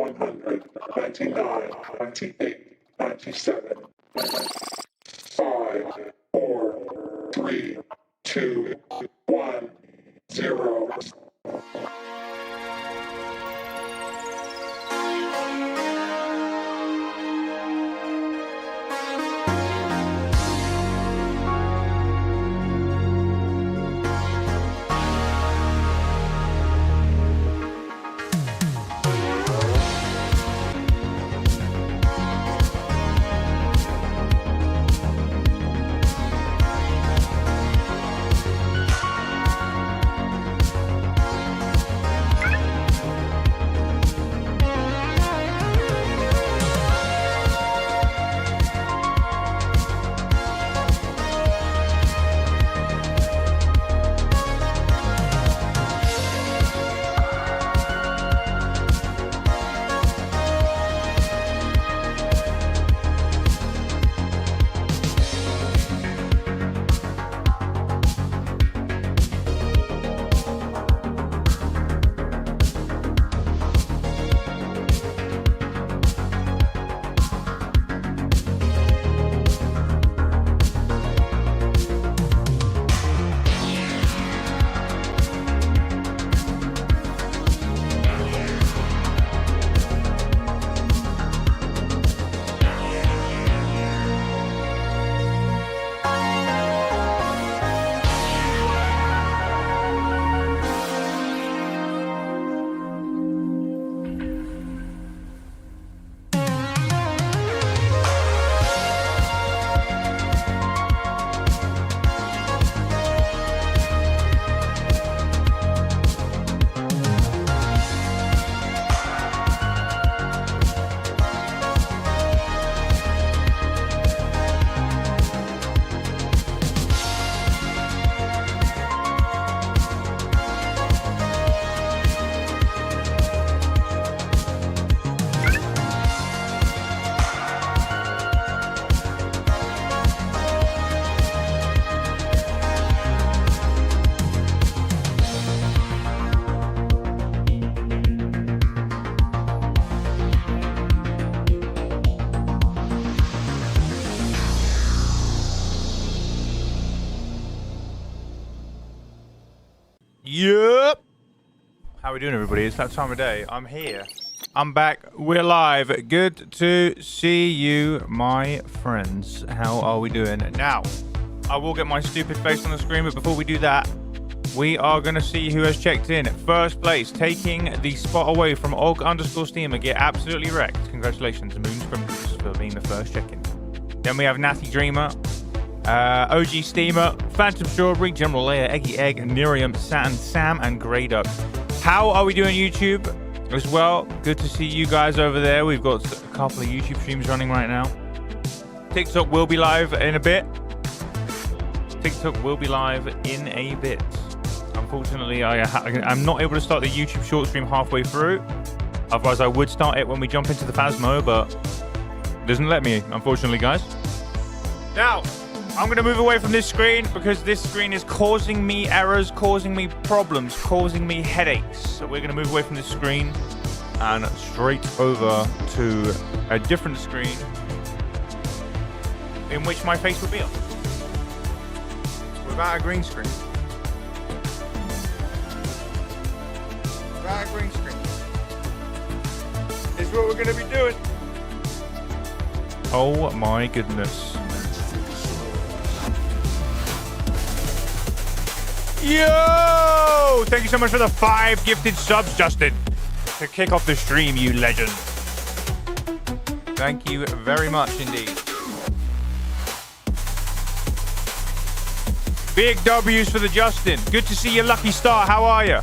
100, 99, 98, 97, 5, 4, 3, 2, 1, 0. Yep. How we doing, everybody? It's that time of day. I'm here. I'm back. We're live. Good to see you, my friends. How are we doing? Now, I will get my stupid face on the screen, but before we do that, we are going to see who has checked in. First place, taking the spot away from Og_Steamer. Get absolutely wrecked. Congratulations, Moons from Goose, for being the first check-in. Then we have Natty Dreamer, OG Steamer, Phantom Strawberry, General Leia, Eggy Egg, Nirium, Saturn, Sam, and Grey Duck. How are we doing, YouTube? As well, good to see you guys over there. We've got a couple of YouTube streams running right now. TikTok will be live in a bit. Unfortunately, I'm not able to start the YouTube short stream halfway through. Otherwise, I would start it when we jump into the Phasmo, but it doesn't let me, unfortunately, guys. Now, I'm going to move away from this screen because this screen is causing me errors, causing me problems, causing me headaches. So we're going to move away from this screen and straight over to a different screen in which my face will be on. Without a green screen. Without a green screen. This is what we're going to be doing. Oh my goodness. Yo! Thank you so much for the 5 gifted subs, Justin, to kick off the stream, you legend. Thank you very much indeed. Big W's for the Justin. Good to see you, Lucky Star. How are you?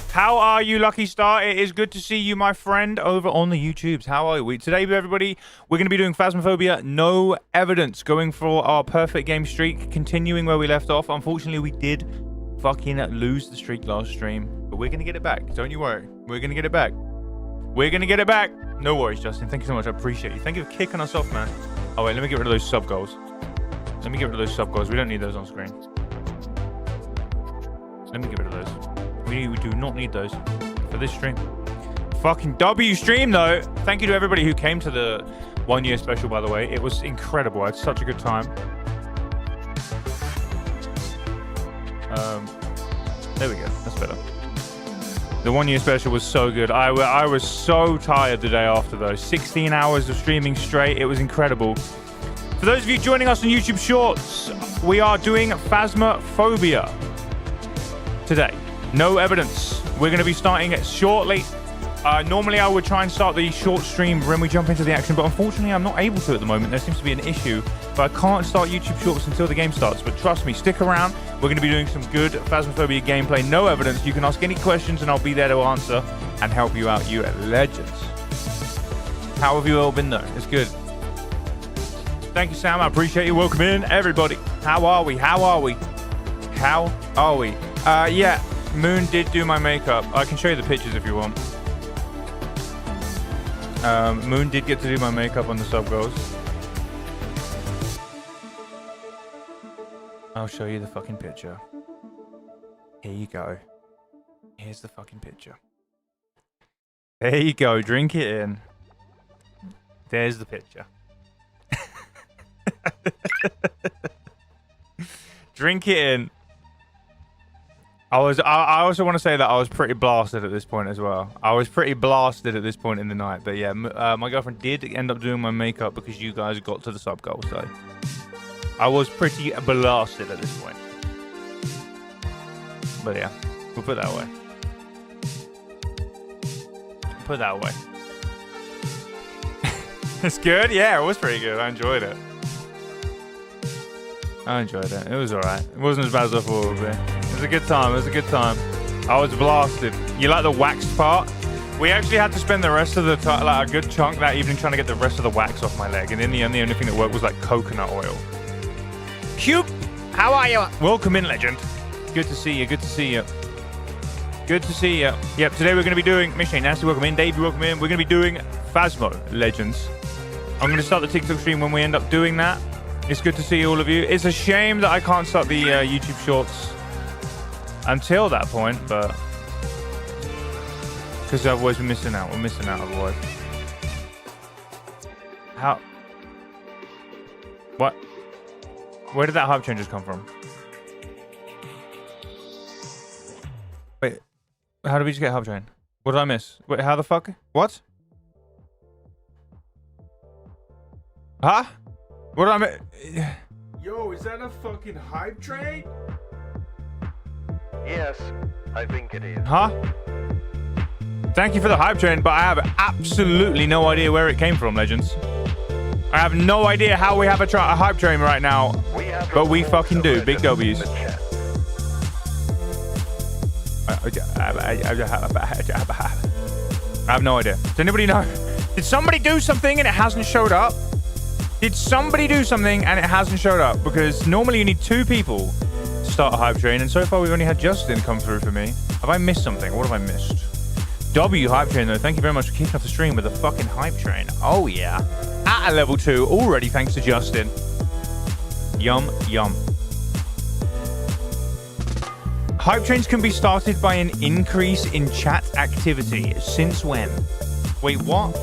How are you, Lucky Star? It is good to see you, my friend, over on the YouTubes. How are we? Today, everybody, we're going to be doing Phasmophobia, no evidence, going for our perfect game streak, continuing where we left off. Unfortunately, we did fucking lose the streak last stream, but we're going to get it back. Don't you worry. We're going to get it back. We're going to get it back. No worries, Justin. Thank you so much. I appreciate you. Thank you for kicking us off, man. Oh, wait, let me get rid of those sub goals. Let me get rid of those sub goals. We don't need those on screen. Let me get rid of those. We do not need those for this stream. Fucking W stream though. Thank you to everybody who came to the 1 year special, by the way. It was incredible. I had such a good time. There we go. That's better. The 1 year special was so good. I was so tired the day after though. 16 hours of streaming straight. It was incredible. For those of you joining us on YouTube Shorts, we are doing Phasmophobia today. No evidence. We're going to be starting it shortly. Normally I would try and start the short stream when we jump into the action, but unfortunately I'm not able to at the moment. There seems to be an issue, but I can't start YouTube Shorts until the game starts. But trust me, stick around. We're going to be doing some good Phasmophobia gameplay. No evidence. You can ask any questions and I'll be there to answer and help you out, you legends. How have you all been though? It's good. Thank you, Sam. I appreciate you. Welcome in, everybody. How are we? How are we? How are we? Yeah, Moon did do my makeup. I can show you the pictures if you want. Moon did get to do my makeup on the sub goals. I'll show you the fucking picture. Here you go. Here's the fucking picture. There you go. Drink it in. There's the picture. Drink it in. I also want to say that I was pretty blasted at this point as well. I was pretty blasted at this point in the night. But yeah, my girlfriend did end up doing my makeup because you guys got to the sub goal. So I was pretty blasted at this point. But yeah, we'll put that away. Put that away. It's good? Yeah, it was pretty good. I enjoyed it. I enjoyed it. It was alright. It wasn't as bad as I thought it would be. It was a good time. It was a good time. I was blasted. You like the waxed part? We actually had to spend the rest of the time, like a good chunk that evening, trying to get the rest of the wax off my leg. And in the end, the only thing that worked was like coconut oil. Cube, how are you? Welcome in, legend. Good to see you. Good to see you. Good to see you. Yep, today we're going to be doing... Mission Nasty, welcome in. Davey, welcome in. We're going to be doing Phasmo Legends. I'm going to start the TikTok stream when we end up doing that. It's good to see all of you. It's a shame that I can't start the YouTube Shorts until that point, but... Because otherwise we're missing out. We're missing out otherwise. How... What? Where did that hype train just come from? Wait. How did we just get hype train? What did I miss? Wait, how the fuck? What? Huh? What did I miss? Yo, is that a fucking hype train? Yes, I think it is. Huh? Thank you for the hype train, but I have absolutely no idea where it came from, legends. I have no idea how we have a hype train right now, but we fucking do. Big W's. I have no idea. Does anybody know? Did somebody do something and it hasn't showed up? Did somebody do something and it hasn't showed up? Because normally you need 2 people to start a hype train, and so far we've only had Justin come through for me. Have I missed something? What have I missed? W hype train though. Thank you very much for kicking off the stream with a fucking hype train. Oh yeah. At a level 2 already, thanks to Justin. Yum, yum. Hype trains can be started by an increase in chat activity. Since when? Wait, what?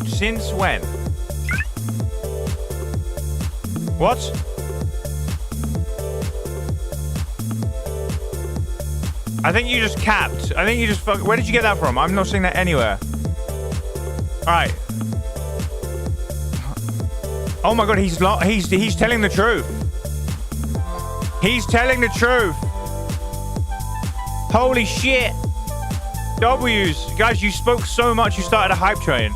Since when? What? I think you just capped. I think you just fuck. Where did you get that from? I'm not seeing that anywhere. Alright. Oh my god, he's telling the truth. He's telling the truth. Holy shit. W's. Guys, you spoke so much you started a hype train.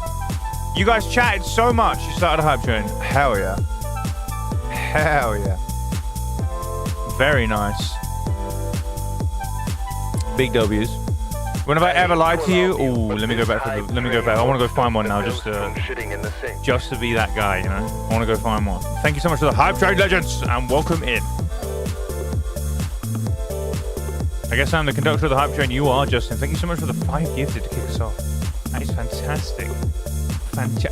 You guys chatted so much you started a hype train. Hell yeah. Hell yeah. Very nice. Big W's. When have I ever lied to you? Ooh, let me go back. Let me go back. I want to go find one now, just to be that guy, you know. I want to go find one. Thank you so much for the hype train, legends, and welcome in. I guess I'm the conductor of the hype train. You are, Justin. Thank you so much for the 5 gifted to kick us off. That is fantastic.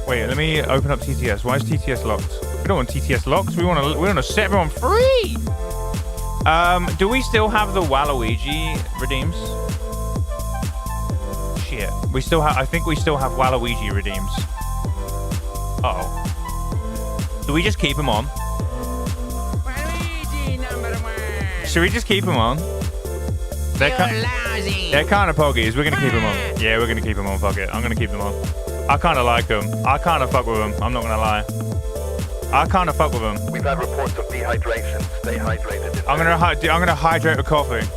Wait, let me open up TTS. Why is TTS locked? We don't want TTS locked. We want to set everyone free. Do we still have the Waluigi redeems? shit. We still have. I think we still have Waluigi redeems. Uh-oh. Do we just keep him on? Waluigi #1. Should we just keep him on? They're kind of poggies. We're gonna keep him on. Yeah, we're gonna keep him on. Fuck it. I'm gonna keep him on. I kind of like him. I kind of fuck with him. I'm not gonna lie. I kind of fuck with him. We've had reports of dehydration. Stay hydrated. I'm gonna hydrate with coffee.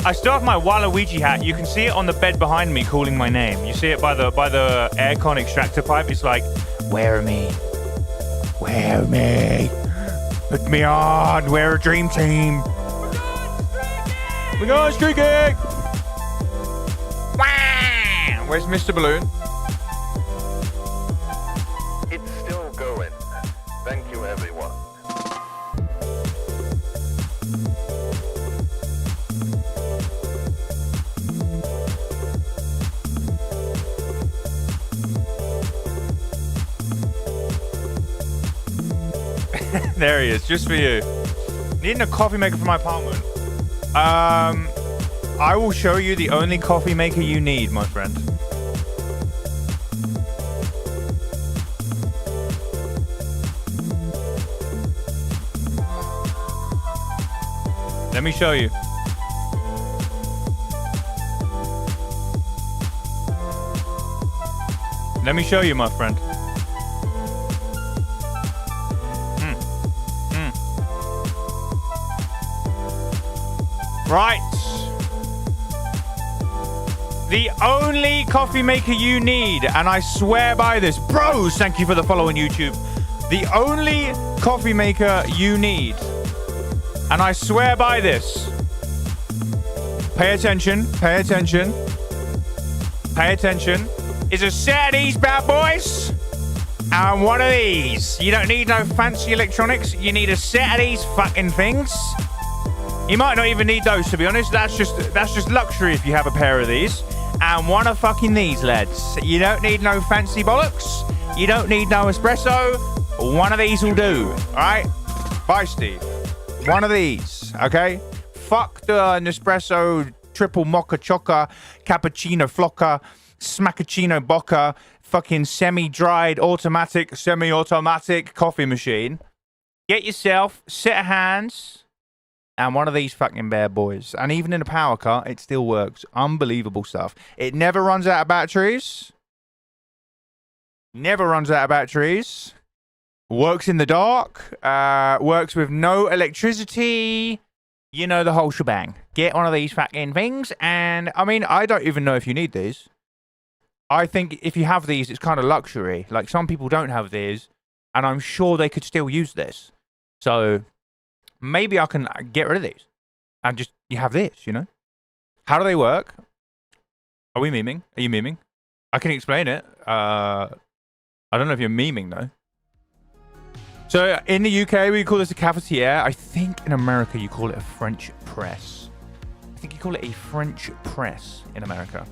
I still have my Waluigi hat. You can see it on the bed behind me, calling my name. You see it by the aircon extractor pipe. It's like, wear me, put me on. We're a dream team. We're going streaking. Where's Mr. Balloon? It's still going. Thank you, everyone. There he is, just for you. Needing a coffee maker for my apartment. I will show you the only coffee maker you need, my friend. Let me show you. Let me show you, my friend. Right. The only coffee maker you need, and I swear by this. Bros, thank you for the follow on YouTube. The only coffee maker you need, and I swear by this. Pay attention, pay attention, pay attention. Is a set of these bad boys and one of these. You don't need no fancy electronics. You need a set of these fucking things. You might not even need those, to be honest. That's just luxury if you have a pair of these. And one of fucking these, lads. You don't need no fancy bollocks. You don't need no espresso. One of these will do. All right? Bye, Steve. One of these, okay? Fuck the Nespresso, triple mocha choca, cappuccino flocka, smaccaccino bocca, fucking semi-dried automatic, semi-automatic coffee machine. Get yourself a set of hands and one of these fucking bad boys. And even in a power cut, it still works. Unbelievable stuff. It never runs out of batteries. Never runs out of batteries. Works in the dark. Works with no electricity. You know, the whole shebang. Get one of these fucking things. And, I mean, I don't even know if you need these. I think if you have these, it's kind of luxury. Like, some people don't have these. And I'm sure they could still use this. So maybe I can get rid of these and just, you have this, you know? How do they work? Are we memeing? Are you memeing? I can explain it. I don't know if you're memeing, though. So in the UK, we call this a cafetiere. I think in America, you call it a French press. I think you call it a French press in America.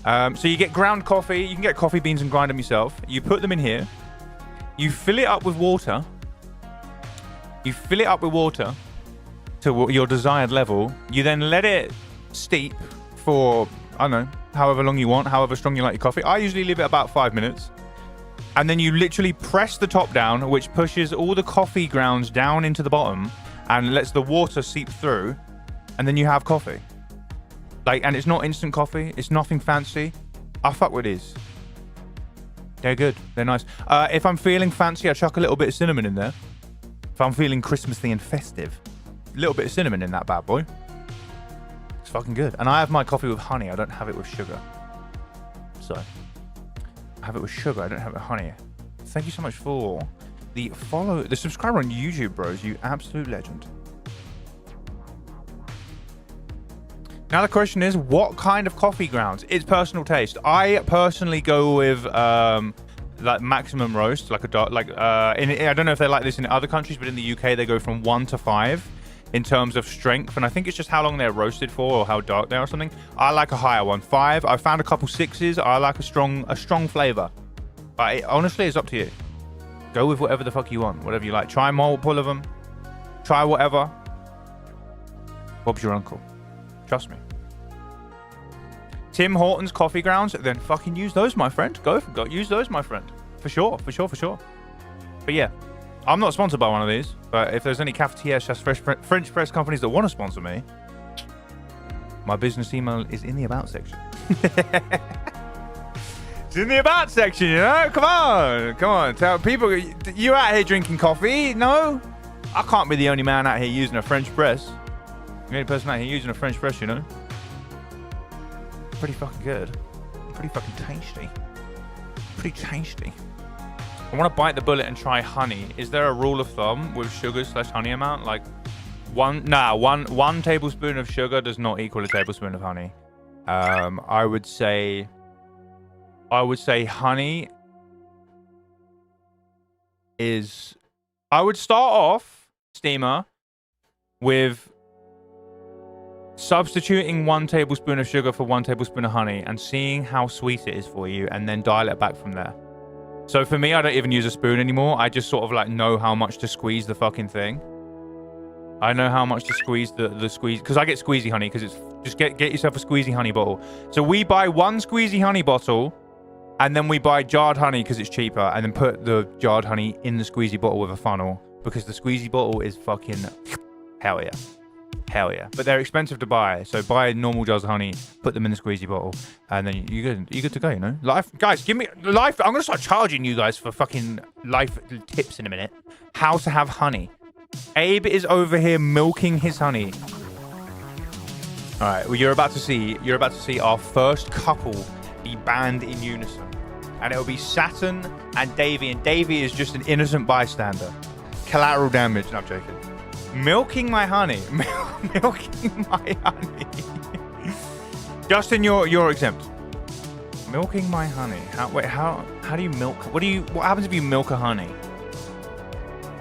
So you get ground coffee. You can get coffee beans and grind them yourself. You put them in here. You fill it up with water. You fill it up with water to your desired level. You then let it steep for, I don't know, however long you want, however strong you like your coffee. I usually leave it about 5 minutes. And then you literally press the top down, which pushes all the coffee grounds down into the bottom and lets the water seep through. And then you have coffee. Like, and it's not instant coffee. It's nothing fancy. I fuck with these. They're good. They're nice. If I'm feeling fancy, I chuck a little bit of cinnamon in there. If I'm feeling Christmassy and festive, a little bit of cinnamon in that bad boy. It's fucking good. And I have my coffee with honey. I don't have it with sugar. So, I have it with sugar. I don't have it with honey. Thank you so much for the subscriber on YouTube, bros. You absolute legend. Now the question is, what kind of coffee grounds? It's personal taste. I personally go with like maximum roast, like a dark, like I don't know if they like this in other countries, but in the UK they go from 1 to 5 in terms of strength, and I think it's just how long they're roasted for or how dark they are or something. I like a higher one, 5. I found a couple 6s. I like a strong flavor, but it, honestly, it's up to you. Go with whatever the fuck you want, whatever you like. Try multiple of them. Try whatever. Bob's your uncle. Trust me. Tim Hortons coffee grounds, then fucking use those, my friend. Go use those, my friend. For sure. But yeah, I'm not sponsored by one of these. But if there's any cafetiere/French press companies that want to sponsor me, my business email is in the about section. It's in the about section, you know? Come on. Tell people, you out here drinking coffee? No? I can't be the only man out here using a French press. The only person out here using a French press, you know? Pretty fucking good. Pretty fucking tasty. I want to bite the bullet and try honey. Is there a rule of thumb with sugar/honey amount? Like, one tablespoon of sugar does not equal a tablespoon of honey. I would say honey is... I would start off, Steamer, with substituting 1 tablespoon of sugar for 1 tablespoon of honey and seeing how sweet it is for you, and then dial it back from there. So for me, I don't even use a spoon anymore. I just sort of like know how much to squeeze the fucking thing. I know how much to squeeze the squeeze, because I get squeezy honey, because it's just get yourself a squeezy honey bottle. So we buy 1 squeezy honey bottle, and then we buy jarred honey because it's cheaper, and then put the jarred honey in the squeezy bottle with a funnel, because the squeezy bottle is fucking hell yeah. But they're expensive to buy, so buy normal jars of honey, put them in the squeezy bottle, and then you're good to go, you know? Life, guys, give me life. I'm gonna start charging you guys for fucking life tips in a minute. How to have honey. Abe is over here milking his honey. All right, well, you're about to see our first couple be banned in unison, and it'll be Saturn and Davey, and Davey is just an innocent bystander. Collateral damage. No, I'm joking. Milking my honey. Milking my honey. Justin, you're exempt. Milking my honey. How do you milk? What happens if you milk a honey?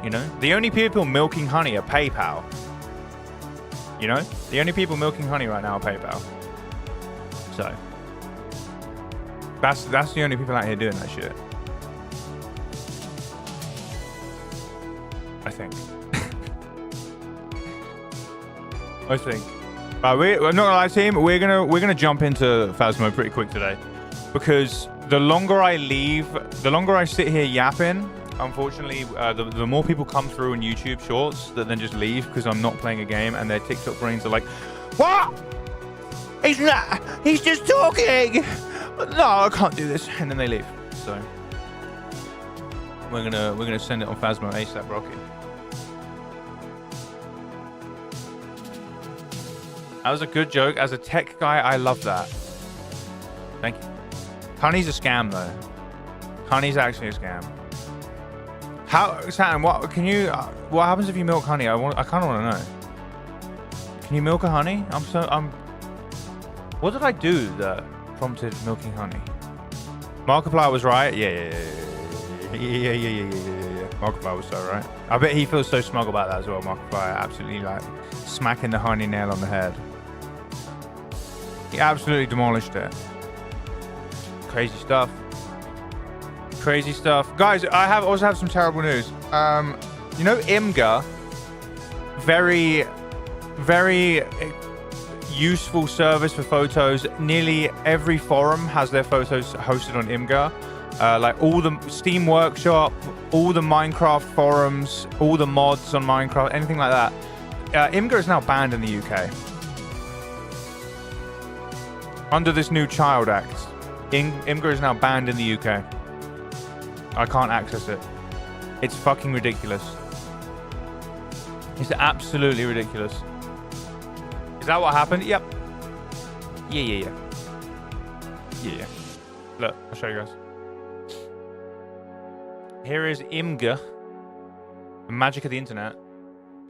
You know, the only people milking honey are PayPal. You know, the only people milking honey right now are PayPal. So that's the only people out here doing that shit. I think. I'm not gonna lie, team. We're gonna jump into Phasmo pretty quick today, because the longer I sit here yapping, unfortunately, the more people come through in YouTube Shorts that then just leave because I'm not playing a game, and their TikTok brains are like, "What? He's just talking. No, I can't do this," and then they leave. So we're gonna send it on Phasmo ASAP, Rocky. That was a good joke. As a tech guy, I love that. Thank you. Honey's a scam, though. Honey's actually a scam. How, Sam? What happens if you milk honey? I kind of want to know. Can you milk a honey? What did I do that prompted milking honey? Markiplier was right. Yeah. Markiplier was so right. I bet he feels so smug about that as well. Markiplier absolutely like smacking the honey nail on the head. He absolutely demolished it. Crazy stuff. Guys, I also have some terrible news. You know, Imgur, very, very useful service for photos. Nearly every forum has their photos hosted on Imgur. Like all the Steam Workshop, all the Minecraft forums, all the mods on Minecraft, anything like that. Imgur is now banned in the UK. Under this new Child Act, Imgur is now banned in the UK. I can't access it. It's fucking ridiculous. It's absolutely ridiculous. Is that what happened? Yep. Yeah. Look, I'll show you guys. Here is Imgur. The magic of the internet.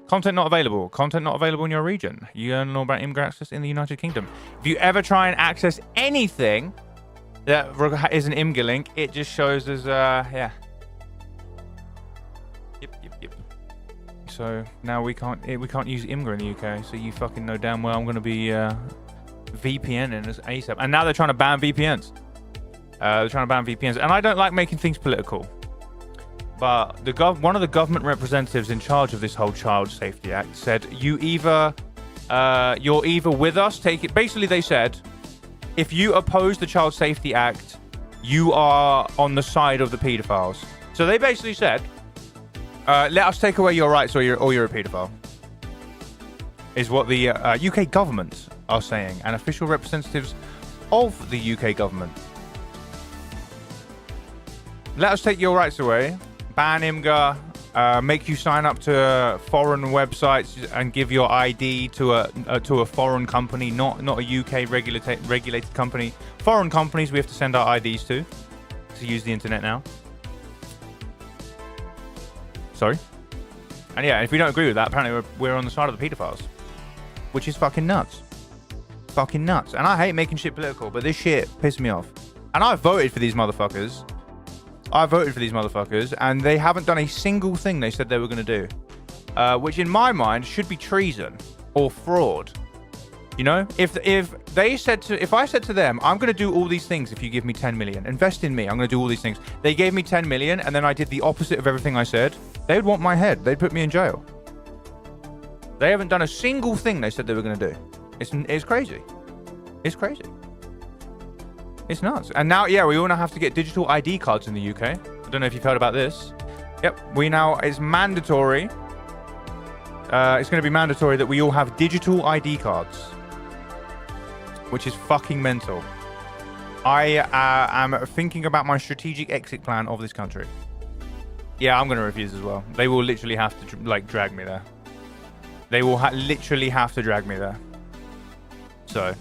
Content not available. Content not available in your region. You don't know about Imgur access in the United Kingdom. If you ever try and access anything that is an Imgur link, it just shows as, yeah. Yep. So now we can't use Imgur in the UK, so you fucking know damn well I'm going to be VPNing as ASAP. And now they're trying to ban VPNs. And I don't like making things political. But one of the government representatives in charge of this whole Child Safety Act said, you're either with us, take it. Basically, they said, if you oppose the Child Safety Act, you are on the side of the pedophiles. So they basically said, let us take away your rights or you're a pedophile. Is what the UK government are saying, and official representatives of the UK government. Let us take your rights away, ban IMGA, make you sign up to foreign websites and give your ID to a foreign company, not a UK regulated company. Foreign companies we have to send our IDs to use the internet now. Sorry. And yeah, if we don't agree with that, apparently we're on the side of the pedophiles, which is fucking nuts. Fucking nuts. And I hate making shit political, but this shit pissed me off. And I voted for these motherfuckers. And they haven't done a single thing they said they were going to do, which in my mind should be treason or fraud. You know, if I said to them, I'm going to do all these things if you give me 10 million, invest in me, I'm going to do all these things. They gave me 10 million and then I did the opposite of everything I said. They would want my head. They'd put me in jail. They haven't done a single thing they said they were going to do. It's crazy. It's crazy. It's nuts. And now, yeah, we all now have to get digital ID cards in the UK. I don't know if you've heard about this. Yep, it's mandatory. It's going to be mandatory that we all have digital ID cards, which is fucking mental. I am thinking about my strategic exit plan of this country. Yeah, I'm going to refuse as well. They will literally have to, drag me there. They will literally have to drag me there. So...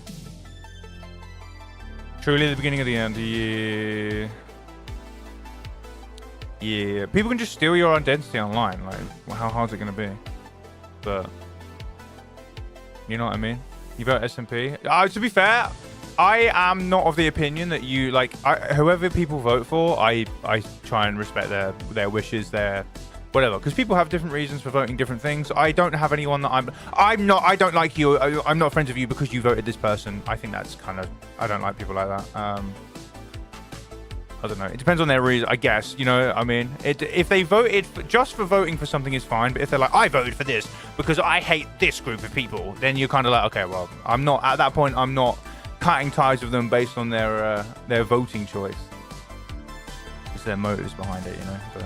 truly the beginning of the end. Yeah. People can just steal your identity online. Like, how hard is it going to be? But, you know what I mean? You vote SNP. To be fair, I am not of the opinion that you, whoever people vote for, I try and respect their wishes, their whatever. Because people have different reasons for voting different things. I don't have anyone that I don't like you. I'm not friends with you because you voted this person. I think that's kind of, I don't like people like that. I don't know. It depends on their reason, I guess. You know, I mean, if they voted just for voting for something is fine. But if they're like, I voted for this because I hate this group of people, then you're kind of like, okay, well, I'm not at that point. I'm not cutting ties with them based on their voting choice. It's their motives behind it, you know. But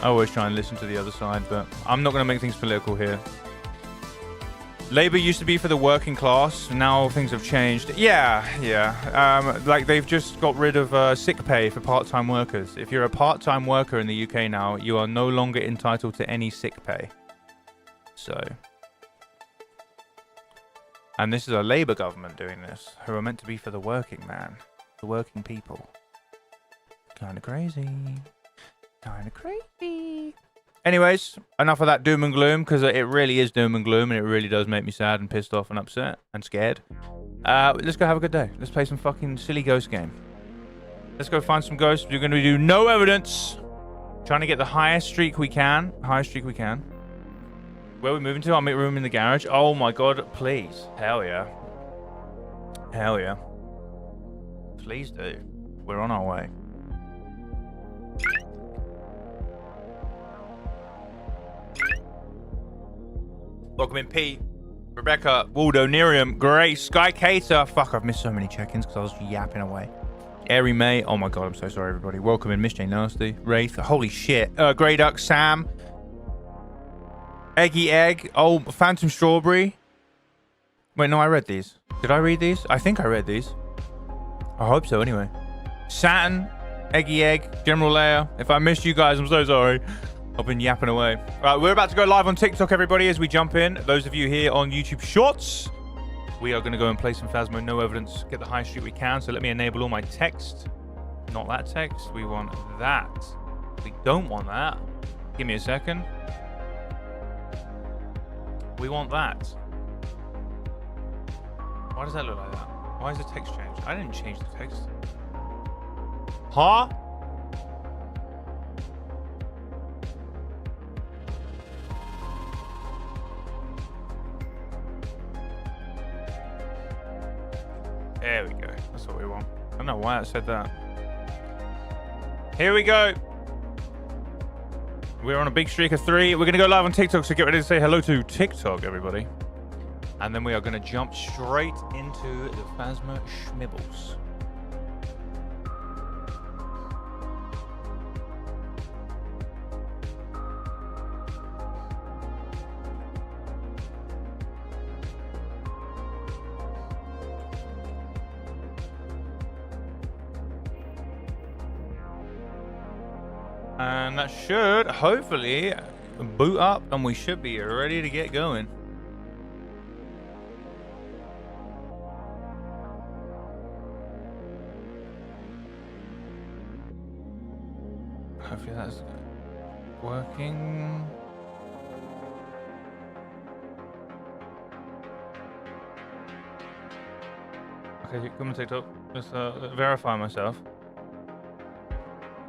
I always try and listen to the other side, but I'm not going to make things political here. Labour used to be for the working class. Now things have changed. Yeah. They've just got rid of sick pay for part-time workers. If you're a part-time worker in the UK now, you are no longer entitled to any sick pay. So... and this is a Labour government doing this, who are meant to be for the working man, the working people. Kind of crazy. Anyways, enough of that doom and gloom, because it really is doom and gloom, and it really does make me sad and pissed off and upset and scared. Let's go have a good day. Let's play some fucking silly ghost game. Let's go find some ghosts. We're going to do no evidence. Trying to get the highest streak we can. Where are we moving to? I'll make room in the garage. Oh my god, please. Hell yeah. Please do. We're on our way. Welcome in, P, Rebecca, Waldo, Nerium, Grace, Sky Cater. Fuck, I've missed so many check-ins because I was yapping away. Airy May. Oh my god, I'm so sorry, everybody. Welcome in, Miss J Nasty, Wraith. Holy shit. Grey Duck, Sam. Eggy Egg. Oh, Phantom Strawberry. Wait, no, I read these. Did I read these? I think I read these. I hope so, anyway. Saturn, Eggy Egg, General Leia. If I missed you guys, I'm so sorry. I've been yapping away. Right, we're about to go live on TikTok, everybody, as we jump in. Those of you here on YouTube Shorts, we are going to go and play some Phasmo No Evidence, get the high streak we can. So let me enable all my text. Not that text. We want that. We don't want that. Give me a second. We want that. Why does that look like that? Why is the text changed? I didn't change the text. Huh? There we go. That's what we want. I don't know why I said that. Here we go. We're on a big streak of 3. We're going to go live on TikTok, so get ready to say hello to TikTok, everybody. And then we are going to jump straight into the Phasma Schmibbles. And that should hopefully boot up, and we should be ready to get going. Hopefully that's working. Okay, come on TikTok. Just verify myself.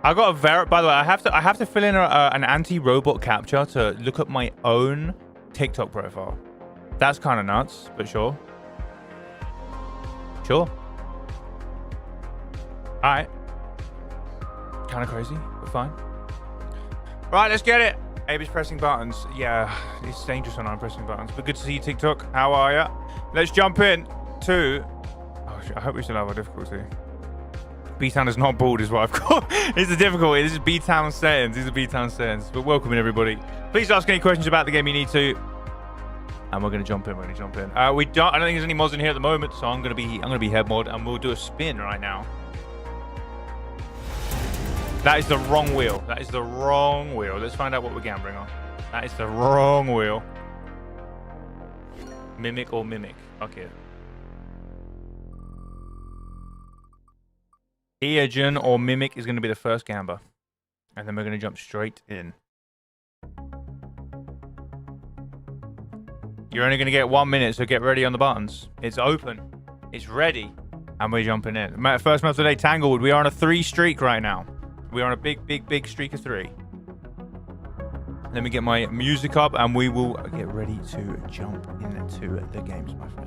I got a by the way, I have to fill in an anti-robot captcha to look up my own TikTok profile. That's kind of nuts, but sure. Sure. All right. Kind of crazy, but fine. Right, let's get it. Abe's pressing buttons. Yeah, it's dangerous when I'm pressing buttons. But good to see you, TikTok. How are ya? Let's jump in to. Oh shit! I hope we still have our difficulty. B-Town is not bald is what I've got. It's the difficulty. This is B-Town settings. These are B-Town settings. But welcome in, everybody. Please ask any questions about the game you need to. And we're gonna jump in. We don't. I don't think there's any mods in here at the moment, so I'm gonna be head mod, and we'll do a spin right now. That is the wrong wheel. That is the wrong wheel. Let's find out what we're gambling on. That is the wrong wheel. Mimic or mimic? Okay. Eogen or Mimic is going to be the first gamble. And then we're going to jump straight in. You're only going to get 1 minute, so get ready on the buttons. It's open. It's ready. And we're jumping in. First match of the day, Tanglewood. We are on a 3 streak right now. We are on a big streak of 3. Let me get my music up, and we will get ready to jump into the games, my friends.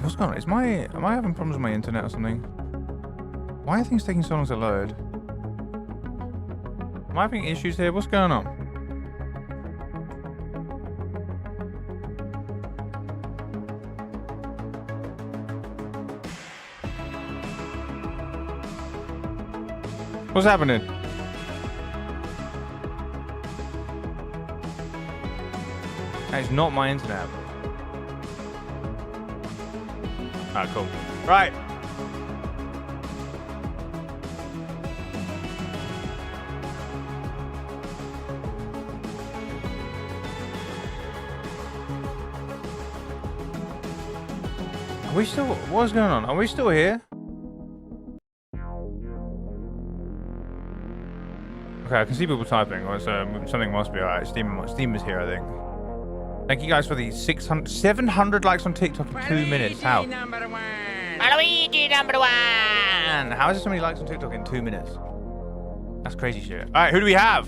What's going on? Am I having problems with my internet or something? Why are things taking so long to load? Am I having issues here? What's going on? What's happening? That is not my internet. Ah, cool. Right. Are we still... What's going on? Are we still here? Okay, I can see people typing. Something must be alright. Steam is here, I think. Thank you guys for the 700 likes on TikTok in 2 minutes. How? Luigi number 1! How is there so many likes on TikTok in 2 minutes? That's crazy shit. Alright, who do we have?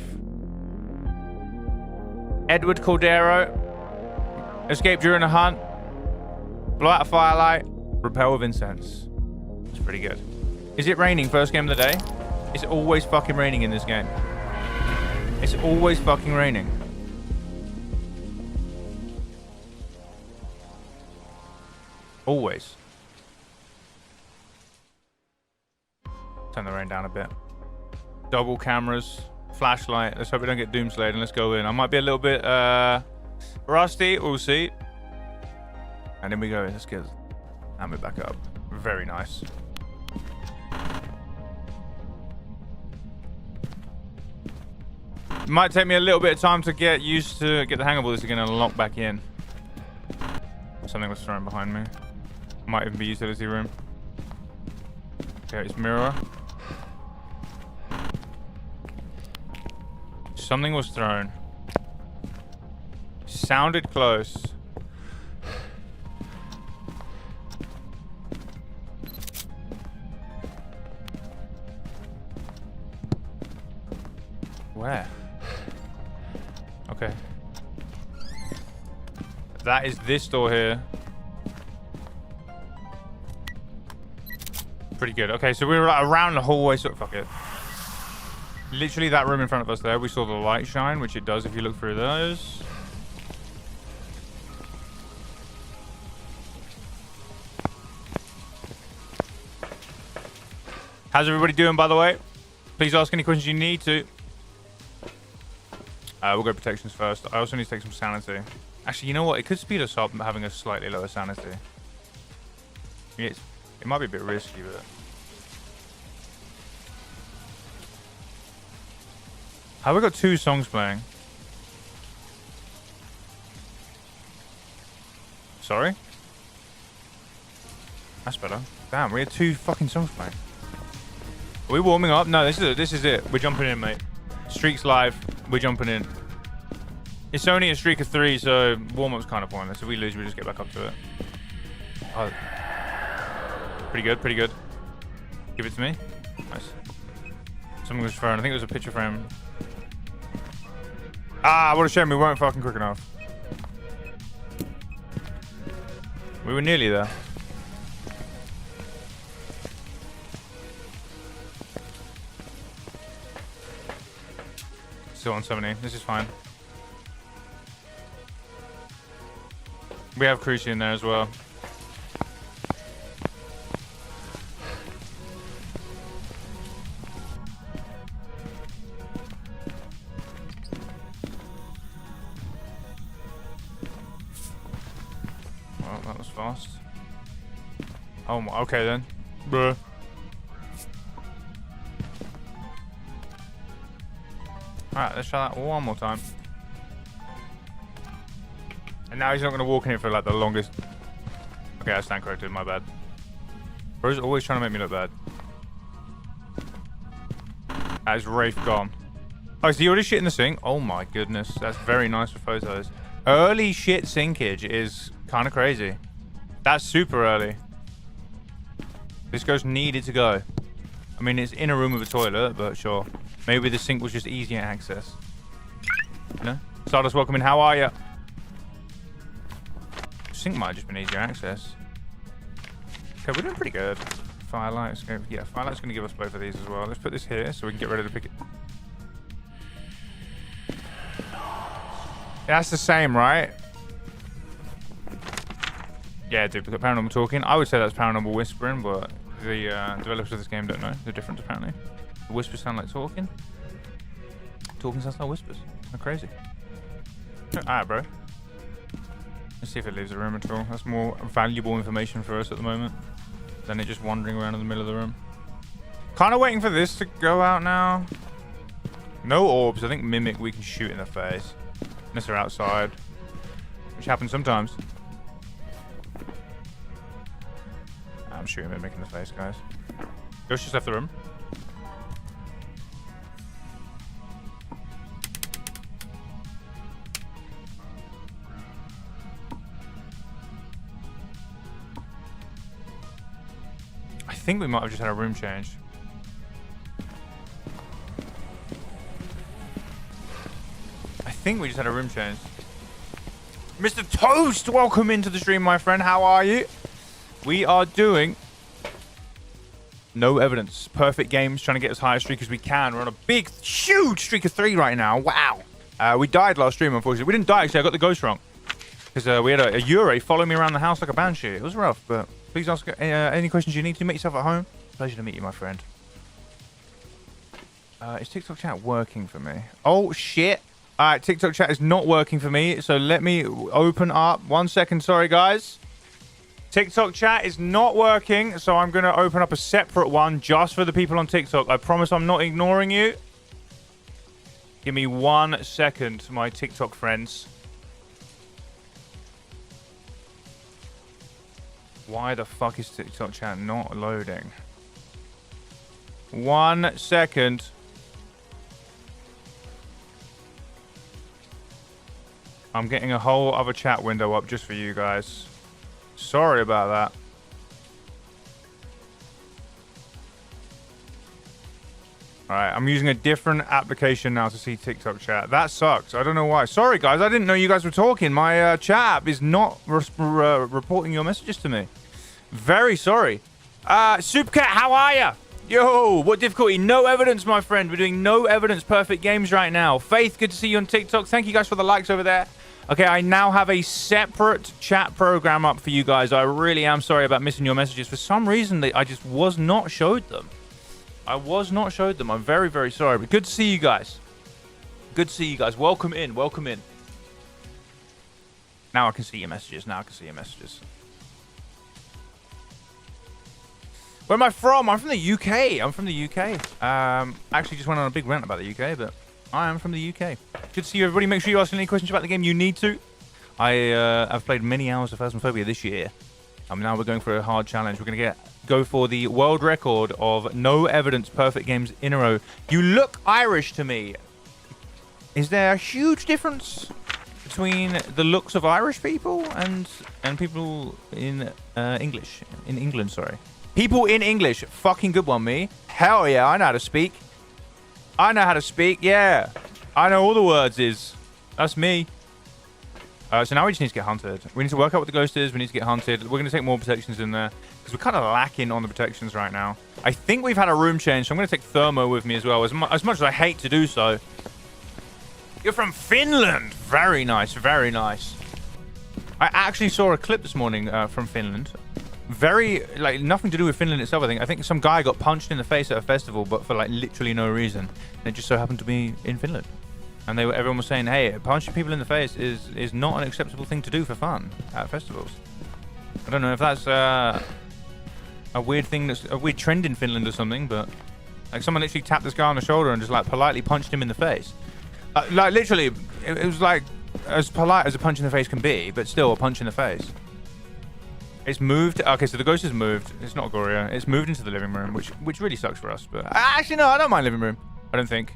Edward Cordero. Escape during a hunt. Blow out a firelight. Repel with incense. That's pretty good. Is it raining first game of the day? It's always fucking raining in this game. It's always fucking raining. Always. Turn the rain down a bit. Double cameras. Flashlight. Let's hope we don't get doomslayed, and let's go in. I might be a little bit rusty. We'll see. And then we go in. Let's get ammo back up. Very nice. It might take me a little bit of time to get the hang of all this again and lock back in. Something was thrown behind me. Might even be utility room. Okay, it's mirror. Something was thrown. Sounded close. Where? Okay. That is this door here. Pretty good. Okay, so we're around the hallway, so fuck it. Literally that room in front of us there, we saw the light shine, which it does if you look through those. How's everybody doing, by the way? Please ask any questions you need to. We'll go protections first. I also need to take some sanity. Actually, you know what? It could speed us up having a slightly lower sanity. It might be a bit risky, but... Have we got 2 songs playing? Sorry? That's better. Damn, we had 2 fucking songs playing. Are we warming up? No, this is it. We're jumping in, mate. Streak's live. We're jumping in. It's only a streak of 3, so warm-up's kind of pointless. If we lose, we just get back up to it. Oh. Pretty good, pretty good. Give it to me. Nice. Someone was throwing. I think it was a picture frame. Ah, what a shame we weren't fucking quick enough. We were nearly there. Still on 70. This is fine. We have Cruci in there as well. Well, that was fast. Oh my, okay then. Bruh. Alright, let's try that one more time. And now he's not going to walk in it for like the longest. Okay, I stand corrected, my bad. Bro's always trying to make me look bad. That is Rafe gone. Oh, is the already shit in the sink? Oh my goodness, that's very nice for photos. Early shit sinkage is kind of crazy. That's super early. This ghost needed to go. I mean, it's in a room with a toilet, but sure. Maybe the sink was just easier access. You know? Stardust, welcome in. How are you? Sink might have just been easier access. Okay, we're doing pretty good. Firelight's going, yeah, Firelight's going to give us both of these as well. Let's put this here so we can get rid of the picket. Yeah, that's the same, right? Yeah, duplicate paranormal talking. I would say that's paranormal whispering, but the developers of this game don't know the difference apparently. The whispers sound like talking. Talking sounds like whispers. Kind of crazy. Alright, bro. Let's see if it leaves the room at all. That's more valuable information for us at the moment than it just wandering around in the middle of the room. Kind of waiting for this to go out now. No orbs. I think Mimic we can shoot in the face. Unless they're outside. Which happens sometimes. I'm shooting Mimic in the face, guys. Ghost just left the room. I think we might have just had a room change. I think we just had a room change. Mr. Toast, welcome into the stream, my friend. How are you? We are doing no evidence. Perfect games, trying to get as high a streak as we can. We're on a big, huge streak of 3 right now. Wow. We died last stream, unfortunately. We didn't die, actually. I got the ghost wrong. Because we had a Yurei follow me around the house like a banshee. It was rough, but please ask any questions you need to. Make yourself at home. Pleasure to meet you, my friend. Is TikTok chat working for me? Oh, shit. All right, TikTok chat is not working for me, so let me open up. 1 second, sorry, guys. TikTok chat is not working, so I'm going to open up a separate one just for the people on TikTok. I promise I'm not ignoring you. Give me 1 second, my TikTok friends. Why the fuck is TikTok chat not loading? 1 second. I'm getting a whole other chat window up just for you guys. Sorry about that. Alright, I'm using a different application now to see TikTok chat. That sucks. I don't know why. Sorry, guys. I didn't know you guys were talking. My chat app is not reporting your messages to me. Very sorry. Supercat, how are you? Yo, what difficulty? No evidence, my friend. We're doing no evidence perfect games right now. Faith, good to see you on TikTok. Thank you guys for the likes over there. Okay, I now have a separate chat program up for you guys. I really am sorry about missing your messages. For some reason, I just was not showed them. I was not showed them. I'm very, very sorry. But good to see you guys. Good to see you guys. Welcome in. Welcome in. Now I can see your messages. Now I can see your messages. Where am I from? I'm from the UK. I'm from the UK. Actually just went on a big rant about the UK, but I am from the UK. Good to see you, everybody. Make sure you ask any questions about the game. You need to. I've played many hours of Phasmophobia this year. Now we're going for a hard challenge. We're going to go for the world record of no evidence perfect games in a row. You look Irish to me. Is there a huge difference between the looks of Irish people and people in English? In England, sorry. People in English. Fucking good one, me. Hell yeah, I know how to speak. I know how to speak, yeah. I know all the words is. That's me. So now we just need to get hunted. We need to work out what the ghost is. We need to get hunted. We're going to take more protections in there. Because we're kind of lacking on the protections right now. I think we've had a room change, so I'm going to take Thermo with me as well. As much as I hate to do so. You're from Finland. Very nice, very nice. I actually saw a clip this morning from Finland. Very, like, nothing to do with Finland itself, I think. I think some guy got punched in the face at a festival, but for, like, literally no reason. And it just so happened to be in Finland. And everyone was saying, hey, punching people in the face is not an acceptable thing to do for fun at festivals. I don't know if that's a weird thing, that's a weird trend in Finland or something, but, like, someone literally tapped this guy on the shoulder and just, like, politely punched him in the face. Like, literally, it was, like, as polite as a punch in the face can be, but still a punch in the face. It's moved. Okay, so the ghost has moved. It's not Goria. It's moved into the living room, which really sucks for us. But actually, no, I don't mind living room. I don't think.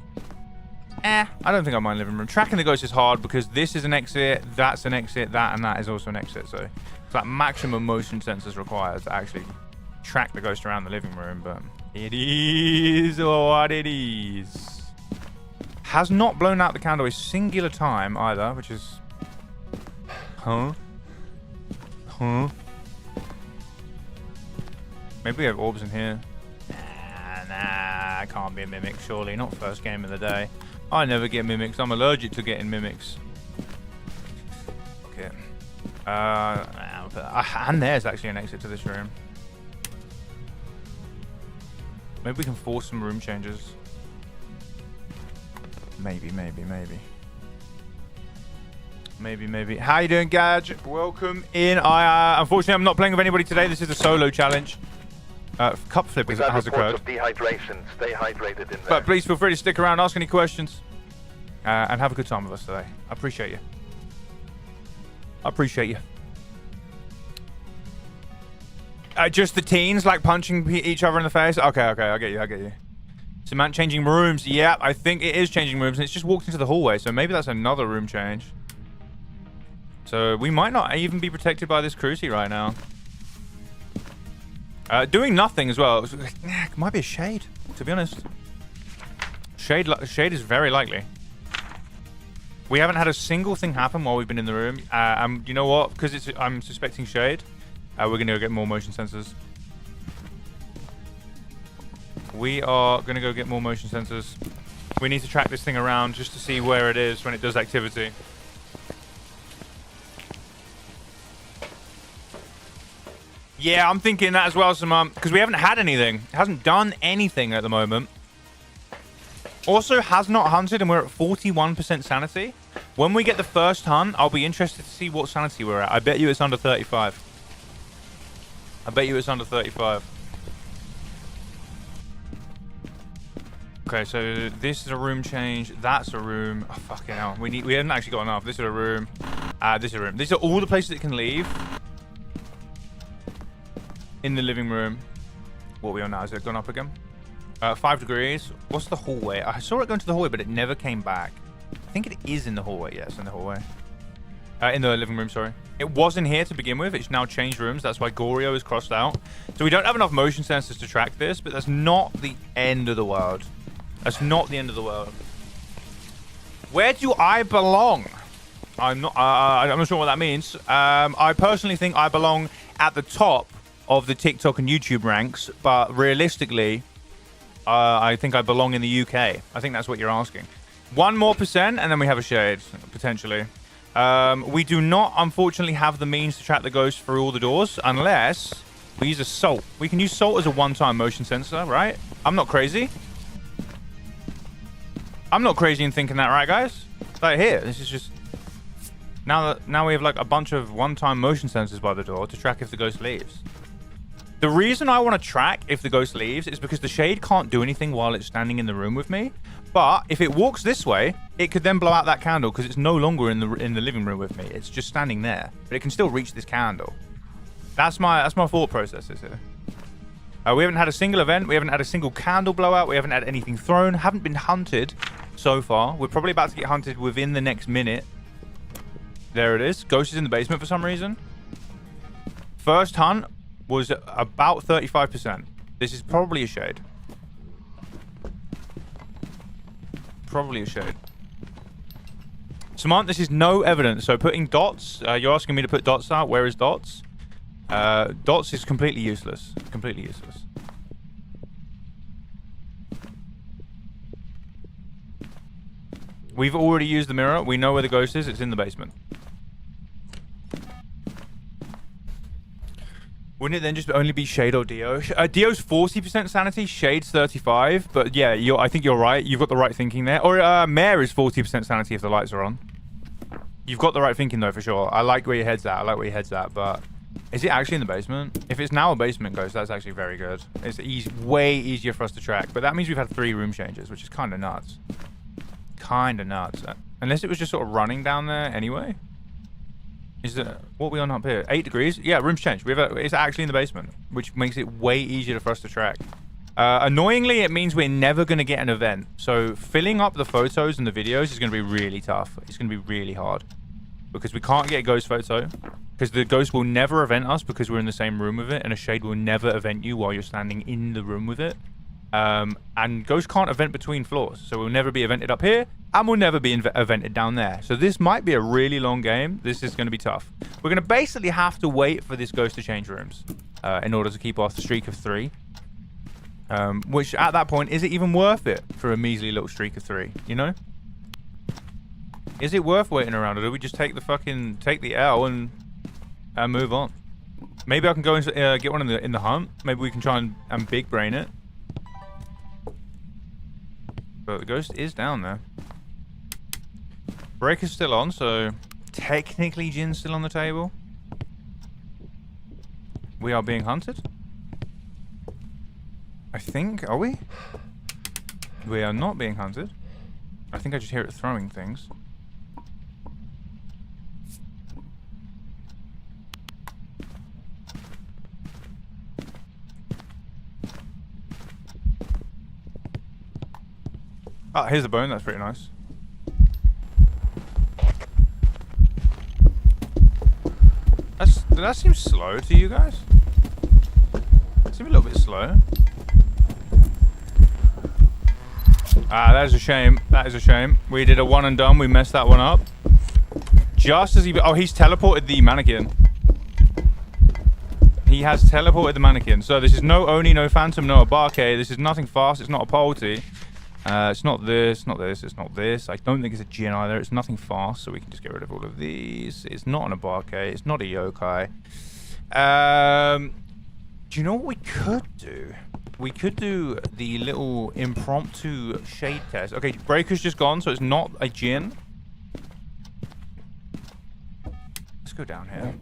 I don't think I mind living room. Tracking the ghost is hard because this is an exit, that's an exit, that and that is also an exit. So it's like maximum motion sensors required to actually track the ghost around the living room. But it is what it is. Has not blown out the candle a singular time either, which is... Huh? Maybe we have orbs in here. Nah, can't be a mimic, surely. Not first game of the day. I never get mimics. I'm allergic to getting mimics. Okay. And there's actually an exit to this room. Maybe we can force some room changes. Maybe. How you doing, Gadge? Welcome in. Unfortunately, I'm not playing with anybody today. This is a solo challenge. Cup flip has occurred. Of dehydration. Stay hydrated in there. But please feel free to stick around, ask any questions, and have a good time with us today. I appreciate you. Just the teens like punching each other in the face. Okay, I get you. Cement changing rooms. Yeah, I think it is changing rooms, and it's just walked into the hallway. So maybe that's another room change. So we might not even be protected by this crucie right now. Doing nothing as well. It might be a shade, to be honest. Shade is very likely. We haven't had a single thing happen while we've been in the room. You know what? Because I'm suspecting shade. We're going to go get more motion sensors. We are going to go get more motion sensors. We need to track this thing around just to see where it is when it does activity. Yeah, I'm thinking that as well, Simon, because we haven't had anything. It hasn't done anything at the moment. Also, has not hunted, and we're at 41% sanity. When we get the first hunt, I'll be interested to see what sanity we're at. I bet you it's under 35. Okay, so this is a room change. That's a room. Oh, fucking hell. We haven't actually got enough. This is a room. This is a room. These are all the places it can leave. In the living room. What are we on now? Has it gone up again? 5 degrees. What's the hallway? I saw it go into the hallway, but it never came back. I think it is in the hallway. Yes, in the hallway. In the living room, sorry. It wasn't here to begin with. It's now changed rooms. That's why Gorio is crossed out. So we don't have enough motion sensors to track this, but that's not the end of the world. That's not the end of the world. Where do I belong? I'm not sure what that means. I personally think I belong at the top of the TikTok and YouTube ranks, but realistically, I think I belong in the UK. I think that's what you're asking. 1% and then we have a shade, potentially. We do not, unfortunately, have the means to track the ghost through all the doors unless we use a salt. We can use salt as a one-time motion sensor, right? I'm not crazy. I'm not crazy in thinking that, right, guys? Like, here, this is just... Now we have, like, a bunch of one-time motion sensors by the door to track if the ghost leaves. The reason I want to track if the ghost leaves is because the shade can't do anything while it's standing in the room with me. But if it walks this way, it could then blow out that candle because it's no longer in the living room with me. It's just standing there, but it can still reach this candle. That's my thought processes here. We haven't had a single event. We haven't had a single candle blowout. We haven't had anything thrown. Haven't been hunted so far. We're probably about to get hunted within the next minute. There it is. Ghost is in the basement for some reason. First hunt was about 35%. This is probably a shade. Probably a shade. Samant, this is no evidence. So putting dots, you're asking me to put dots out. Where is dots? Dots is completely useless. Completely useless. We've already used the mirror. We know where the ghost is. It's in the basement. Wouldn't it then just only be Shade or Dio? Dio's 40% sanity, Shade's 35. But yeah, I think you're right. You've got the right thinking there. Or Mare is 40% sanity if the lights are on. You've got the right thinking though, for sure. I like where your head's at. I like where your head's at, but is it actually in the basement? If it's now a basement ghost, that's actually very good. It's way easier for us to track. But that means we've had 3 room changes, which is kind of nuts. Kind of nuts. Unless it was just sort of running down there anyway. Is it what are we on up here? 8 degrees? Yeah, room's changed. It's actually in the basement, which makes it way easier for us to track. Annoyingly, it means we're never going to get an event. So filling up the photos and the videos is going to be really tough. It's going to be really hard. Because we can't get a ghost photo. Because the ghost will never event us because we're in the same room with it. And a shade will never event you while you're standing in the room with it. And ghosts can't event between floors. So we'll never be evented up here. And we'll never be evented down there. So this might be a really long game. This is going to be tough. We're going to basically have to wait for this ghost to change rooms. In order to keep off the streak of 3. Which at that point, is it even worth it for a measly little streak of 3? You know? Is it worth waiting around, or do we just take the L and move on? Maybe I can go and get one in the hunt. Maybe we can try and big brain it. But the ghost is down there. Breaker's still on, so technically Jin's still on the table. We are being hunted. I think, are we? We are not being hunted. I think I just hear it throwing things. Ah, here's the bone. That's pretty nice. Did that seem slow to you guys? It seemed a little bit slow. Ah, that is a shame. That is a shame. We did a one and done. We messed that one up. Just as he... Oh, he's teleported the mannequin. He has teleported the mannequin. So this is no Oni, no Phantom, no Abarke. This is nothing fast. It's not a Polty. It's not this, not this, it's not this. I don't think it's a Jin either. It's nothing fast, so we can just get rid of all of these. It's not an Abarke. It's not a Yokai. Do you know what we could do? We could do the little impromptu shade test. Okay, Breaker's just gone, so it's not a Jin. Let's go down here.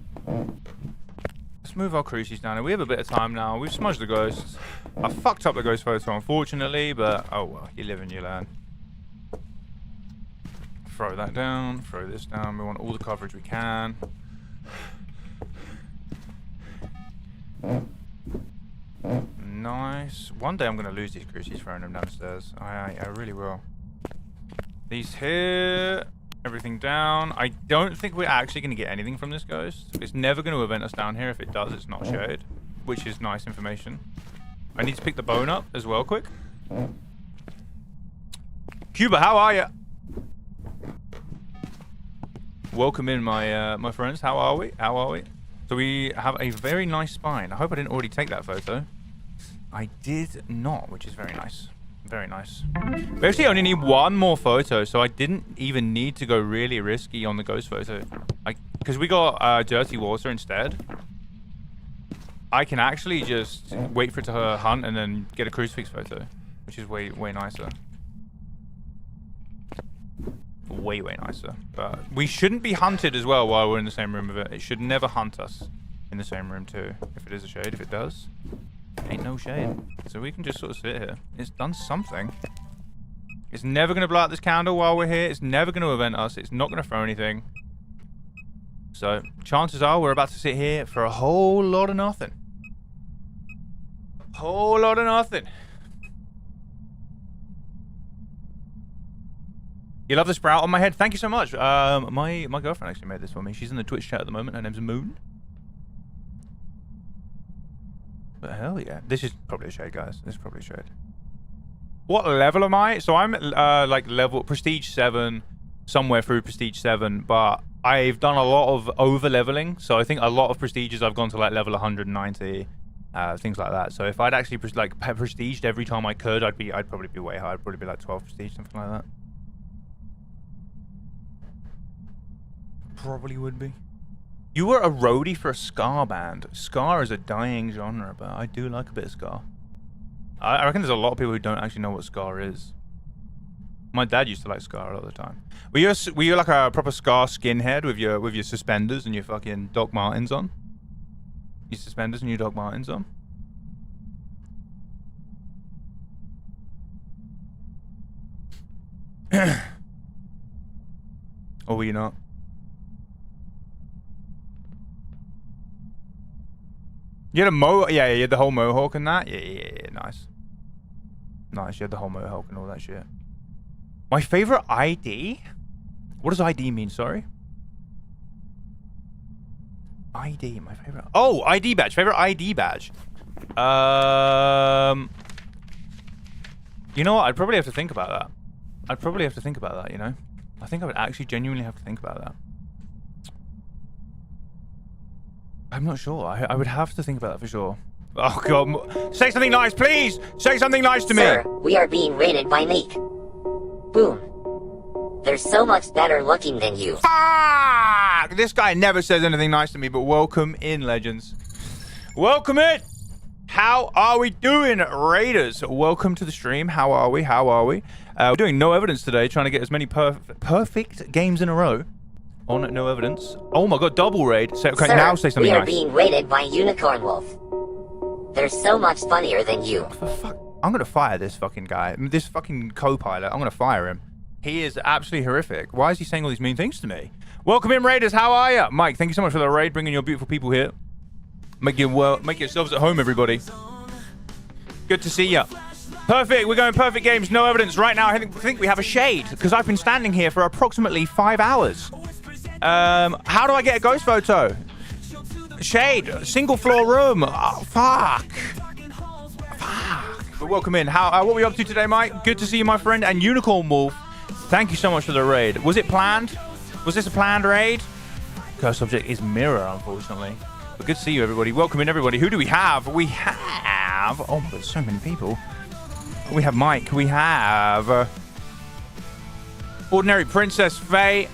Let's move our crucies down here. We have a bit of time now. We've smudged the ghosts. I fucked up the ghost photo, unfortunately, but oh well, you live and you learn. Throw that down, throw this down. We want all the coverage we can. Nice. One day I'm going to lose these crucies throwing them downstairs. I really will. These here. Everything down. I don't think we're actually going to get anything from this ghost. It's never going to event us down here. If it does, it's not shade, which is nice information. I need to pick the bone up as well, quick. Cuba, how are you? Welcome in, my friends. How are we? How are we? So we have a very nice spine. I hope I didn't already take that photo. I did not, which is very nice. Very nice. We actually only need one more photo, so I didn't even need to go really risky on the ghost photo. Because we got dirty water instead. I can actually just wait for it to hunt and then get a crucifix photo, which is way nicer. Way nicer. But we shouldn't be hunted as well while we're in the same room with it. It should never hunt us in the same room too. If it is a shade, if it does, ain't no shade. So we can just sort of sit here. It's done something. It's never going to blow out this candle while we're here. It's never going to event us. It's not going to throw anything. So chances are we're about to sit here for a whole lot of nothing. Whole lot of nothing. You love the sprout on my head? Thank you so much. My girlfriend actually made this for me. She's in the Twitch chat at the moment. Her name's Moon. But hell yeah. This is probably a shade, guys. This is probably a shade. What level am I? So I'm like level Prestige 7, somewhere through Prestige 7, but I've done a lot of over leveling. So I think a lot of prestiges I've gone to like level 190, things like that. So if I'd actually like prestiged every time I could, I'd probably be way higher. I'd probably be like 12 prestige, something like that. Probably would be. You were a roadie for a ska band. Ska is a dying genre, but I do like a bit of ska. I reckon there's a lot of people who don't actually know what ska is. My dad used to like ska a lot of the time. Were you like a proper ska skinhead with your suspenders and your fucking Doc Martens on? Your suspenders and your Doc Martens on? Or were you not? You had a yeah, you had the whole mohawk and that? Yeah, nice. Nice, you had the whole mohawk and all that shit. My favorite ID? What does ID mean, sorry? ID, my favorite... Oh, ID badge, favorite ID badge. You know what, I'd probably have to think about that. I'd probably have to think about that, you know? I think I would actually genuinely have to think about that. I'm not sure. I would have to think about that for sure. Oh god. Say something nice, please! Say something nice to me! Sir, we are being raided by Meek. Boom. They're so much better looking than you. Fuck! This guy never says anything nice to me, but welcome in, legends. Welcome in! How are we doing, Raiders? Welcome to the stream. How are we? How are we? We're doing no evidence today, trying to get as many perfect games in a row. On no evidence. Oh my god, double raid. So, okay, Sir, now say something nice. We are being raided by Unicorn Wolf. They're so much funnier than you. For fuck, I'm gonna fire this fucking guy. This fucking co-pilot. I'm gonna fire him. He is absolutely horrific. Why is he saying all these mean things to me? Welcome in, Raiders. How are you? Mike, thank you so much for the raid, bringing your beautiful people here. Make yourselves at home, everybody. Good to see you. Perfect. We're going perfect games. No evidence right now. I think we have a shade because I've been standing here for approximately 5 hours. How do I get a ghost photo? Shade, single floor room. Oh, fuck. But welcome in. What were we up to today, Mike? Good to see you, my friend. And Unicorn Wolf, thank you so much for the raid. Was it planned? Was this a planned raid? Cursed object is mirror, unfortunately. But good to see you, everybody. Welcome in, everybody. Who do we have? We have... Oh, my God, so many people. We have Mike. We have... Ordinary Princess Faye.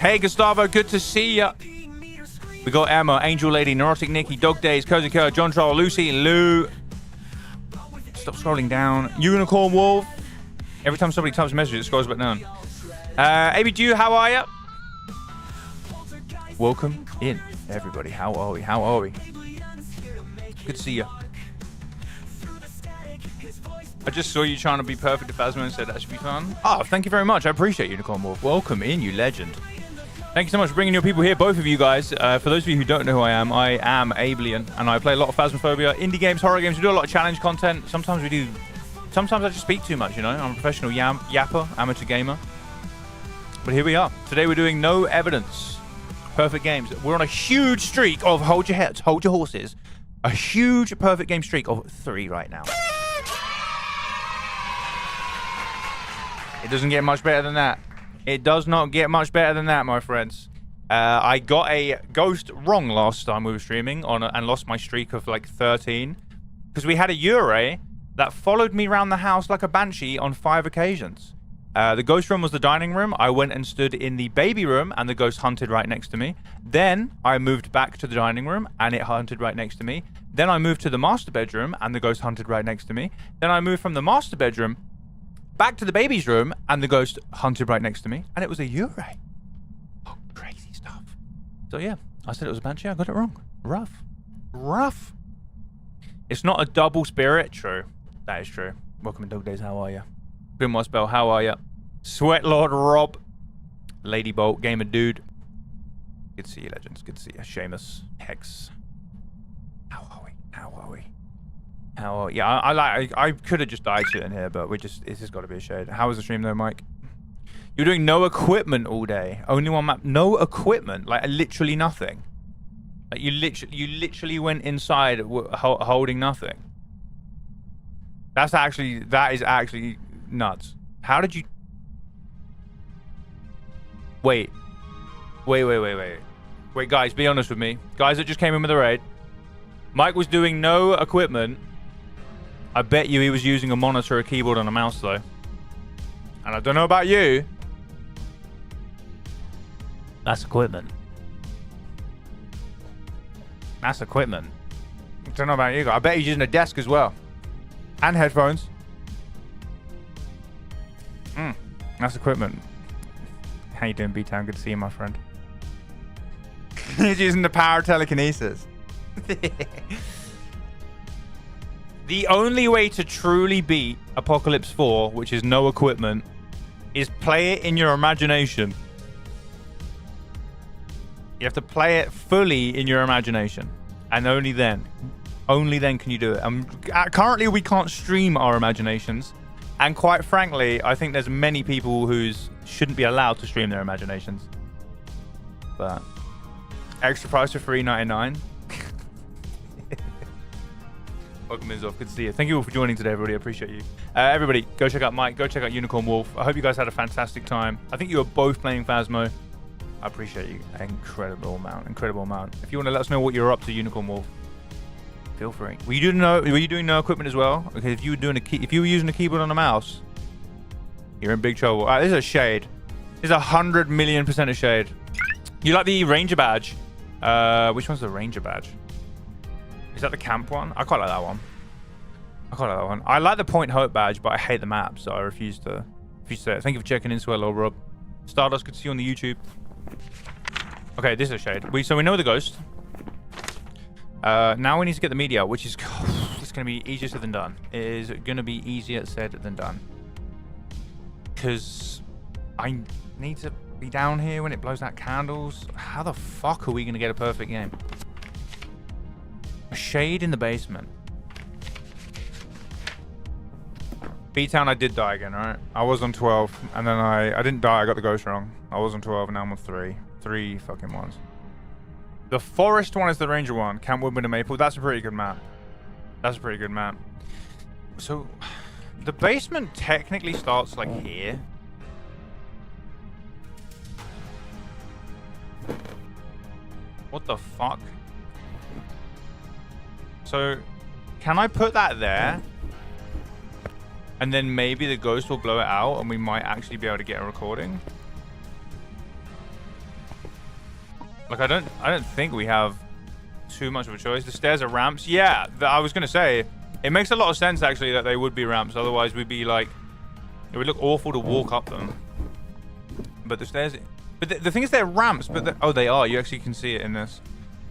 Hey, Gustavo, good to see ya. We got Emma, Angel Lady, Neurotic Nikki, Dog Days, Cozy Kerr, John Troll, Lucy, Lou. Stop scrolling down. Unicorn Wolf. Every time somebody types a message, it scrolls back down. ABG, how are ya? Welcome in, everybody. How are we? How are we? Good to see ya. I just saw you trying to be perfect at Phasmo and said that should be fun. Oh, thank you very much. I appreciate Unicorn Wolf. Welcome in, you legend. Thank you so much for bringing your people here, both of you guys. For those of you who don't know who I am Abelian, and I play a lot of Phasmophobia, indie games, horror games. We do a lot of challenge content. Sometimes I just speak too much, you know. I'm a professional yapper, amateur gamer. But here we are. Today we're doing no evidence. Perfect games. We're on a huge streak of, hold your heads, hold your horses. A huge perfect game streak of 3 right now. It doesn't get much better than that. It does not get much better than that, my friends. I got a ghost wrong last time we were streaming and lost my streak of like 13. Because we had a Ure that followed me around the house like a banshee on 5 occasions. The ghost room was the dining room. I went and stood in the baby room and the ghost hunted right next to me. Then I moved back to the dining room and it hunted right next to me. Then I moved to the master bedroom and the ghost hunted right next to me. Then I moved from the master bedroom back to the baby's room and the ghost hunted right next to me. And it was a Yurei. Oh, crazy stuff. So yeah, I said it was a banshee. I got it wrong. Rough. Rough. It's not a double spirit. True. That is true. Welcome to Dog Days. How are you? Grimoire Spell, how are you? Sweat Lord Rob. Lady Bolt, Gamer Dude. Good to see you, legends. Good to see you. Seamus. Hex. How are we? How are we? How are we? Yeah, I could have just died sitting here, but this has got to be a shade. How was the stream though, Mike? You're doing no equipment all day. Only one map. No equipment. Like literally nothing. Like you literally went inside holding nothing. That is actually nuts. How did you... Wait, guys, be honest with me. Guys that just came in with a raid. Mike was doing no equipment. I bet you he was using a monitor, a keyboard, and a mouse, though. And I don't know about you. That's equipment. That's equipment. I don't know about you guys. I bet he's using a desk as well. And headphones. That's equipment. How you doing, B-Town? Good to see you, my friend. He's using the power of telekinesis. The only way to truly beat Apocalypse 4, which is no equipment, is play it in your imagination. You have to play it fully in your imagination. And only then can you do it. Currently, we can't stream our imaginations. And quite frankly, I think there's many people who shouldn't be allowed to stream their imaginations. But extra price for $3.99. Welcome, Mizoff. Good to see you. Thank you all for joining today, everybody. I appreciate you. Everybody, go check out Mike. Go check out Unicorn Wolf. I hope you guys had a fantastic time. I think you were both playing Phasmo. I appreciate you. Incredible amount. Incredible amount. If you want to let us know what you're up to, Unicorn Wolf, feel free. Were you doing no equipment as well? Okay, if you were using a keyboard and a mouse, you're in big trouble. This is a shade. This is 100,000,000% a shade. You like the Ranger badge? Which one's the Ranger badge? Is that the camp one? I quite like that one. I like the Point Hope badge, but I hate the map, so I refuse to say it. Thank you for checking in, Swell, Rob. Stardust, good to see you on the YouTube. Okay, this is a shade. So we know the ghost. Now we need to get the media, which is it's going to be easier said than done. It is going to be easier said than done. Because I need to be down here when it blows out candles. How the fuck are we going to get a perfect game? A shade in the basement. B-Town, I did die again, right? I was on 12, and then I didn't die, I got the ghost wrong. I was on 12, and now I'm on 3. 3 fucking ones. The forest one is the ranger one. Camp Woodman and Maple. That's a pretty good map. So, the basement technically starts like here. What the fuck? So, can I put that there? And then maybe the ghost will blow it out and we might actually be able to get a recording. Like, I don't think we have too much of a choice. The stairs are ramps. Yeah, I was going to say, it makes a lot of sense, actually, that they would be ramps. Otherwise, we'd be like, it would look awful to walk up them. But the stairs... But the thing is, they're ramps, but... Oh, they are. You actually can see it in this.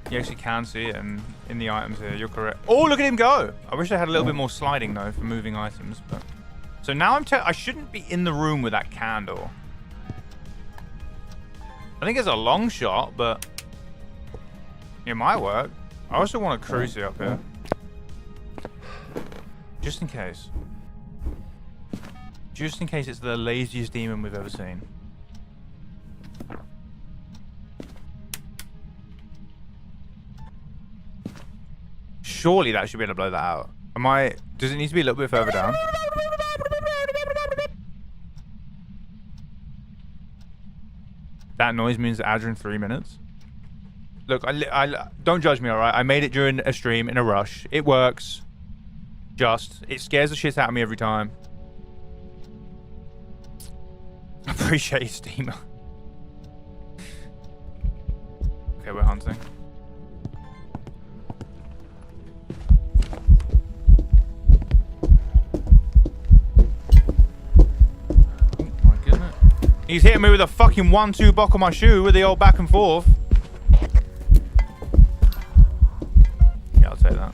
You actually can see it in the items here. You're correct. Oh, look at him go! I wish I had a little bit more sliding, though, for moving items. But so now I shouldn't be in the room with that candle. I think it's a long shot, but it might work. I also want a crucie up here. Just in case. Just in case it's the laziest demon we've ever seen. Surely that should be able to blow that out. Does it need to be a little bit further down? That noise means ads are in 3 minutes. Look, I don't judge me, alright? I made it during a stream in a rush. It works. It scares the shit out of me every time. Appreciate you, Steamer. Okay, we're hunting. Oh my goodness. He's hitting me with a fucking 1-2 buck on my shoe with the old back and forth. Yeah, I'll take that.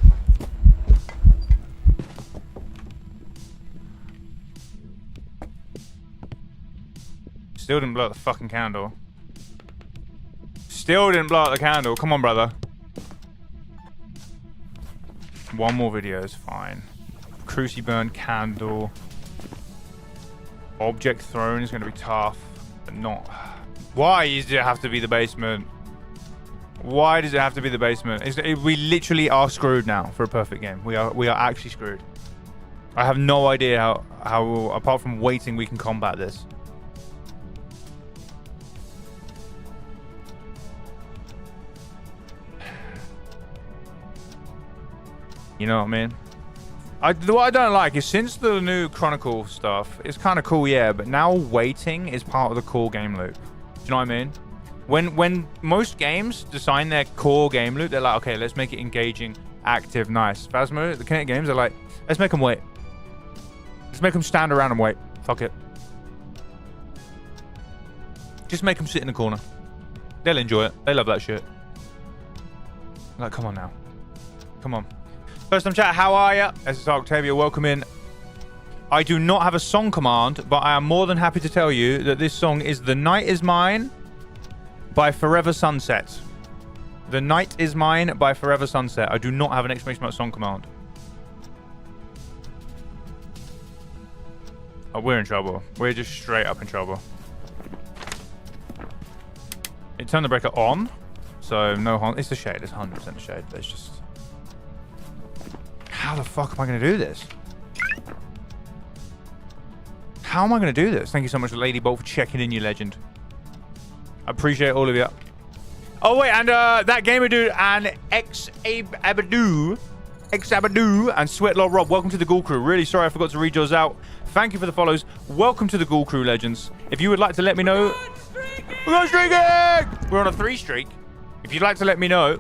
Still didn't blow out the fucking candle. Still didn't blow out the candle. Come on, brother. One more video is fine. Cruciburn candle. Object thrown is going to be tough, but not. Why does it have to be the basement? Why does it have to be the basement? We literally are screwed now for a perfect game. We are actually screwed. I have no idea how apart from waiting, we can combat this. You know what I mean? What I don't like is since the new Chronicle stuff, it's kind of cool, yeah, but now waiting is part of the core game loop. Do you know what I mean? When most games design their core game loop, they're like, okay, let's make it engaging, active, nice. Phasmo, the Kinect games are like, let's make them wait. Let's make them stand around and wait. Fuck it. Just make them sit in the corner. They'll enjoy it. They love that shit. Like, come on now. Come on. First time chat, how are ya? This is Octavia, welcome in. I do not have a song command, but I am more than happy to tell you that this song is The Night Is Mine by Forever Sunset. The Night Is Mine by Forever Sunset. I do not have an exclamation mark song command. Oh, we're in trouble. We're just straight up in trouble. It turned the breaker on, so no harm. It's a shade, it's 100% a shade, but it's just... How the fuck am I going to do this? How am I going to do this? Thank you so much, Lady Bolt, for checking in, you legend. I appreciate all of you. Oh, wait, and that gamer dude and X-Abadoo and Sweatlord Rob, welcome to the Ghoul Crew. Really sorry I forgot to read yours out. Thank you for the follows. Welcome to the Ghoul Crew, legends. If you would like to let me know... We're on streaking! We're on a 3 streak. If you'd like to let me know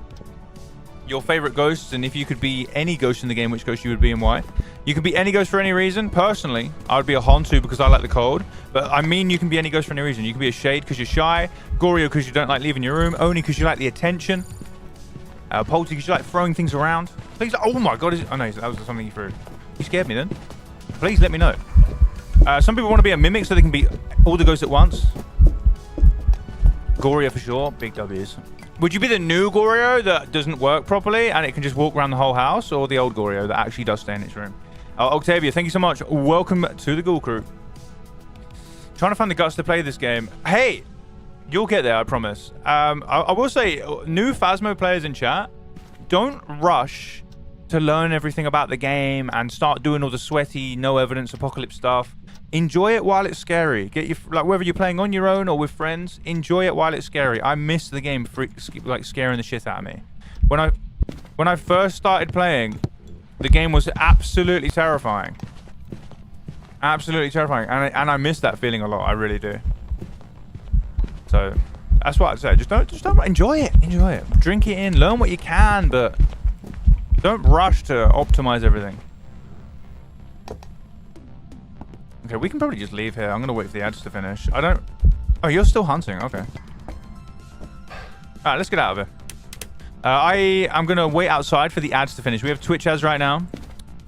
your favorite ghosts, and if you could be any ghost in the game, which ghost you would be and why. You can be any ghost for any reason. Personally, I would be a Hontu because I like the cold. But I mean, you can be any ghost for any reason. You can be a Shade because you're shy, Goryo because you don't like leaving your room, Oni because you like the attention, Polty because you like throwing things around. Please, oh my god, oh no, that was something you threw. You scared me then. Please let me know. Some people want to be a mimic so they can be all the ghosts at once. Goryo for sure, big W's. Would you be the new Goryo that doesn't work properly and it can just walk around the whole house, or the old Goryo that actually does stay in its room? Octavia, thank you so much. Welcome to the Ghoul Crew. Trying to find the guts to play this game. Hey, you'll get there, I promise. I will say, new Phasmo players in chat, don't rush to learn everything about the game and start doing all the sweaty, no evidence apocalypse stuff. Enjoy it while it's scary. Get your, like, whether you're playing on your own or with friends, enjoy it while it's scary. I miss the game like scaring the shit out of me. When I first started playing, the game was absolutely terrifying. Absolutely terrifying, and I miss that feeling a lot. I really do. So that's what I'd say. Just don't enjoy it. Enjoy it. Drink it in. Learn what you can, but don't rush to optimize everything. Okay, we can probably just leave here. I'm gonna wait for the ads to finish. I don't... Oh, you're still hunting. Okay. Alright, let's get out of here. I am gonna wait outside for the ads to finish. We have Twitch ads right now.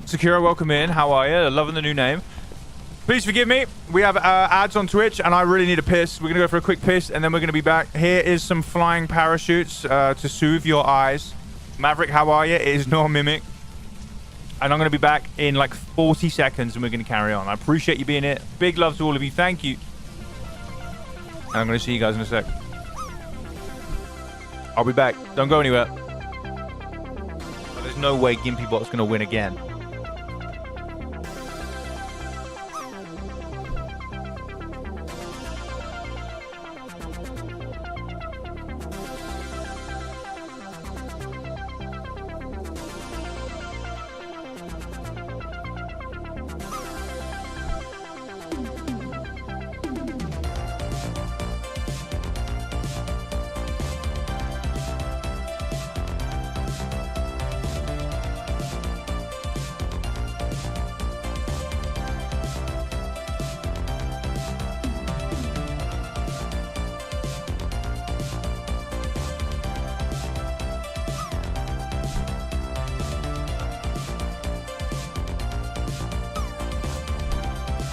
Sakura, welcome in. How are you? Loving the new name. Please forgive me. We have ads on Twitch, and I really need a piss. We're gonna go for a quick piss, and then we're gonna be back. Here is some flying parachutes to soothe your eyes. Maverick, how are you? It is no mimic. And I'm going to be back in like 40 seconds and we're going to carry on. I appreciate you being here. Big love to all of you. Thank you. And I'm going to see you guys in a sec. I'll be back. Don't go anywhere. But there's no way Gimpy Bot's going to win again.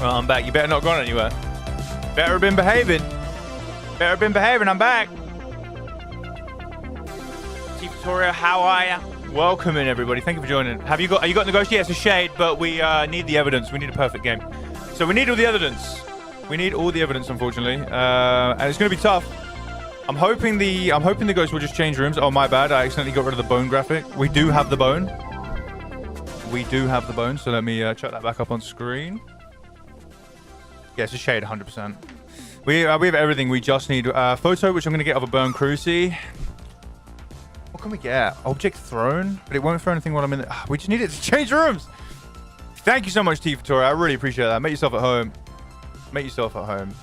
Well, I'm back. You better not gone anywhere. Better have been behaving. Better have been behaving. I'm back. T Victoria, how are ya? Welcome in, everybody. Thank you for joining. Are you got negotiate? Yeah, it's a shade, but we need the evidence. We need a perfect game. So we need all the evidence. We need all the evidence, unfortunately, and it's going to be tough. I'm hoping the ghost will just change rooms. Oh, my bad. I accidentally got rid of the bone graphic. We do have the bone. We do have the bone. So let me chuck that back up on screen. Yeah, it's a shade, 100%. We have everything. We just need a photo, which I'm going to get of a burn cruci. What can we get? Object thrown? But it won't throw anything while I'm in there. We just need it to change rooms. Thank you so much, T Victoria. I really appreciate that. Make yourself at home. Make yourself at home.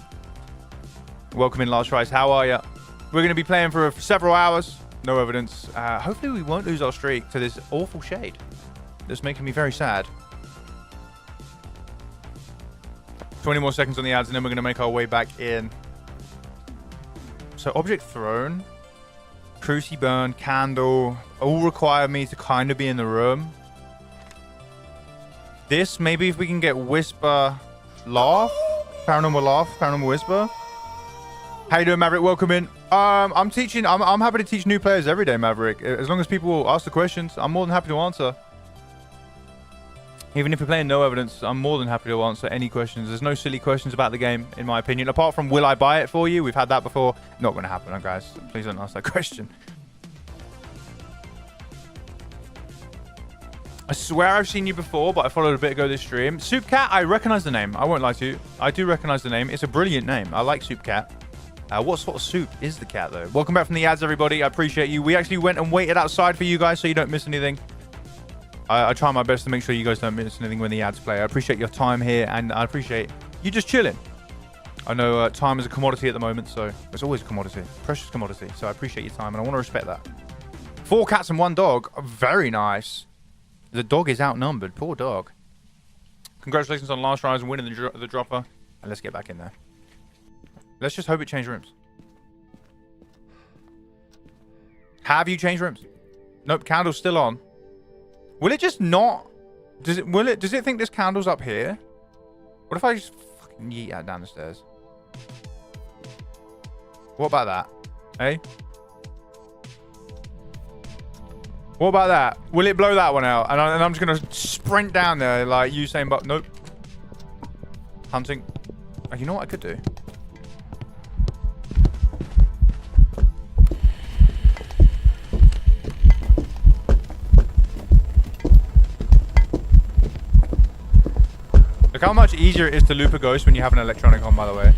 Welcome in, Last Rise. How are you? We're going to be playing for several hours. No evidence. Hopefully we won't lose our streak to this awful shade. That's making me very sad. 20 more seconds on the ads, and then we're going to make our way back in. So object thrown, cruci burn, candle, all require me to kind of be in the room. This, maybe if we can get whisper, laugh, paranormal whisper. How you doing, Maverick? Welcome in. I'm teaching. I'm happy to teach new players every day, Maverick. As long as people will ask the questions, I'm more than happy to answer. Even if you're playing no evidence, I'm more than happy to answer any questions. There's no silly questions about the game, in my opinion. Apart from, will I buy it for you? We've had that before. Not going to happen, guys. Please don't ask that question. I swear I've seen you before, but I followed a bit ago this stream. Soup Cat, I recognize the name. I won't lie to you. I do recognize the name. It's a brilliant name. I like Soup Cat. What sort of soup is the cat, though? Welcome back from the ads, everybody. I appreciate you. We actually went and waited outside for you guys so you don't miss anything. I try my best to make sure you guys don't miss anything when the ads play. I appreciate your time here, and I appreciate you just chilling. I know time is a commodity at the moment, so it's always a commodity. Precious commodity. So I appreciate your time, and I want to respect that. 4 cats and 1 dog. Very nice. The dog is outnumbered. Poor dog. Congratulations on Last Rise and winning the dropper. And let's get back in there. Let's just hope it changed rooms. Have you changed rooms? Nope, candle's still on. Will it just not? Does it think this candle's up here? What if I just fucking yeet that down the stairs? What about that? Hey? What about that? Will it blow that one out? And I'm just gonna sprint down there like Usain Bolt. Nope. Hunting. Oh, you know what I could do? Look how much easier it is to loop a ghost when you have an electronic on, by the way.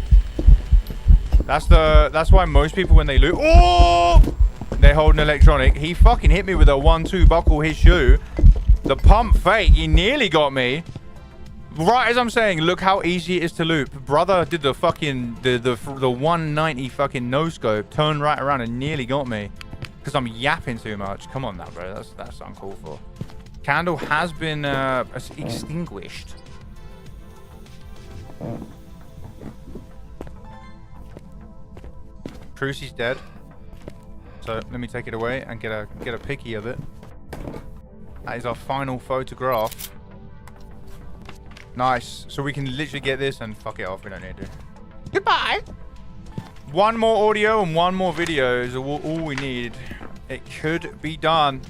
That's why most people, when they loop, oh, they hold an electronic. He fucking hit me with a 1-2 buckle his shoe. The pump fake, he nearly got me. Right as I'm saying, look how easy it is to loop. Brother did the fucking the 190 fucking no scope, turned right around and nearly got me because I'm yapping too much. Come on now, bro. That's uncalled for. Candle has been extinguished. Cruci's dead. So let me take it away and get a picky of it. That is our final photograph. Nice. So we can literally get this and fuck it off. We don't need to. Goodbye. 1 more audio and 1 more video is all we need. It could be done.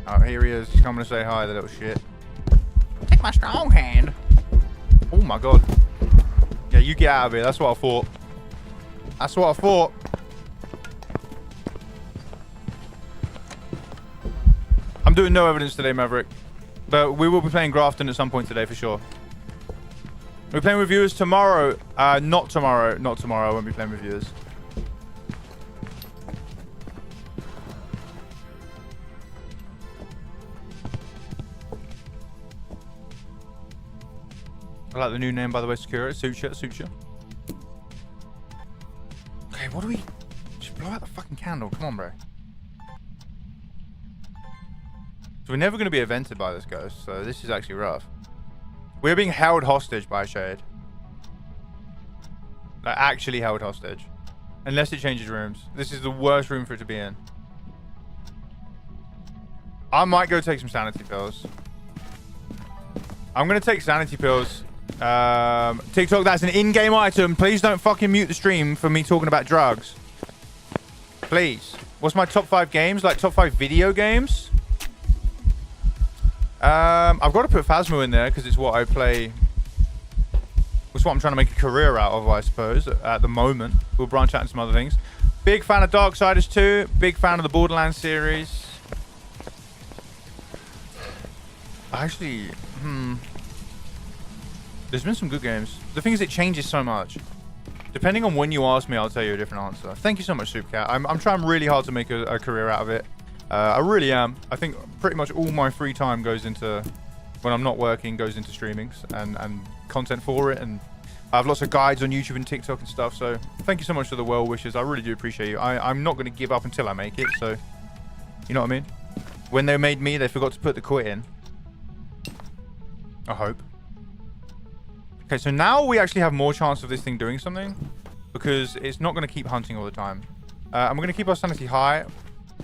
Oh, here he is. He's coming to say hi, the little shit. Take my strong hand. Oh my god. Yeah, you get out of here. That's what I thought. That's what I thought. I'm doing no evidence today, Maverick. But we will be playing Grafton at some point today for sure. We're playing with viewers tomorrow. Not tomorrow. Not tomorrow. I won't be playing with viewers. I like the new name, by the way, Secure. Suits you. Okay, what do we... Just blow out the fucking candle. Come on, bro. So we're never going to be evented by this ghost, so this is actually rough. We're being held hostage by Shade. Like, actually held hostage. Unless it changes rooms. This is the worst room for it to be in. I might go take some sanity pills. I'm going to take sanity pills. TikTok, that's an in-game item. Please don't fucking mute the stream for me talking about drugs. Please. What's my top 5 games? Like top 5 video games? I've got to put Phasmo in there because it's what I play. It's what I'm trying to make a career out of, I suppose, at the moment. We'll branch out into some other things. Big fan of Darksiders 2. Big fan of the Borderlands series. Actually, there's been some good games. The thing is, it changes so much. Depending on when you ask me, I'll tell you a different answer. Thank you so much, Supercat. I'm trying really hard to make a career out of it. I really am. I think pretty much all my free time goes into, when I'm not working, goes into streamings and content for it. And I have lots of guides on YouTube and TikTok and stuff. So thank you so much for the well wishes. I really do appreciate you. I'm not going to give up until I make it. So, you know what I mean? When they made me, they forgot to put the quit in. I hope. Okay, so now we actually have more chance of this thing doing something because it's not going to keep hunting all the time. And we're going to keep our sanity high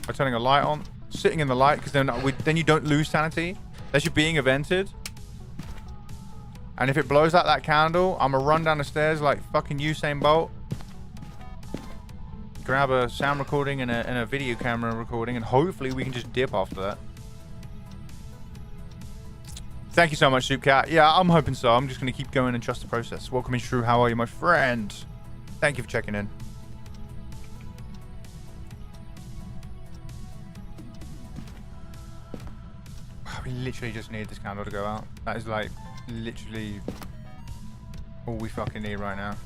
by turning a light on, sitting in the light, because then you don't lose sanity. Unless you're being evented. And if it blows out that candle, I'm going to run down the stairs like fucking Usain Bolt. Grab a sound recording and a video camera recording, and hopefully we can just dip after that. Thank you so much, Soupcat. Yeah, I'm hoping so. I'm just going to keep going and trust the process. Welcome in, Shrew. How are you, my friend? Thank you for checking in. We literally just need this candle to go out. That is like literally all we fucking need right now.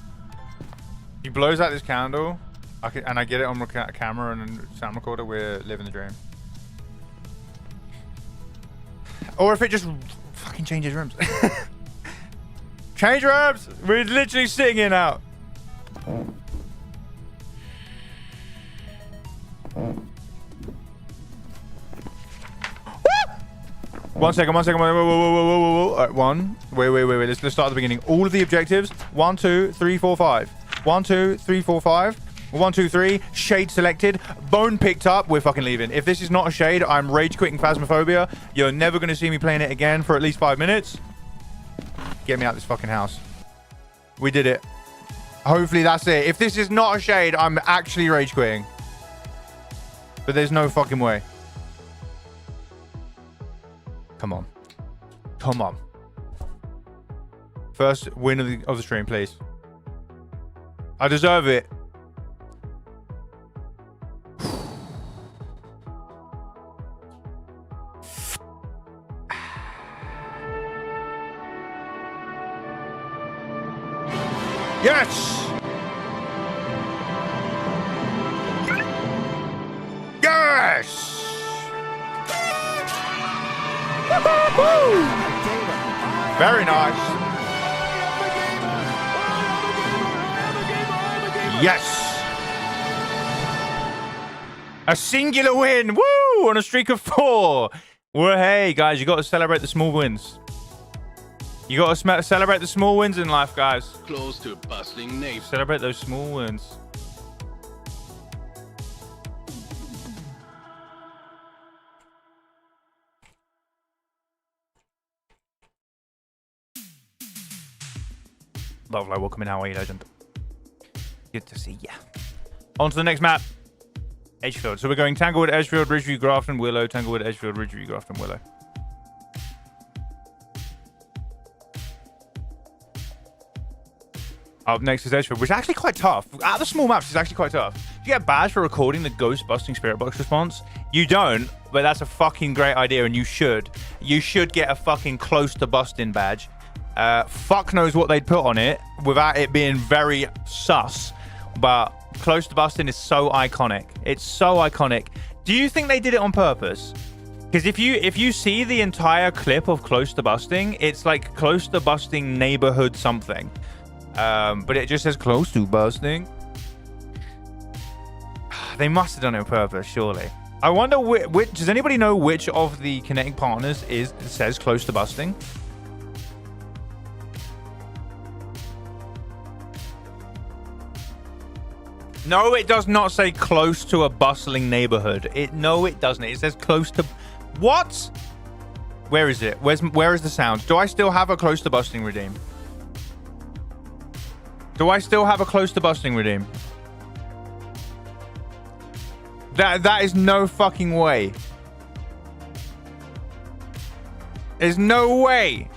If he blows out this candle, and I get it on camera and sound recorder, we're living the dream. Or if it just fucking changes rooms. Change rooms! We're literally sitting here now. One second. Whoa. All right, one. Wait. Let's start at the beginning. All of the objectives. 1, 2, 3, 4, 5. 1, 2, 3, 4, 5. 1, 2, 3. Shade selected. Bone picked up. We're fucking leaving. If this is not a shade, I'm rage quitting Phasmophobia. You're never going to see me playing it again for at least 5 minutes. Get me out of this fucking house. We did it. Hopefully that's it. If this is not a shade, I'm actually rage quitting. But there's no fucking way. Come on. Come on. First win of the stream, please. I deserve it. Yes! Yes! Very nice. Yes! A singular win! Woo! On a streak of 4. Well, hey, guys, you got to celebrate the small wins. You got to celebrate the small wins in life, guys. Close to bustling neighbor. Celebrate those small wins. Lovely, welcome in. How are you, legend? Good to see ya. On to the next map. Edgefield. So we're going Tanglewood, Edgefield, Ridgeview, Grafton, Willow. Tanglewood, Edgefield, Ridgeview, Grafton, Willow. Up next is Edgefield, which is actually quite tough. Out of the small maps, it's actually quite tough. You get a badge for recording the ghost busting spirit box response. You don't, but that's a fucking great idea, and you should. You should get a fucking close to busting badge. Fuck knows what they'd put on it without it being very sus, but close to busting is so iconic. It's so iconic. Do you think they did it on purpose? Because if you see the entire clip of close to busting, it's like close to busting neighborhood something. But it just says close to busting. They must have done it on purpose, surely. I wonder which does anybody know which of the connecting partners says close to busting? No, it does not say close to a bustling neighborhood. No, it doesn't. It says close to... What? Where is it? Where is the sound? Do I still have a close to busting redeem? Do I still have a close to busting redeem? That is no fucking way. There's no way.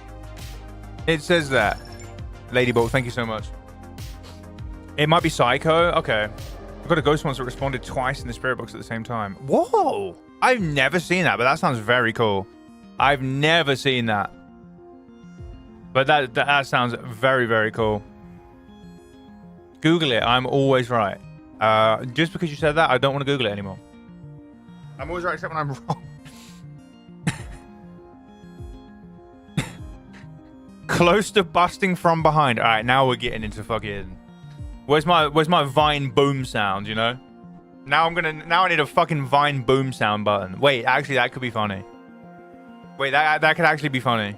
It says that. Ladybug, thank you so much. It might be Psycho. Okay. I've got a ghost once that responded twice in the spirit box at the same time. Whoa! I've never seen that, but that sounds very cool. I've never seen that. But that sounds very, very cool. Google it. I'm always right. Just because you said that, I don't want to Google it anymore. I'm always right except when I'm wrong. Close to busting from behind. All right, now we're getting into fucking... Where's my Vine boom sound, you know? Now I need a fucking Vine boom sound button. Wait, actually, that could be funny. Wait, that could actually be funny.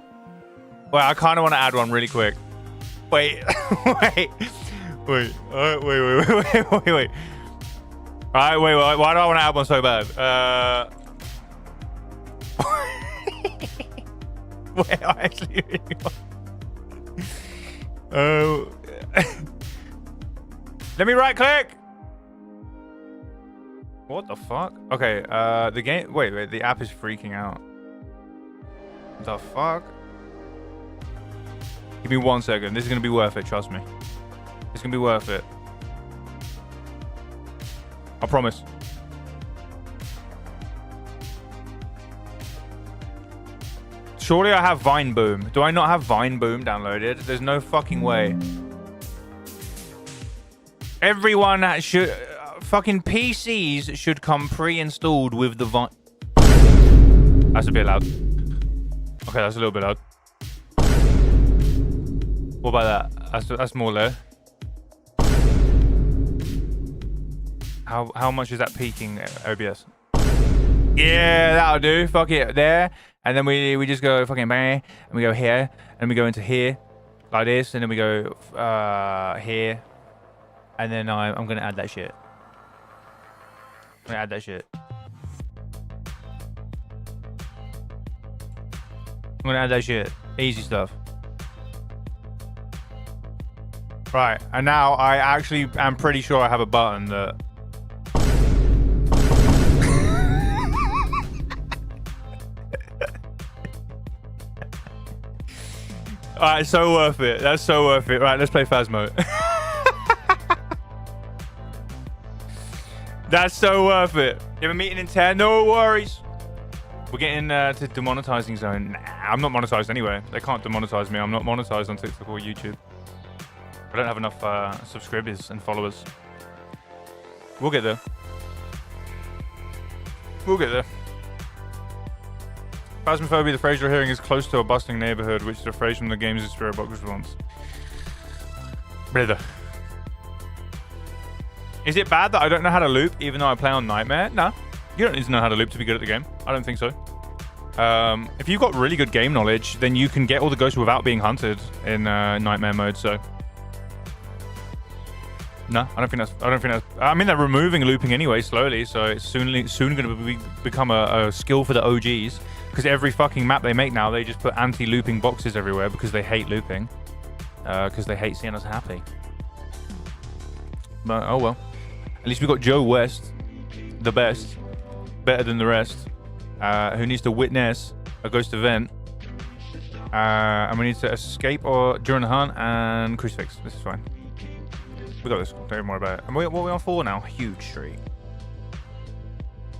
Wait, I kind of want to add one really quick. Wait, wait. Wait. All right, wait. All right, wait. Why do I want to add one so bad? Wait, I actually really want... Oh. Let me right click. What the fuck? Okay, the game... Wait, the app is freaking out. The fuck? Give me 1 second. This is going to be worth it, trust me. It's going to be worth it. I promise. Surely I have Vine Boom. Do I not have Vine Boom downloaded? There's no fucking way. Everyone should... fucking PCs should come pre-installed with the Vine... That's a bit loud. Okay, that's a little bit loud. What about that? That's more low. How much is that peaking OBS? Yeah, that'll do. Fuck it, there. And then we just go fucking bang, and we go here, and we go into here, like this, and then we go here, and then I'm gonna add that shit. I'm gonna add that shit. I'm gonna add that shit. Easy stuff. Right, and now I actually am pretty sure I have a button that... Alright, so worth it. That's so worth it. Right, let's play Phasmo. That's so worth it. You have a meeting in 10? No worries. We're getting to demonetizing zone. Nah, I'm not monetized anyway. They can't demonetize me. I'm not monetized on TikTok or YouTube. I don't have enough subscribers and followers. We'll get there. We'll get there. Phasmophobia, the phrase you're hearing is close to a busting neighborhood, which is a phrase from the game's spirit box response. Brother. Is it bad that I don't know how to loop even though I play on Nightmare? No. You don't need to know how to loop to be good at the game. I don't think so. If you've got really good game knowledge, then you can get all the ghosts without being hunted in Nightmare mode, so... No, I don't think that's... I mean, they're removing looping anyway, slowly, so it's soon going to become a skill for the OGs. Because every fucking map they make now, they just put anti-looping boxes everywhere because they hate looping. Because they hate seeing us happy. But, oh well. At least we got Joe West, the best, better than the rest, who needs to witness a ghost event. And we need to escape or during the hunt and crucifix. This is fine. We got this. Don't even worry about it. And what are we on for now? Huge streak.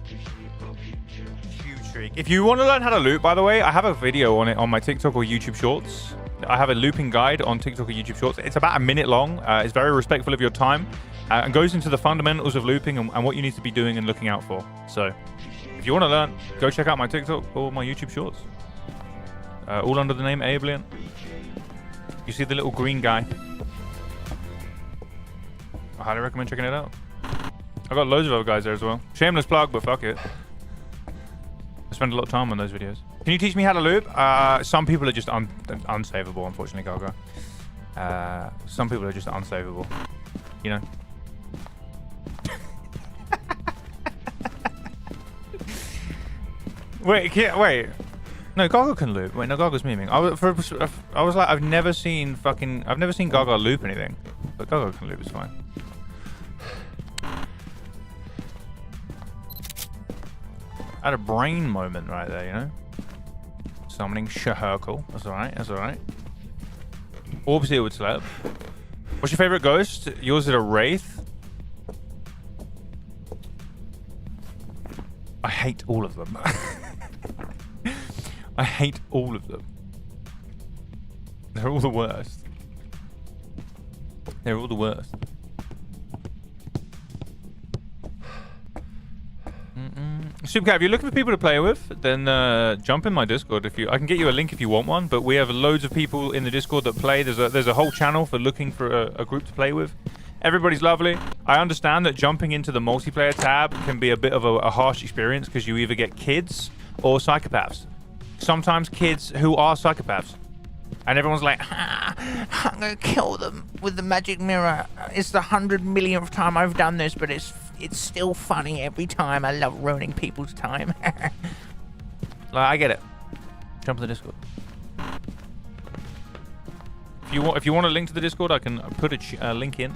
Huge streak. If you want to learn how to loop, by the way, I have a video on it on my TikTok or YouTube Shorts. I have a looping guide on TikTok or YouTube Shorts. It's about a minute long. It's very respectful of your time and goes into the fundamentals of looping and what you need to be doing and looking out for. So if you want to learn, go check out my TikTok or my YouTube Shorts. All under the name Ablian. You see the little green guy. I highly recommend checking it out. I've got loads of other guys there as well. Shameless plug, but fuck it. I spend a lot of time on those videos. Can you teach me how to loop? Some people are just unsavable, unfortunately, Gaga. Some people are just unsavable. You know? Wait. No, Gargoyle can loop. Wait, no, Gargoyle's memeing. I was like, I've never seen Gargoyle loop anything. But Gargoyle can loop, it's fine. I had a brain moment right there, you know? Summoning Shaherkle. That's alright, that's alright. Orbs here would slap. What's your favorite ghost? Yours is a Wraith? I hate all of them. I hate all of them. They're all the worst. They're all the worst. Supercat, if you're looking for people to play with, then jump in my Discord. I can get you a link if you want one. But we have loads of people in the Discord that play. There's a whole channel for looking for a group to play with. Everybody's lovely. I understand that jumping into the multiplayer tab can be a bit of a harsh experience because you either get kids or psychopaths. Sometimes kids who are psychopaths. And everyone's like, I'm gonna kill them with the magic mirror. It's the 100 millionth time I've done this, but it's still funny every time. I love ruining people's time. Like, I get it. Jump in the Discord. If you want a link to the Discord, I can put a link in.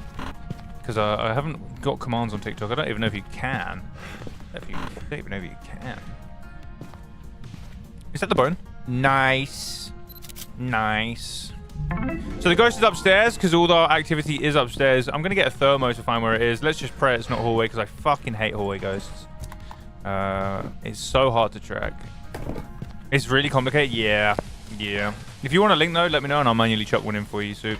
Because I haven't got commands on TikTok. I don't even know if you can. I don't even know if you can. Is that the bone? Nice. Nice. So the ghost is upstairs because all the activity is upstairs. I'm going to get a thermo to find where it is. Let's just pray it's not hallway because I fucking hate hallway ghosts. It's so hard to track. It's really complicated. Yeah. Yeah. If you want a link though, let me know and I'll manually chuck one in for you, Soup.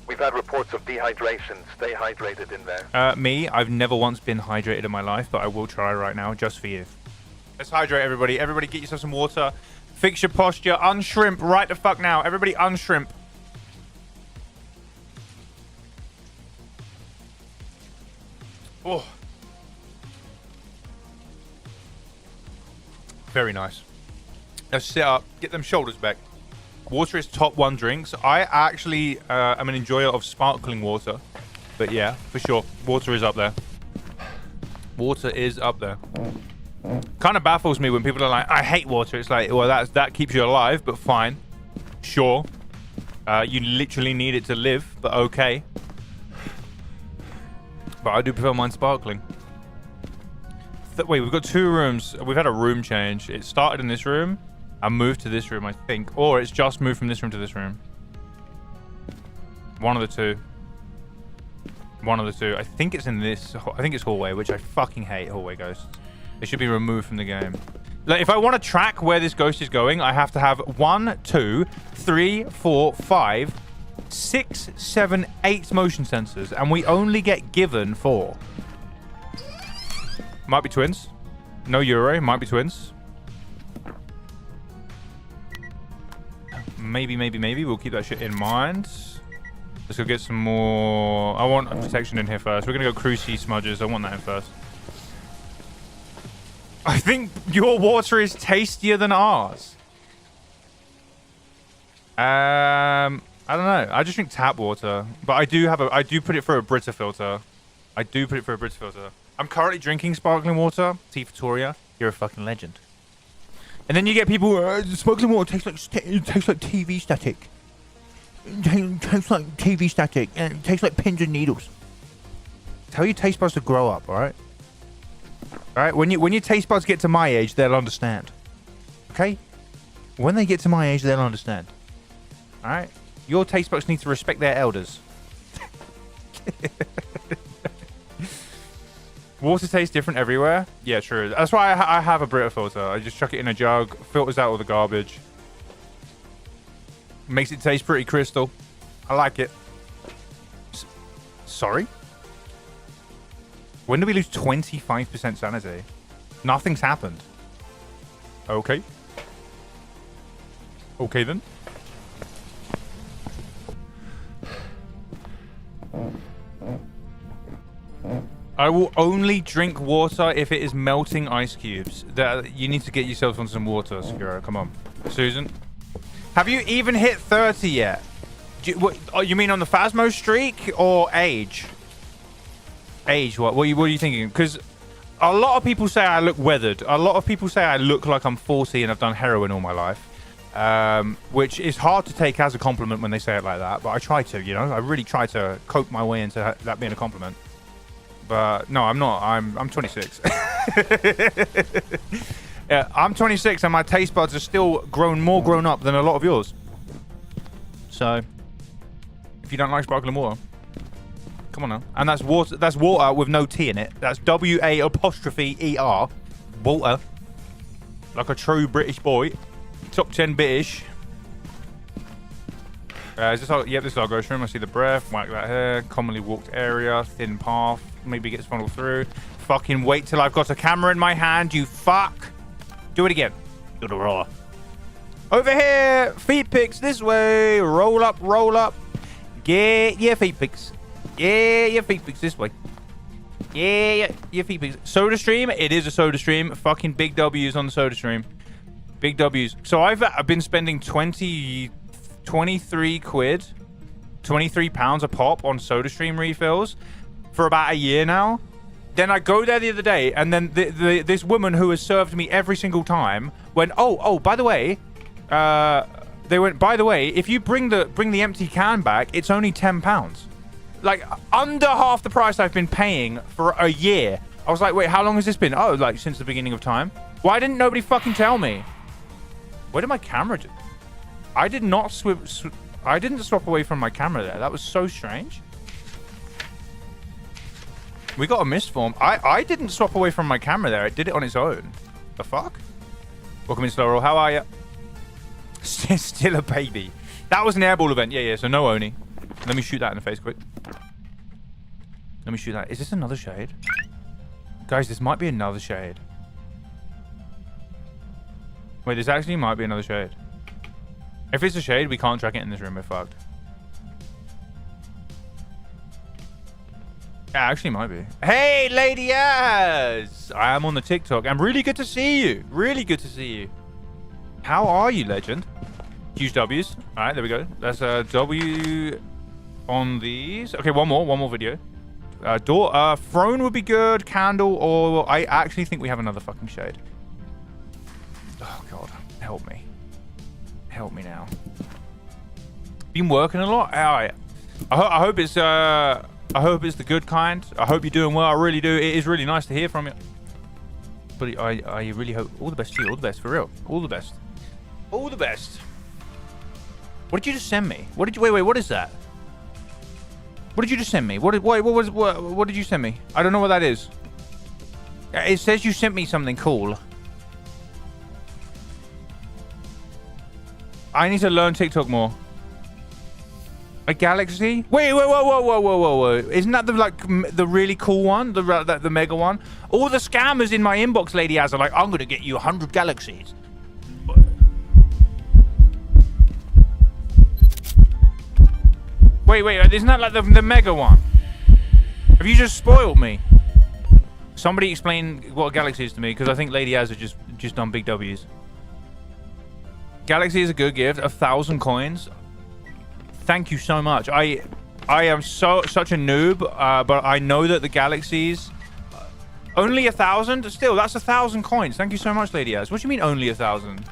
We've had reports of dehydration. Stay hydrated in there. Me, I've never once been hydrated in my life, but I will try right now just for you. Let's hydrate everybody. Everybody get yourself some water. Fix your posture. Unshrimp right the fuck now. Everybody unshrimp. Oh. Very nice. Let's sit up. Get them shoulders back. Water is top 1 drinks. I actually am an enjoyer of sparkling water. But yeah, for sure. Water is up there. Water is up there. Kind of baffles me when people are like, I hate water. It's like, well, that keeps you alive, but fine. Sure. You literally need it to live, but okay. But I do prefer mine sparkling. Wait, we've got 2 rooms. We've had a room change. It started in this room. I moved to this room, I think. Or it's just moved from this room to this room. One of the two. One of the two. I think it's in this. I think it's hallway, which I fucking hate hallway ghosts. They should be removed from the game. Like, if I want to track where this ghost is going, I have to have 1, 2, 3, 4, 5, 6, 7, 8 motion sensors. And we only get given 4. Might be twins. No Euro. Might be twins. Maybe. We'll keep that shit in mind. Let's go get some more. I want protection in here first. We're going to go Cruci smudges. I want that in first. I think your water is tastier than ours. I don't know. I just drink tap water. But I do put it through a Brita filter. I'm currently drinking sparkling water. T for Toria. You're a fucking legend. And then you get people, sparkling water tastes like TV static. It tastes like TV static. And it tastes like pins and needles. Tell your taste buds to grow up, alright? Alright, when your taste buds get to my age, they'll understand. Okay? When they get to my age, they'll understand. Alright? Your taste buds need to respect their elders. Water tastes different everywhere? Yeah, true. That's why I have a Brita filter. I just chuck it in a jug, filters out all the garbage. Makes it taste pretty crystal. I like it. Sorry? When do we lose 25% sanity? Nothing's happened. Okay. Okay then. I will only drink water if it is melting ice cubes. You need to get yourself on some water, Seguro. Come on. Susan? Have you even hit 30 yet? You mean on the Phasmo streak or age? Age, what are you thinking? Because A lot of people say I look weathered. A lot of people say I look like I'm 40 and I've done heroin all my life. Which is hard to take as a compliment when they say it like that. But I try to, you know. I really try to cope my way into that being a compliment. But no, I'm not. I'm 26. Yeah, I'm 26 and my taste buds are still more grown up than a lot of yours. So, if you don't like sparkling water, come on now. And that's water. That's water with no T in it. That's WA''ER. Water. Like a true British boy. Top 10 British. Is this our, yep, this is our grocery room. I see the breath. Whack that hair. Commonly walked area. Thin path. Maybe gets funneled through. Fucking wait till I've got a camera in my hand, you fuck. Do it again. Over here. Feet pics this way. Roll up, roll up. Get your feet pics. Yeah, your feet pics this way. Yeah, your feet pics. Soda stream. It is a soda stream. Fucking big W's on the soda stream. Big W's. So I've been spending 23 quid, 23 pounds a pop on soda stream refills for about a year now. Then I go there the other day, and then this woman who has served me every single time went, oh, by the way, they went, by the way, if you bring the empty can back, it's only £10. Like under half the price I've been paying for a year. I was like, wait, how long has this been? Oh, like since the beginning of time. Why didn't nobody fucking tell me? Where did my camera do? I did not I didn't swap away from my camera there. That was so strange. We got a misform. I didn't swap away from my camera there. It did it on its own. The fuck? Welcome in, Slow Roll. How are you? Still a baby. That was an airball event. Yeah, so no Oni. Let me shoot that in the face quick. Let me shoot that. Is this another shade? Guys, this might be another shade. Wait, this actually might be another shade. If it's a shade, we can't track it in this room. We're fucked. Yeah, actually might be. Hey, Lady Az! I am on the TikTok. I'm really good to see you. Really good to see you. How are you, legend? Huge W's. All right, there we go. That's a W on these. Okay, one more video. Door, throne would be good. Candle, or I actually think we have another fucking shade. Oh God, help me. Help me now. Been working a lot. All right. I hope it's the good kind. I hope you're doing well. I really do. It is really nice to hear from you. But I really hope all the best to you. All the best, for real. All the best. All the best. What did you just send me? What did you wait? What is that? What did you just send me? What did you send me? I don't know what that is. It says you sent me something cool. I need to learn TikTok more. A galaxy? Wait, whoa. Isn't that the really cool one? The mega one? All the scammers in my inbox, Lady Az, are like, I'm gonna get you 100 galaxies. Wait, isn't that like the mega one? Have you just spoiled me? Somebody explain what a galaxy is to me, because I think Lady Az has just done big W's. Galaxy is a good gift. 1,000 coins. Thank you so much. I am such a noob, but I know that the galaxies only 1,000. Still, that's 1,000 coins. Thank you so much, Lady Az. What do you mean only 1,000?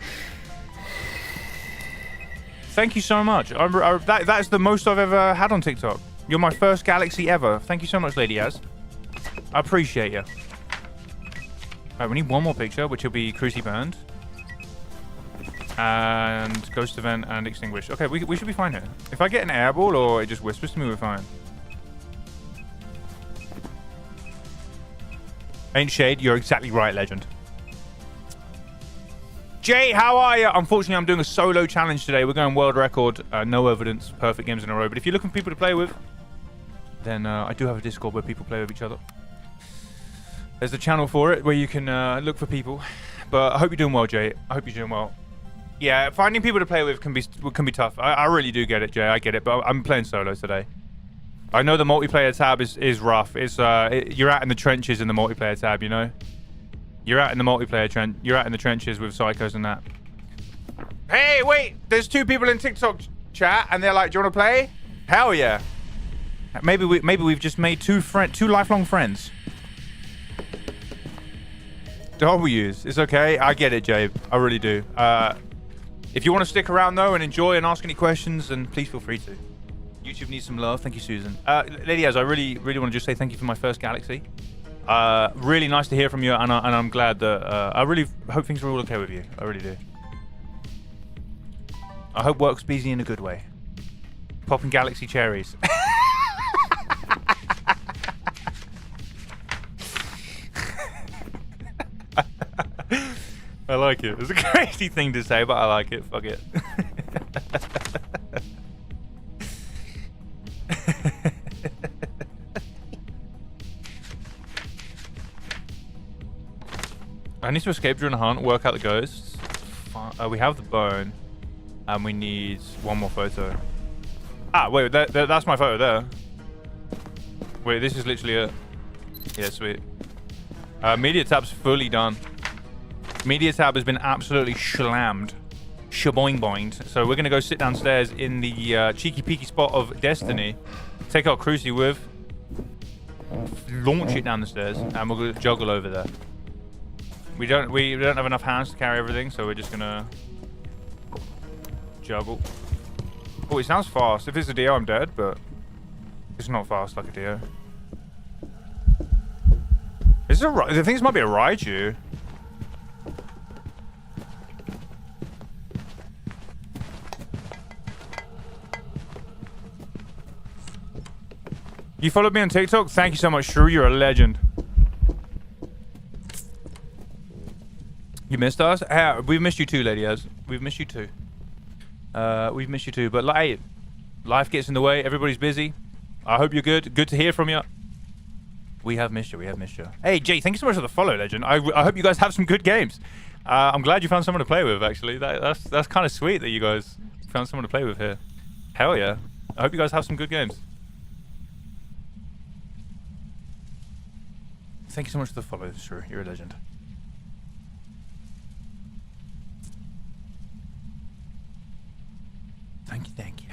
Thank you so much. That is the most I've ever had on TikTok. You're my first galaxy ever. Thank you so much, Lady Az. I appreciate you. Alright, we need one more picture, which will be Cruci burned. And ghost event and extinguished. Okay, we should be fine here. If I get an airball or it just whispers to me, we're fine. Ain't shade, you're exactly right, legend. Jay, how are you? Unfortunately, I'm doing a solo challenge today. We're going world record. No evidence, perfect games in a row. But if you're looking for people to play with, then I do have a Discord where people play with each other. There's a channel for it where you can look for people. But I hope you're doing well, Jay. I hope you're doing well. Yeah, finding people to play with can be tough. I really do get it, Jay. I get it, but I'm playing solo today. I know the multiplayer tab is rough. It's you're out in the trenches in the multiplayer tab, you know. You're out in the multiplayer You're out in the trenches with psychos and that. Hey, wait! There's two people in TikTok chat, and they're like, "Do you want to play?" Hell yeah! Maybe we've just made two lifelong friends. W's. It's okay. I get it, Jabe. I really do. If you want to stick around though and enjoy and ask any questions, then please feel free to. YouTube needs some love. Thank you, Susan. Lady Az, I really want to just say thank you for my first Galaxy. Really nice to hear from you, and I'm glad that I really hope things are all okay with you. I really do. I hope work's busy in a good way. Popping Galaxy cherries. I like it. It's a crazy thing to say, but I like it. Fuck it. I need to escape during a hunt, work out the ghosts. We have the bone, and we need one more photo. Ah, wait, that's my photo there. Wait, this is literally it. Yeah, sweet. Media tab's fully done. Media tab has been absolutely slammed. Shaboing-boinged. So we're going to go sit downstairs in the cheeky-peeky spot of Destiny. Take our crucie with. Launch it down the stairs. And we'll juggle over there. We don't have enough hands to carry everything, so we're just going to juggle. Oh, it sounds fast. If it's a Dio, I'm dead, but it's not fast like a Dio. Is it I think this might be a Raiju. You followed me on TikTok? Thank you so much, Shrew. You're a legend. You missed us? We've missed you too, Lady Az. We've missed you too. We've missed you too. But like, life gets in the way. Everybody's busy. I hope you're good. Good to hear from you. We have missed you. We have missed you. Hey, Jay, thank you so much for the follow, legend. I hope you guys have some good games. I'm glad you found someone to play with, actually. That's kind of sweet that you guys found someone to play with here. Hell yeah. I hope you guys have some good games. Thank you so much for the follow, sir. You're a legend. Thank you, thank you.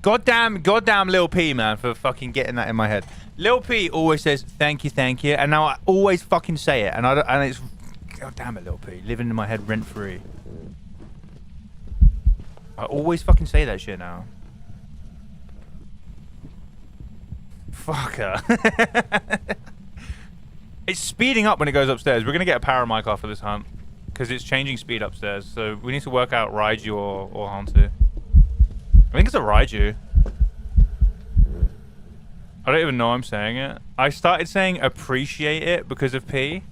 Goddamn Lil P, man, for fucking getting that in my head. Lil P always says thank you, and now I always fucking say it, and it's goddamn it, Lil P, living in my head rent free. I always fucking say that shit now. Fucker. It's speeding up when it goes upstairs. We're gonna get a power mic after this hunt because it's changing speed upstairs. So we need to work out Raiju or Hantu. I think it's a Raiju. I don't even know I'm saying it. I started saying appreciate it because of P.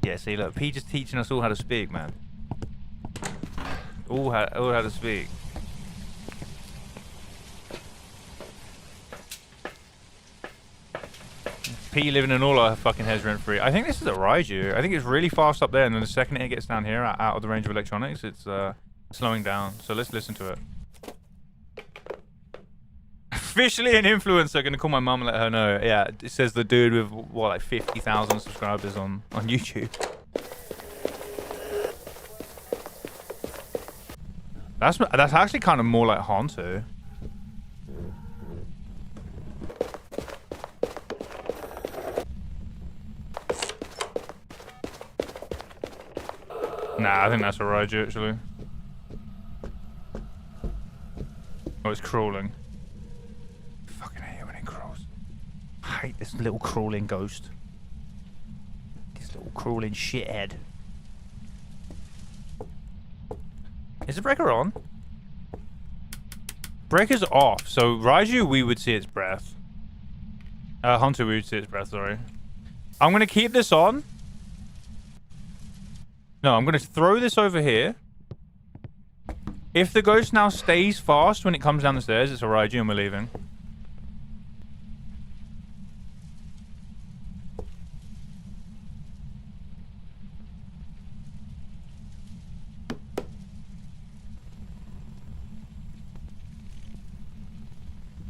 Yeah, see, look, P just teaching us all how to speak, man. All how to speak. P living in all our fucking heads rent free. I think this is a Raiju. I think it's really fast up there, and then the second it gets down here, out of the range of electronics, it's slowing down. So let's listen to it. Officially an influencer. Gonna call my mum and let her know. Yeah, it says the dude with what, like 50,000 subscribers on YouTube. That's actually kind of more like Hantu. Nah, I think that's a Raiju, actually. Oh, it's crawling. Fucking hate it when it crawls. I hate this little crawling ghost. This little crawling shithead. Is the breaker on? Breaker's off, so Raiju, we would see its breath. Hantu, we would see its breath, sorry. I'm gonna keep this on. No, I'm going to throw this over here. If the ghost now stays fast when it comes down the stairs, it's a Raiju and we're leaving.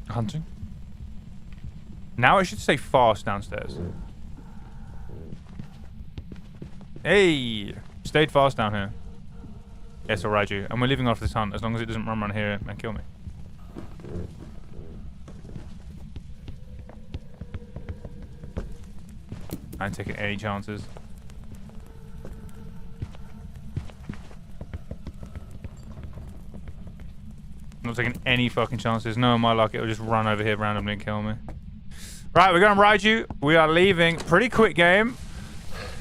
Hunting. Now it should stay fast downstairs. Hey! Stayed fast down here. Yes, I'll ride you. And we're leaving after this hunt as long as it doesn't run around here and kill me. I ain't taking any chances. I'm not taking any fucking chances. No, my luck, it'll just run over here randomly and kill me. Right, we're gonna ride you. We are leaving. Pretty quick game.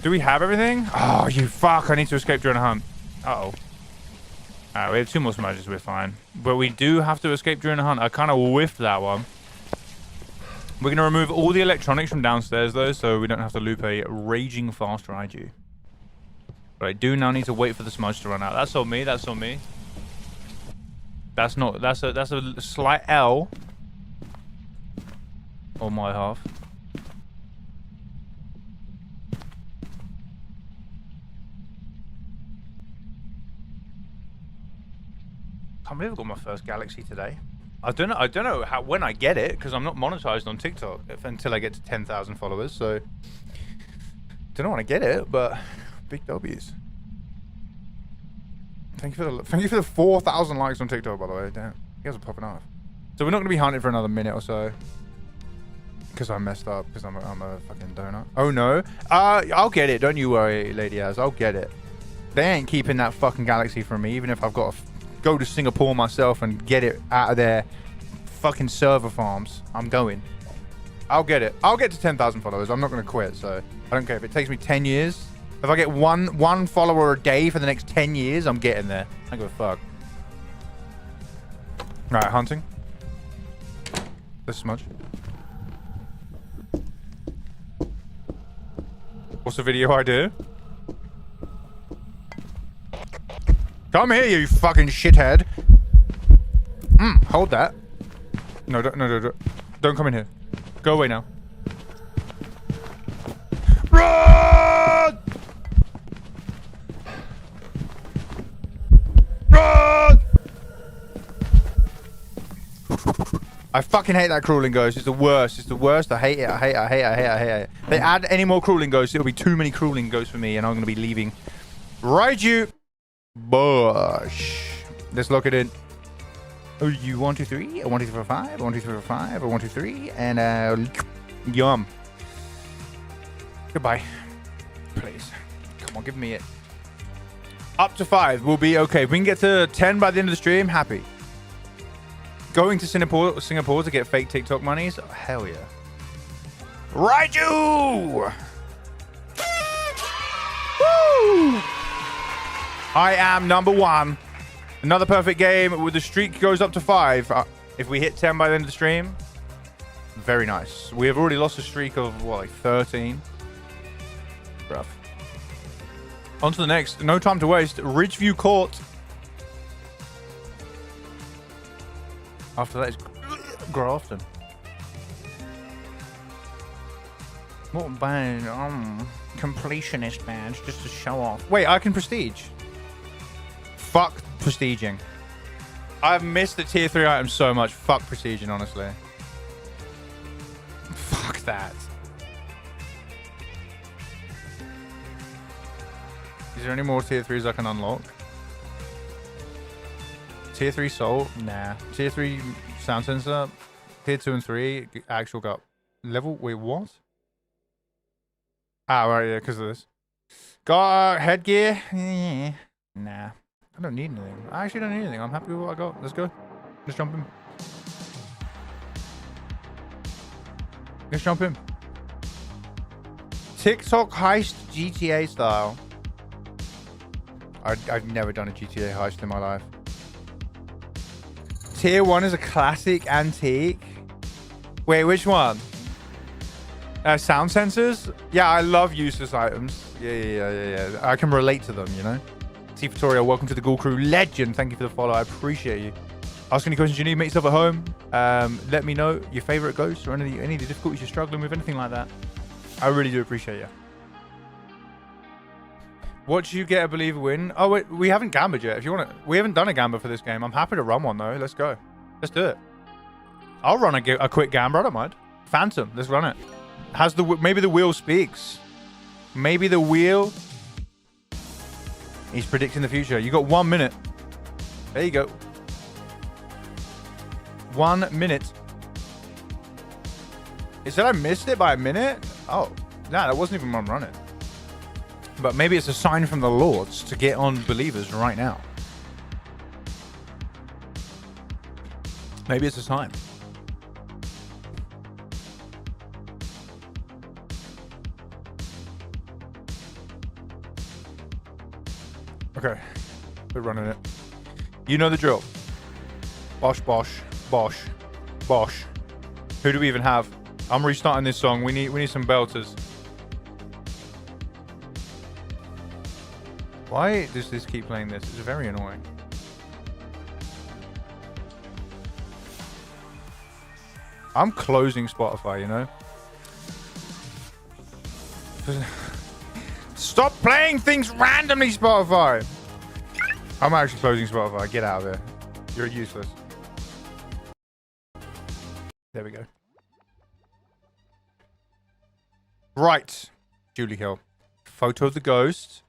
Do we have everything? Oh, you fuck. I need to escape during a hunt. Uh-oh. Alright, we have 2 more smudges. We're fine. But we do have to escape during a hunt. I kind of whiffed that one. We're gonna remove all the electronics from downstairs, though, so we don't have to loop a raging fast ride you. But I do now need to wait for the smudge to run out. That's on me. That's on me. That's not. That's a slight L on my half. I can't believe I got my first Galaxy today. I don't know how when I get it because I'm not monetized on TikTok until I get to 10,000 followers. So don't know when I get it, but big W's. Thank you for the 4,000 likes on TikTok, by the way. Damn, you guys are popping off. So we're not gonna be hunting for another minute or so because I messed up because I'm a fucking donut. Oh no, I'll get it. Don't you worry, Lady Az. I'll get it. They ain't keeping that fucking Galaxy from me, even if I've got to go to Singapore myself and get it out of their fucking server farms. I'm going. I'll get it. I'll get to 10,000 followers. I'm not going to quit, so I don't care if it takes me 10 years. If I get one follower a day for the next 10 years, I'm getting there. I don't give a fuck. Right, hunting. This smudge. What's the video idea? Come here, you fucking shithead. Hold that. No, don't come in here. Go away now. Run! Run! I fucking hate that crawling ghost. It's the worst. It's the worst. I hate it. I hate it. If they add any more crawling ghosts, it'll be too many crawling ghosts for me, and I'm gonna be leaving. Ride you. Bush. Let's lock it in. Oh, you 1, 2, 3. 1, 2, 3, 4, 5. 1, 2, 3, 4, 5. 1, 2, 3. And yum. Goodbye. Please. Come on, give me it. Up to 5. We'll be okay. If we can get to 10 by the end of the stream, happy. Going to Singapore to get fake TikTok monies? Oh, hell yeah. Right you! Woo! I am number 1. Another perfect game with the streak goes up to 5. If we hit 10 by the end of the stream, very nice. We have already lost a streak of, what, like 13? Rough. On to the next. No time to waste. Ridgeview Court. After that is Grafton. What badge? Completionist badge, just to show off. Wait, I can prestige. Fuck prestiging. I've missed the tier 3 items so much. Fuck prestiging, honestly. Fuck that. Is there any more tier 3s I can unlock? Tier 3 soul? Nah. Tier 3 sound sensor? Tier 2 and 3 actual got level? Wait, what? Ah, right, yeah, because of this. Got headgear? Nah. I don't need anything. I actually don't need anything. I'm happy with what I got. Let's go. Let's jump in. Let's jump in. TikTok heist GTA style. I've never done a GTA heist in my life. Tier 1 is a classic antique. Wait, which one? Sound sensors? Yeah, I love useless items. Yeah. I can relate to them, you know? T Tutorial, welcome to the Ghoul Crew. Legend, thank you for the follow. I appreciate you. Ask any questions you need, make yourself at home. Let me know your favorite ghosts or any of the difficulties you're struggling with, anything like that. I really do appreciate you. What you get a believer win? Oh, wait, we haven't gambled yet. If you want to, we haven't done a gamble for this game. I'm happy to run one though. Let's go. Let's do it. I'll run a quick gamble. I don't mind. Phantom. Let's run it. Maybe the wheel speaks. Maybe the wheel. He's predicting the future. You got 1 minute. There you go. 1 minute. It said I missed it by a minute? Oh. Nah, that wasn't even one running. But maybe it's a sign from the Lords to get on believers right now. Maybe it's a sign. Okay, we're running it. You know the drill. Bosh, bosh, bosh, bosh. Who do we even have? I'm restarting this song. We need some belters. Why does this keep playing this? It's very annoying. I'm closing Spotify, you know? Stop playing things randomly, Spotify! I'm actually closing Spotify. Get out of here. You're useless. There we go. Right. Julie Hill. Photo of the ghost.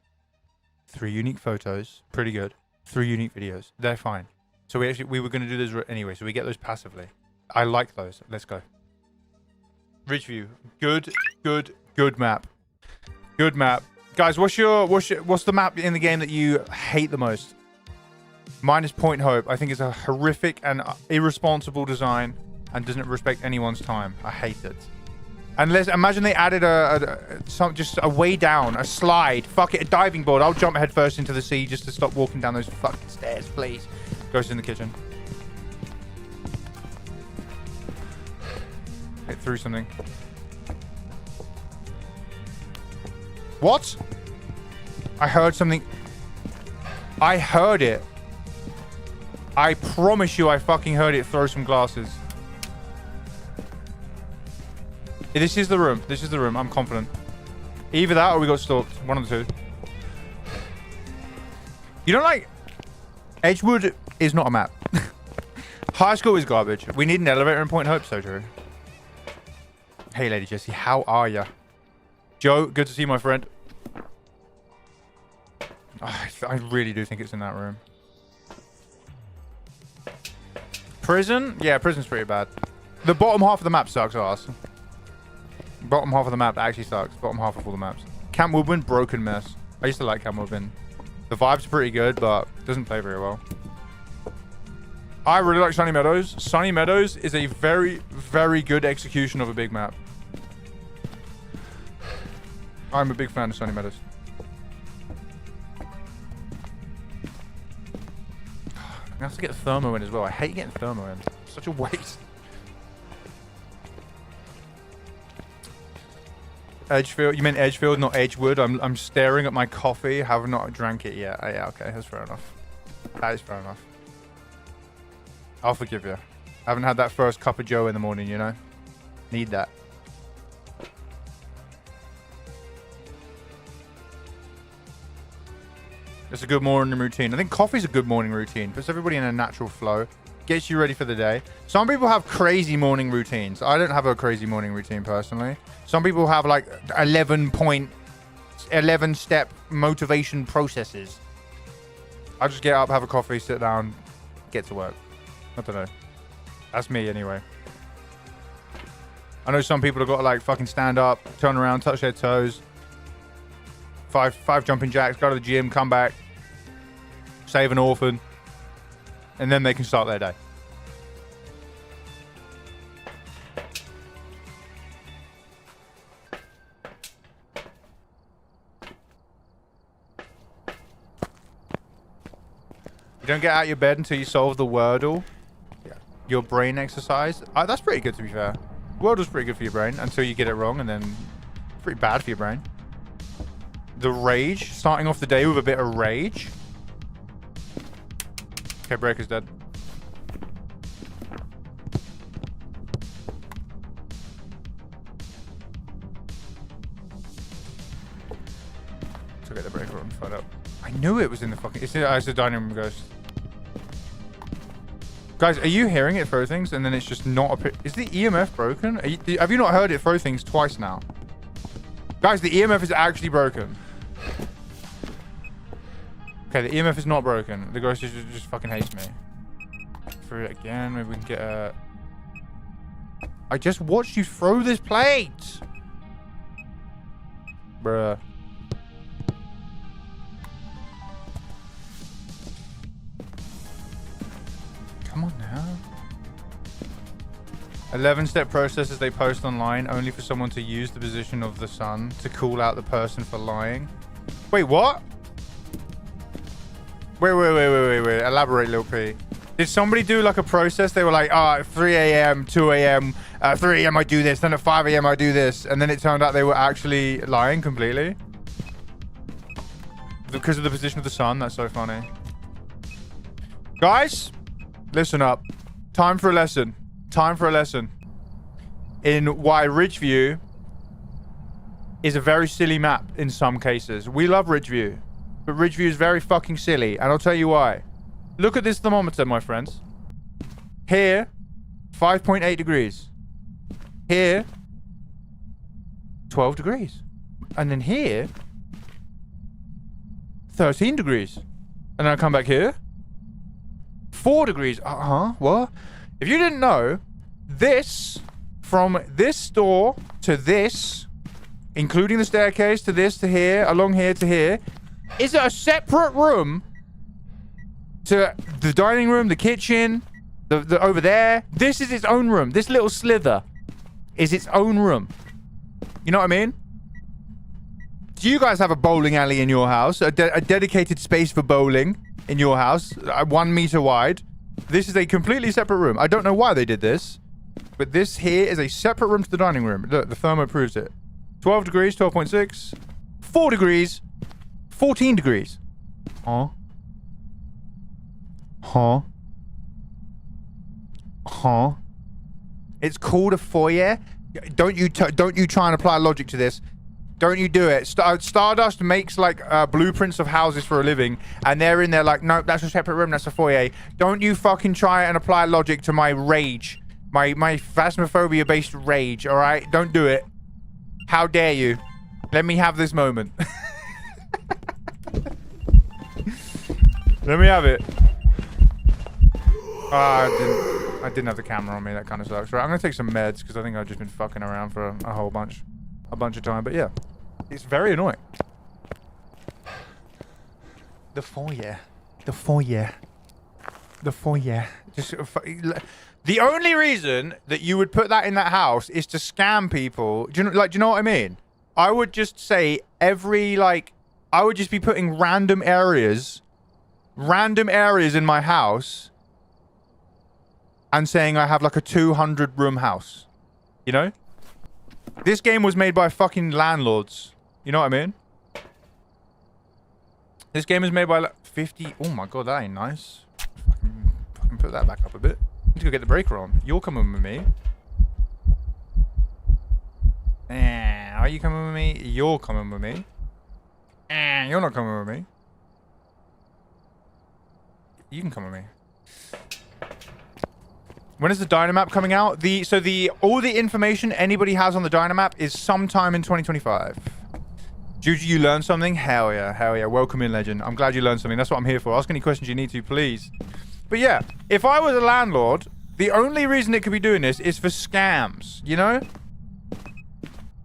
3 unique photos. Pretty good. 3 unique videos. They're fine. So we were going to do this anyway, so we get those passively. I like those. Let's go. Ridgeview. Good map. Good map. Guys, what's the map in the game that you hate the most? Mine is Point Hope. I think it's a horrific and irresponsible design and doesn't respect anyone's time. I hate it. Unless, imagine they added just a way down, a slide. Fuck it, a diving board. I'll jump head first into the sea just to stop walking down those fucking stairs, please. Ghost in the kitchen. Hit through something. What? I heard something. I heard it. I promise you I fucking heard it throw some glasses. This is the room. This is the room. I'm confident. Either that or we got stalked. One of the two. You don't like... Edgewood is not a map. High school is garbage. We need an elevator in Point Hope, so true. Hey, Lady Jessie. How are ya? Joe, good to see you, my friend. I really do think it's in that room. Prison? Yeah, prison's pretty bad. The bottom half of the map sucks ass. Bottom half of the map actually sucks. Bottom half of all the maps. Camp Woodwind, broken mess. I used to like Camp Woodwind. The vibe's pretty good, but doesn't play very well. I really like Sunny Meadows. Sunny Meadows is a very, very good execution of a big map. I'm a big fan of Sunny Meadows. I have to get Thermo in as well. I hate getting Thermo in. It's such a waste. Edgefield. You meant Edgefield, not Edgewood. I'm staring at my coffee. Have not drank it yet. Oh, yeah, okay. That's fair enough. That is fair enough. I'll forgive you. I haven't had that first cup of Joe in the morning, you know? Need that. It's a good morning routine. I think coffee's a good morning routine. Puts everybody in a natural flow. Gets you ready for the day. Some people have crazy morning routines. I don't have a crazy morning routine personally. Some people have like 11 step motivation processes. I just get up, have a coffee, sit down, get to work. I don't know. That's me anyway. I know some people have got to like fucking stand up, turn around, touch their toes. Five jumping jacks, go to the gym, come back, save an orphan, and then they can start their day. You don't get out of your bed until you solve the Wordle. Yeah. Your brain exercise. That's pretty good, to be fair. Wordle's pretty good for your brain until you get it wrong, and then pretty bad for your brain. The rage. Starting off the day with a bit of rage. Okay, Breaker's dead. To get the Breaker on, fight up. I knew it was in the fucking... It's a dining room ghost. Guys, are you hearing it throw things and then it's just not a... Is the EMF broken? Have you not heard it throw things twice now? Guys, the EMF is actually broken. Okay, the EMF is not broken. The ghost just fucking hates me. Throw it again. Maybe we can get a... I just watched you throw this plate! Bruh. Come on now. 11-step processes they post online only for someone to use the position of the sun to call out the person for lying. Wait, what? Wait. Elaborate, Lil P. Did somebody do like a process? They were like, at 3 a.m., 2 a.m., 3 a.m. I do this, then at 5 a.m. I do this. And then it turned out they were actually lying completely. Because of the position of the sun. That's so funny. Guys, listen up. Time for a lesson. Time for a lesson. In why Ridgeview is a very silly map in some cases. We love Ridgeview. But Ridgeview is very fucking silly. And I'll tell you why. Look at this thermometer, my friends. Here, 5.8 degrees. Here, 12 degrees. And then here, 13 degrees. And then I come back here, 4 degrees. What? If you didn't know, this, from this store to this, including the staircase to this to here, along here to here, is a separate room to the dining room, the kitchen, the over there. This is its own room. This little slither is its own room. You know what I mean? Do you guys have a bowling alley in your house? A dedicated space for bowling in your house? 1 meter wide? This is a completely separate room. I don't know why they did this, but this here is a separate room to the dining room. Look, the thermo proves it. 12 degrees, 12.6. 4 degrees, 14 degrees. Huh? It's called a foyer. Don't you try and apply logic to this. Don't you do it. Stardust makes like blueprints of houses for a living, and they're in there like, nope, that's a separate room, that's a foyer. Don't you fucking try and apply logic to my rage. My Phasmophobia based rage, alright? Don't do it. How dare you? Let me have this moment. Let me have it. I didn't have the camera on me. That kind of sucks. Right, I'm gonna take some meds because I think I've just been fucking around for a whole bunch of time. But yeah, it's very annoying. The foyer. Just the only reason that you would put that in that house is to scam people. Do you know what I mean? I would just say I would just be putting random areas in my house and saying I have like a 200 room house. You know? This game was made by fucking landlords. You know what I mean? This game is made by like 50... Oh my god, that ain't nice. Fucking put that back up a bit. Need to go get the breaker on. You're coming with me. Are you coming with me? You're coming with me. You're not coming with me. You can come with me. When is the Dynamap coming out? All the information anybody has on the Dynamap is sometime in 2025. Juju, you learned something? Hell yeah. Welcome in, legend. I'm glad you learned something. That's what I'm here for. Ask any questions you need to, please. But yeah, if I was a landlord, the only reason it could be doing this is for scams, you know? Do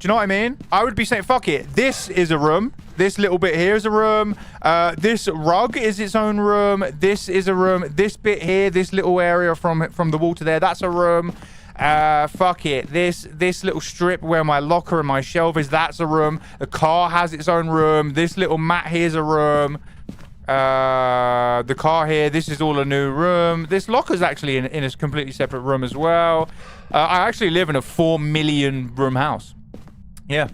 you know what I mean? I would be saying, fuck it. This is a room. This little bit here is a room. This rug is its own room. This is a room. This bit here, this little area from the wall to there, that's a room. Fuck it. This little strip where my locker and my shelf is, that's a room. The car has its own room. This little mat here's a room. The car here, this is all a new room. This locker's actually in a completely separate room as well. I actually live in a 4 million room house. Yeah.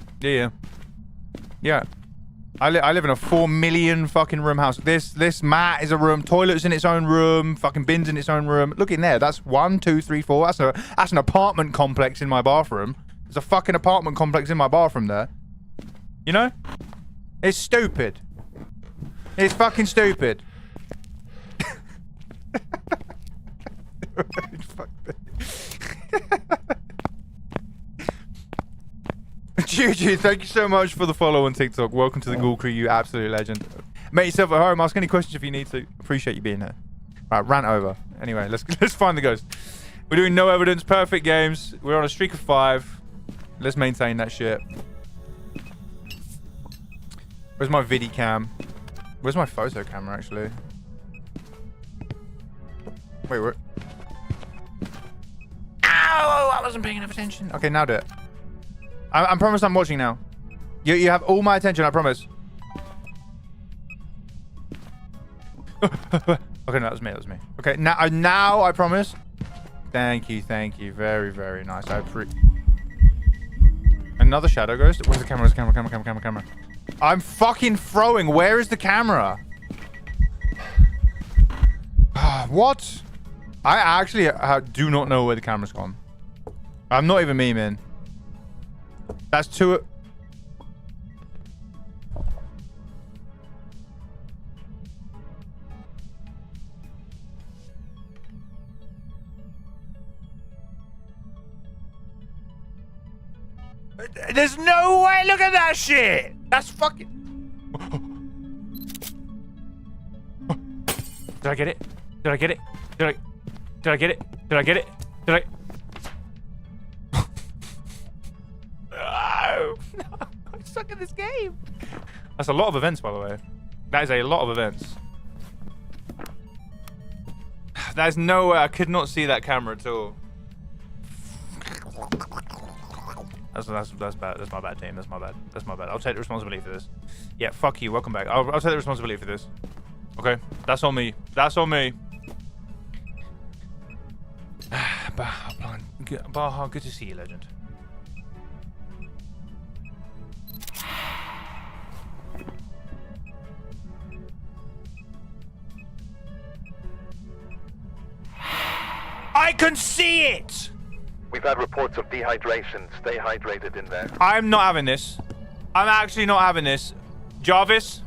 I live in a 4 million fucking room house. This mat is a room. Toilet's in its own room. Fucking bin's in its own room. Look in there. That's 1, 2, 3, 4. That's an apartment complex in my bathroom. There's a fucking apartment complex in my bathroom there. You know? It's stupid. It's fucking stupid. Juju, thank you so much for the follow on TikTok. Welcome to the Ghoul Crew, you absolute legend. Make yourself at home. Ask any questions if you need to. Appreciate you being here. Right, rant over. Anyway, let's find the ghost. We're doing no evidence, perfect games. We're on a streak of 5. Let's maintain that shit. Where's my viddy cam? Where's my photo camera, actually? Wait, what? Ow! I wasn't paying enough attention. Okay, now do it. I promise I'm watching now. You have all my attention, I promise. Okay, no, that was me. That was me. Okay, now I promise. Thank you. Very, very nice. Another shadow ghost. Where's the camera? Where's the camera? I'm fucking throwing. Where is the camera? What? I actually do not know where the camera's gone. I'm not even memeing. That's two. There's no way. Look at that shit. That's fucking. Did I get it? Did I get it? Did I get it? Did I get it? Did I? No. I suck at this game. That's a lot of events, by the way. That is a lot of events. There's no way. I could not see that camera at all. That's bad. That's my bad, team. That's my bad. I'll take the responsibility for this. Yeah, fuck you. Welcome back. I'll take the responsibility for this. Okay, that's on me. Baha, good to see you, legend. I can see it! We've had reports of dehydration. Stay hydrated in there. I'm not having this. I'm actually not having this. Jarvis,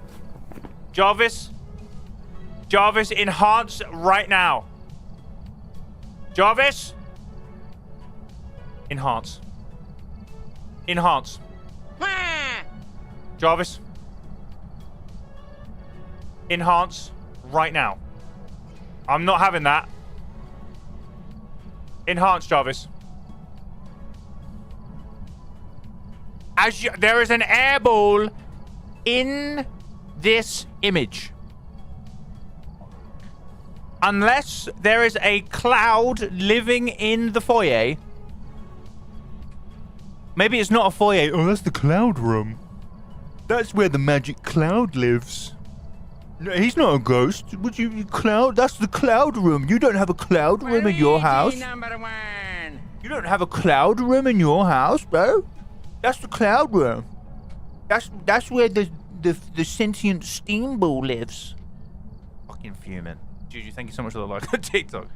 enhance right now. Jarvis, enhance. Jarvis, enhance right now. I'm not having that. Enhance, Jarvis. There is an airball in this image. Unless there is a cloud living in the foyer. Maybe it's not a foyer. Oh, that's the cloud room. That's where the magic cloud lives. No, he's not a ghost. Would you cloud? That's the cloud room. You don't have a cloud room in your house. You don't have a cloud room in your house, bro. That's the cloud room. That's where the sentient steamboat lives. Fucking fuming. Juju, thank you so much for the like on TikTok.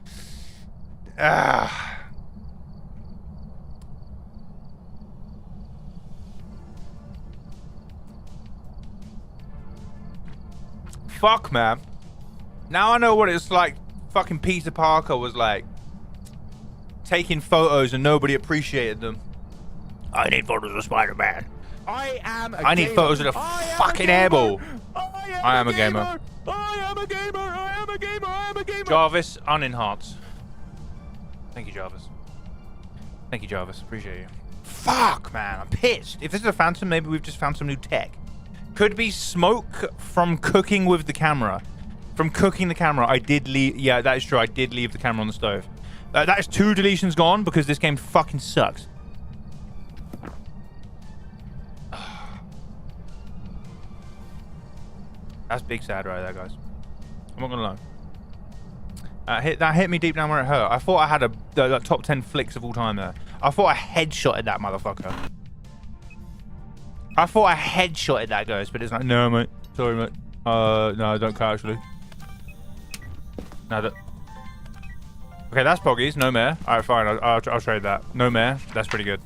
Fuck, man. Now I know what it's like. Fucking Peter Parker was like taking photos and nobody appreciated them. I need photos of Spider-Man. I need photos of the fucking airball. I am a gamer. Jarvis, unenhance. Thank you, Jarvis. Appreciate you. Fuck, man. I'm pissed. If this is a phantom, maybe we've just found some new tech. Could be smoke from cooking with the camera. From cooking the camera, I did leave. Yeah, that is true. I did leave the camera on the stove. That is 2 deletions gone because this game fucking sucks. That's big sad right there, guys. I'm not gonna lie. That hit me deep down where it hurt. I thought I had the top 10 flicks of all time there. I thought I headshotted that motherfucker. I thought I headshotted that ghost, but it's like, no, mate. Sorry, mate. No, don't care, actually. No, don't. Okay, that's Poggies. No mare. Alright, fine. I'll trade that. No mare. That's pretty good.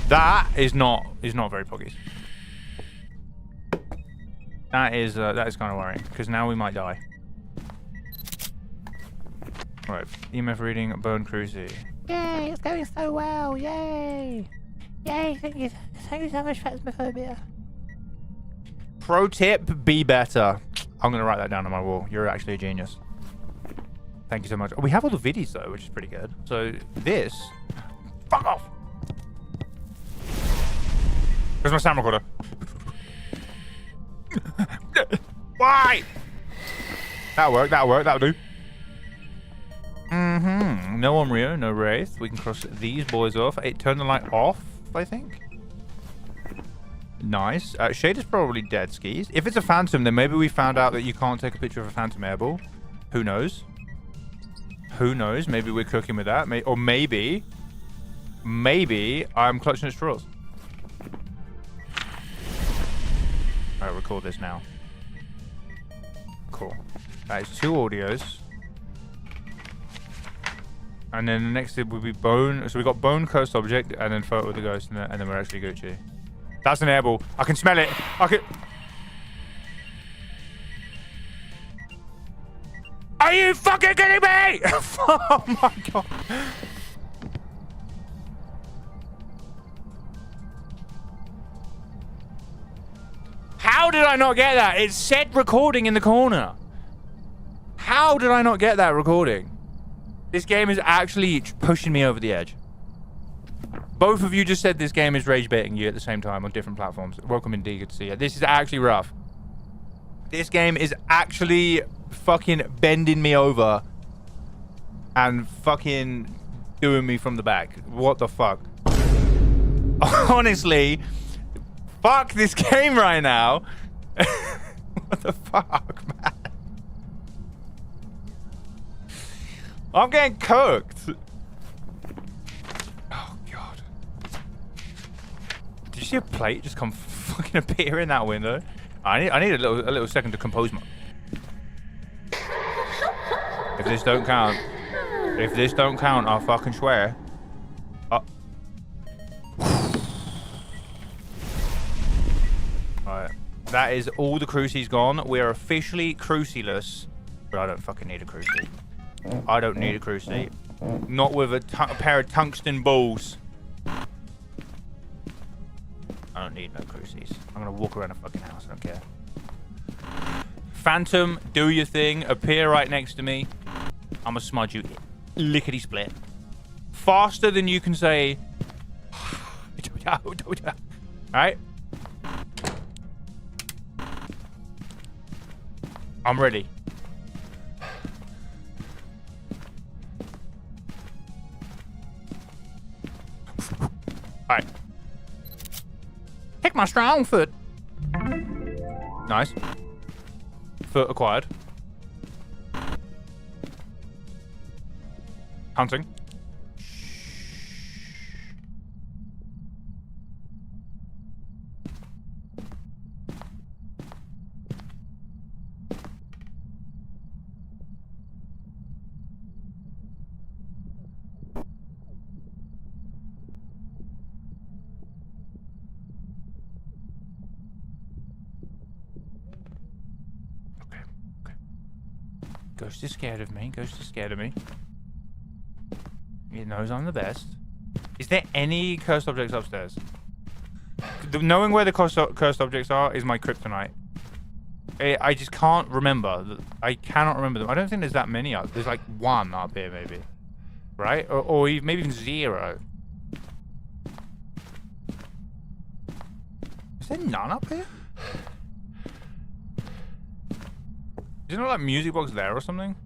That is not very Poggies. That is kind of worrying, because now we might die. Right, EMF reading, Bone Cruisey. Yay, it's going so well, yay! Yay, thank you so much, Phasmophobia. Pro tip, be better. I'm going to write that down on my wall. You're actually a genius. Thank you so much. Oh, we have all the viddies, though, which is pretty good. So, this... Fuck off! Where's my sound recorder? Why? That'll work, that'll do. Mm-hmm. No Omrio, no Wraith. We can cross these boys off. Turn the light off, I think. Nice. Shade is probably dead, Skis. If it's a Phantom, then maybe we found out that you can't take a picture of a Phantom airball. Who knows? Who knows? Maybe we're cooking with that. Or maybe I'm clutching at straws. Alright, record this now. Cool. That is 2 audios. And then the next thing would be bone. So we got bone, cursed object, and then photo of the ghost, and then we're actually Gucci. That's an airball. I can smell it. I can. Are you fucking kidding me? Oh my god. How did I not get that? It said recording in the corner. How did I not get that recording? This game is actually pushing me over the edge. Both of you just said this game is rage baiting you at the same time on different platforms. Welcome indeed, good to see you. This is actually rough. This game is actually fucking bending me over and fucking doing me from the back. What the fuck? Honestly, fuck this game right now. What the fuck, man? I'm getting cooked. Oh god. Did you see a plate just come fucking appear in that window? I need a little second to compose my. If this don't count, I'll fucking swear. Alright. That is all the crucies gone. We are officially crucieless. But I don't fucking need a crucie. I don't need a crucie. Not with a pair of tungsten balls. I don't need no crucies. I'm gonna walk around the fucking house. I don't care. Phantom, do your thing. Appear right next to me. I'm gonna smudge you lickety split. Faster than you can say. Alright? I'm ready. Alright. Pick my strong foot. Nice. Foot acquired. Hunting. Ghost is scared of me. Ghost is scared of me. He knows I'm the best. Is there any cursed objects upstairs? Knowing where the cursed objects are is my kryptonite. I just can't remember. I cannot remember them. I don't think there's that many up. There's like 1 up here, maybe. Right? Or maybe even 0. Is there none up here? Is there not like music box there or something?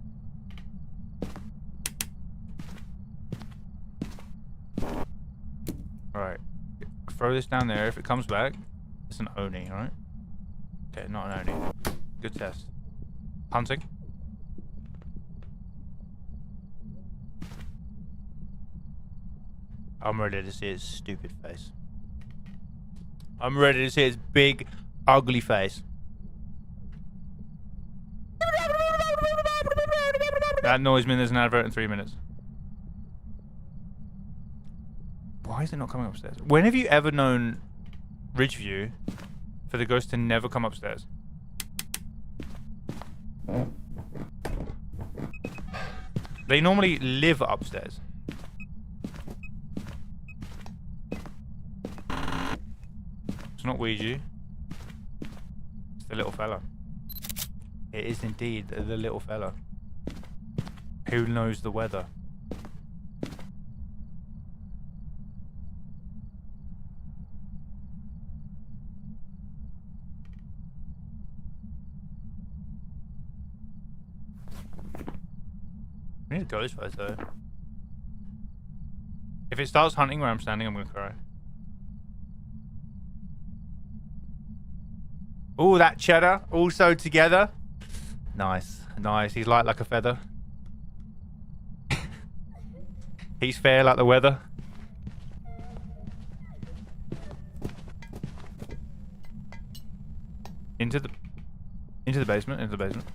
Alright. Throw this down there. If it comes back, it's an Oni, right? Okay, not an Oni. Good test. Hunting. I'm ready to see its stupid face. I'm ready to see its big, ugly face. That noise means there's an advert in 3 minutes. Why is it not coming upstairs? When have you ever known Ridgeview for the ghost to never come upstairs? They normally live upstairs. It's not Ouija. It's the little fella. It is indeed the little fella. Who knows the weather? I need a ghost first, though. If it starts hunting where I'm standing, I'm gonna cry. Oh, that cheddar also together. Nice, nice. He's light like a feather. He's fair like the weather. Into the basement. Into the basement.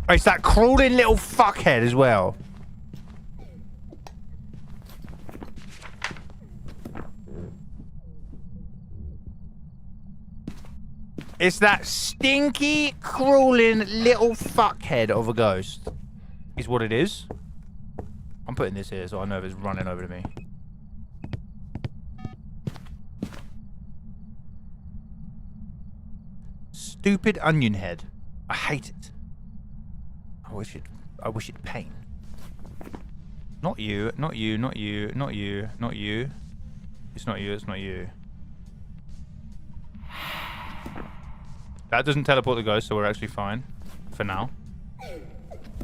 Oh, it's that crawling little fuckhead as well. It's that stinky, crawling little fuckhead of a ghost. Is what it is. I'm putting this here so I know if it's running over to me. Stupid onion head. I hate it. I wish it pain. Not you, not you, not you, not you, not you. It's not you, it's not you. That doesn't teleport the ghost, so we're actually fine. For now.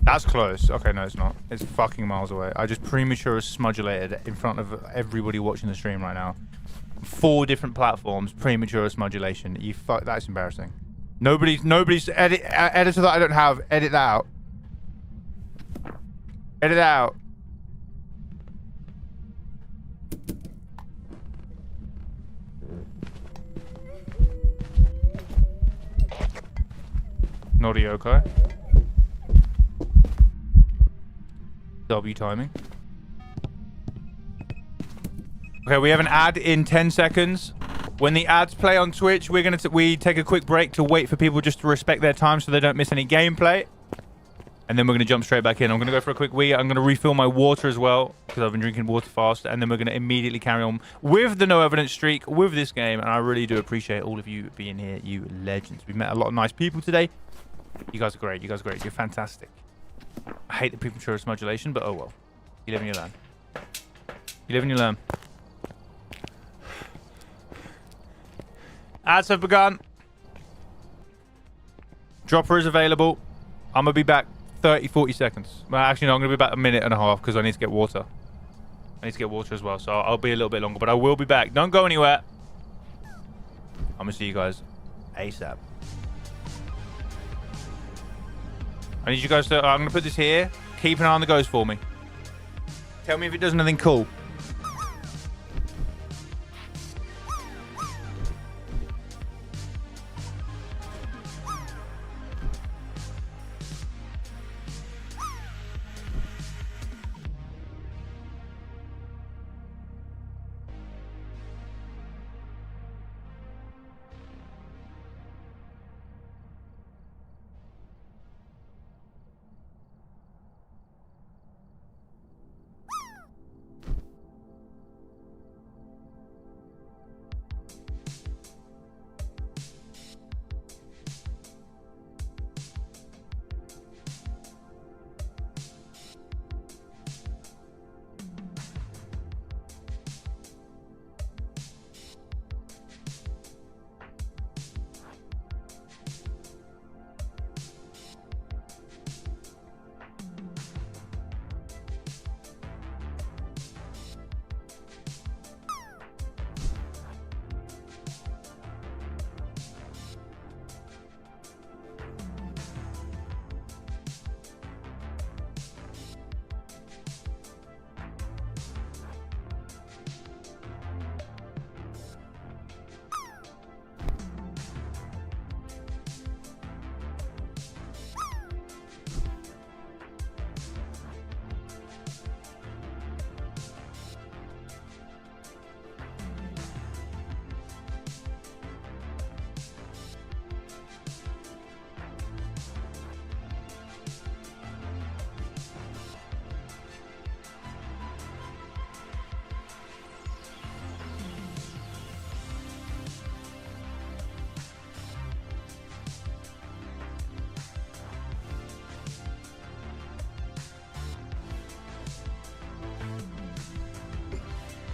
That's close. Okay, no, it's not. It's fucking miles away. I just premature smudulated in front of everybody watching the stream right now. 4 different platforms, premature smudulation. You fuck. That's embarrassing. Nobody's editor that I don't have. Edit that out. Edit that out. Naughty okay. W timing. Okay, we have an ad in 10 seconds. When the ads play on Twitch, we take a quick break to wait for people just to respect their time so they don't miss any gameplay. And then we're going to jump straight back in. I'm going to go for a quick wee. I'm going to refill my water as well because I've been drinking water fast. And then we're going to immediately carry on with the no evidence streak with this game. And I really do appreciate all of you being here, you legends. We've met a lot of nice people today. You guys are great. You guys are great. You're fantastic. I hate the premature smudulation, but oh well. You live and you learn. You live and you learn. Ads have begun. Dropper is available. I'm going to be back 30-40 seconds. Well, actually, no, I'm going to be back a minute and a half because I need to get water. I need to get water as well, so I'll be a little bit longer, but I will be back. Don't go anywhere. I'm going to see you guys ASAP. I need you guys to... I'm going to put this here. Keep an eye on the ghost for me. Tell me if it does anything cool.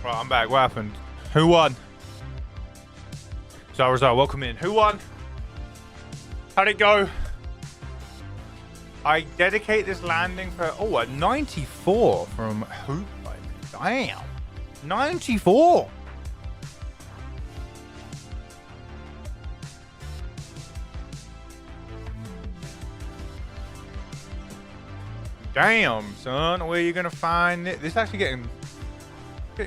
Right, I'm back. What happened? Who won? Zara, welcome in. Who won? How'd it go? I dedicate this landing for, a 94 from Hoop. Damn. 94. Damn, son. Where are you going to find it? This is actually getting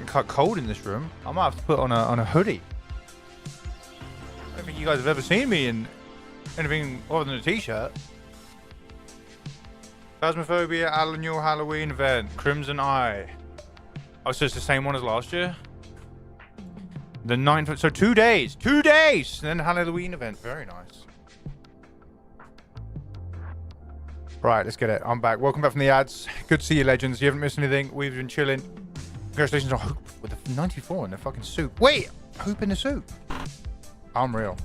quite cold in this room. I might have to put on a hoodie. I don't think you guys have ever seen me in anything other than a t-shirt. Phasmophobia annual Halloween event. Crimson Eye. Oh, so it's the same one as last year? The 9th. So 2 days. 2 days! Then Halloween event. Very nice. Right, let's get it. I'm back. Welcome back from the ads. Good to see you, legends. You haven't missed anything. We've been chilling. Congratulations on Hoop with the 94 in the fucking soup. Wait! Hoop in the soup. Unreal.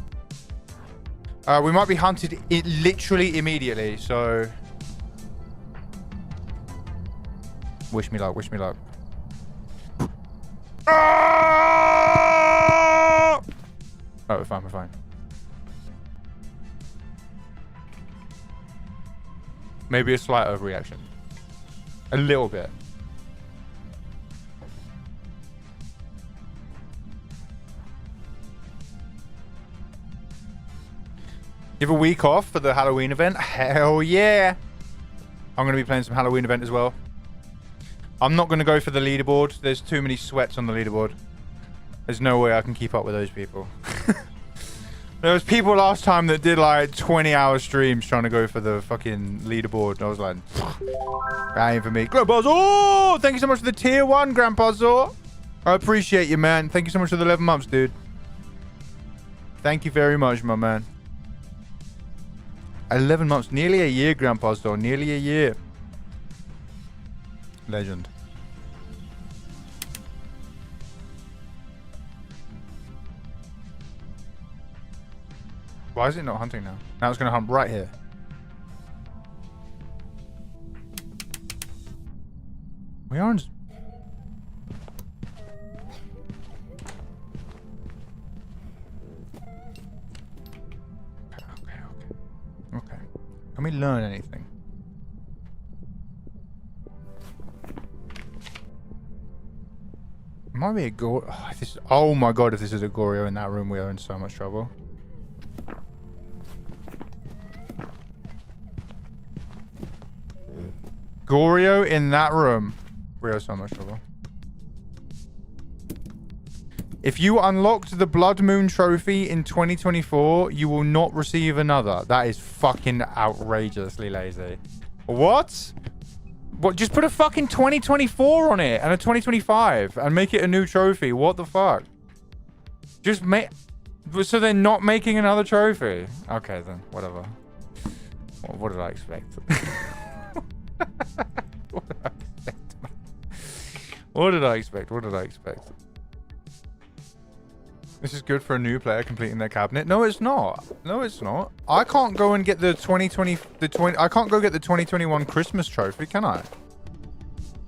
We might be hunted literally immediately, so... Wish me luck, wish me luck. Oh, we're fine, we're fine. Maybe a slight overreaction. A little bit. Give a week off for the Halloween event? Hell yeah! I'm going to be playing some Halloween event as well. I'm not going to go for the leaderboard. There's too many sweats on the leaderboard. There's no way I can keep up with those people. There was people last time that did like 20-hour streams trying to go for the fucking leaderboard. And I was like, that ain't for me. Grandpa Zor! Thank you so much for the tier 1, Grandpa Zor. I appreciate you, man. Thank you so much for the 11 months, dude. Thank you very much, my man. 11 months. Nearly a year, Grandpa Zor. Nearly a year. Legend. Why is it not hunting now? Now it's going to hunt right here. We are in... Okay. Can we learn anything? Might be a gore. Oh my god! If this is a Goryo in that room, we are in so much trouble. Goryo in that room, we are in so much trouble. If you unlocked the Blood Moon trophy in 2024, you will not receive another. That is fucking outrageously lazy. What? What? Just put a fucking 2024 on it and a 2025 and make it a new trophy. What the fuck? Just make... So they're not making another trophy? Okay then, whatever. What did I expect? What did I expect? What did I expect? This is good for a new player completing their cabinet. No, it's not. No, it's not. I can't go and get the 2020... I can't go get the 2021 Christmas trophy, can I?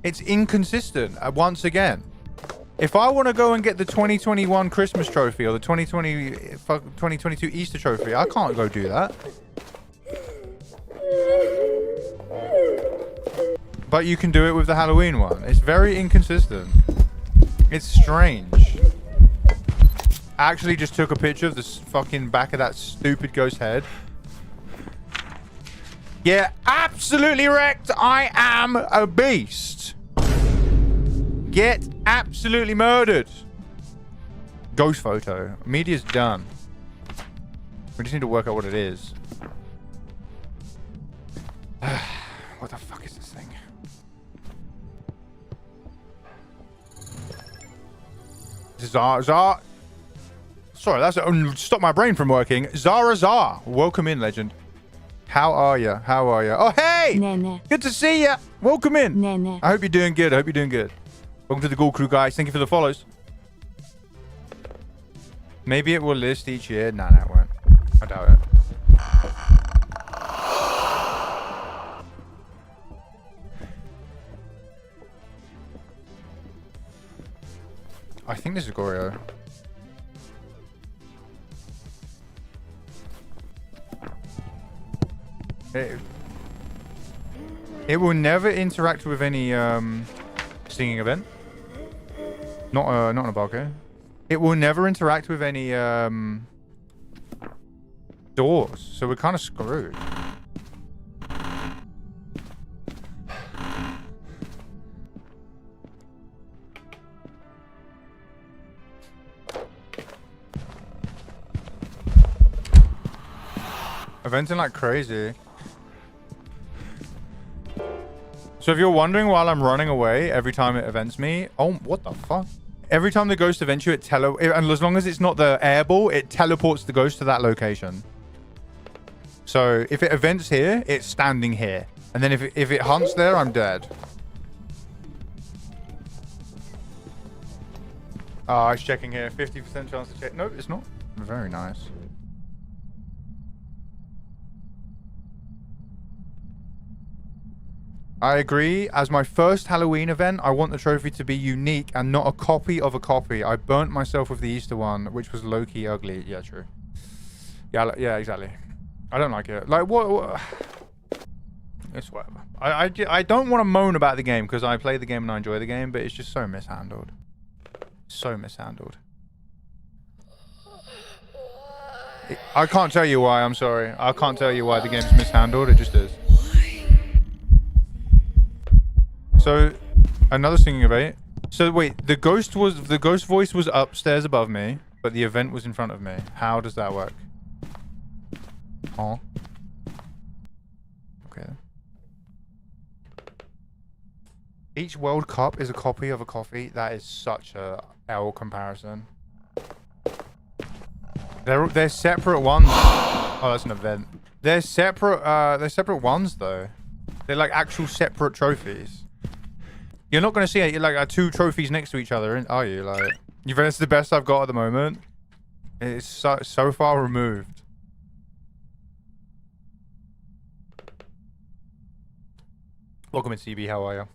It's inconsistent, once again. If I want to go and get the 2021 Christmas trophy or the 2022 Easter trophy, I can't go do that. But you can do it with the Halloween one. It's very inconsistent. It's strange. I actually just took a picture of the fucking back of that stupid ghost head. Yeah, absolutely wrecked. I am a beast. Get absolutely murdered. Ghost photo. Media's done. We just need to work out what it is. What the fuck is this thing? Zara. Sorry, that's stop my brain from working. Zara. Welcome in, legend. How are you? How are you? Oh, hey! Nene. Good to see you. Welcome in. Nene. I hope you're doing good. I hope you're doing good. Welcome to the Ghoul Crew, guys. Thank you for the follows. Maybe it will list each year. Nah, it won't. I doubt it. I think this is Goryo. It will never interact with any singing event. Not on a barcode. It will never interact with any doors, so we're kind of screwed. Eventing like crazy. So if you're wondering while I'm running away every time it events me, oh, what the fuck? Every time the ghost events you, and as long as it's not the airball, it teleports the ghost to that location. So if it events here, it's standing here. And then if it hunts there, I'm dead. Oh, it's checking here. 50% chance to check. Nope, it's not. Very nice. I agree. As my first Halloween event, I want the trophy to be unique and not a copy of a copy. I burnt myself with the Easter one, which was low-key ugly. Yeah, true. Yeah, exactly. I don't like it. Like, what? It's whatever. I don't want to moan about the game because I play the game and I enjoy the game, but it's just so mishandled. So mishandled. I can't tell you why, I'm sorry. I can't tell you why the game's mishandled. It just is. So, another singing event. So wait, the ghost voice was upstairs above me, but the event was in front of me. How does that work? Oh. Okay. Each World Cup is a copy of a coffee. That is such a L comparison. They're separate ones. Oh, that's an event. They're separate ones though. They're like actual separate trophies. You're not going to see it like two trophies next to each other, are you? Like, it's the best I've got at the moment. It's so far removed. Welcome in, CB. How are you?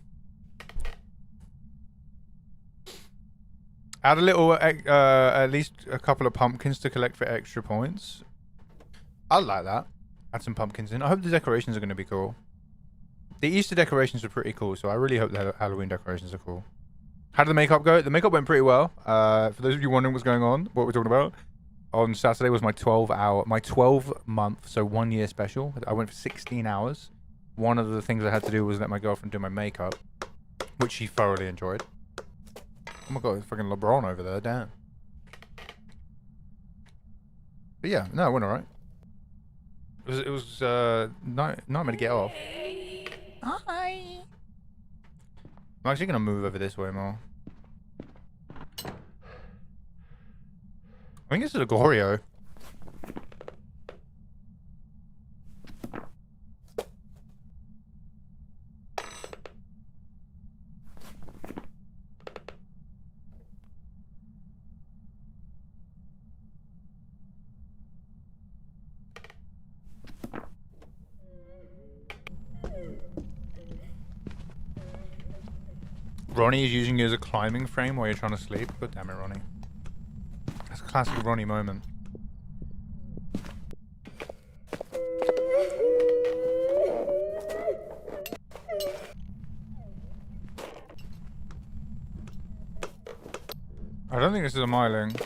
Add a little, at least a couple of pumpkins to collect for extra points. I like that. Add some pumpkins in. I hope the decorations are going to be cool. The Easter decorations are pretty cool, so I really hope the Halloween decorations are cool. How did the makeup go? The makeup went pretty well. For those of you wondering what's going on, what we're talking about, on Saturday was my 12-month, so 1 year special. I went for 16 hours. One of the things I had to do was let my girlfriend do my makeup, which she thoroughly enjoyed. Oh my god, it's fucking LeBron over there, damn. But yeah, no, it went alright. It was nightmare to get off. Hi. I'm actually gonna move over this way more. I think this is a Goryo. Ronnie is using you as a climbing frame while you're trying to sleep. God damn it, Ronnie. That's a classic Ronnie moment. I don't think this is a myling.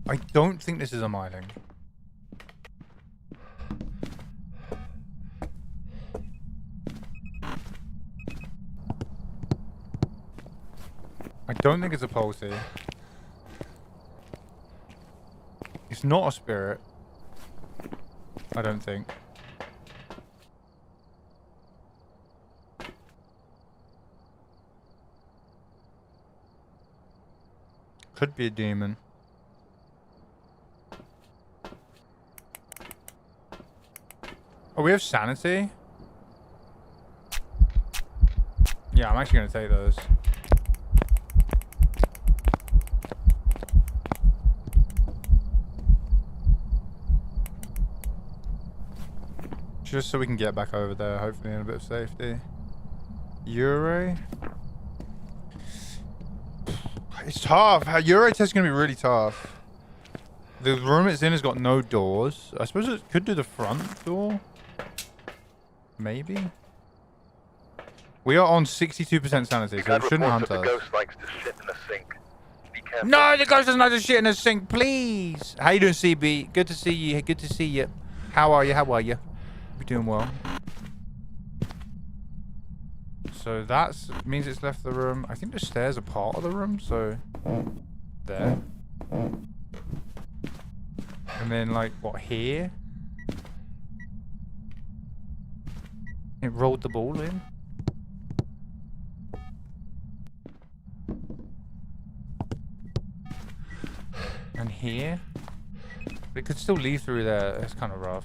I don't think this is a myling. I don't think it's a palsy. It's not a spirit. I don't think. Could be a demon. Oh, we have sanity? Yeah, I'm actually going to take those. Just so we can get back over there, hopefully in a bit of safety. Euro? It's tough. Euro test is going to be really tough. The room it's in has got no doors. I suppose it could do the front door. Maybe. We are on 62% sanity, so it shouldn't hunt The us. ghost likes to shit in a sink. Be careful. No, the ghost doesn't like to shit in a sink, please. How you doing, CB? Good to see you. Good to see you. How are you? How are you? You're doing well. So that means it's left the room. I think the stairs are part of the room, so there. And then like what, here? It rolled the ball in. And here? But it could still leave through there. It's kind of rough.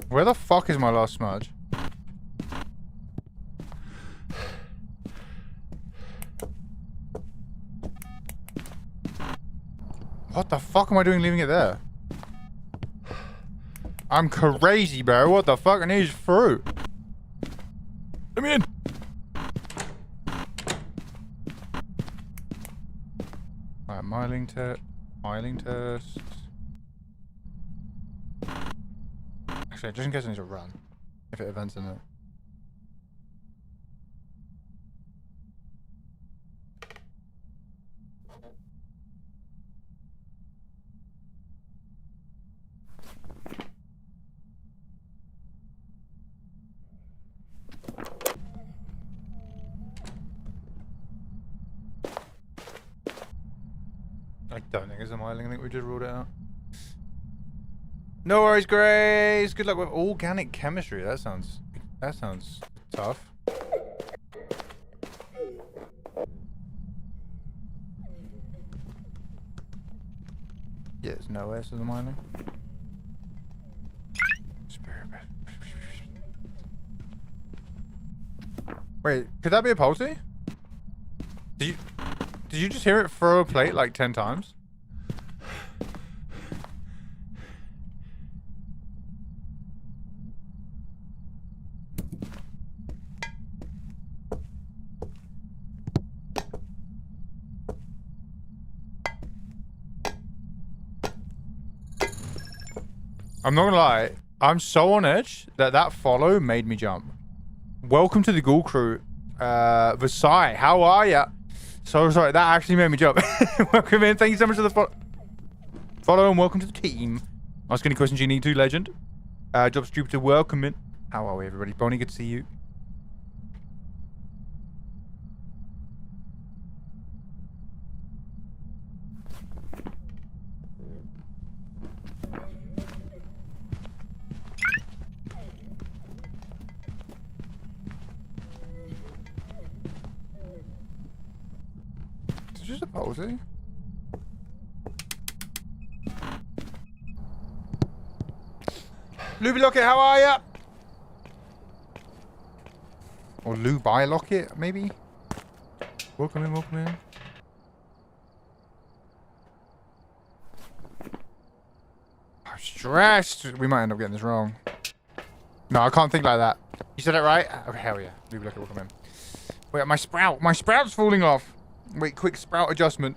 Where the fuck is my last smudge? What the fuck am I doing leaving it there? I'm crazy, bro. What the fuck? I need fruit. Let me in. Alright, miling test. Actually, just in case I need to run. If it events in it. I don't think it's a miling. I think we just ruled it out. No worries, Grace. Good luck with organic chemistry. That sounds tough. Yeah, there's no S in the mining. Wait, could that be a Pulsey? Did you just hear it throw a plate like 10 times? I'm not gonna lie, I'm so on edge that follow made me jump. Welcome to the Ghoul Crew. Versailles, how are ya? So sorry, that actually made me jump. Welcome in, thank you so much for the follow and welcome to the team. Ask any questions you need to, legend. Jobs Jupiter, welcome in. How are we, everybody? Bonnie, good to see you. Just a Pulsey. Luby Locket, how are ya? Or Luby Locket, maybe? Welcome in, welcome in. I'm stressed. We might end up getting this wrong. No, I can't think like that. You said it right? Okay, hell yeah. Luby Locket, welcome in. Wait, my sprout's falling off. Wait, quick sprout adjustment.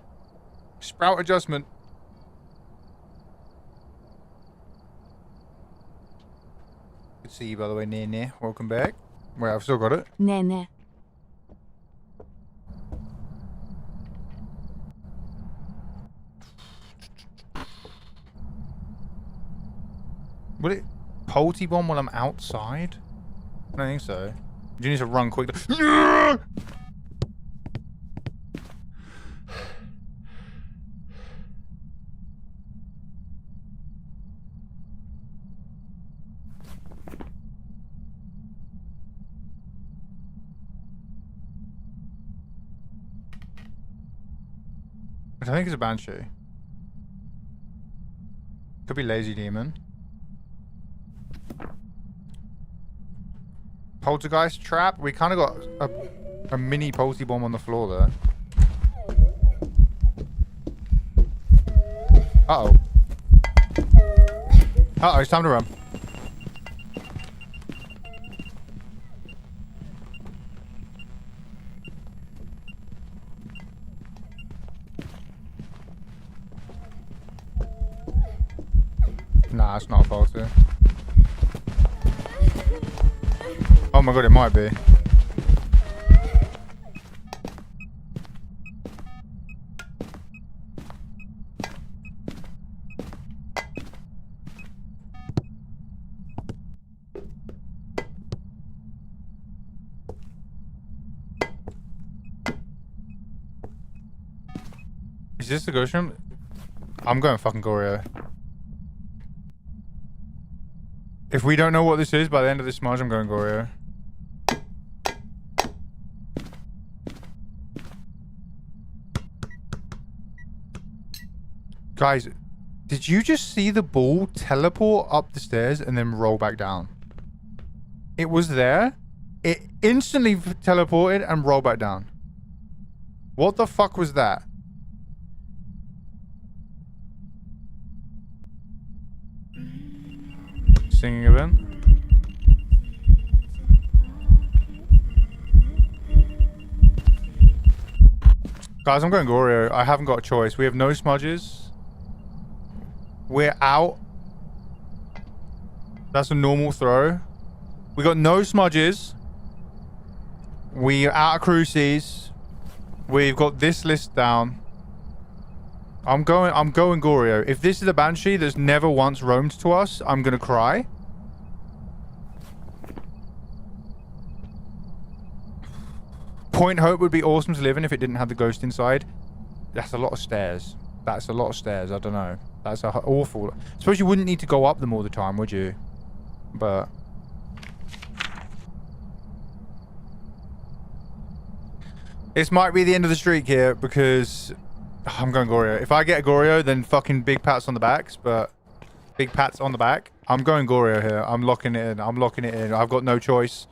Sprout adjustment. Good to see you, by the way, Nene. Welcome back. Wait, I've still got it. Nene. Will it Polty bomb while I'm outside? I don't think so. You need to run quick. I think it's a Banshee. Could be Lazy Demon. Poltergeist trap. We kind of got a mini polty bomb on the floor there. Uh-oh. Uh-oh, it's time to run. Nah, it's not a polter. Oh my god, it might be. Is this the ghost room? I'm going fucking Goryo. If we don't know what this is by the end of this smudge, I'm going Goryo. Guys, did you just see the ball teleport up the stairs and then roll back down? It was there. It instantly teleported and rolled back down. What the fuck was that? Singing event. Guys, I'm going Goryo. I haven't got a choice. We have no smudges. We're out. That's a normal throw. We got no smudges. We're out of crucies. We've got this list down. I'm going Goryo. If this is a banshee that's never once roamed to us, I'm gonna cry. Point Hope would be awesome to live in if it didn't have the ghost inside. That's a lot of stairs. That's a lot of stairs. I don't know. That's awful. I suppose you wouldn't need to go up them all the time, would you? But this might be the end of the streak here because I'm going Goryo. If I get a Goryo, then fucking big pats on the backs, but big pats on the back. I'm going Goryo here. I'm locking it in. I'm locking it in. I've got no choice.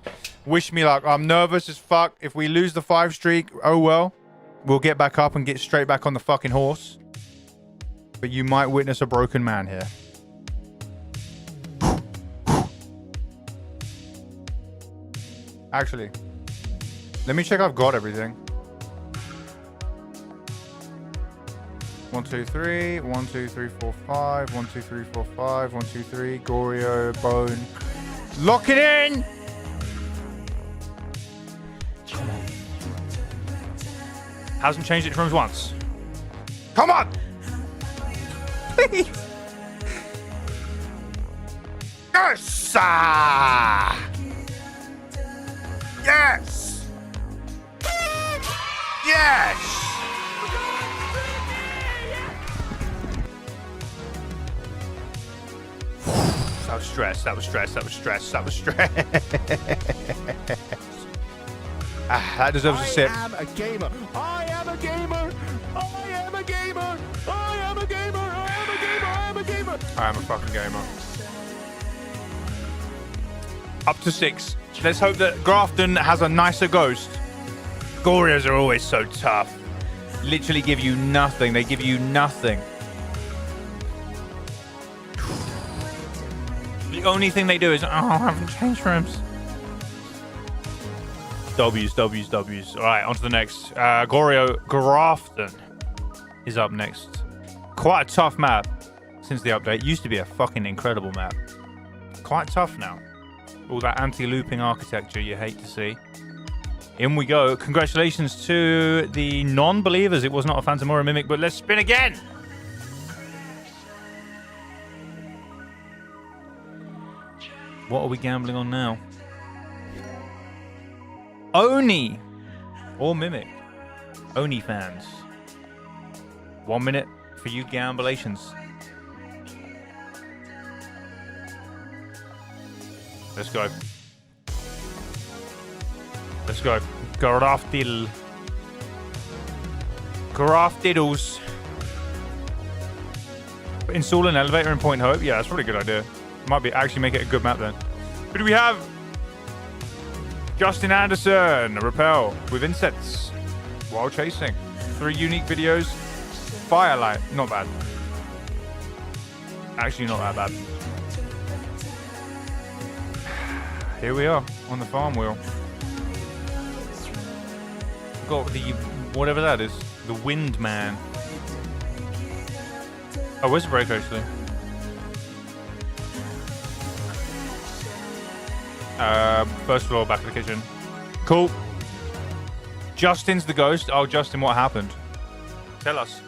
Wish me luck. I'm nervous as fuck. If we lose the 5 streak, oh well. We'll get back up and get straight back on the fucking horse. But you might witness a broken man here. Actually, let me check I've got everything. 1, 2, 3. 1, 2, 3, 4, 5. 1, 2, 3, 4, 5. 1, 2, 3. Goryo, bone. Lock it in! Hasn't changed its rooms once. Come on! Please! Yes! Yes! Yes! That was stress, that was stress, that was stress, that was stress. That deserves a sip. I am a gamer. I am a gamer. I am a gamer. I am a gamer. I am a gamer. I am a gamer. I am a fucking gamer. Up to 6. Let's hope that Grafton has a nicer ghost. Goryos are always so tough. Literally give you nothing. They give you nothing. The only thing they do is, oh, I haven't changed rooms. W's, W's, W's. All right, on to the next. Goryo Grafton is up next. Quite a tough map since the update. Used to be a fucking incredible map. Quite tough now. All that anti-looping architecture you hate to see. In we go. Congratulations to the non-believers. It was not a Phasmophobia mimic, but let's spin again. What are we gambling on now? Oni or mimic. Oni fans. 1 minute for you gamblations. Let's go. Let's go. Graftil. Graftiddles. Install an elevator in Point Hope. Yeah, that's probably a good idea. Might be actually make it a good map then. Who do we have? Justin Anderson, repel with incense while chasing. 3 unique videos. Firelight, not bad. Actually, not that bad. Here we are on the farm wheel. Got the whatever that is, the Wind Man. Oh, where's the break actually? First floor, back of the kitchen. Cool. Justin's the ghost. Oh, Justin, what happened? Tell us.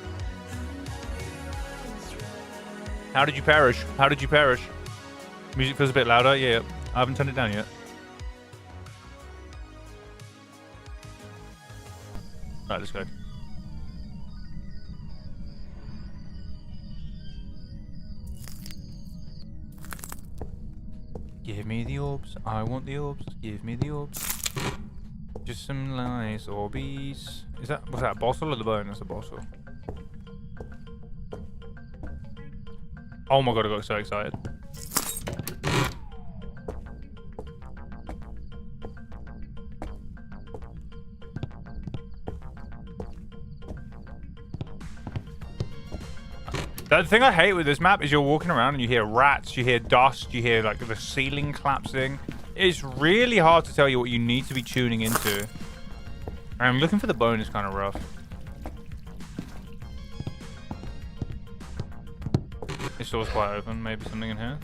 How did you perish? How did you perish? Music feels a bit louder. Yeah, I haven't turned it down yet. Right, let's go. Give me the orbs. I want the orbs. Give me the orbs. Just some nice orbies. Is that, what's that, a bottle or the bone? That's a bottle. Oh my god, I got so excited. The thing I hate with this map is you're walking around and you hear rats, you hear dust, you hear like the ceiling collapsing. It's really hard to tell you what you need to be tuning into. I'm looking for the bone is kind of rough. This door's quite open, maybe something in here.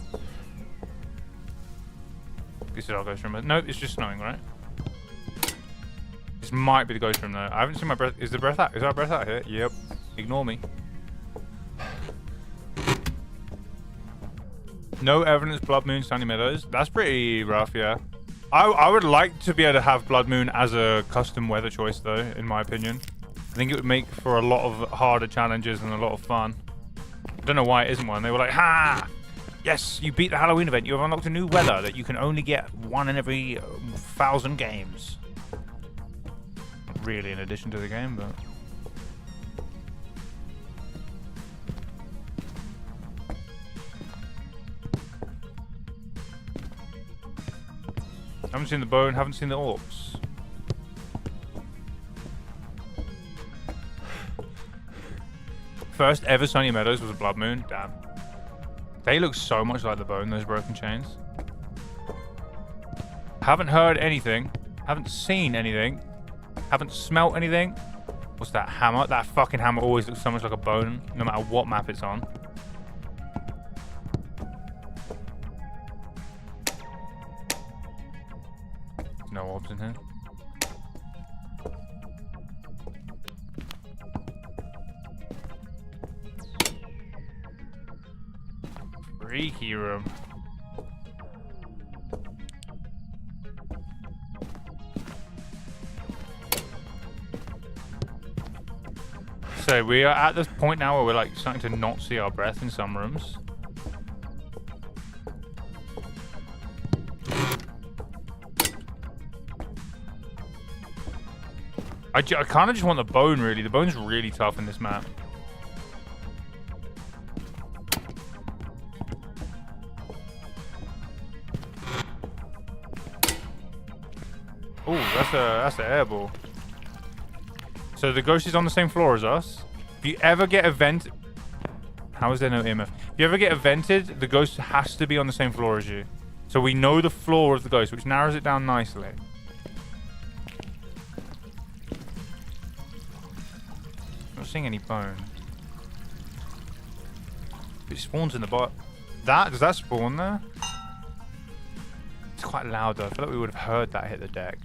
This is our ghost room. No, it's just snowing, right? This might be the ghost room though. I haven't seen my breath. Is the breath out? Is our breath out here? Yep. Ignore me. No evidence, Blood Moon, Sunny Meadows. That's pretty rough, yeah. I would like to be able to have Blood Moon as a custom weather choice, though, in my opinion. I think it would make for a lot of harder challenges and a lot of fun. I don't know why it isn't one. They were like, ha! Yes, you beat the Halloween event. You have unlocked a new weather that you can only get one in every 1,000 games. Not really in addition to the game, but... Haven't seen the bone, haven't seen the orbs. First ever Sunny Meadows was a Blood Moon. Damn. They look so much like the bone, those broken chains. Haven't heard anything. Haven't seen anything. Haven't smelt anything. What's that hammer? That fucking hammer always looks so much like a bone, no matter what map it's on. No orbs in here. Freaky room. So we are at this point now where we're like starting to not see our breath in some rooms. I kind of just want the bone, really. The bone's really tough in this map. Oh, that's an air ball. So the ghost is on the same floor as us. If you ever get evented... How is there no EMF? If you ever get evented, the ghost has to be on the same floor as you. So we know the floor of the ghost, which narrows it down nicely. Not seeing any bone. It spawns in the bot. Does that spawn there? It's quite loud though. I feel like we would have heard that hit the deck.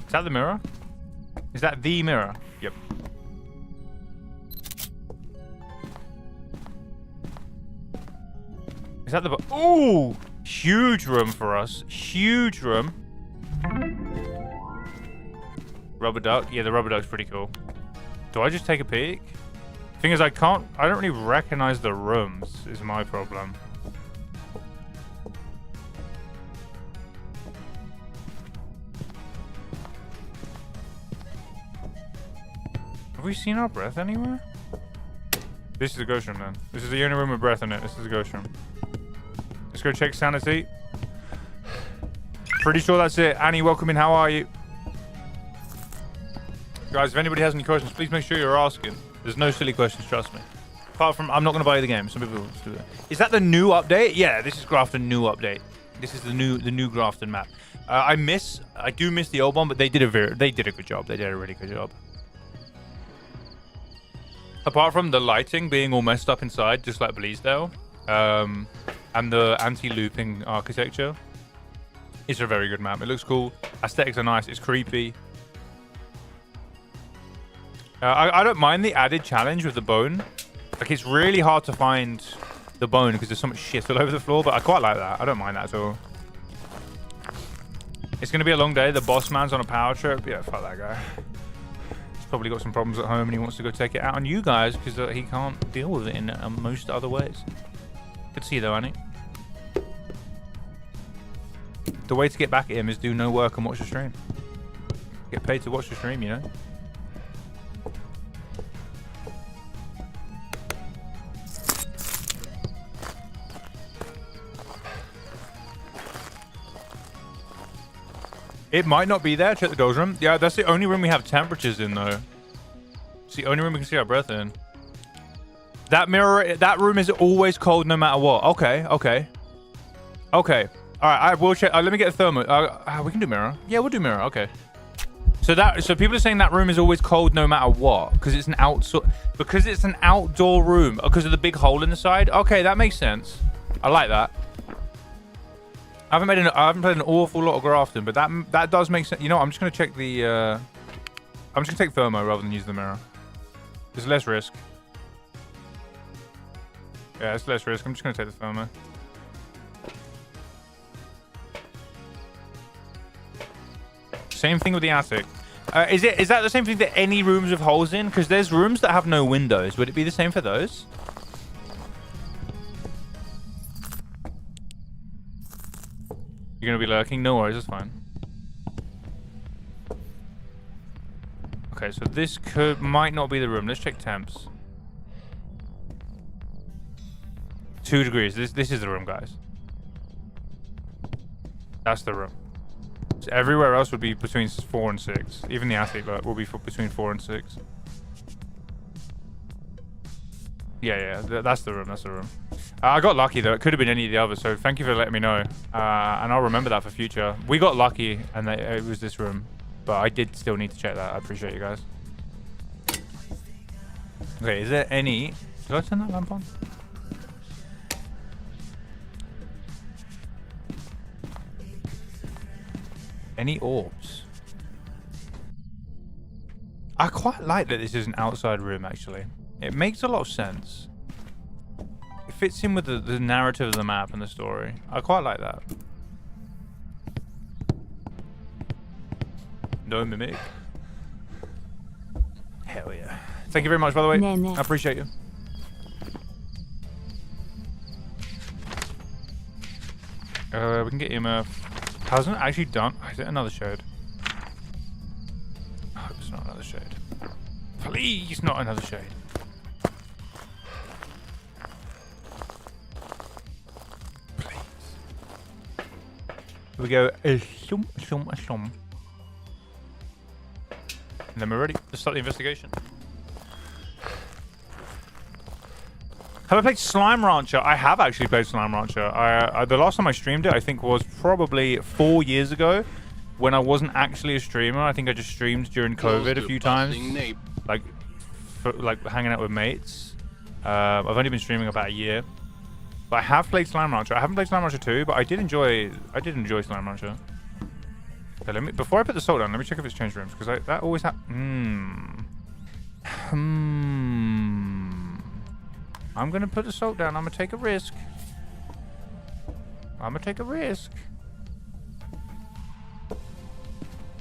Is that the mirror? Is that the mirror? Yep. Is that the... Ooh! Huge room for us. Huge room. Rubber duck. Yeah, the rubber duck's pretty cool. Do I just take a peek? Thing is, I don't really recognize the rooms, is my problem. we seen our breath anywhere? This is a ghost room then. This is the only room with breath in it. This is a ghost room. Let's go check sanity. Pretty sure that's it. Annie, welcome in. How are you? Guys, if anybody has any questions, please make sure you're asking. There's no silly questions, trust me. Apart from, I'm not going to buy the game. Some people will do that. Is that the new update? Yeah, this is Grafton new update. This is the new Grafton map. I do miss the old one, but they did a good job. They did a really good job. Apart from the lighting being all messed up inside, just like Bleasdale, and the anti-looping architecture, it's a very good map. It looks cool. Aesthetics are nice. It's creepy. I don't mind the added challenge with the bone. Like, it's really hard to find the bone because there's so much shit all over the floor, but I quite like that. I don't mind that at all. It's going to be a long day. The boss man's on a power trip. Yeah, fuck that guy. He's probably got some problems at home and he wants to go take it out on you guys because he can't deal with it in most other ways. Good to see you though, Annie. The way to get back at him is do no work and watch the stream. Get paid to watch the stream, you know? It might not be there. Check the ghost room. Yeah, that's the only room we have temperatures in, though. It's the only room we can see our breath in. That mirror, that room is always cold no matter what. Okay, okay. Okay. All right, I will check. Let me get a thermo. We can do mirror. Yeah, we'll do mirror. Okay. So people are saying that room is always cold no matter what because it's an outdoor room because of the big hole in the side. Okay, that makes sense. I like that. I haven't played an awful lot of Grafton, but that does make sense. You know what? I'm just gonna check the. I'm just gonna take thermo rather than use the mirror. There's less risk. Yeah, it's less risk. I'm just gonna take the thermo. Same thing with the attic. Is that the same thing that any rooms with holes in? Because there's rooms that have no windows. Would it be the same for those? You're gonna be lurking? No worries, that's fine. Okay, so this might not be the room. Let's check temps. 2 degrees. This is the room, guys. That's the room. So everywhere else would be between 4 and 6. Even the attic will be between 4 and 6. Yeah, that's the room. That's the room. I got lucky though. It could have been any of the others. So thank you for letting me know, and I'll remember that for future. We got lucky, and it was this room, but I did still need to check that. I appreciate you guys. Okay, is there any? Did I turn that lamp on? Any orbs? I quite like that this is an outside room. Actually, it makes a lot of sense. It fits in with the narrative of the map and the story. I quite like that. No mimic. Hell yeah. Thank you very much, by the way. I appreciate you. We can get him a... Hasn't actually done... Is it another shade? I hope it's not another shade. Please, not another shade. We go shum. And then we're ready to start the investigation. Have I played Slime Rancher? I have actually played Slime Rancher. The last time I streamed it, I think, was probably 4 years ago, when I wasn't actually a streamer. I think I just streamed during COVID a few times, like hanging out with mates. I've only been streaming about a year. But I have played Slime Rancher. I haven't played Slime Rancher 2, but I did enjoy Slime Rancher. Okay, before I put the salt down, let me check if it's changed rooms, because that always happens. I'm gonna put the salt down. I'm gonna take a risk.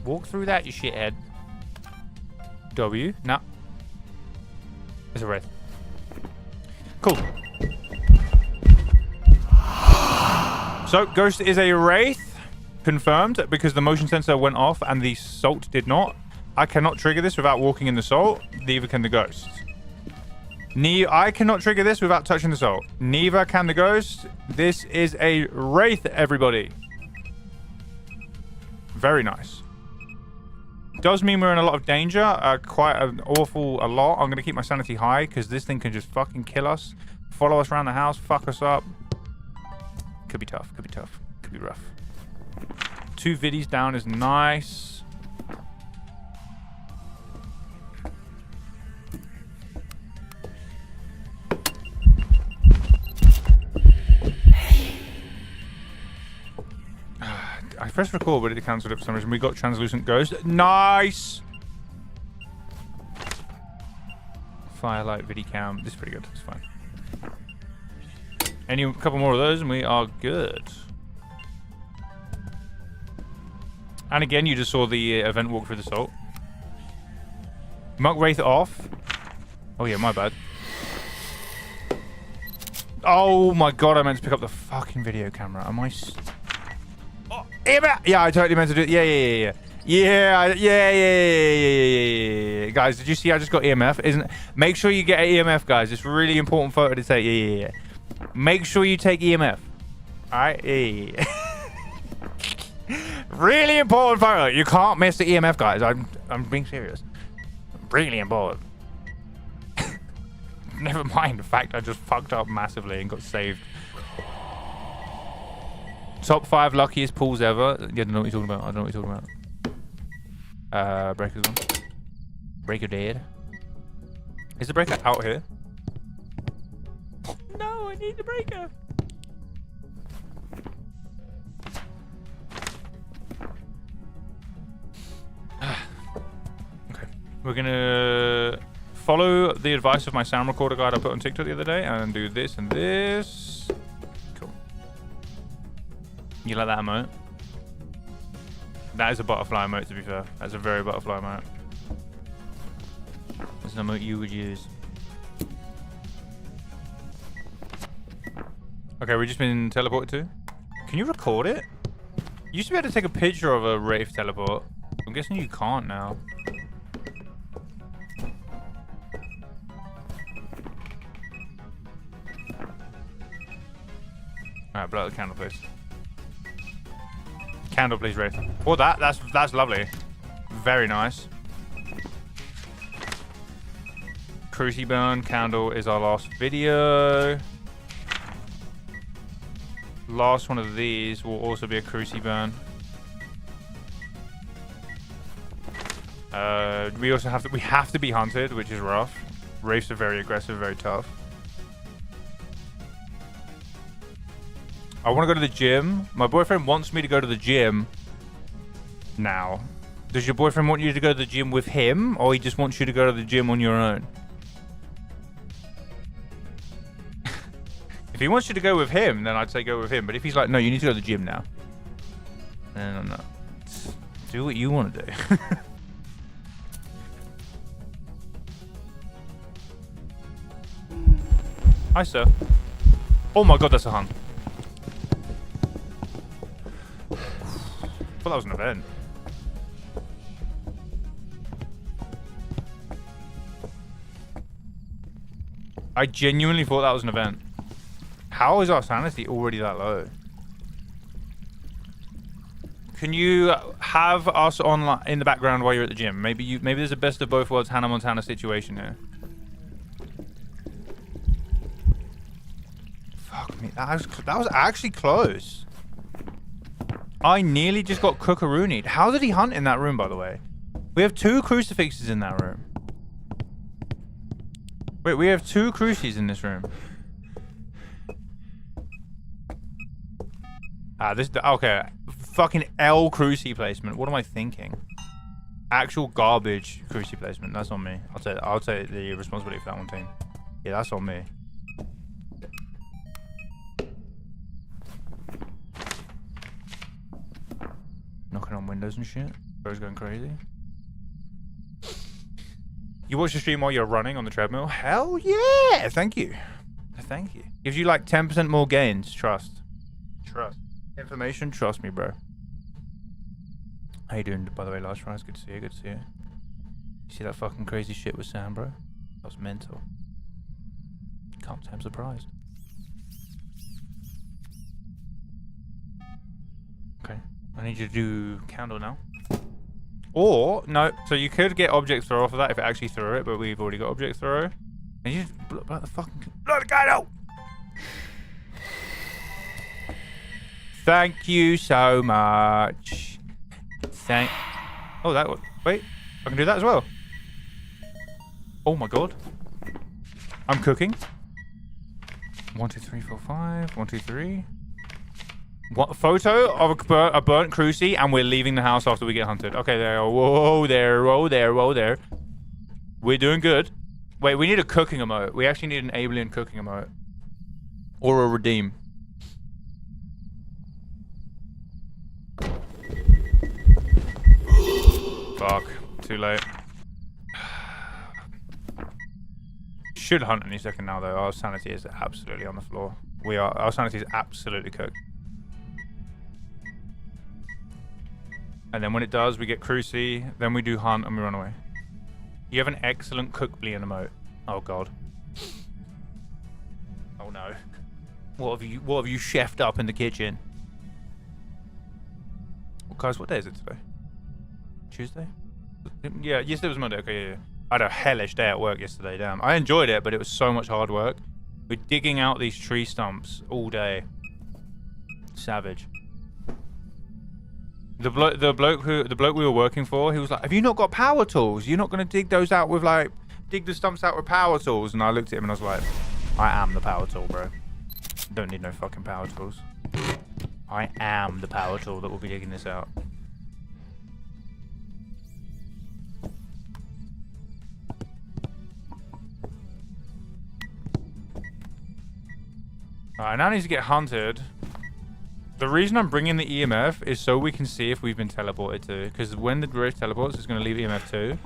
Walk through that, you shithead. W. No. It's a wraith. Cool. So, Ghost is a wraith, confirmed, because the motion sensor went off and the salt did not. I cannot trigger this without walking in the salt. Neither can the ghost. I cannot trigger this without touching the salt. Neither can the ghost. This is a wraith, everybody. Very nice. Does mean we're in a lot of danger. Quite an awful a lot. I'm going to keep my sanity high because this thing can just fucking kill us. Follow us around the house. Fuck us up. Could be tough. Could be tough. Could be rough. 2 viddies down is nice. I pressed record, but it cancelled it for some reason. We got translucent ghost. Nice. Firelight, viddy cam. This is pretty good. It's fine. A couple more of those, and we are good. And again, you just saw the event walk through the salt. Muck Wraith off. Oh yeah, my bad. Oh my god, I meant to pick up the fucking video camera. Am I... Oh, yeah, I totally meant to do it. Yeah. Yeah. Guys, did you see I just got EMF? Make sure you get an EMF, guys. It's a really important photo to take. Yeah. Make sure you take EMF. Alright? Yeah. Really important photo. You can't miss the EMF, guys. I'm being serious. Really important. Never mind the fact I just fucked up massively and got saved. Top 5 luckiest pools ever. Yeah, I don't know what you're talking about. I don't know what you're talking about. Breaker's on. Breaker dead. Is the breaker out here? No, I need the breaker. Okay. We're gonna follow the advice of my sound recorder guide I put on TikTok the other day and do this and this. Cool. You like that emote? That is a butterfly emote, to be fair. That's a very butterfly emote. That's an emote you would use. Okay, we've just been teleported to. Can you record it? You used to be able to take a picture of a Wraith teleport. I'm guessing you can't now. Alright, blow out the candle, please. Candle, please, Wraith. Oh, that's lovely. Very nice. Cruci burn candle is our last video. Last one of these will also be a Cruci burn. We also have to be hunted, which is rough. Wraiths are very aggressive, very tough. I want to go to the gym. My boyfriend wants me to go to the gym now. Does your boyfriend want you to go to the gym with him, or he just wants you to go to the gym on your own? If he wants you to go with him, then I'd say go with him. But if he's like, no, you need to go to the gym now, then no. Do what you want to do. Hi, sir. Oh my god, that's a hunt. I thought that was an event. I genuinely thought that was an event. How is our sanity already that low? Can you have us on in the background while you're at the gym? Maybe there's a best of both worlds Hannah Montana situation here. Fuck me, that was actually close. I nearly just got cookaroonied. How did he hunt in that room, by the way? We have 2 crucifixes in that room. Wait, we have 2 crucis in this room. Okay. Fucking L cruci placement. What am I thinking? Actual garbage cruci placement. That's on me. I'll take the responsibility for that one, team. Yeah, that's on me. Knocking on windows and shit. Bro's going crazy. You watch the stream while you're running on the treadmill? Hell yeah! Thank you. Thank you. Gives you like 10% more gains. Trust. Information, trust me, bro. How you doing, by the way, Last Rise? Good to see you, good to see you. See that fucking crazy shit with Sam, bro? That was mental. Can't say I'm surprised. Okay. I need you to do candle now. Or, no, so you could get object throw off of that if it actually threw it, but we've already got object throw. And you just blow the fucking... Blow the candle! Thank you so much. Oh, that one. Wait, I can do that as well. Oh my god. I'm cooking. 1, 2, 3, 4, 5. 1, 2, 3. What photo of a burnt crucie, and we're leaving the house after we get hunted. Okay, there. Whoa, there. Whoa, there. Whoa, there. We're doing good. Wait, we need a cooking emote. We actually need an alien cooking emote. Or a redeem. Fuck. Too late. Should hunt any second now, though. Our sanity is absolutely on the floor. Our sanity is absolutely cooked. And then when it does, we get crucie, then we do hunt, and we run away. You have an excellent cook blean emote. Oh god. Oh no. What have you chefed up in the kitchen? Well, guys, what day is it today? Tuesday? Yeah, yesterday was Monday. Okay, yeah. I had a hellish day at work yesterday, damn. I enjoyed it, but it was so much hard work. We're digging out these tree stumps all day. Savage. The bloke we were working for, he was like, "Have you not got power tools? You're not gonna dig those out with dig the stumps out with power tools?" And I looked at him and I was like, "I am the power tool, bro. Don't need no fucking power tools. I am the power tool that will be digging this out." Alright, now I need to get hunted. The reason I'm bringing the EMF is so we can see if we've been teleported to. Because when the drift teleports, it's going to leave EMF 2.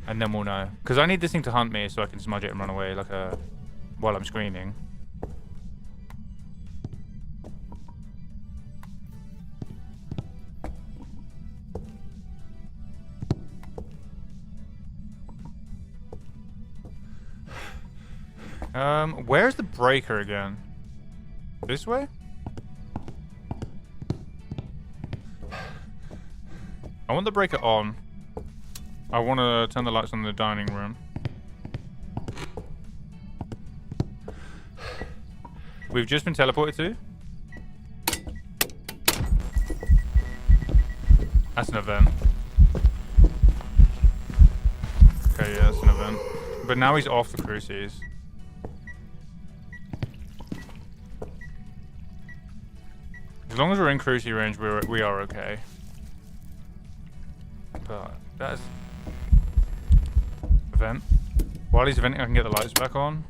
And then we'll know. Because I need this thing to hunt me so I can smudge it and run away while I'm screaming. Where's the breaker again? This way? I want the breaker on. I want to turn the lights on in the dining room. We've just been teleported to. That's an event. Okay, yeah, that's an event. But now he's off the crucies. As long as we're in crucie range, we are okay. But that's event. While he's eventing, I can get the lights back on.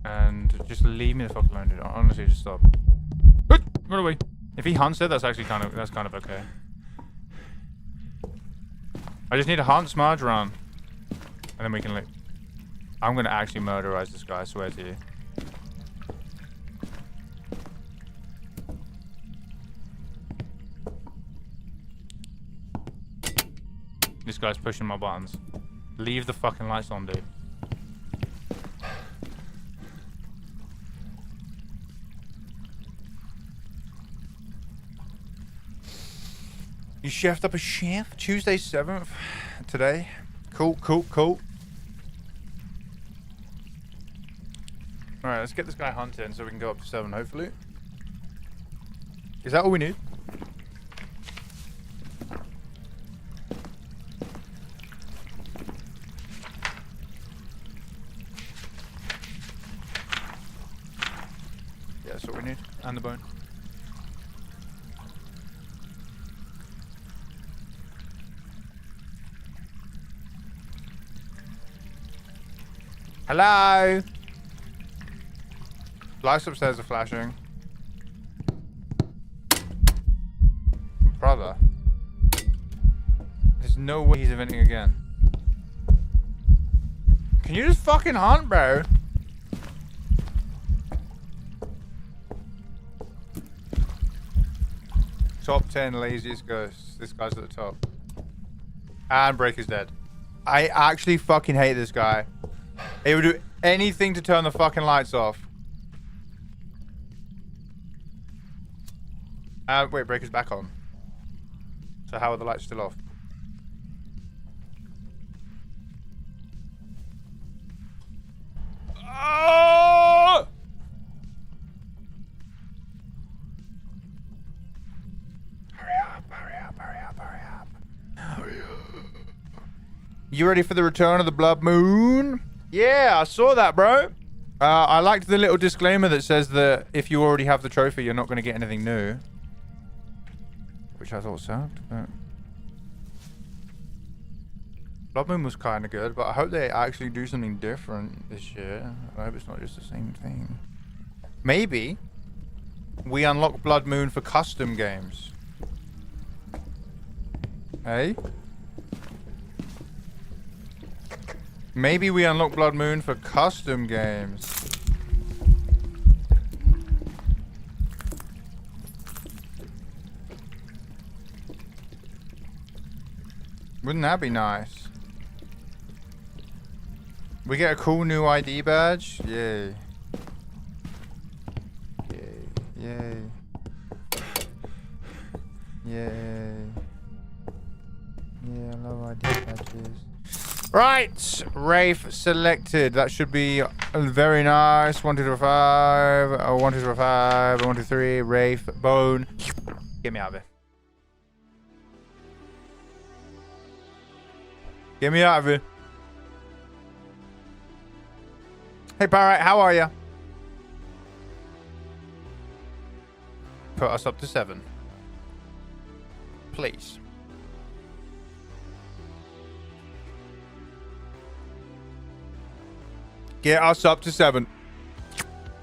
And just leave me the fuck alone, dude. Honestly, just stop. Run away. If he hunts it, that's actually kind of okay. I just need to hunt, smudge, run, and then we can leave. I'm gonna actually murderize this guy. I swear to you. This guy's pushing my buttons. Leave the fucking lights on, dude. You chefed up a chef? Tuesday 7th? Today? Cool. Alright, let's get this guy hunting so we can go up to 7, hopefully. Is that all we need? Yeah, that's what we need. And the bone. Hello? Lights upstairs are flashing. Brother. There's no way he's eventing again. Can you just fucking hunt, bro? top 10 laziest ghosts. This guy's at the top. And Breaker's dead. I actually fucking hate this guy. He would do anything to turn the fucking lights off. Wait, Breaker's back on. So how are the lights still off? Oh! Hurry up, hurry up, hurry up, hurry up. Hurry up. You ready for the return of the blood moon? Yeah, I saw that, bro. I liked the little disclaimer that says that if you already have the trophy, you're not going to get anything new. Which I thought sucked, but... Blood Moon was kind of good, but I hope they actually do something different this year. I hope it's not just the same thing. Maybe we unlock Blood Moon for custom games. Hey? Maybe we unlock Blood Moon for custom games. Wouldn't that be nice? We get a cool new ID badge? Yay. Yay. Yay. Yay. Yeah, I love ID badges. Right! Rafe selected. That should be very nice. 1, 2, 3, 5. 1, 2, 3, 5. 1, 2, 3. Rafe. Bone. Get me out of here. Get me out of here. Hey, Parrot, how are you? Put us up to 7. Please. Get us up to 7.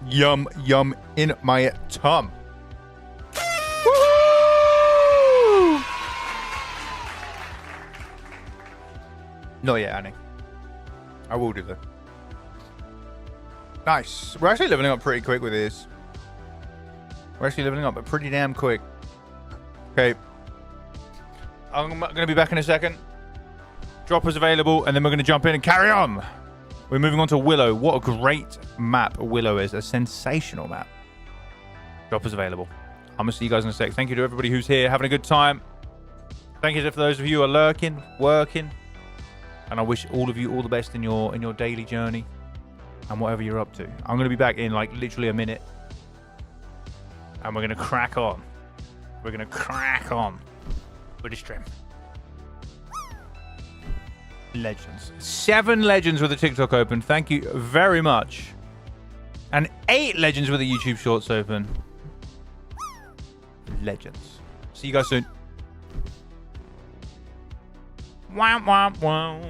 Yum, yum in my tum. Woo! Not yet, Annie. I will do that. Nice. We're actually leveling up pretty quick with this. We're actually leveling up, but pretty damn quick. Okay. I'm going to be back in a second. Droppers available, and then we're going to jump in and carry on. We're moving on to Willow. What a great map Willow is. A sensational map. Droppers available. I'm going to see you guys in a sec. Thank you to everybody who's here, having a good time. Thank you for those of you who are lurking, working. And I wish all of you all the best in your daily journey. And whatever you're up to. I'm going to be back in like literally a minute. And we're going to crack on. We're going to crack on with the stream. Legends. 7 legends with a TikTok open. Thank you very much. And 8 legends with a YouTube Shorts open. Legends. See you guys soon. Wow, wow, wow.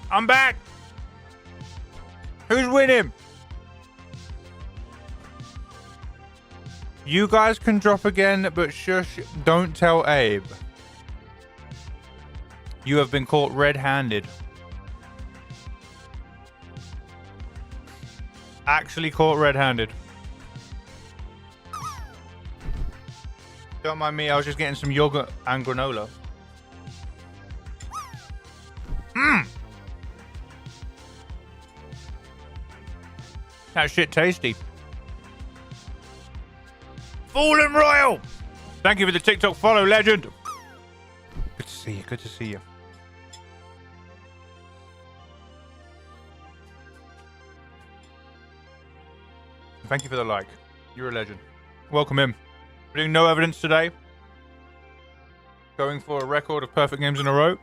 I'm back. Who's winning? You guys can drop again, but shush, don't tell Abe. You have been caught red-handed. Actually caught red-handed. Don't mind me, I was just getting some yogurt and granola. That shit tasty. Fallen Royal! Thank you for the TikTok follow, legend. Good to see you, good to see you. Thank you for the like. You're a legend. Welcome in. We're doing no evidence today. Going for a record of perfect games in a row.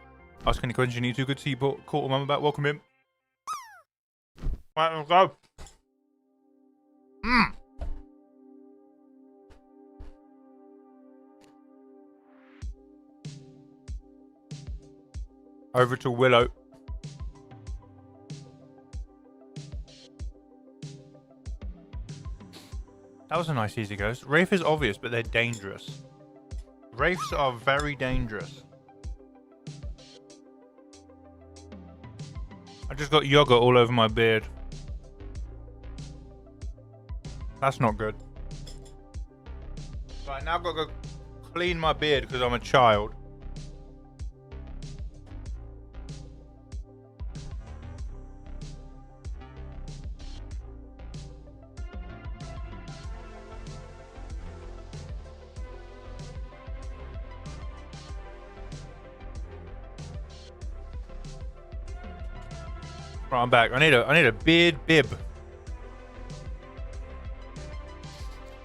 Ask any questions you need to. Good to see you, caught mum about. Welcome in. Right, let's go. Over to Willow. That was a nice easy ghost. Wraith is obvious, but they're dangerous. Wraiths are very dangerous. I just got yogurt all over my beard. That's not good. Right, now I've got to go clean my beard because I'm a child. Right, I'm back. I need a beard bib.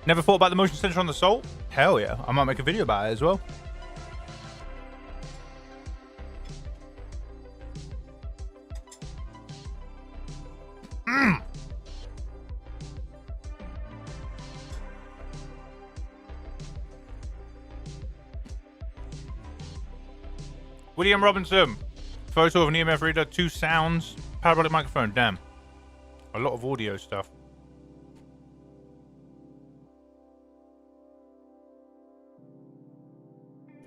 Never thought about the motion sensor on the Soul? Hell yeah. I might make a video about it as well. William Robinson. Photo of an EMF reader, 2 sounds, parabolic microphone. Damn. A lot of audio stuff.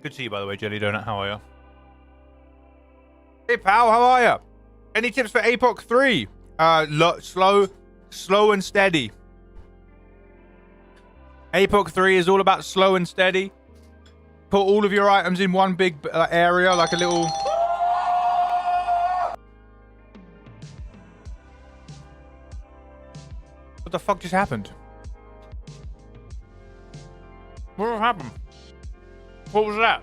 Good to see you, by the way, Jelly Donut. How are you? Hey, pal. How are you? Any tips for APOC 3? Slow and steady. APOC 3 is all about slow and steady. Put all of your items in one big area, like a little... What the fuck just happened? What happened? What was that?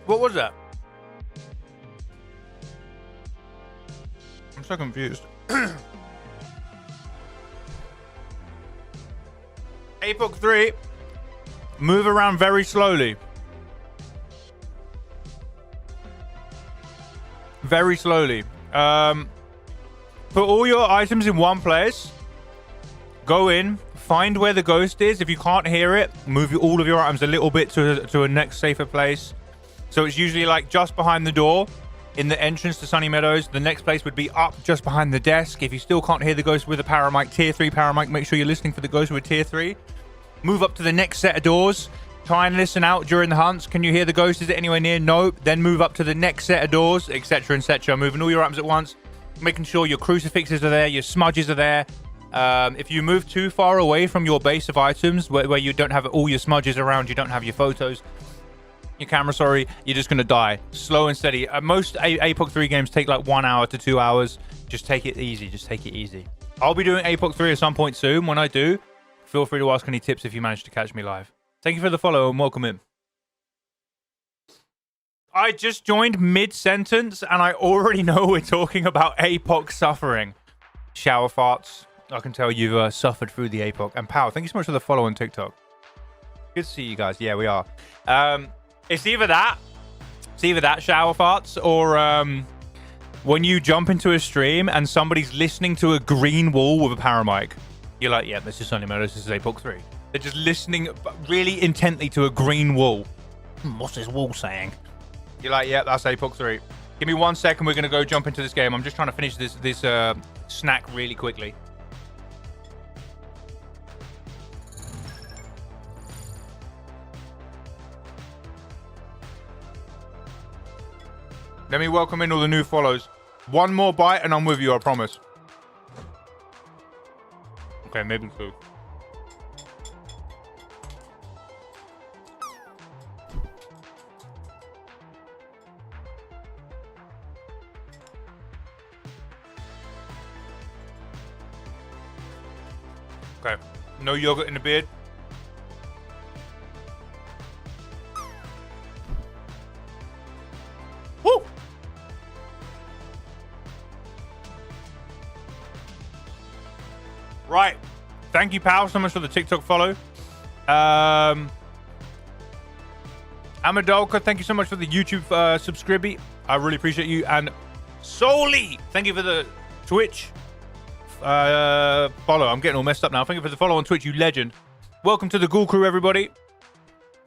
What was that? I'm so confused. APOC 3, move around very slowly. Very slowly. Put all your items in one place. Go in, find where the ghost is. If you can't hear it, move all of your items a little bit to a next safer place. So it's usually like just behind the door in the entrance to Sunny Meadows. The next place would be up just behind the desk. If you still can't hear the ghost with a paramic, tier 3 paramic, make sure you're listening for the ghost with tier 3. Move up to the next set of doors. Try and listen out during the hunts. Can you hear the ghost? Is it anywhere near? No. Then move up to the next set of doors, etc., etc. Moving all your items at once. Making sure your crucifixes are there, your smudges are there. If you move too far away from your base of items, where you don't have all your smudges around, you don't have your photos, your camera, sorry, you're just going to die. Slow and steady. Most APOC 3 games take like 1 hour to 2 hours. Just take it easy. Just take it easy. I'll be doing APOC 3 at some point soon. When I do, feel free to ask any tips if you manage to catch me live. Thank you for the follow and welcome in. I just joined mid-sentence and I already know we're talking about APOC suffering. Shower farts. I can tell you've suffered through the APOC. And Pow, thank you so much for the follow on TikTok. Good to see you guys. Yeah, we are. It's either that shower farts, or when you jump into a stream and somebody's listening to a green wall with a paramic. You're like, yeah, this is Sunny Meadows, this is APOC 3. They're just listening really intently to a green wall. What's this wall saying? You're like, yeah, that's APOC 3. Give me 1 second. We're going to go jump into this game. I'm just trying to finish this snack really quickly. Let me welcome in all the new follows. 1 more bite and I'm with you, I promise. Okay, maybe 2. Okay, no yogurt in the beard. Woo! Right. Thank you, pal, so much for the TikTok follow. Amadolka, thank you so much for the YouTube subscribe. I really appreciate you. And Soli, thank you for the Twitch follow. I'm getting all messed up now. Thank you for the follow on Twitch, you legend. Welcome to the Ghoul Crew, everybody.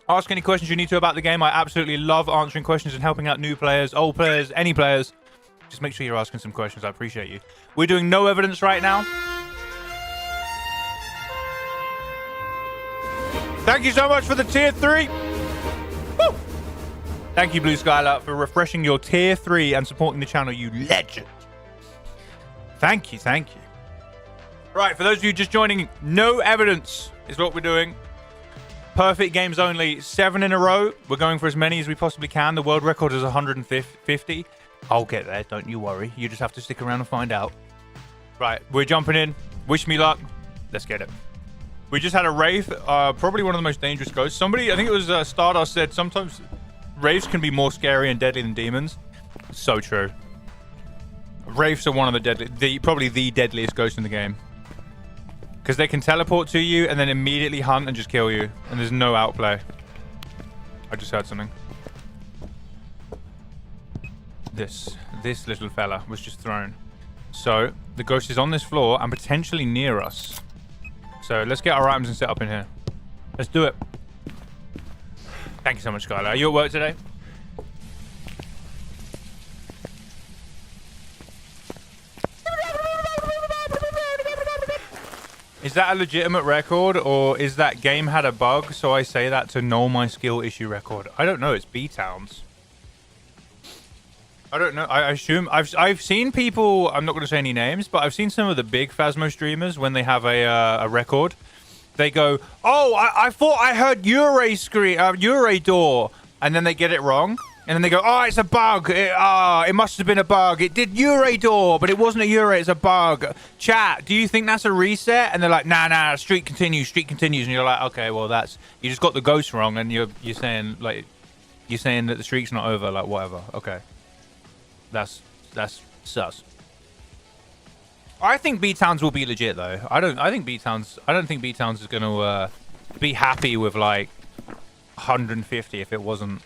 Ask any questions you need to about the game. I absolutely love answering questions and helping out new players, old players, any players. Just make sure you're asking some questions. I appreciate you. We're doing no evidence right now. Thank you so much for the tier 3. Woo! Thank you, Blue Skylar, for refreshing your tier 3 and supporting the channel, you legend. Thank you, thank you. Right, for those of you just joining, no evidence is what we're doing. Perfect games only, 7 in a row. We're going for as many as we possibly can. The world record is 150. I'll get there, don't you worry. You just have to stick around and find out. Right, we're jumping in. Wish me luck. Let's get it. We just had a Wraith, probably one of the most dangerous ghosts. Somebody, I think it was Stardust, said sometimes Wraiths can be more scary and deadly than demons. So true. Wraiths are one of the probably the deadliest ghosts in the game. Because they can teleport to you and then immediately hunt and just kill you. And there's no outplay. I just heard something. This little fella was just thrown. So, the ghost is on this floor and potentially near us. So, let's get our items and set up in here. Let's do it. Thank you so much, Skylar. Are you at work today? Is that a legitimate record, or is that game had a bug, so I say that to null my skill issue record? I don't know. It's B-Towns. I don't know. I assume I've seen people. I'm not going to say any names, but I've seen some of the big Phasmo streamers when they have a record. They go, "Oh, I thought I heard Ure scream, Ure door," and then they get it wrong. And then they go, "Oh, it's a bug. It must have been a bug. It did Ure door, but it wasn't a Ure. It's a bug." Chat, do you think that's a reset? And they're like, "Nah. Streak continues. And you're like, "Okay, well, you just got the ghost wrong, and you're saying that the streak's not over. Like, whatever. Okay, that's sus." I think B-Towns will be legit though. I don't think B-Towns is gonna be happy with like 150 if it wasn't.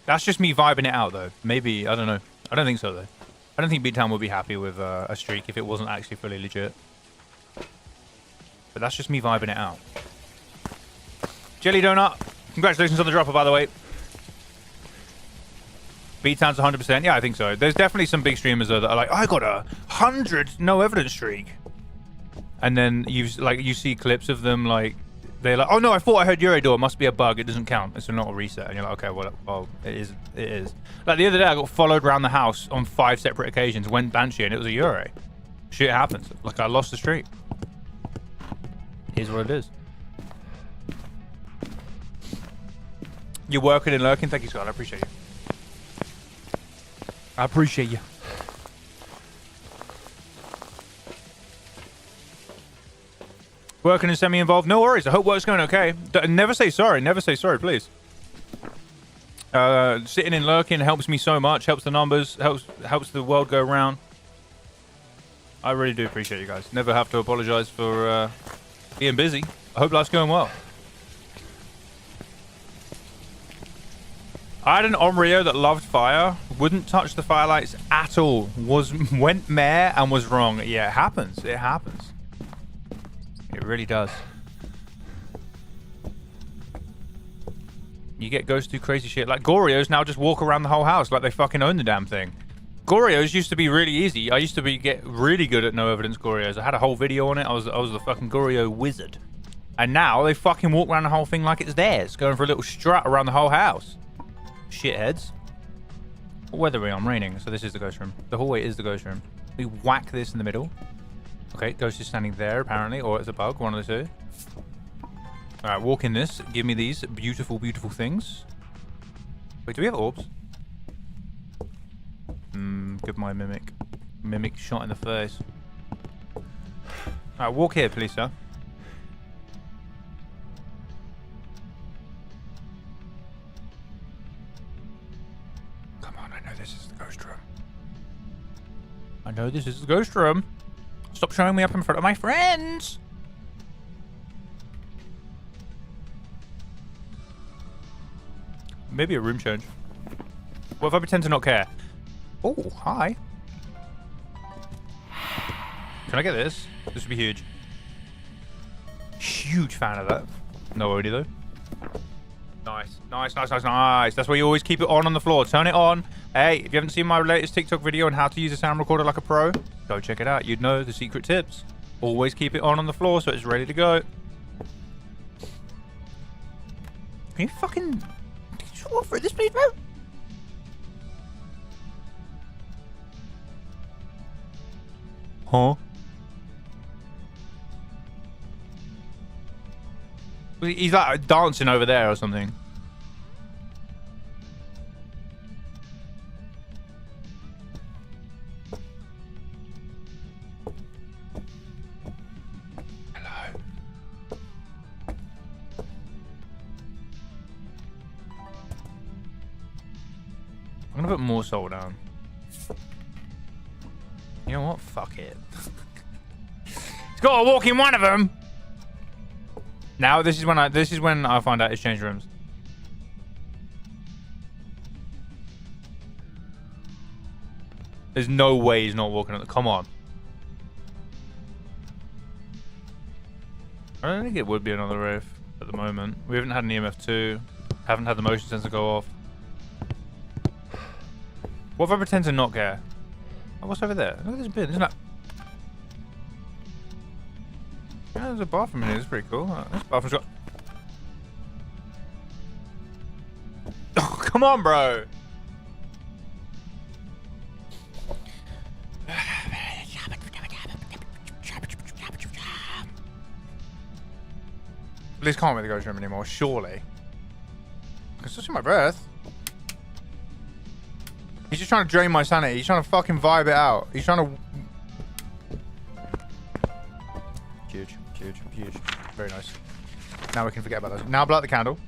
That's just me vibing it out, though. Maybe, I don't know. I don't think so, though. I don't think B-Town would be happy with a streak if it wasn't actually fully legit. But that's just me vibing it out. Jelly Donut, congratulations on the dropper, by the way. B-Town's 100%. Yeah, I think so. There's definitely some big streamers, though, that are like, "I got 100 no evidence streak." And then you see clips of them, like, they're like, "Oh no, I thought I heard Ure door. It must be a bug. It doesn't count. It's not a reset." And you're like, "Okay, well, it is. It is." Like the other day, I got followed around the house on 5 separate occasions. Went Banshee, and it was a Ure. Shit happens. Like I lost the streak. Here's what it is. You're working and lurking. Thank you, Scott. I appreciate you. I appreciate you. Working and semi-involved. No worries. I hope work's going okay. Never say sorry. Never say sorry, please. Sitting and lurking helps me so much. Helps the numbers. Helps the world go round. I really do appreciate you guys. Never have to apologize for being busy. I hope life's going well. I had an Omrio that loved fire. Wouldn't touch the firelights at all. Went mare and was wrong. Yeah, it happens. It happens. It really does. You get ghosts do crazy shit. Like Gorios now just walk around the whole house like they fucking own the damn thing. Gorios used to be really easy. I used to get really good at no evidence Gorios. I had a whole video on it. I was the fucking Gorio wizard. And now they fucking walk around the whole thing like it's theirs, going for a little strut around the whole house. Shitheads. What weather are we on? Raining. So this is the ghost room. The hallway is the ghost room. We whack this in the middle. Okay, ghost is standing there apparently, or it's a bug, one of the two. Alright, walk in this. Give me these beautiful, beautiful things. Wait, do we have orbs? Good my mimic. Mimic shot in the face. Alright, walk here, please, sir. Come on, I know this is the ghost room. I know this is the ghost room. Stop showing me up in front of my friends! Maybe a room change. What if I pretend to not care? Oh, hi. Can I get this? This would be huge. Huge fan of that. No already though. Nice. Nice, nice, nice, nice. That's why you always keep it on the floor. Turn it on. Hey, if you haven't seen my latest TikTok video on how to use a sound recorder like a pro, go check it out. You'd know the secret tips. Always keep it on the floor so it's ready to go. Can you fucking... Walk through this, please, bro. Huh? He's like dancing over there or something. Hello. I'm gonna put more soul down. You know what? Fuck it. It's got to walk in one of them. Now this is when I find out it's changed rooms. There's no way he's not walking on the. Come on. I don't think it would be another rave at the moment. We haven't had an EMF2. Haven't had the motion sensor go off. What if I pretend to not care? Oh, what's over there? Look at this bin. Isn't that... Yeah, there's a bathroom in here. It's pretty cool. This bathroom's got... Oh, come on, bro. This can't be the ghost room anymore, surely. I can still see my breath. He's just trying to drain my sanity. He's trying to fucking vibe it out. He's trying to... Huge, huge, huge. Very nice. Now we can forget about those. Now blow out the candle.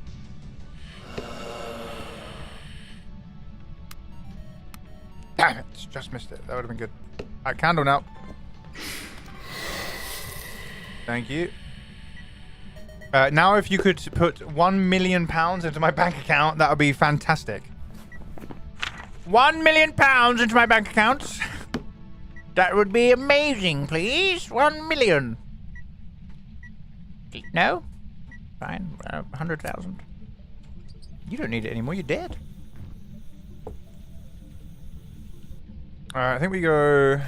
Damn it. Just missed it. That would have been good. Alright, candle now. Thank you. Now if you could put £1 million into my bank account, that would be fantastic. £1 million into my bank account. That would be amazing, please. 1 million. No? Fine. 100,000. You don't need it anymore. You're dead. Alright, I think we go...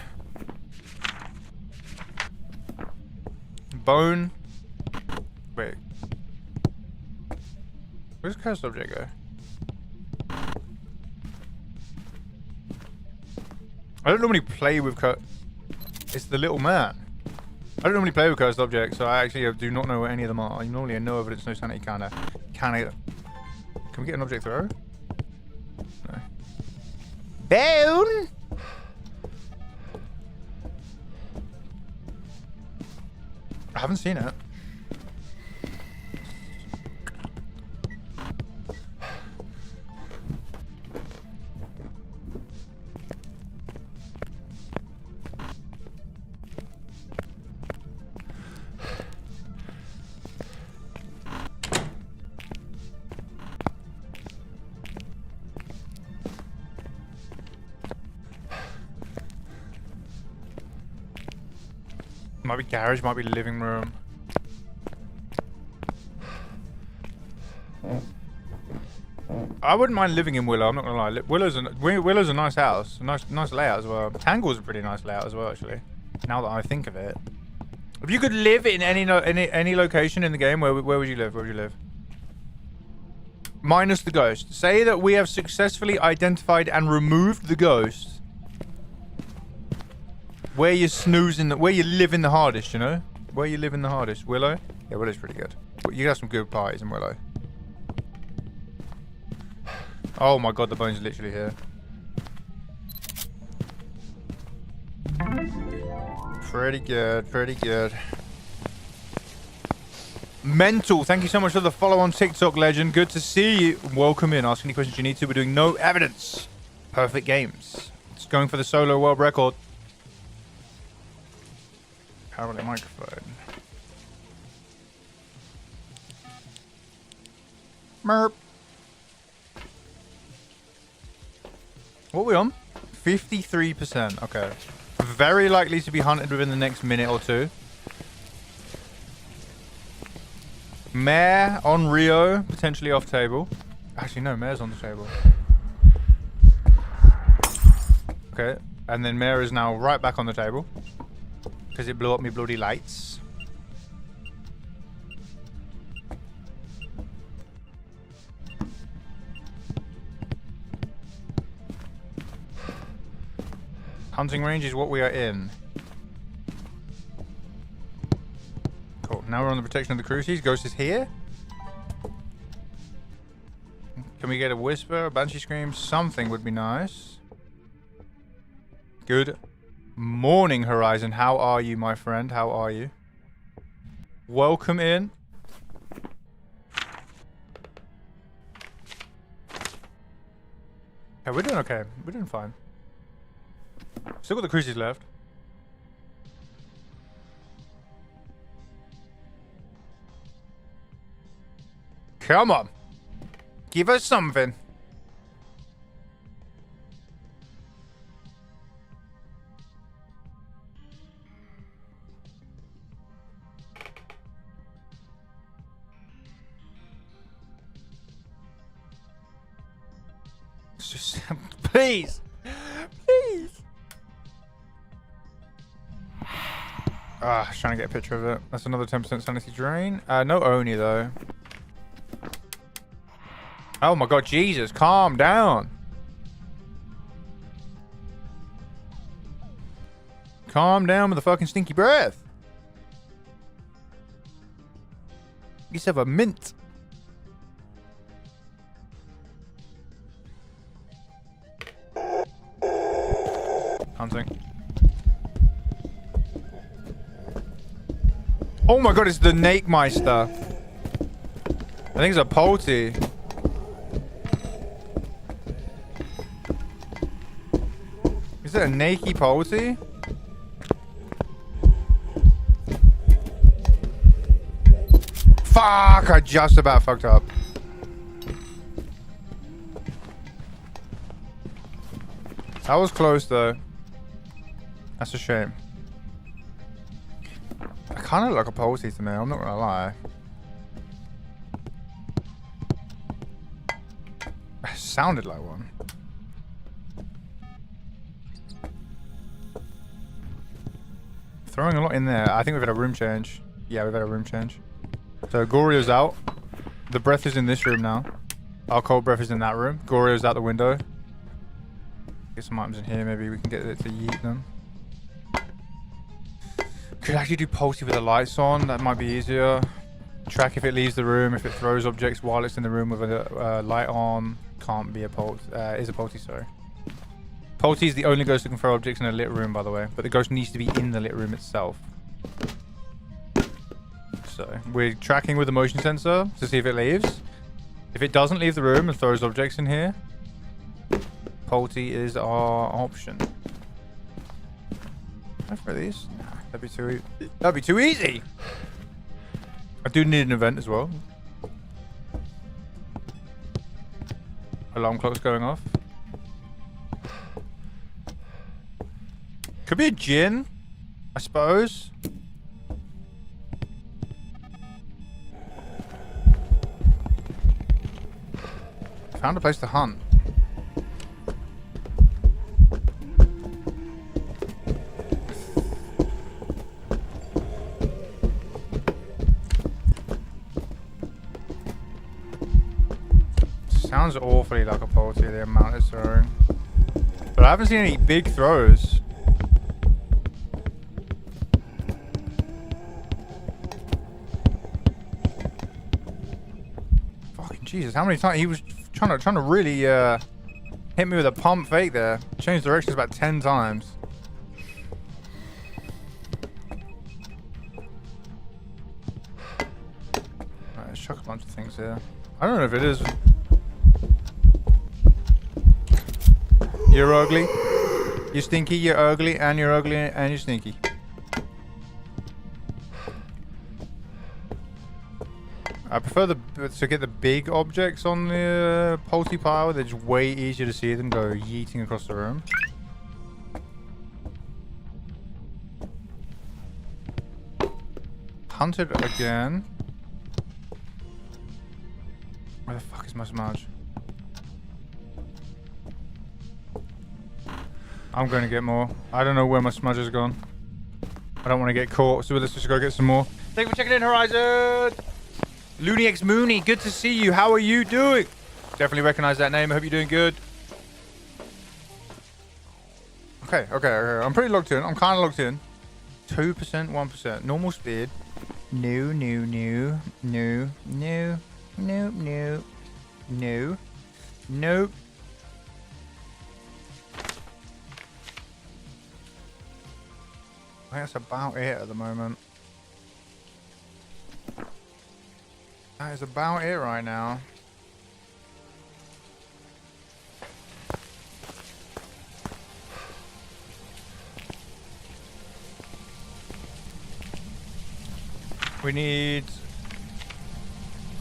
Bone. Wait. Where's cursed object go? I don't normally play with It's the little man. I don't normally play with cursed objects, so I actually do not know what any of them are. I normally have no evidence, no sanity, Can we get an object throw? No. Bone! I haven't seen it. Might be garage, might be living room. I wouldn't mind living in Willow. I'm not gonna lie. Willow's a nice house, nice layout as well. Tangle's a pretty nice layout as well, actually. Now that I think of it, if you could live in any location in the game, where would you live? Where would you live? Minus the ghost. Say that we have successfully identified and removed the ghost. Where you where you live in the hardest, you know? Where you live in the hardest. Willow? Yeah, Willow's pretty good. You got some good parties in Willow. Oh my god, the bone's literally here. Pretty good, pretty good. Mental, thank you so much for the follow on TikTok, legend. Good to see you. Welcome in. Ask any questions you need to. We're doing no evidence. Perfect games. It's going for the solo world record. Parallel microphone. Merp. What are we on? 53%. Okay. Very likely to be hunted within the next minute or two. Mare on Rio, potentially off table. Actually, no, Mare's on the table. Okay. And then Mare is now right back on the table. Because it blew up me bloody lights. Hunting range is what we are in. Cool. Now we're on the protection of the crucies. Ghost is here. Can we get a whisper, a banshee scream? Something would be nice. Good morning, Horizon. How are you, my friend? How are you? Welcome in. Yeah, we're doing okay. We're doing fine. Still got the cruises left. Come on. Give us something. Just, please. Please. Ah, trying to get a picture of it. That's another 10% sanity drain. No Oni though. Oh my god, Jesus, calm down. Calm down with the fucking stinky breath. You just have a mint. Hunting. Oh my god, it's the Nakemeister. I think it's a Polty. Is it a Nakey Polty? Fuck! I just about fucked up. That was close though. That's a shame. I kind of look like a Polty to me, I'm not gonna lie. It sounded like one. Throwing a lot in there. I think we've had a room change. Yeah, we've had a room change. So Gorio's out. The breath is in this room now. Our cold breath is in that room. Gorio's out the window. Get some items in here, maybe we can get it to yeet them. Could actually do Polty with the lights on, that might be easier. Track if it leaves the room, if it throws objects while it's in the room with a light on. Can't be a Polty, is a Polty, sorry. Polty is the only ghost that can throw objects in a lit room, by the way. But the ghost needs to be in the lit room itself. So, we're tracking with the motion sensor to see if it leaves. If it doesn't leave the room and throws objects in here, Polty is our option. For these? Nah, that'd be too easy. I do need an event as well. Alarm clock's going off. Could be a Djinn, I suppose. found a place to hunt. Sounds awfully like a poultry, the amount it's throwing. But I haven't seen any big throws. Fucking Jesus, how many times he was trying to really hit me with a pump fake there. Changed directions about 10 times. Alright, let's chuck a bunch of things here. I don't know if it is. You're ugly. You're stinky, you're ugly, and you're ugly, and you're stinky. I prefer to get the big objects on the poultry pile. They're just way easier to see than go yeeting across the room. Hunted again. Where the fuck is my smudge? I'm going to get more. I don't know where my smudge has gone. I don't want to get caught, so let's just go get some more. Thank you for checking in, Horizon! Looney X Mooney, good to see you. How are you doing? Definitely recognize that name. I hope you're doing good. Okay. I'm pretty locked in. I'm kind of locked in. 2%, 1%. Normal speed. No. Nope. I think that's about it at the moment. That is about it right now. We need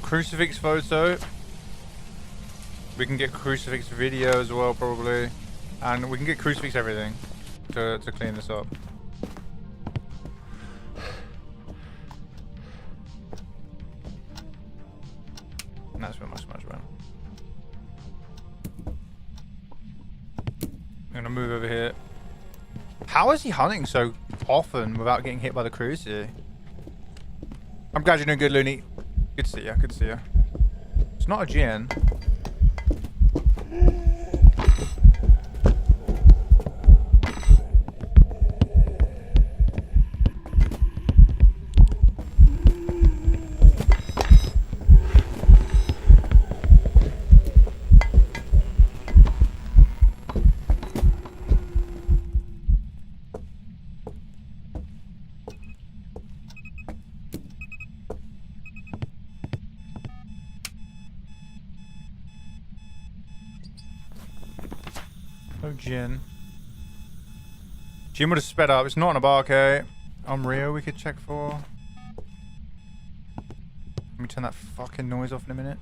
crucifix photo. We can get crucifix video as well, probably. And we can get crucifix everything to clean this up. And that's where my smudge went. I'm gonna move over here. How is he hunting so often without getting hit by the cruci? I'm glad you're doing good, Looney. Good to see you. Good to see you. It's not a gin. No gin. Gin would have sped up. It's not in a bar, okay. Rio we could check for. Let me turn that fucking noise off in a minute.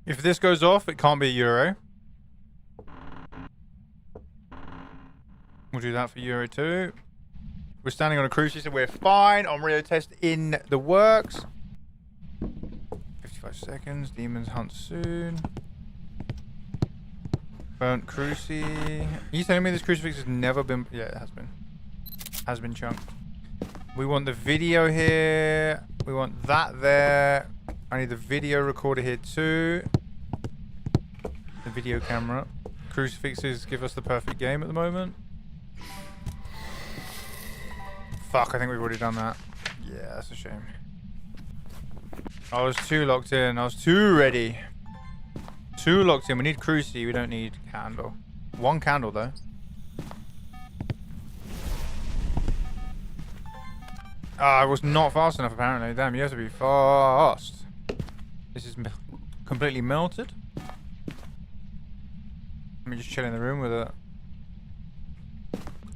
If this goes off, it can't be a Euro. We'll do that for Euro 2. We're standing on a cruise, so we're fine. On Rio test in the works. 55 seconds. Demons hunt soon. Burnt cruci. Are you telling me this crucifix has never been... Yeah, it has been. Has been chunked. We want the video here. We want that there. I need the video recorder here too. The video camera. Crucifixes give us the perfect game at the moment. Fuck, I think we've already done that. Yeah, that's a shame. I was too locked in. I was too ready. Too locked in. We need cruci. We don't need candle. One candle, though. Ah, I was not fast enough, apparently. Damn, you have to be fast. This is completely melted. Let me just chill in the room with it.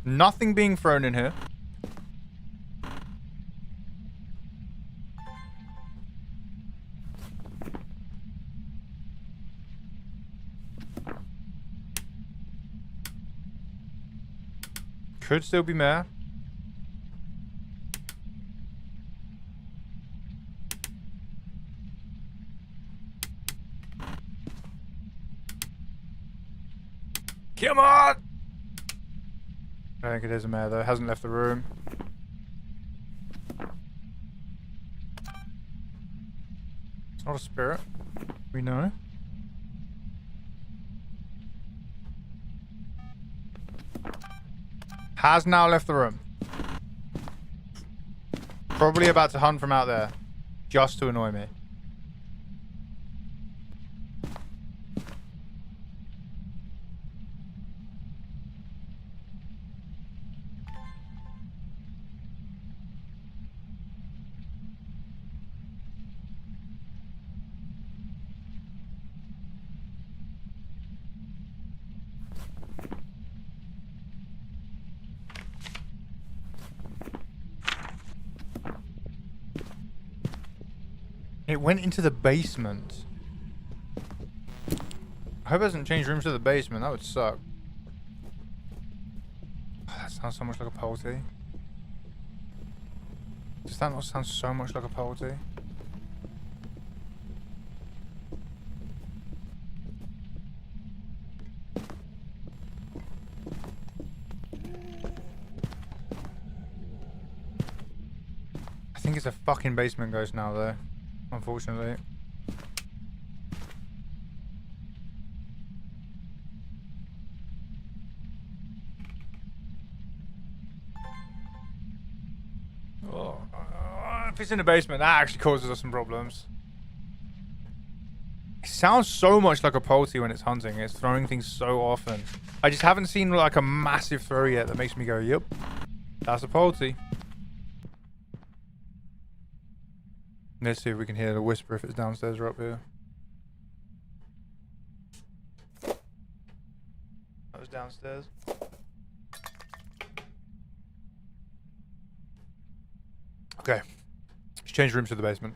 Nothing being thrown in here. Could still be there. Come on! I think it is a mare though. It hasn't left the room. It's not a spirit. We know. Has now left the room. Probably about to hunt from out there. Just to annoy me. It went into the basement. I hope it hasn't changed rooms to the basement. That would suck. Oh, that sounds so much like a polty. Does that not sound so much like a polty? I think it's a fucking basement ghost now, though. Unfortunately. Oh, if it's in the basement, that actually causes us some problems. It sounds so much like a polty when it's hunting. It's throwing things so often. I just haven't seen like a massive throw yet that makes me go, yep, that's a polty. Let's see if we can hear the whisper if it's downstairs or up here. That was downstairs. Okay. Let's change rooms to the basement.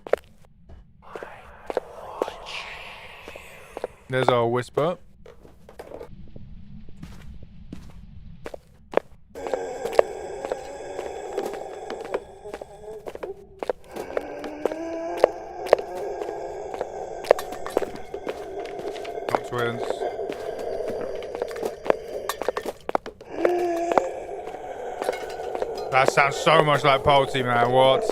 There's our whisper. Twins. That sounds so much like polty, man. What?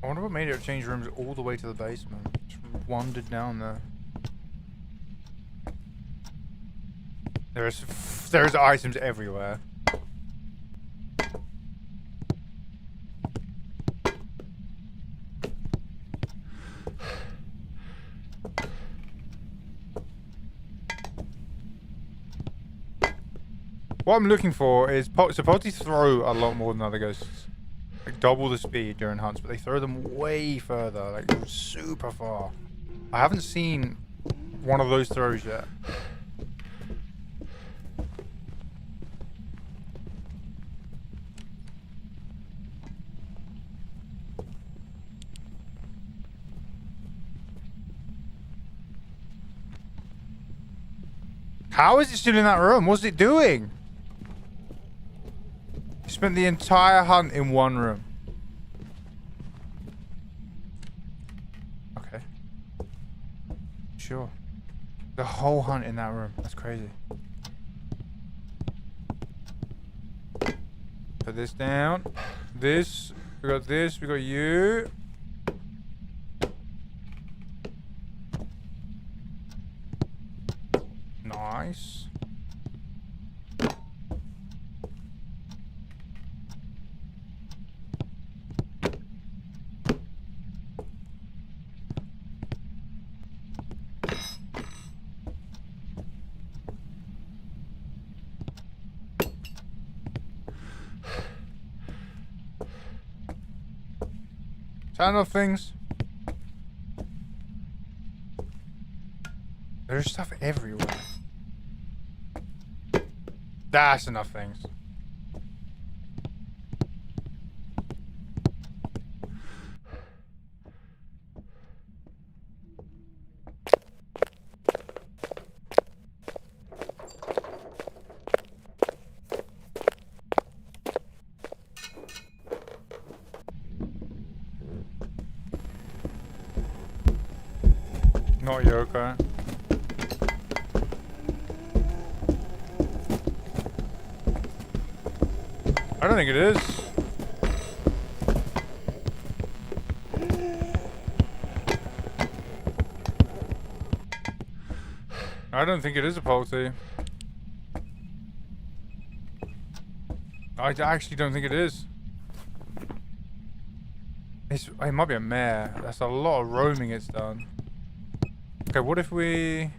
I wonder what made it change rooms all the way to the basement. Just wandered down there. There's items everywhere. What I'm looking for is so polties throw a lot more than other ghosts. Like double the speed during hunts, but they throw them way further, like super far. I haven't seen one of those throws yet. How is it still in that room? What's it doing? Spent the entire hunt in one room. Okay. Sure. The whole hunt in that room. That's crazy. Put this down. This. We got this. We got you. Nice. Turn off things. There's stuff everywhere. That's enough things. Not Yoko. I don't think it is. I don't think it is a Polty. I actually don't think it is. It might be a mare. That's a lot of roaming it's done. Okay, what if we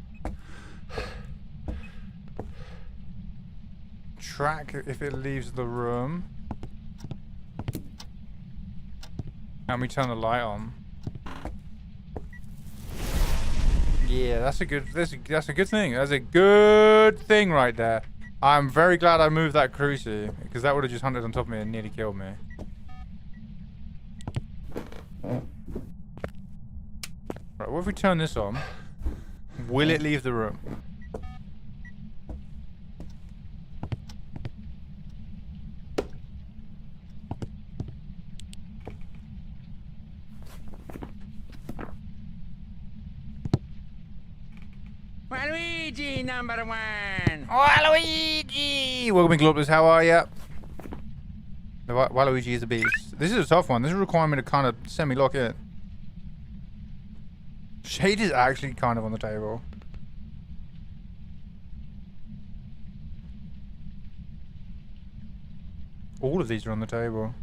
track if it leaves the room and we turn the light on? Yeah, that's a good thing. That's a good thing right there. I'm very glad I moved that crucie because that would have just hunted on top of me and nearly killed me. Right, what if we turn this on? Will it leave the room? Waluigi #1. Waluigi! Welcome, Globus. How are ya? Waluigi is a beast. This is a tough one. This is requiring me to kind of semi-lock in. Shade is actually kind of on the table. All of these are on the table.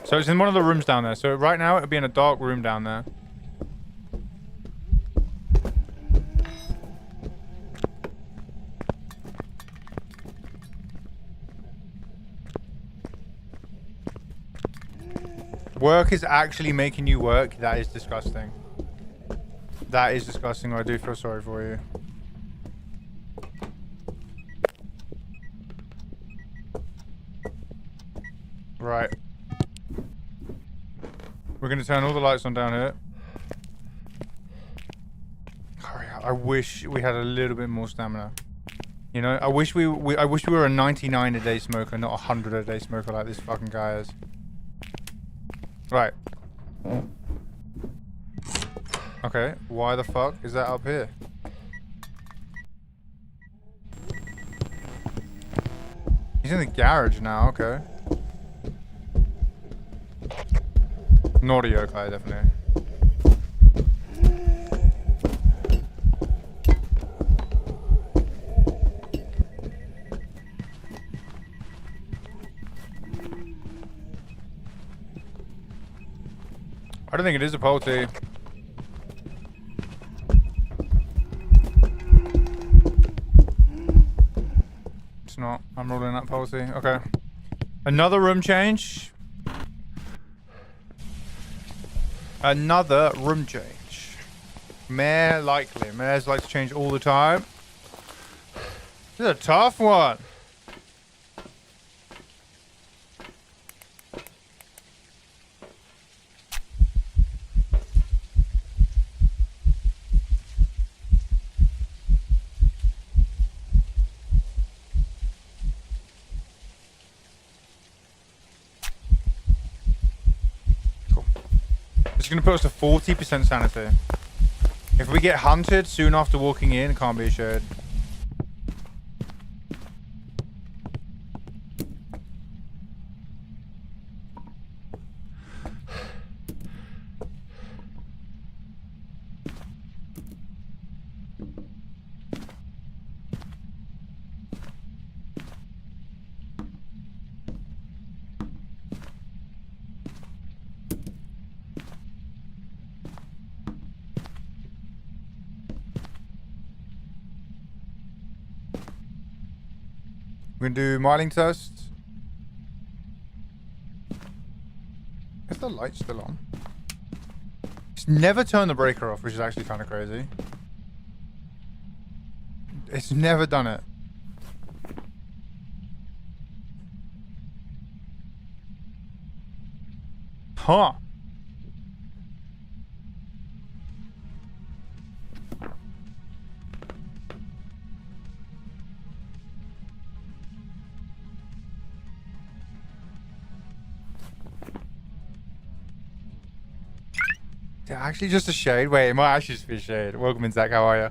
So it's in one of the rooms down there. So right now it would be in a dark room down there. Work is actually making you work. That is disgusting. That is disgusting. I do feel sorry for you. Right. We're going to turn all the lights on down here. Hurry up. I wish we had a little bit more stamina. You know, I wish we were a 99 a day smoker, not a 100 a day smoker like this fucking guy is. Right. Okay, why the fuck is that up here? He's in the garage now, okay. Not a yokai, definitely. I don't think it is a Polty. It's not. I'm ruling that Polty. Okay. Another room change. Another room change. Mare likely. Mares like to change all the time. This is a tough one. It's going to put us to 40% sanity. If we get hunted soon after walking in, it can't be a shade. We're gonna do mining tests. Is the light still on? It's never turned the breaker off, which is actually kind of crazy. It's never done it. Huh. Actually just a shade? Wait, it might actually just be a shade. Welcome in, Zach. How are you?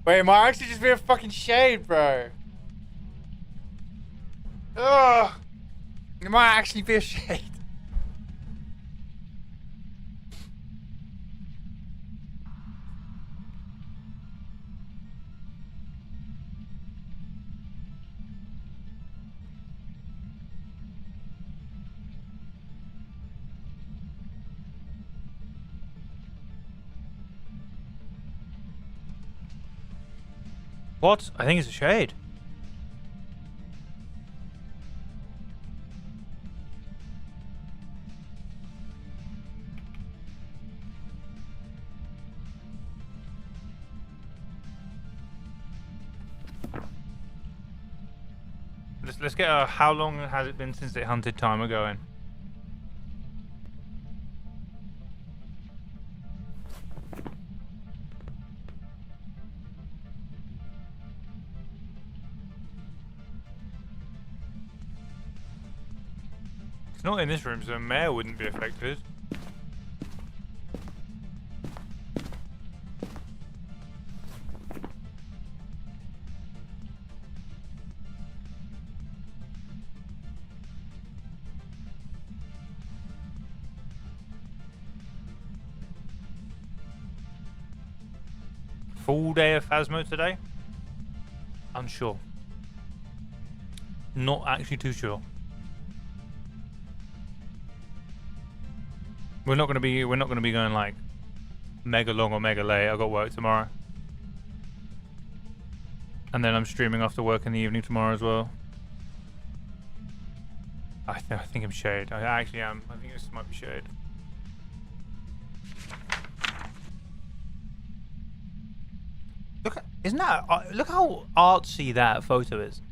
Wait, it might actually just be a fucking shade, bro. Ugh. It might actually be a shade. What? I think it's a shade. Let's get a how long has it been since it hunted timer going. It's not in this room, so a mare wouldn't be affected. Full day of Phasmo today? Unsure. Not actually too sure. We're not gonna be going like mega long or mega late. I got work tomorrow. And then I'm streaming after work in the evening tomorrow as well. I think I'm shade. I actually am. I think this might be shade. Look, isn't that look how artsy that photo is.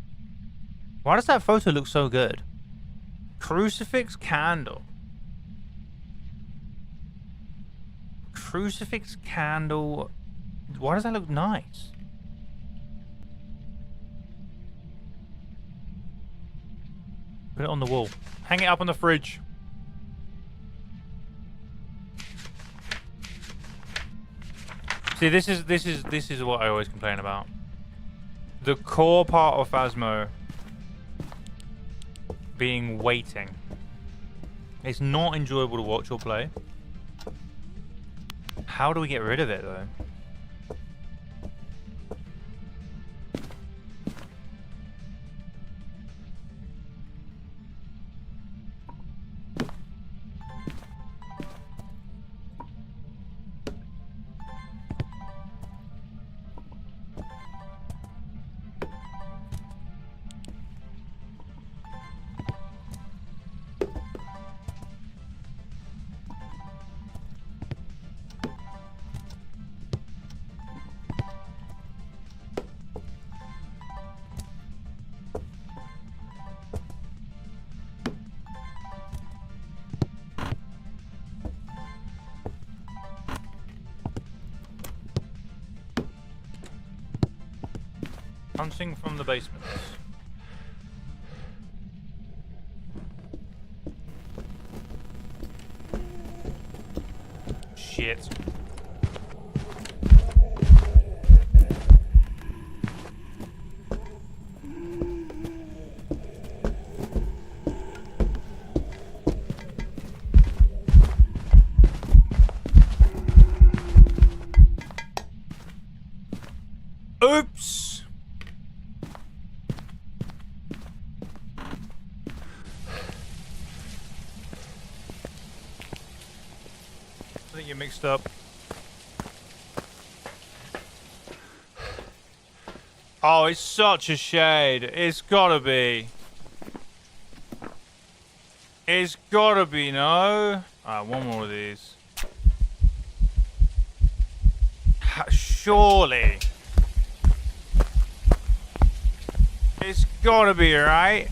Why does that photo look so good? Crucifix candle. Crucifix candle. Why does that look nice? Put it on the wall. Hang it up on the fridge. See, this is what I always complain about. The core part of Phasmo being waiting. It's not enjoyable to watch or play. How do we get rid of it though? Hunting from the basements. Shit. Oops. I think you're mixed up. Oh, it's such a shade. It's gotta be. It's gotta be, no? Alright, one more of these. Surely. It's gotta be, right?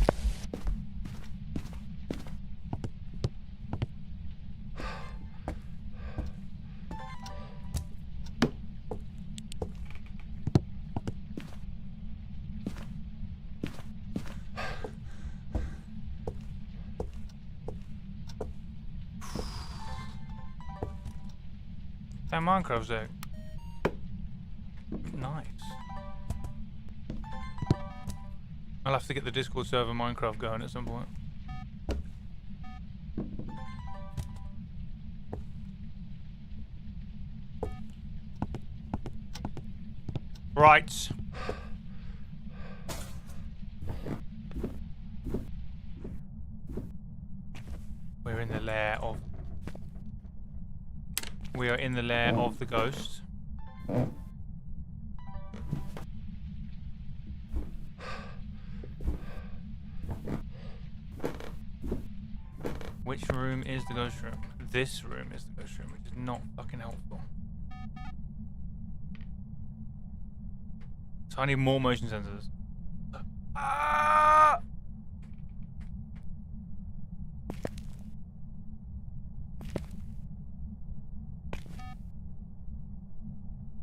That Minecraft's there. Nice. I'll have to get the Discord server Minecraft going at some point. Right. We're in the lair of... We are in the lair of the ghost. Which room is the ghost room? This room is the ghost room, which is not fucking helpful. So I need more motion sensors. Ah!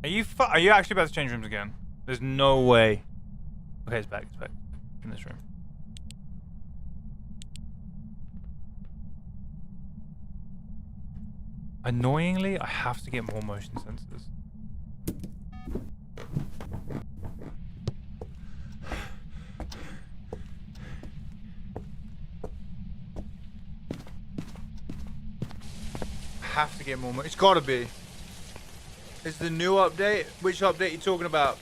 Are you actually about to change rooms again? There's no way. Okay, it's back. It's back in this room. Annoyingly, I have to get more motion sensors. Have to get more. It's gotta be. It's the new update. Which update are you talking about?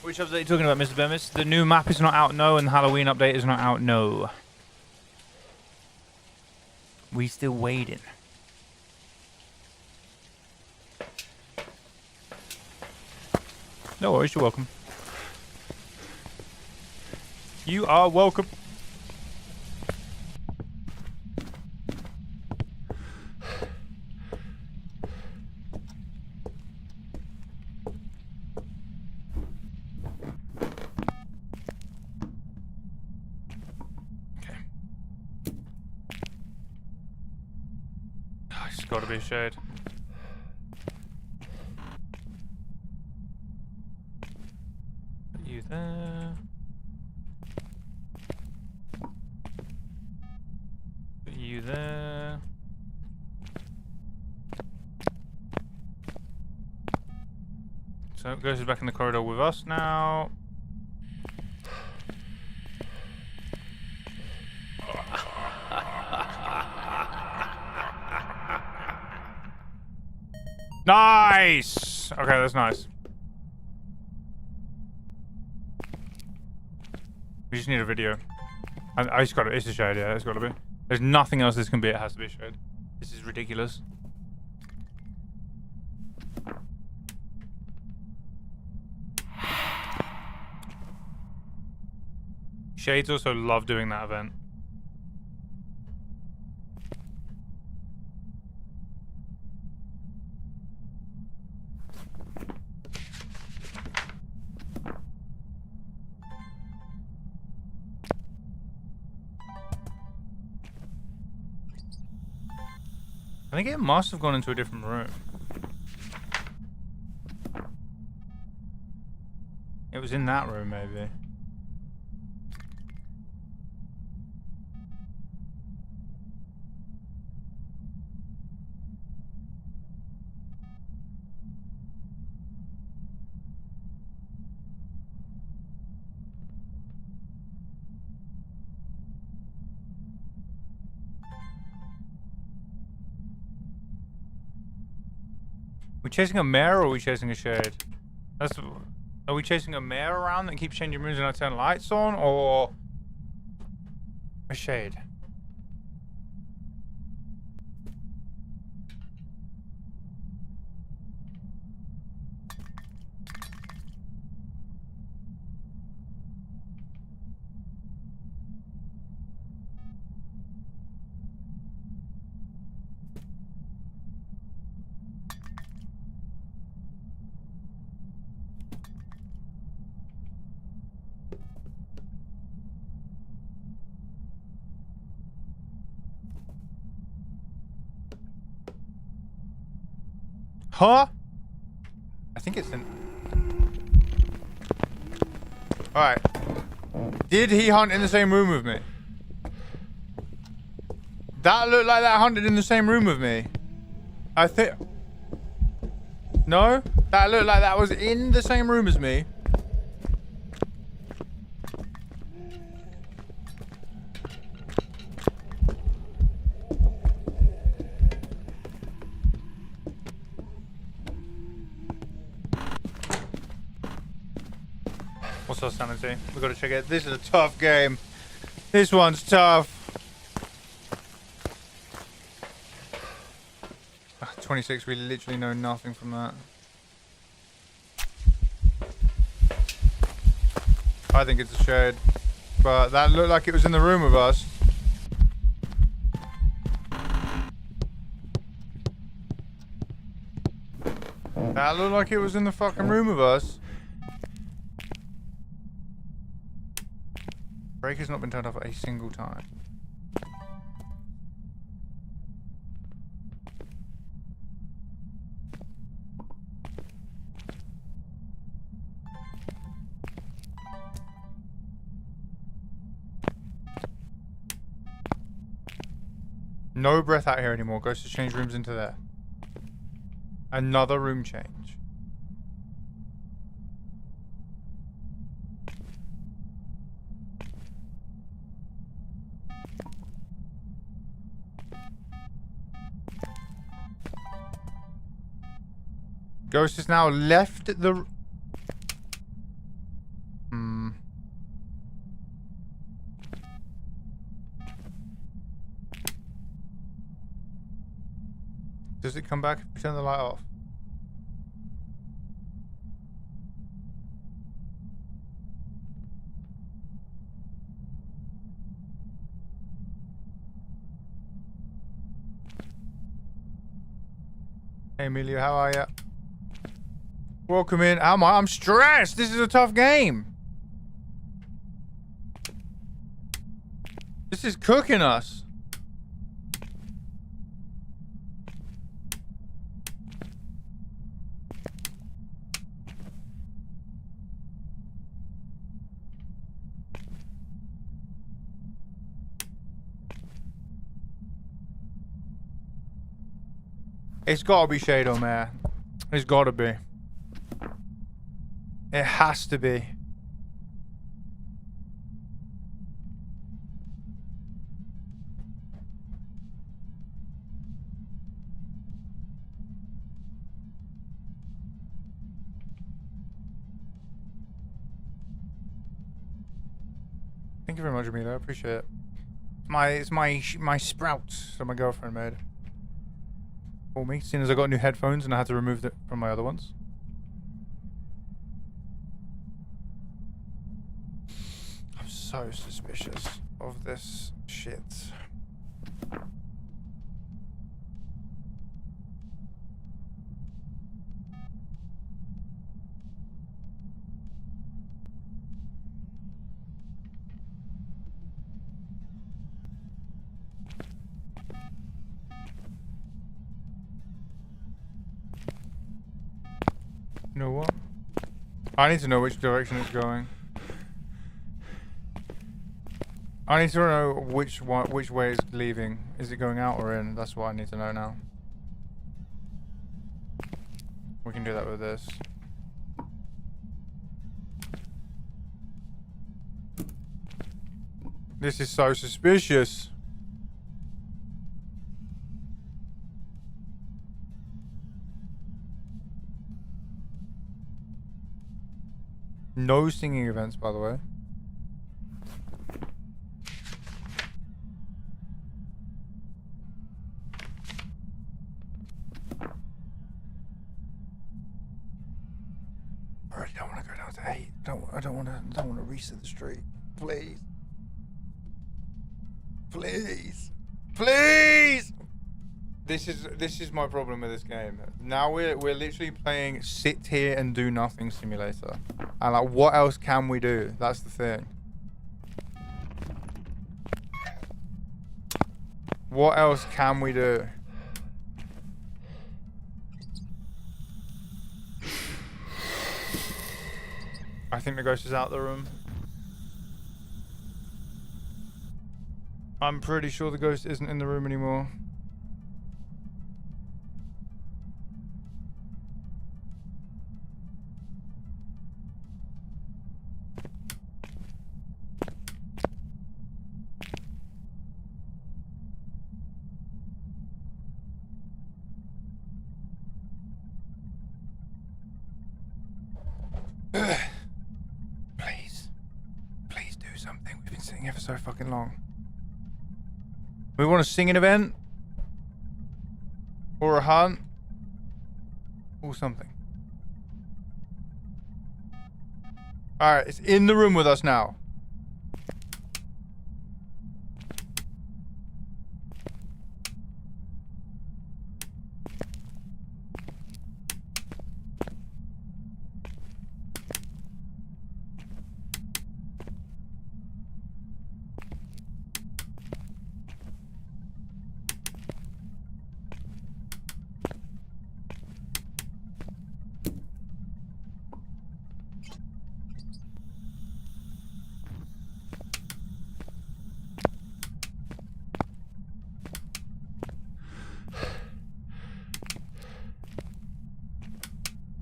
Which update are you talking about, Mr. Bemis? The new map is not out, no, and the Halloween update is not out, no. We still waiting. No worries, you're welcome. You are welcome. Okay. Oh, it's gotta be a shade. Put you there. Put you there. So Ghost is back in the corridor with us now. Nice! Okay, that's nice. We just need a video. I just got it. It's a shade, yeah, it's gotta be. There's nothing else this can be, it has to be a shade. This is ridiculous. Shades also love doing that event. I think it must have gone into a different room. It was in that room, maybe. We chasing a mare or are we chasing a shade? Are we chasing a mare around that keeps changing rooms and I turn lights on, or a shade? Huh? I think it's in... Alright. Did he hunt in the same room with me? That looked like that hunted in the same room with me. I think... No? That looked like that was in the same room as me. What's our sanity? We gotta check it. This is a tough game. This one's tough. 26, we literally know nothing from that. I think it's a shade. But that looked like it was in the room with us. That looked like it was in the fucking room with us. Brake has not been turned off a single time. No breath out here anymore. Goes to change rooms into there. Another room change. Ghost has now left the... Does it come back if we turn the light off? Hey Emilio, how are ya? Welcome in. How am I? I'm stressed. This is a tough game. This is cooking us. It's gotta be Shadow, man. It's gotta be. It has to be. Thank you very much, Amelia. I appreciate it. It's my sprouts that my girlfriend made for me, seeing as I got new headphones and I had to remove them from my other ones. I'm so suspicious of this shit. You know what? I need to know which direction it's going. I need to know which way it's leaving. Is it going out or in? That's what I need to know now. We can do that with this. This is so suspicious. No singing events, by the way. I really don't want to go down to 8. I don't want to reset the street. Please. Please. Please. This is my problem with this game. Now we're literally playing sit here and do nothing simulator. And like, what else can we do? That's the thing. What else can we do? I think the ghost is out of the room. I'm pretty sure the ghost isn't in the room anymore. Please. Please do something. We've been sitting here for so fucking long. We want a singing event? Or a hunt? Or something. Alright, it's in the room with us now.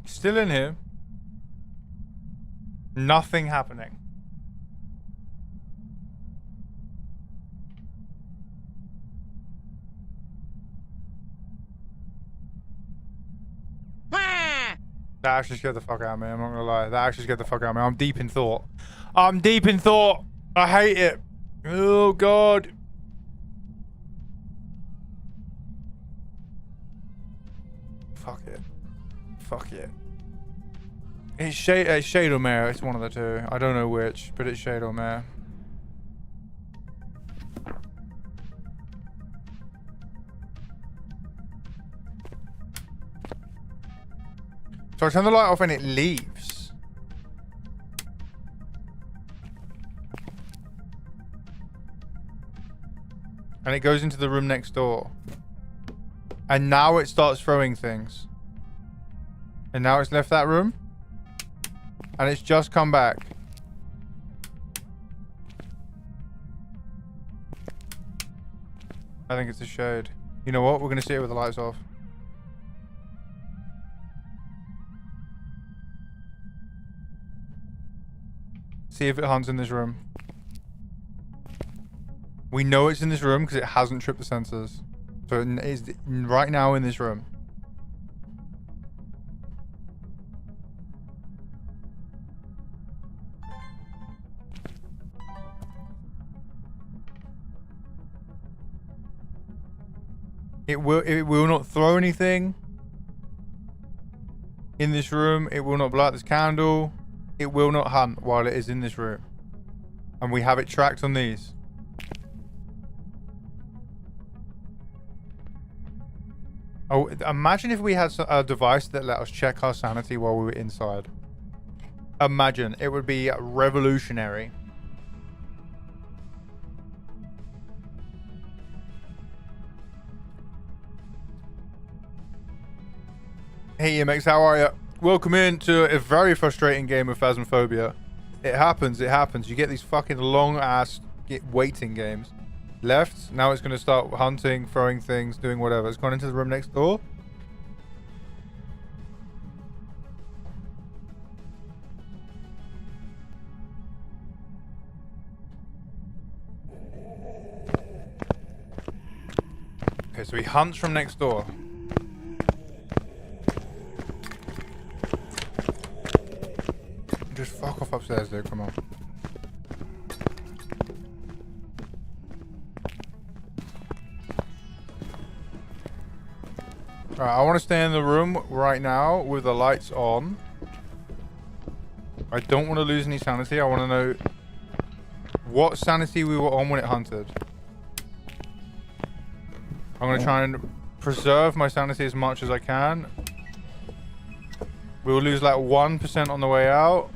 Still in here. Nothing happening. That actually scared the fuck out of me, I'm not gonna lie. That actually scared the fuck out of me. I'm deep in thought. I'm deep in thought. I hate it. Oh god. Fuck it. Fuck it. It's Shade or Mare. It's one of the two. I don't know which, but it's Shade or Mare. So I turn the light off and it leaves. And it goes into the room next door. And now it starts throwing things. And now it's left that room. And it's just come back. I think it's a Shade. You know what? We're going to sit here with the lights off. See if it hunts in this room. We know it's in this room because it hasn't tripped the sensors. So it is right now in this room. It will not throw anything in this room. It will not blow out this candle. It will not hunt while it is in this room. And we have it tracked on these. Oh, imagine if we had a device that let us check our sanity while we were inside. Imagine. It would be revolutionary. Hey, MX, how are you? Welcome into a very frustrating game of Phasmophobia. It happens, it happens. You get these fucking long-ass waiting games. Left, now it's going to start hunting, throwing things, doing whatever. It's gone into the room next door. Okay, so he hunts from next door. Just fuck off upstairs, dude. Come on. Alright, I want to stay in the room right now with the lights on. I don't want to lose any sanity. I want to know what sanity we were on when it hunted. I'm going to try and preserve my sanity as much as I can. We will lose like 1% on the way out.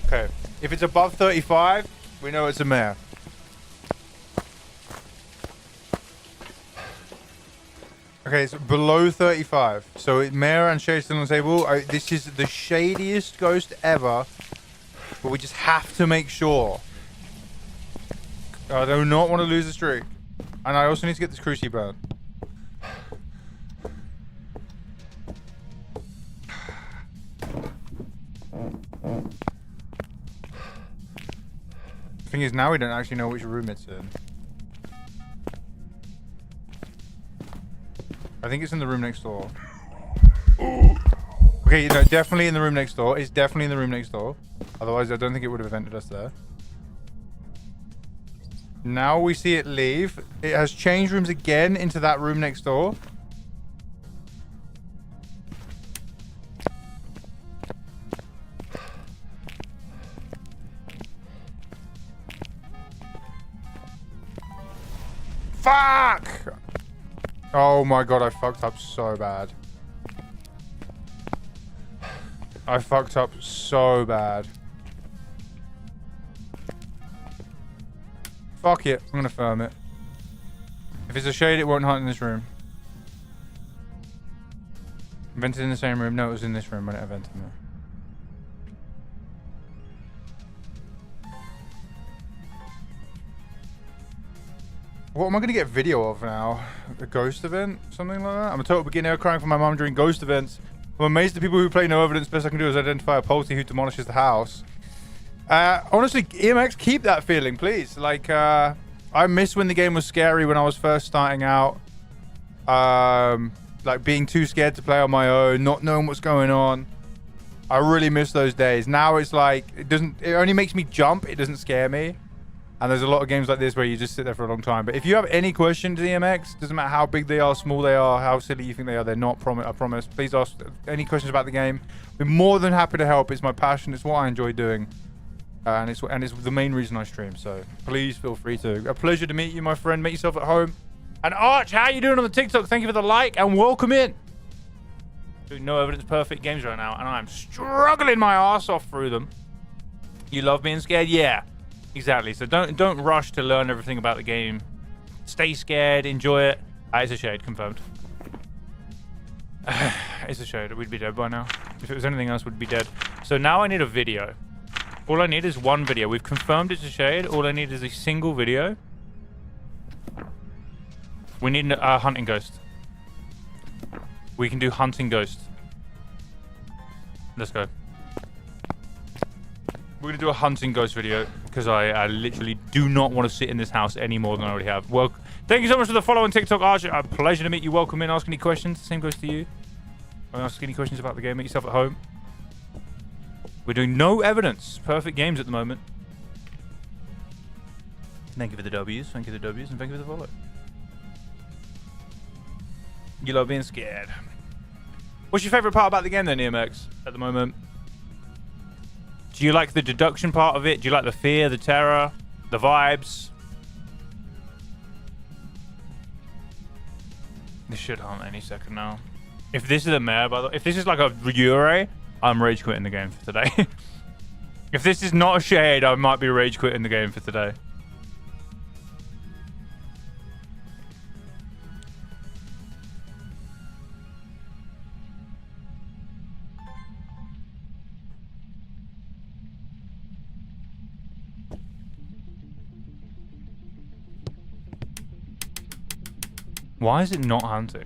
Okay, if it's above 35, we know it's a mare. Okay, Okay, it's below 35. So Mayor and Shay still on the table. This is the shadiest ghost ever. But we just have to make sure. I do not want to lose the streak. And I also need to get this cruci burn. The thing is, now we don't actually know which room it's in. I think it's in the room next door. Okay, no, definitely in the room next door. It's definitely in the room next door. Otherwise, I don't think it would have evented us there. Now we see it leave. It has changed rooms again into that room next door. Fuck! Oh my god, I fucked up so bad. I fucked up so bad. Fuck it. I'm gonna firm it. If it's a shade, it won't hunt in this room. Vented in the same room. No, it was in this room when it vented in there. What am I gonna get video of now? A ghost event? Something like that? I'm a total beginner crying for my mom during ghost events. I'm amazed at people who play no evidence. Best I can do is identify a polty who demolishes the house. Honestly, EMX, keep that feeling, please. Like, I miss when the game was scary when I was first starting out. Like being too scared to play on my own, not knowing what's going on. I really miss those days. Now it's like, it only makes me jump. It doesn't scare me. And there's a lot of games like this where you just sit there for a long time. But if you have any questions, EMX, doesn't matter how big they are, small they are, how silly you think they are, they're not, I promise. Please ask any questions about the game. I'd be more than happy to help. It's my passion. It's what I enjoy doing. And it's the main reason I stream. So please feel free to. A pleasure to meet you, my friend. Make yourself at home. And Arch, how you doing on the TikTok? Thank you for the like and welcome in. Doing no evidence perfect games right now. And I'm struggling my ass off through them. You love being scared? Yeah. Exactly. So don't rush to learn everything about the game. Stay scared, enjoy it. It's a shade, confirmed. It's a shade. We'd be dead by now. If it was anything else, we'd be dead. So now I need a video. All I need is one video. We've confirmed it's a shade. All I need is a single video. We need a hunting ghost. We can do hunting ghost. Let's go. We're going to do a hunting ghost video because I literally do not want to sit in this house any more than I already have. Well, thank you so much for the follow on TikTok, Archer. A pleasure to meet you. Welcome in. Ask any questions. Same goes to you. Ask any questions about the game. Make yourself at home. We're doing no evidence. Perfect games at the moment. Thank you for the W's. Thank you for the W's. And thank you for the follow. You love being scared. What's your favorite part about the game then, EMX, at the moment? Do you like the deduction part of it? Do you like the fear, the terror, the vibes? This should hunt any second now. If this is a mare, by the way, if this is like a Ure, I'm rage quitting the game for today. If this is not a shade, I might be rage quitting the game for today. Why is it not hunting?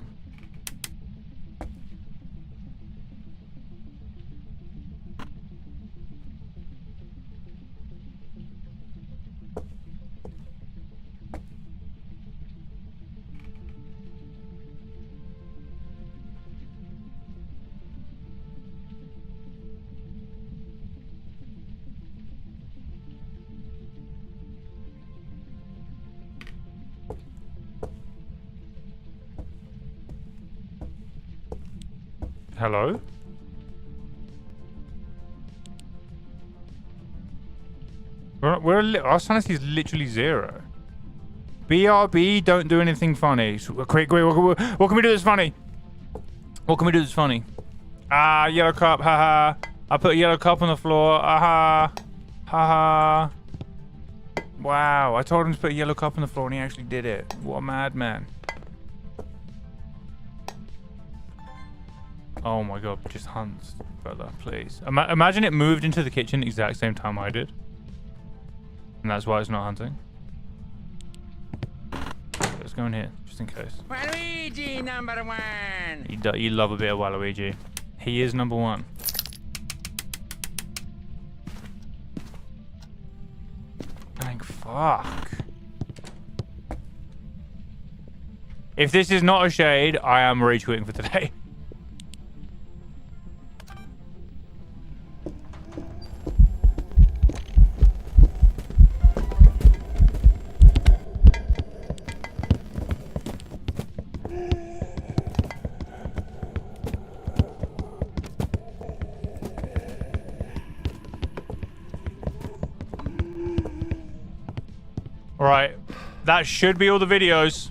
Hello? Our sanity is literally 0. BRB, don't do anything funny. Quick, what can we do that's funny? What can we do that's funny? Ah, yellow cup, haha. I put a yellow cup on the floor, aha. Haha. Wow, I told him to put a yellow cup on the floor and he actually did it. What a madman. Oh my god, just hunts, brother, please. Imagine it moved into the kitchen the exact same time I did. And that's why it's not hunting. Let's go in here, just in case. Waluigi number 1. You love a bit of Waluigi. He is number 1. Thank fuck. If this is not a shade, I am rage quitting for today. Alright, that should be all the videos.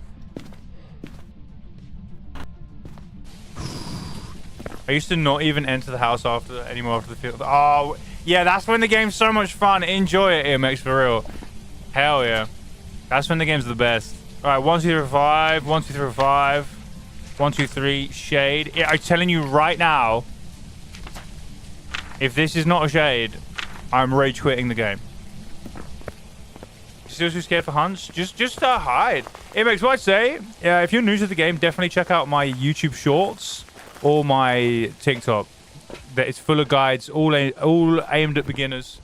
I used to not even enter the house anymore after the field. Oh, yeah, that's when the game's so much fun. Enjoy it, EMX, for real. Hell yeah. That's when the game's the best. Alright, 1, 2, 3, 5. 1, 2, 3, 5. 1, 2, 3, shade. Yeah, I'm telling you right now, if this is not a shade, I'm rage quitting the game. Still too scared for hunts? Just hide. EMX, what I'd say, if you're new to the game, definitely check out my YouTube shorts or my TikTok. It's full of guides, all aimed at beginners.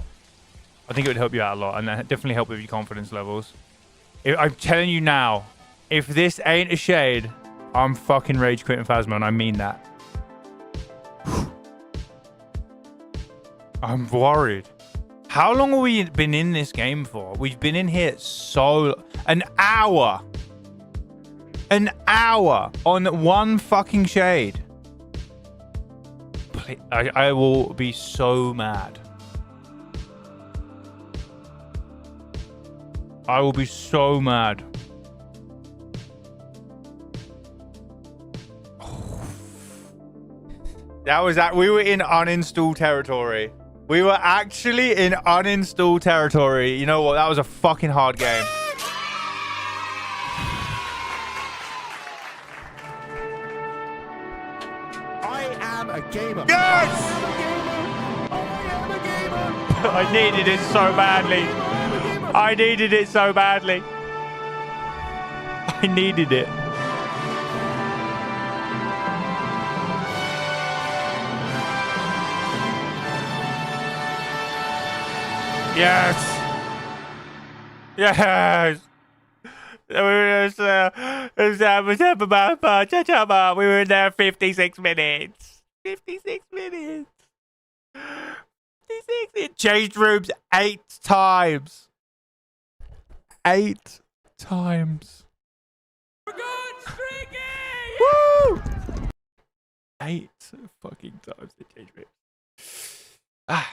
I think it would help you out a lot, and definitely help with your confidence levels. I'm telling you now, if this ain't a shade, I'm fucking rage quitting Phasmo, and I mean that. I'm worried. How long have we been in this game for? We've been in here an hour. An hour on one fucking shade. I will be so mad. I will be so mad. That was that. We were in uninstall territory. We were actually in uninstall territory. You know what? That was a fucking hard game. I am a gamer. Yes! I am a gamer. I needed it so badly. I needed it so badly. I needed it. Yes. Yes. We were in there 56 minutes. 56 minutes. 56. It changed rooms 8 times. 8 times. We're good, streaky! Woo! 8 fucking times they changed rooms. Ah.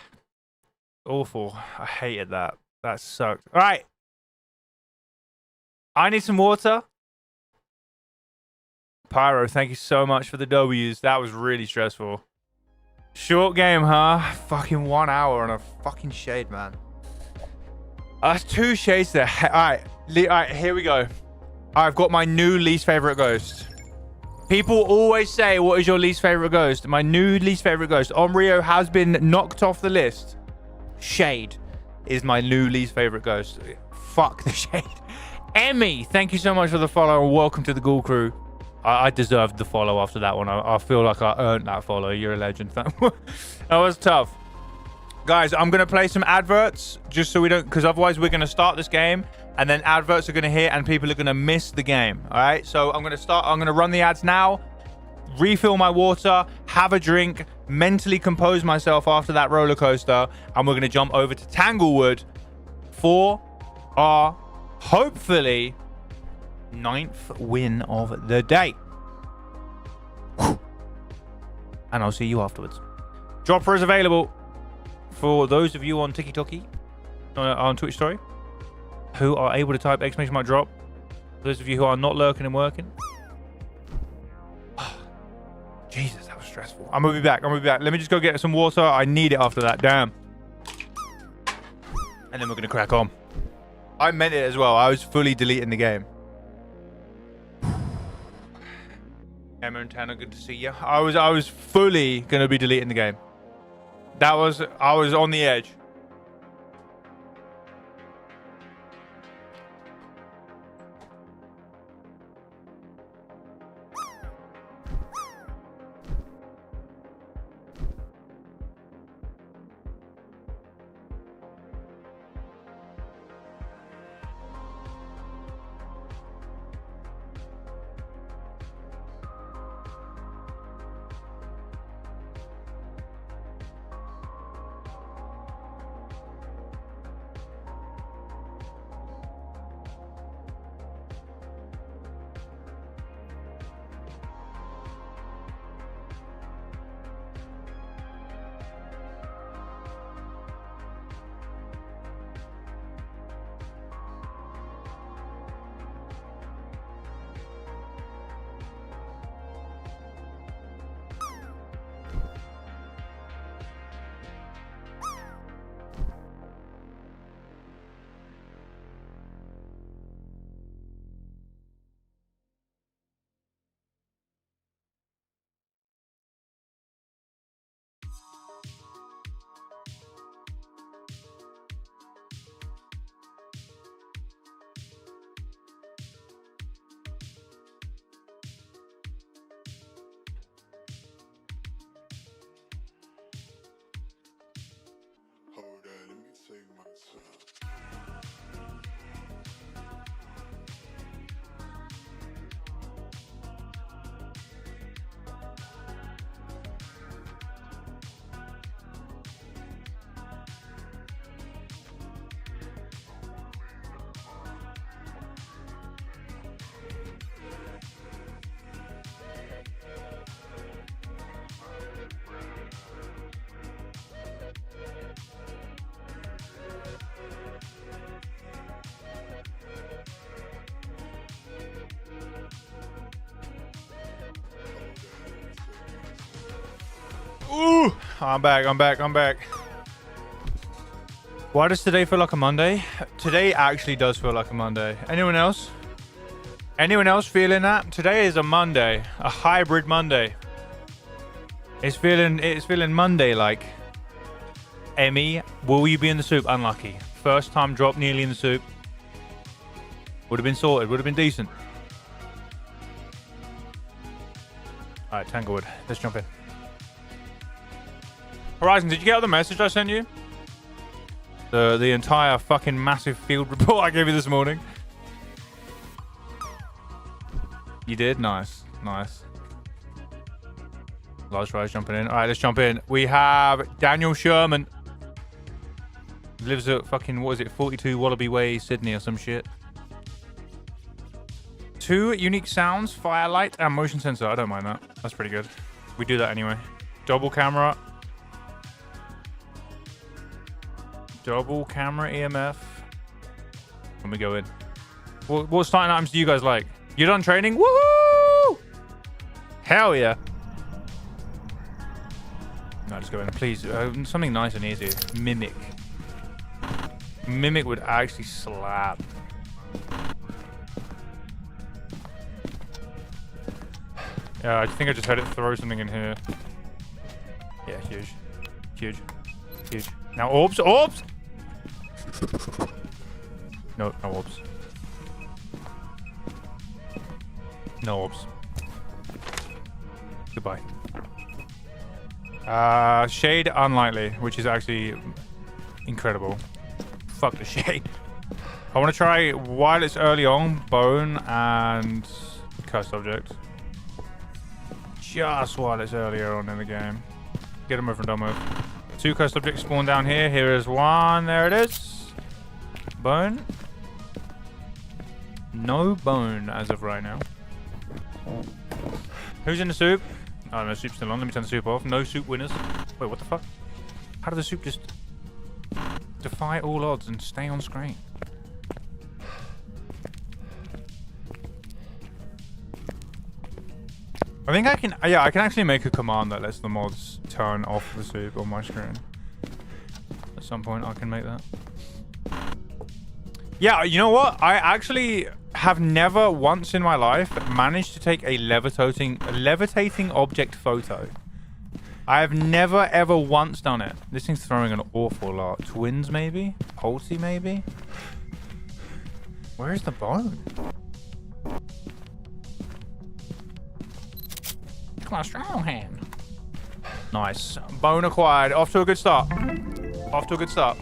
Awful. I hated that. That sucked. All right. I need some water. Pyro, thank you so much for the W's. That was really stressful. Short game, huh? Fucking 1 hour on a fucking shade, man. That's 2 shades there. All right, here we go. I've got my new least favorite ghost. People always say, what is your least favorite ghost? My new least favorite ghost. Omrio has been knocked off the list. Shade is my new least favorite ghost. Fuck the shade. Emmy, thank you so much for the follow and welcome to the Ghoul Crew. I deserved the follow after that one. I feel like I earned that follow. You're a legend. That was tough. Guys, I'm going to play some adverts just so we don't... Because otherwise we're going to start this game and then adverts are going to hit and people are going to miss the game. All right? So I'm going to start... I'm going to run the ads now. Refill my water. Have a drink. Mentally compose myself after that roller coaster. And we're going to jump over to Tanglewood for our, hopefully, 9th win of the day. Whew. And I'll see you afterwards. Dropper is available for those of you on TikTok, on Twitch, sorry, who are able to type !drop. Those of you who are not lurking and working. Jesus, that was stressful. I'm gonna be back. Let me just go get some water. I need it after that. Damn. And then we're gonna crack on. I meant it as well. I was fully deleting the game. Emma and Tanner, good to see you. I was fully gonna be deleting the game. I was on the edge. Ooh, I'm back. Why does today feel like a Monday? Today actually does feel like a Monday. Anyone else? Anyone else feeling that? Today is a Monday, a hybrid Monday. It's feeling Monday-like. Emmy, will you be in the soup? Unlucky. First time drop, nearly in the soup. Would have been sorted, would have been decent. Alright, Tanglewood, let's jump in. Horizon, did you get all the message I sent you? The entire fucking massive field report I gave you this morning. You did? Nice. Large Rise jumping in. Alright, let's jump in. We have Daniel Sherman. Lives at fucking, what is it, 42 Wallaby Way, Sydney or some shit. 2 unique sounds, firelight and motion sensor. I don't mind that. That's pretty good. We do that anyway. Double camera. Double camera EMF. And we go in. What starting items do you guys like? You done training? Woohoo! Hell yeah. No, just go in. Please, something nice and easy. Mimic. Mimic would actually slap. Yeah, I think I just heard it throw something in here. Yeah, huge. Now orbs! No orbs. No orbs. Goodbye. Shade unlikely, which is actually incredible. Fuck the shade. I want to try while it's early on, bone and cursed object. Just while it's earlier on in the game. Get a move from don't move. 2 cursed objects spawn down here. Here is 1. There it is. Bone. No bone as of right now. Who's in the soup? Oh, no, soup's still on. Let me turn the soup off. No soup winners. Wait, what the fuck? How did the soup just defy all odds and stay on screen? I think I can, yeah, I can actually make a command that lets the mods turn off the soup on my screen. At some point, I can make that. Yeah, you know what? I actually have never once in my life managed to take a levitating object photo. I have never ever once done it. This thing's throwing an awful lot. Twins maybe? Pulsey maybe? Where is the bone? My strong hand. Nice. Bone acquired. Off to a good start. Off to a good start.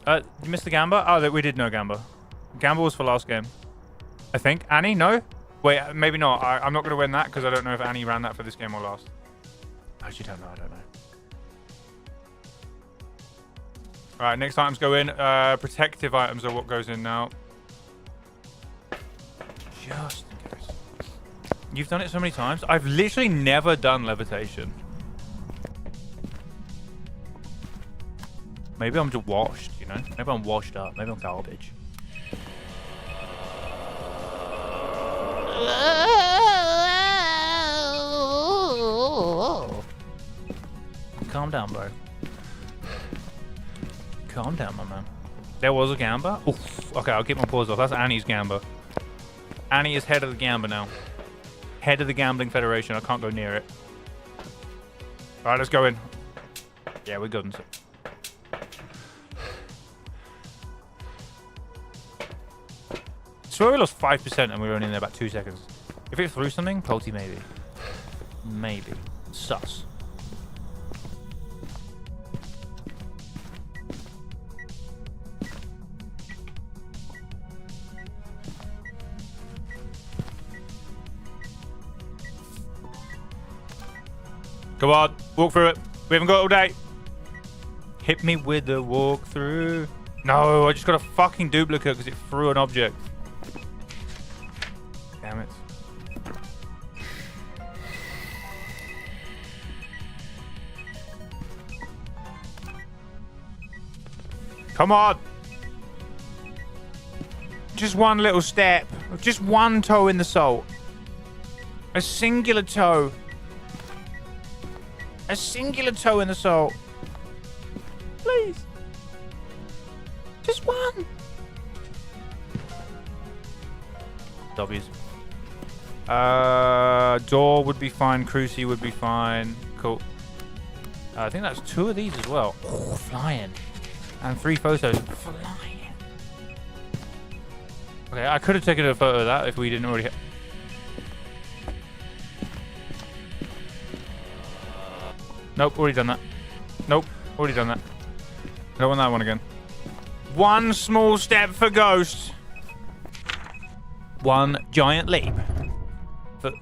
You missed the Gamba? Oh, we did know Gamba. Gamba was for last game. I think. Annie? No? Wait, maybe not. I'm not going to win that because I don't know if Annie ran that for this game or last. I actually don't know. I don't know. Alright, next items go in. Protective items are what goes in now. Just in case. You've done it so many times. I've literally never done levitation. Maybe I'm just washed, you know? Maybe I'm washed up. Maybe I'm garbage. Calm down, bro. Calm down, my man. There was a Gamba? Oof. Okay, I'll keep my paws off. That's Annie's Gamba. Annie is head of the Gamba now. Head of the Gambling Federation. I can't go near it. Alright, let's go in. Yeah, we're good. So we lost 5% and we were only in there about 2 seconds. If it threw something, Pulty maybe. Maybe. Sus. Come on, walk through it. We haven't got it all day. Hit me with the walkthrough. No, I just got a fucking duplicate because it threw an object. Damn it. Come on. Just one little step. Just one toe in the salt. A singular toe. A singular toe in the salt. Please. Just one. W's. Door would be fine. Cruci would be fine. Cool. I think that's 2 of these as well. Oh, flying. And 3 photos. Flying. Okay, I could have taken a photo of that if we didn't already have... Nope, already done that. Nope, already done that. I don't want that one again. One small step for Ghost. One giant leap. For...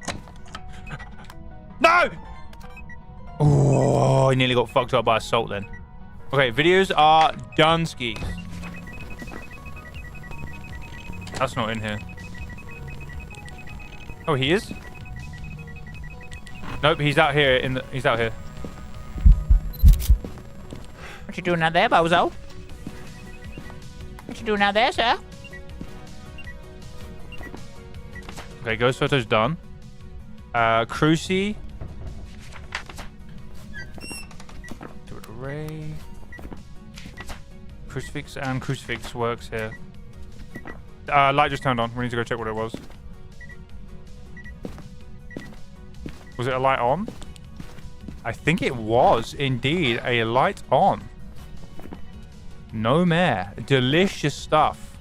No! Oh, I nearly got fucked up by assault then. Okay, videos are done skis. That's not in here. Oh, he is? Nope, he's out here. He's out here. What you doing out there, bozo? What you doing out there, sir? Okay, ghost photo's done. Cruci. Do it array. Crucifix and crucifix works here. Light just turned on. We need to go check what it was. Was it a light on? I think it was indeed a light on. No mare. Delicious stuff.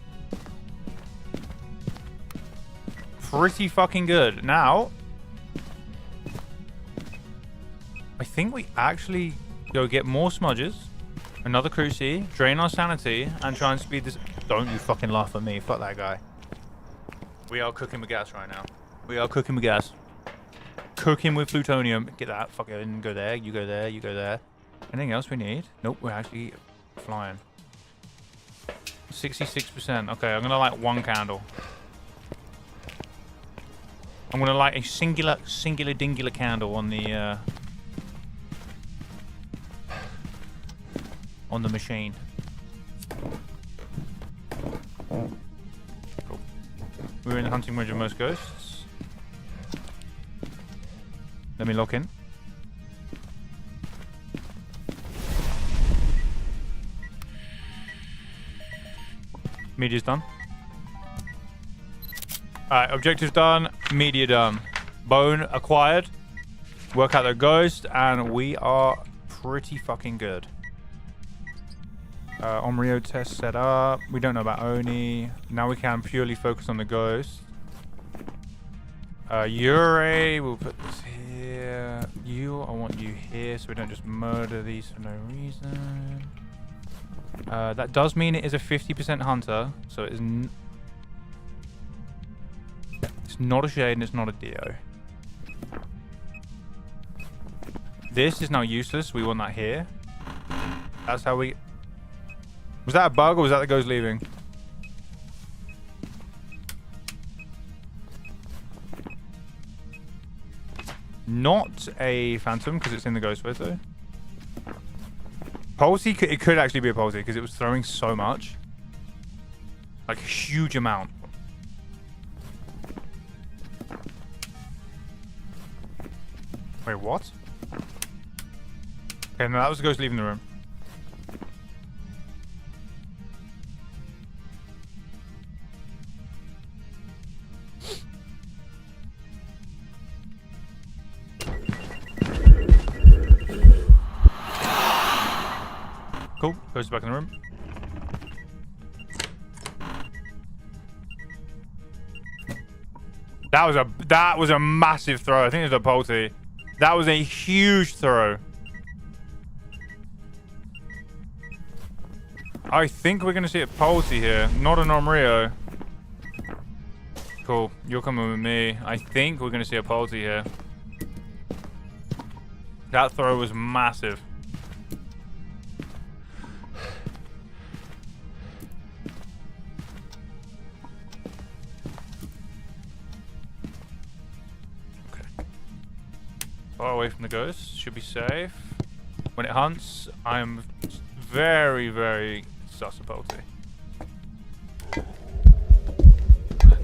Pretty fucking good. Now, I think we actually go get more smudges, another cruci, drain our sanity, and try and speed this. Don't you fucking laugh at me. Fuck that guy. We are cooking with gas right now. We are cooking with gas. Cooking with plutonium. Get that. Fucking go there. You go there. You go there. Anything else we need? Nope. We're actually flying. 66%. Okay, I'm gonna light 1 candle. I'm gonna light a singular dingular candle on the machine. Cool. We're in the hunting range of most ghosts. Let me lock in. Media's done. Alright, objectives done, media done. Bone acquired. Work out the ghost, and we are pretty fucking good. Onryo test set up. We don't know about Oni. Now we can purely focus on the ghost. Yurei, we'll put this here. You, I want you here so we don't just murder these for no reason. That does mean it is a 50% hunter, so it is it's not a shade and it's not a Dio. This is now useless. We want that here. That's how we... Was that a bug or was that the ghost leaving? Not a phantom because it's in the ghost photo. Pulsey, it could actually be a Pulsey because it was throwing so much. Like a huge amount. Wait, what? Okay, no, that was the ghost leaving the room. Cool, goes back in the room. That was a massive throw. I think it was a Polty. That was a huge throw. I think we're gonna see a Polty here, not an Onryo. Cool, you're coming with me. I think we're gonna see a Polty here. That throw was massive. Far away from the ghost, should be safe. When it hunts, I'm very, very susceptible. I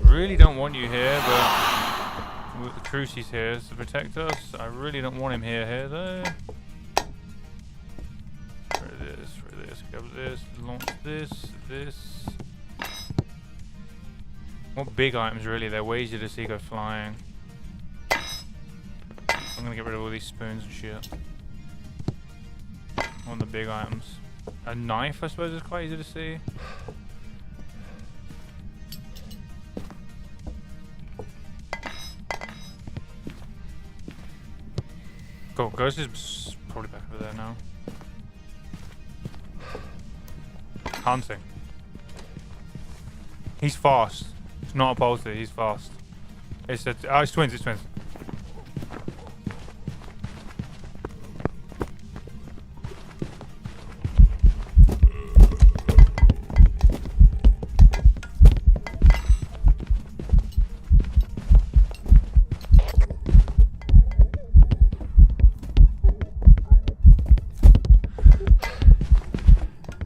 really don't want you here, but the Crucie's here to protect us. I really don't want him here though. For this, cover this, launch this. What big items really? They're way easier to see go flying. I'm gonna get rid of all these spoons and shit. On the big items. A knife, I suppose, is quite easy to see. Cool, Ghost is probably back over there now. Hunting. He's fast. It's not a Polter, he's fast. It's twins, it's twins.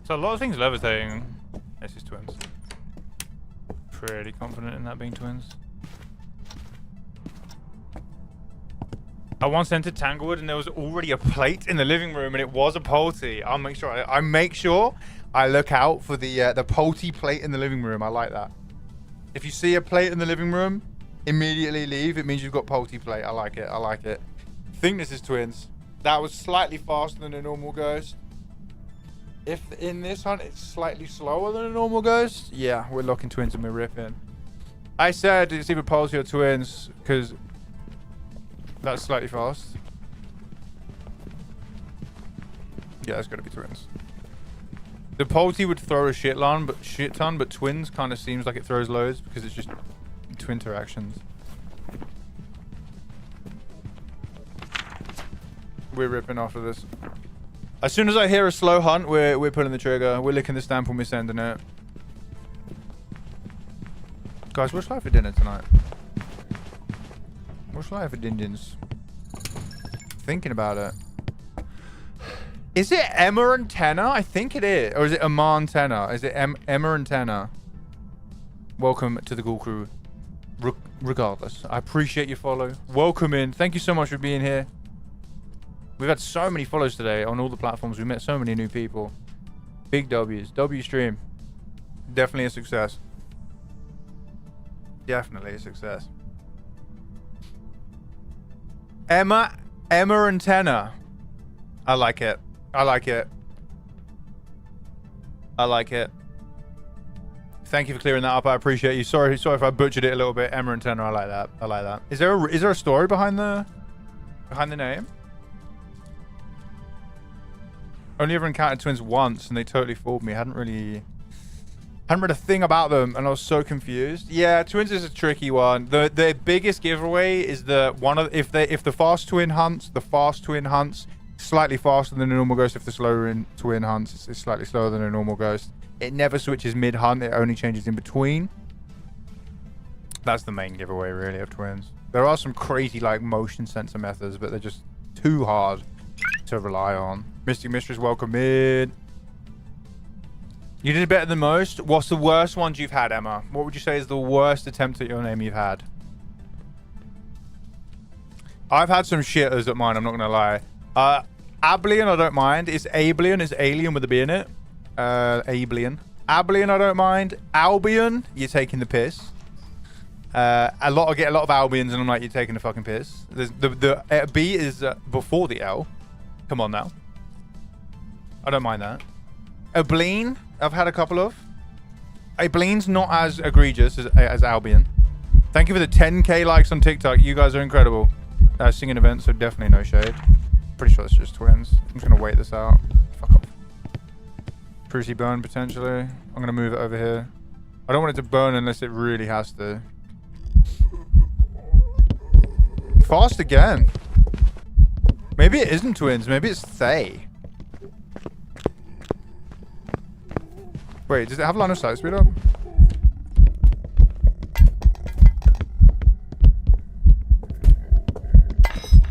So a lot of things levitating. This is twins. Pretty confident in that being twins. I once entered Tanglewood and there was already a plate in the living room and it was a Polty. I'll make sure I make sure I look out for the Polty plate in the living room. I like that. If you see a plate in the living room, immediately leave. It means you've got Polty plate. I like it. I like it. I think this is twins. That was slightly faster than a normal ghost. If in this hunt it's slightly slower than a normal ghost, yeah, we're locking twins and we're ripping. I said it's either Polty or twins because that's slightly fast. Yeah, it's got to be twins. The Polty would throw a shit ton, but twins kind of seems like it throws loads because it's just twin interactions. We're ripping after this. As soon as I hear a slow hunt, we're pulling the trigger. We're licking the stamp and we're sending it. Guys, what's life for dinner tonight? What's life for Dindins? Thinking about it. Is it Emma and Tenna? I think it is. Or is it Amar and Tenna? Is it Emma and Tenna? Welcome to the Ghoul Crew. Regardless, I appreciate your follow. Welcome in. Thank you so much for being here. We've had so many follows today on all the platforms. We met so many new people. Big W's. W stream. Definitely a success. Definitely a success. Emma and Tenor. I like it. I like it. I like it. Thank you for clearing that up. I appreciate you. Sorry if I butchered it a little bit. Emma and Tenor. I like that. I like that. Is there a story behind the name? Only ever encountered twins once, and they totally fooled me. Hadn't read a thing about them, and I was so confused. Yeah, twins is a tricky one. The biggest giveaway is if the fast twin hunts, slightly faster than a normal ghost. If the slower twin hunts, it's slightly slower than a normal ghost. It never switches mid-hunt. It only changes in between. That's the main giveaway, really, of twins. There are some crazy, like, motion sensor methods, but they're just too hard to rely on. Mystic Mistress, welcome in. You did better than most. What's the worst ones you've had, Emma? What would you say is the worst attempt at your name you've had? I've had some shitters at mine, I'm not going to lie. Ablian, I don't mind. It's Ablian. It's alien with a B in it. Ablian. Ablian, I don't mind. Albion, you're taking the piss. I get a lot of Albions, and I'm like, you're taking the fucking piss. The B is before the L. Come on now. I don't mind that. Ableen, I've had a couple of. Ableen's not as egregious as Albion. Thank you for the 10k likes on TikTok. You guys are incredible. Singing events, so definitely no shade. Pretty sure it's just twins. I'm just gonna wait this out. Fuck off. Cruci burn potentially. I'm gonna move it over here. I don't want it to burn unless it really has to. Fast again. Maybe it isn't twins. Maybe it's Thay. Wait, does it have line of sight speed up?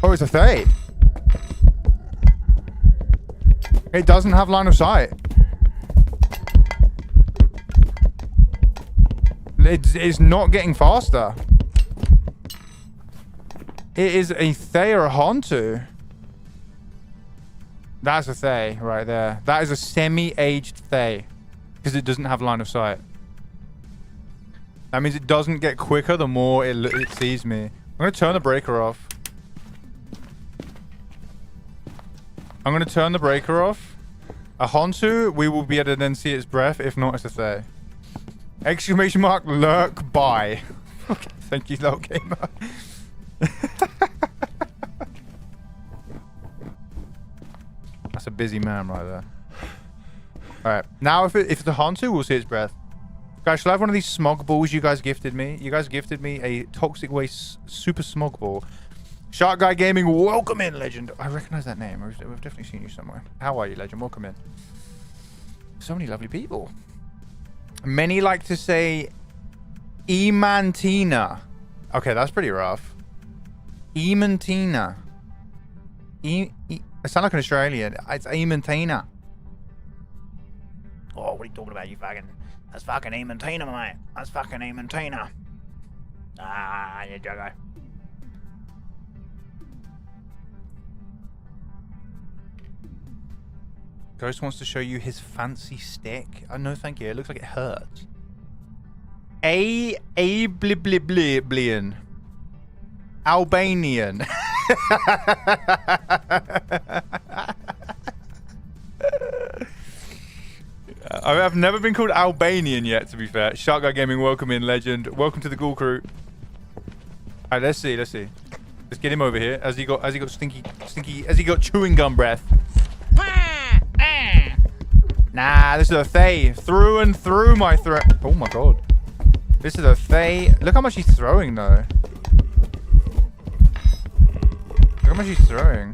Oh, it's a Thay. It doesn't have line of sight. It's not getting faster. It is a Thay or a Hantu. That's a Thay right there. That is a semi-aged Thay. Because it doesn't have line of sight. That means it doesn't get quicker the more it sees me. I'm going to turn the breaker off. I'm going to turn the breaker off. A Hantu, we will be able to then see its breath. If not, it's a Thay. Exclamation mark, lurk by. Okay, thank you, Low Gamer. That's a busy man right there. Alright, now if it's the Hantu, we'll see its breath. Guys, shall I have one of these smog balls you guys gifted me? You guys gifted me a Toxic Waste Super Smog Ball. Shark Guy Gaming, welcome in, Legend. I recognize that name. We've definitely seen you somewhere. How are you, Legend? Welcome in. So many lovely people. Many like to say Emantina. Okay, that's pretty rough. Emantina. I sound like an Australian. It's Emantina. Oh, what are you talking about, you fucking... That's fucking Emantina, mate. That's fucking Emantina. Ah, you juggo. Ghost wants to show you his fancy stick. Oh, no, thank you. It looks like it hurts. Blibliblian. Albanian. I've never been called Albanian yet, to be fair. Shark Guy Gaming, welcome in, Legend. Welcome to the Ghoul Crew. Alright, let's see. Let's get him over here. Has he got chewing gum breath? Nah, this is a Thay. Through and through my throat. Oh my god. This is a Thay. Look how much he's throwing, though. Look how much he's throwing.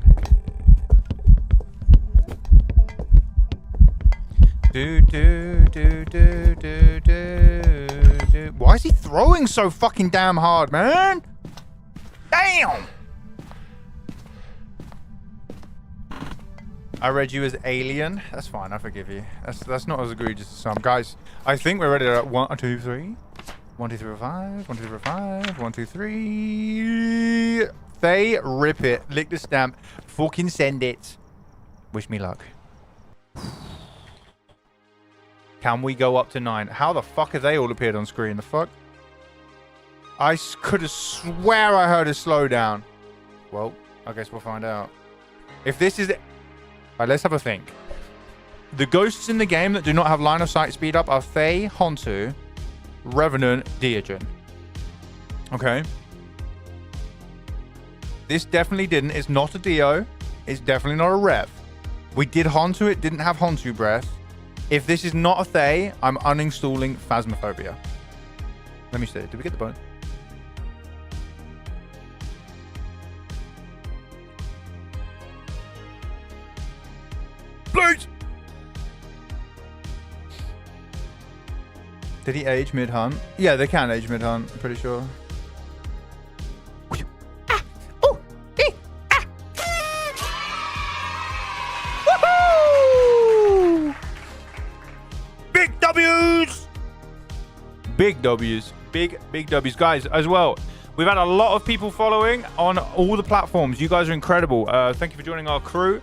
Why is he throwing so fucking damn hard, man? Damn! I read you as alien. That's fine. I forgive you. That's not as egregious as some. Guys, I think we're ready to 1, 2, 3. 1, 2, 3, 4, 5. 1, 2, 3, 4, 5. 1, 2, 3. They rip it. Lick the stamp. Fucking send it. Wish me luck. Can we go up to 9? How the fuck have they all appeared on screen? The fuck? I could have swear I heard a slowdown. Well, I guess we'll find out. If this is... Alright, let's have a think. The ghosts in the game that do not have line of sight speed up are Fae, Hontu, Revenant, Deogen. Okay. This definitely didn't. It's not a Dio. It's definitely not a Rev. We did Hontu. It didn't have Hontu breath. If this is not a Fae, I'm uninstalling Phasmophobia. Let me see. Did we get the bone? Please! Did he age mid-hunt? Yeah, they can age mid-hunt, I'm pretty sure. Woohoo! Big W's! Big W's. Big W's. Guys, as well, we've had a lot of people following on all the platforms. You guys are incredible. Thank you for joining our crew.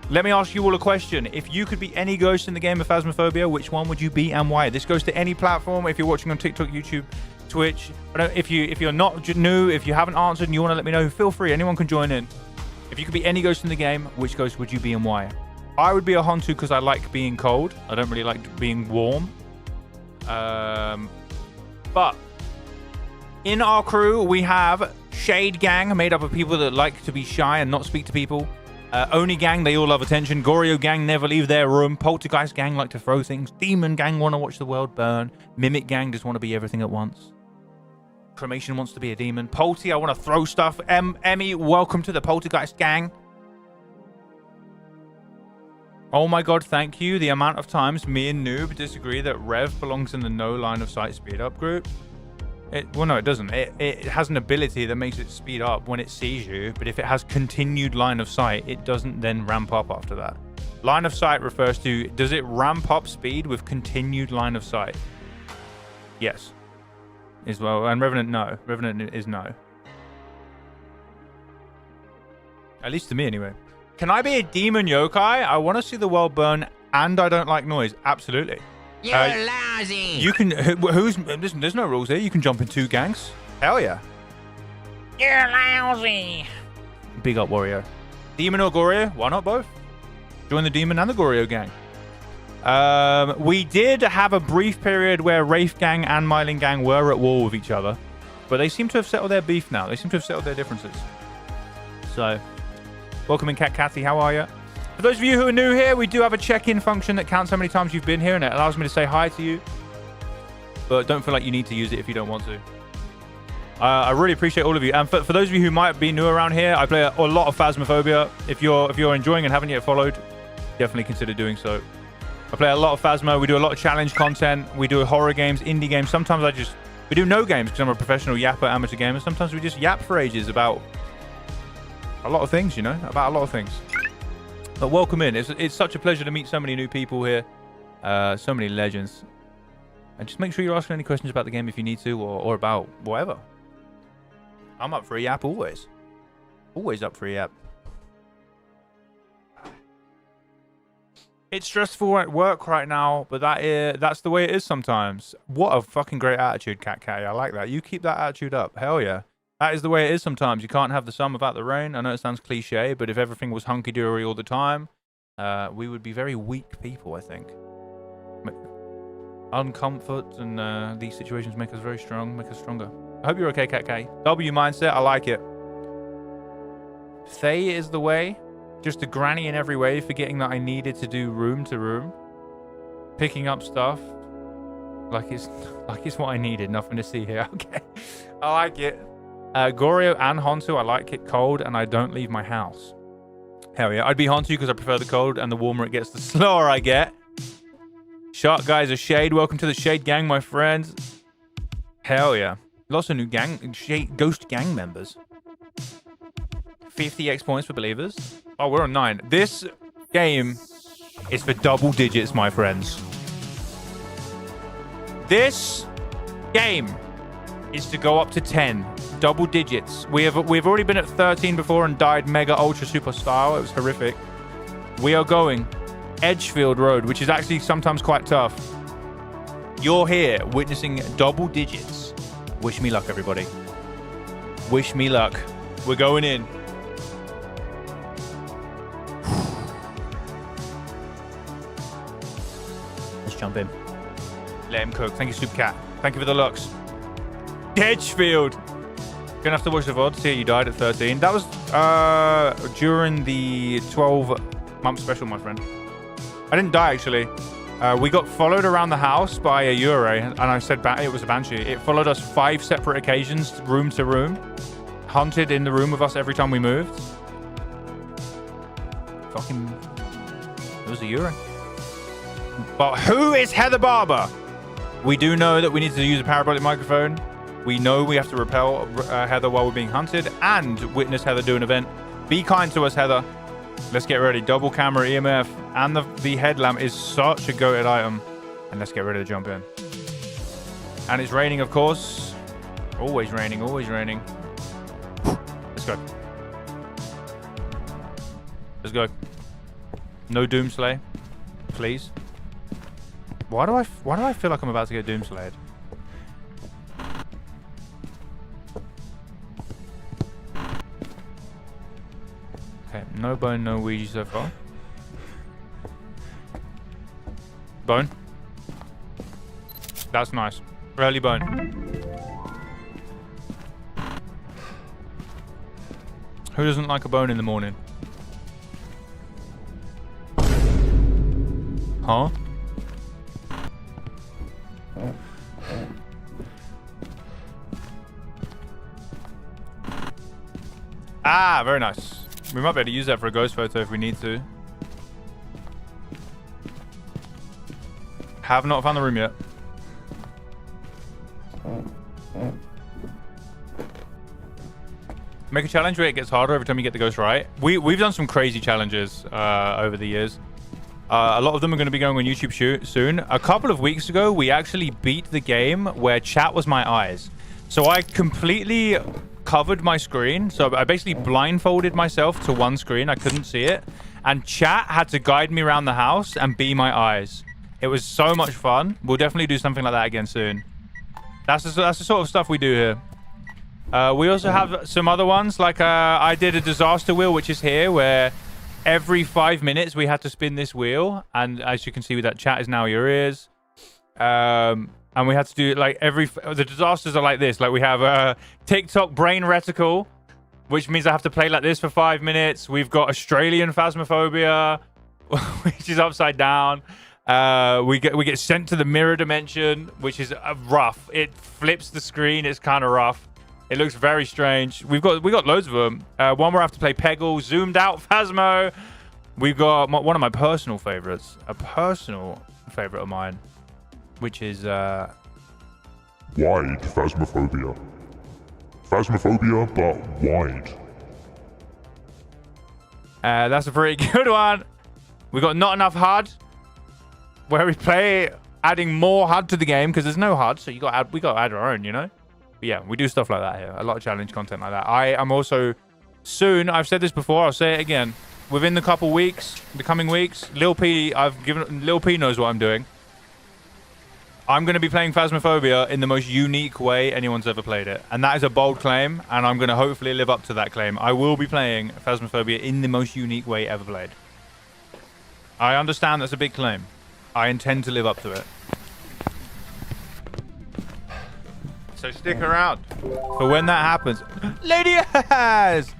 Let me ask you all a question. If you could be any ghost in the game of Phasmophobia, which one would you be and why? This goes to any platform. If you're watching on TikTok, YouTube, Twitch. If you're not new, if you haven't answered and you want to let me know, feel free. Anyone can join in. If you could be any ghost in the game, which ghost would you be and why? I would be a Hontu because I like being cold. I don't really like being warm. But in our crew, we have Shade Gang, made up of people that like to be shy and not speak to people. Oni Gang, they all love attention. Goryo Gang never leave their room. Poltergeist Gang like to throw things. Demon Gang want to watch the world burn. Mimic Gang just want to be everything at once. Cremation wants to be a demon. Polty, I want to throw stuff. Emmy, welcome to the Poltergeist Gang. Oh my god, thank you. The amount of times me and Noob disagree that Rev belongs in the no line of sight speed up group. Well, no, it doesn't. It has an ability that makes it speed up when it sees you, but if it has continued line of sight, it doesn't then ramp up after that. Line of sight refers to, does it ramp up speed with continued line of sight? Yes. As well. And Revenant, no. Revenant is no. At least to me, anyway. Can I be a demon yokai? I want to see the world burn, and I don't like noise. Absolutely. You're lousy. You can... There's no rules here. You can jump in 2 gangs. Hell yeah. You're lousy. Big up, Warrior. Demon or Goryo? Why not both? Join the Demon and the Goryo gang. We did have a brief period where Wraith Gang and Myling Gang were at war with each other. But they seem to have settled their beef now. They seem to have settled their differences. So, welcome in, Cat Cathy. How are you? For those of you who are new here, we do have a check-in function that counts how many times you've been here, and it allows me to say hi to you. But don't feel like you need to use it if you don't want to. I really appreciate all of you. And for those of you who might be new around here, I play a lot of Phasmophobia. If you're enjoying and haven't yet followed, definitely consider doing so. I play a lot of Phasmo. We do a lot of challenge content. We do horror games, indie games. Sometimes we do no games because I'm a professional yapper, amateur gamer. Sometimes we just yap for ages about a lot of things, you know, about a lot of things. But welcome in. It's such a pleasure to meet so many new people here. So many legends. And just make sure you're asking any questions about the game if you need to, or about whatever. I'm up for a yap always. Always up for a yap. It's stressful at work right now, but that's the way it is sometimes. What a fucking great attitude, Cat Catty. I like that. You keep that attitude up. Hell yeah. That is the way it is sometimes. You can't have the sun without the rain. I know it sounds cliche, but if everything was hunky-dory all the time, we would be very weak people, I think. Uncomfort and these situations make us very strong, make us stronger. I hope you're okay, Cat Catty. W mindset, I like it. Thay is the way. Just a granny in every way, forgetting that I needed to do room to room. Picking up stuff. Like it's what I needed. Nothing to see here. Okay. I like it. Goryo and Hontu, I like it cold and I don't leave my house. Hell yeah. I'd be Hontu because I prefer the cold, and the warmer it gets, the slower I get. Shark guys are Shade. Welcome to the Shade Gang, my friends. Hell yeah. Lots of new ghost gang members. 50 X points for believers. Oh, we're on 9. This game is for double digits, my friends. This game is to go up to 10. Double digits. We've already been at 13 before and died mega ultra super style. It was horrific. We are going Edgefield Road, which is actually sometimes quite tough. You're here witnessing double digits. Wish me luck, everybody. Wish me luck. We're going in. Let's jump in. Let him cook. Thank you, Soup Cat. Thank you for the looks. Edgefield. Gonna have to watch the VOD. See, you died at 13. That was during the 12-month special, my friend. I didn't die, actually. We got followed around the house by a Ure, and I said it was a Banshee. It followed us 5 separate occasions, room to room. Hunted in the room with us every time we moved. Fucking... It was a Ure. But who is Heather Barber? We do know that we need to use a parabolic microphone. We know we have to repel Heather while we're being hunted and witness Heather do an event. Be kind to us, Heather. Let's get ready. Double camera EMF and the headlamp is such a goated item. And let's get ready to jump in. And it's raining, of course. Always raining, always raining. Let's go. Let's go. No Doomslay, please. Why do I feel like I'm about to get Doomslayed? Okay, no bone, no Ouija so far. Bone. That's nice. Early bone. Who doesn't like a bone in the morning? Huh? Ah, very nice. We might be able to use that for a ghost photo if we need to. Have not found the room yet. Make a challenge where it gets harder every time you get the ghost right. We've done some crazy challenges over the years. A lot of them are going to be going on YouTube soon. A couple of weeks ago, we actually beat the game where chat was my eyes. So I completely covered my screen. So I basically blindfolded myself to one screen. I couldn't see it. And chat had to guide me around the house and be my eyes. It was so much fun. We'll definitely do something like that again soon. That's the sort of stuff we do here. We also have some other ones. Like I did a disaster wheel, which is here, where every 5 minutes we had to spin this wheel. And as you can see with that chat is now your ears. And we had to do like the disasters are like this. Like we have a TikTok brain reticle, which means I have to play like this for 5 minutes. We've got Australian Phasmophobia, which is upside down. We get sent to the mirror dimension, which is rough. It flips the screen. It's kind of rough. It looks very strange. We got loads of them. One where I have to play Peggle, zoomed out Phasmo. We've got one of my personal favorites, a personal favorite of mine, which is Wide Phasmophobia. Phasmophobia, but wide. That's a pretty good one. We got Not Enough HUD, where we play adding more HUD to the game because there's no HUD, so we got to add our own, you know. But yeah, we do stuff like that here. A lot of challenge content like that. I am also soon. I've said this before. I'll say it again. Within the coming weeks, Lil P knows what I'm doing. I'm going to be playing Phasmophobia in the most unique way anyone's ever played it. And that is a bold claim, and I'm going to hopefully live up to that claim. I will be playing Phasmophobia in the most unique way ever played. I understand that's a big claim. I intend to live up to it. So stick around for when that happens. Lady has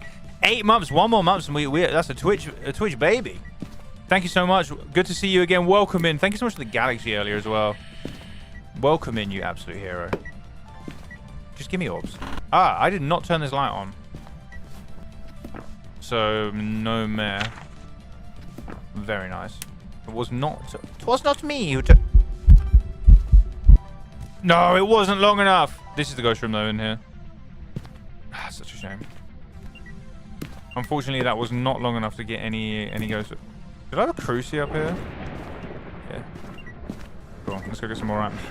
8 months, 1 more month, and we that's a Twitch baby. Thank you so much. Good to see you again. Welcome in. Thank you so much for the galaxy earlier as well. Welcome in, you absolute hero. Just give me orbs. Ah, I did not turn this light on. So, no mare. Very nice. It was not me who took... No, it wasn't long enough. This is the ghost room though in here. Ah, such a shame. Unfortunately, that was not long enough to get any ghosts. Did I have a cruci up here? Yeah. Cool. Let's go get some more amps.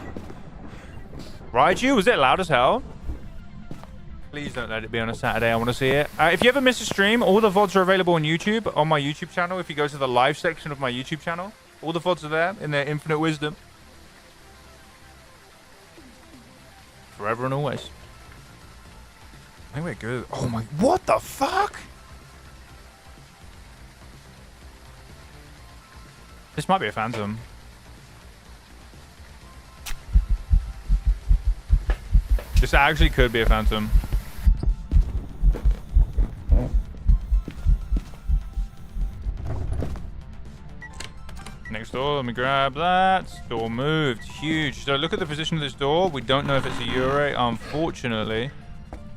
Raiju, was it loud as hell? Please don't let it be on a Saturday. I want to see it. If you ever miss a stream, all the VODs are available on YouTube, on my YouTube channel. If you go to the live section of my YouTube channel, all the VODs are there in their infinite wisdom. forever and always. I think we're good. Oh my, what the fuck? This might be a phantom. This actually could be a phantom. Next door, let me grab that. Door moved, huge. So look at the position of this door. We don't know if it's a Ure, unfortunately.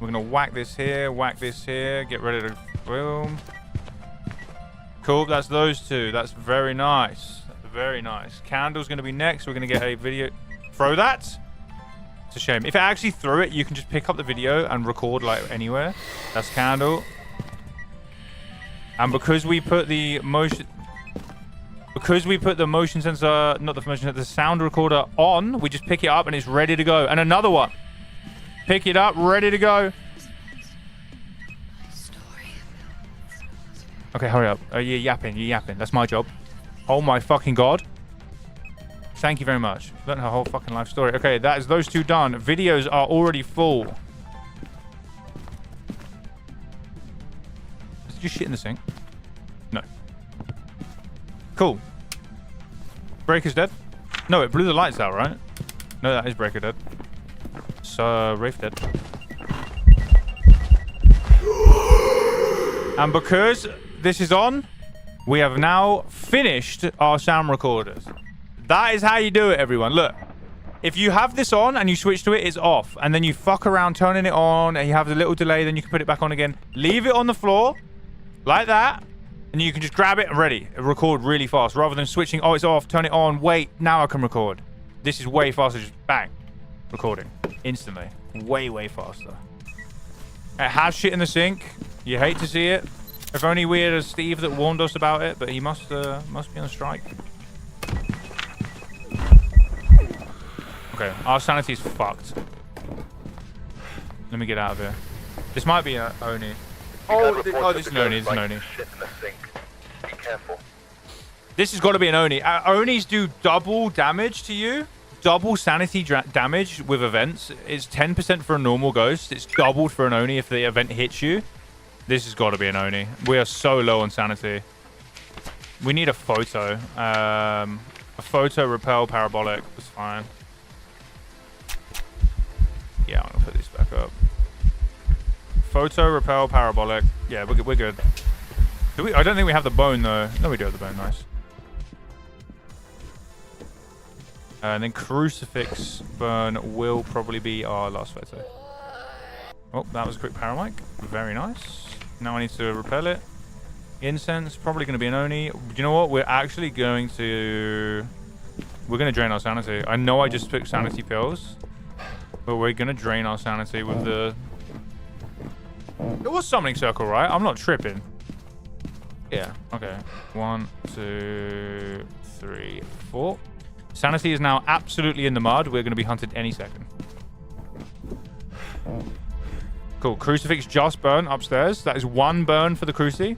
We're gonna whack this here, get ready to boom. Cool, that's those two. That's very nice. Very nice. Candle's gonna be next. We're gonna get a video. Throw that? It's a shame. If it actually threw it, you can just pick up the video and record like anywhere. That's Candle. And because we put the motion sensor, not the motion sensor, the sound recorder on, we just pick it up and it's ready to go. And another one. Pick it up, ready to go. Okay, hurry up. You're yapping. That's my job. Oh my fucking god. Thank you very much. Learned her whole fucking life story. Okay, that is those two done. Videos are already full. Did you shit in the sink? No. Cool. Breaker's dead. No, it blew the lights out, right? No, that is Breaker dead. So, Wraith dead. And because this is on, we have now finished our sound recorders. That is how you do it, everyone. Look, if you have this on and you switch to it, it's off. And then you fuck around turning it on and you have the little delay, then you can put it back on again. Leave it on the floor like that. And you can just grab it and ready. Record really fast rather than switching. Oh, it's off. Turn it on. Wait, now I can record. This is way faster. Just bang. Recording. Instantly. Way, way faster. It has shit in the sink. You hate to see it. If only we had a Steve that warned us about it, but he must be on strike. Okay, our sanity's fucked. Let me get out of here. This might be a Oni. Oh, this is an Oni. This is an Oni. Shit in the sink. Be careful. This has got to be an Oni. Onis do double damage to you. Double sanity damage with events. It's 10% for a normal ghost. It's doubled for an Oni if the event hits you. This has got to be an Oni. We are so low on sanity. We need a photo. A photo repel parabolic was fine. Yeah, I'm going to put this back up. Photo repel parabolic. Yeah, we're good. I don't think we have the bone, though. No, we do have the bone. Nice. And then crucifix burn will probably be our last photo. Oh, that was a quick paramic. Very nice. Now I need to repel it. Incense, probably going to be an Oni. Do you know what? We're actually going to... We're going to drain our sanity. I know I just took sanity pills. But we're going to drain our sanity with the... It was summoning circle, right? I'm not tripping. Yeah, okay. 1, 2, 3, 4. Sanity is now absolutely in the mud. We're going to be hunted any second. Cool. Crucifix just burn upstairs. That is one burn for the cruci.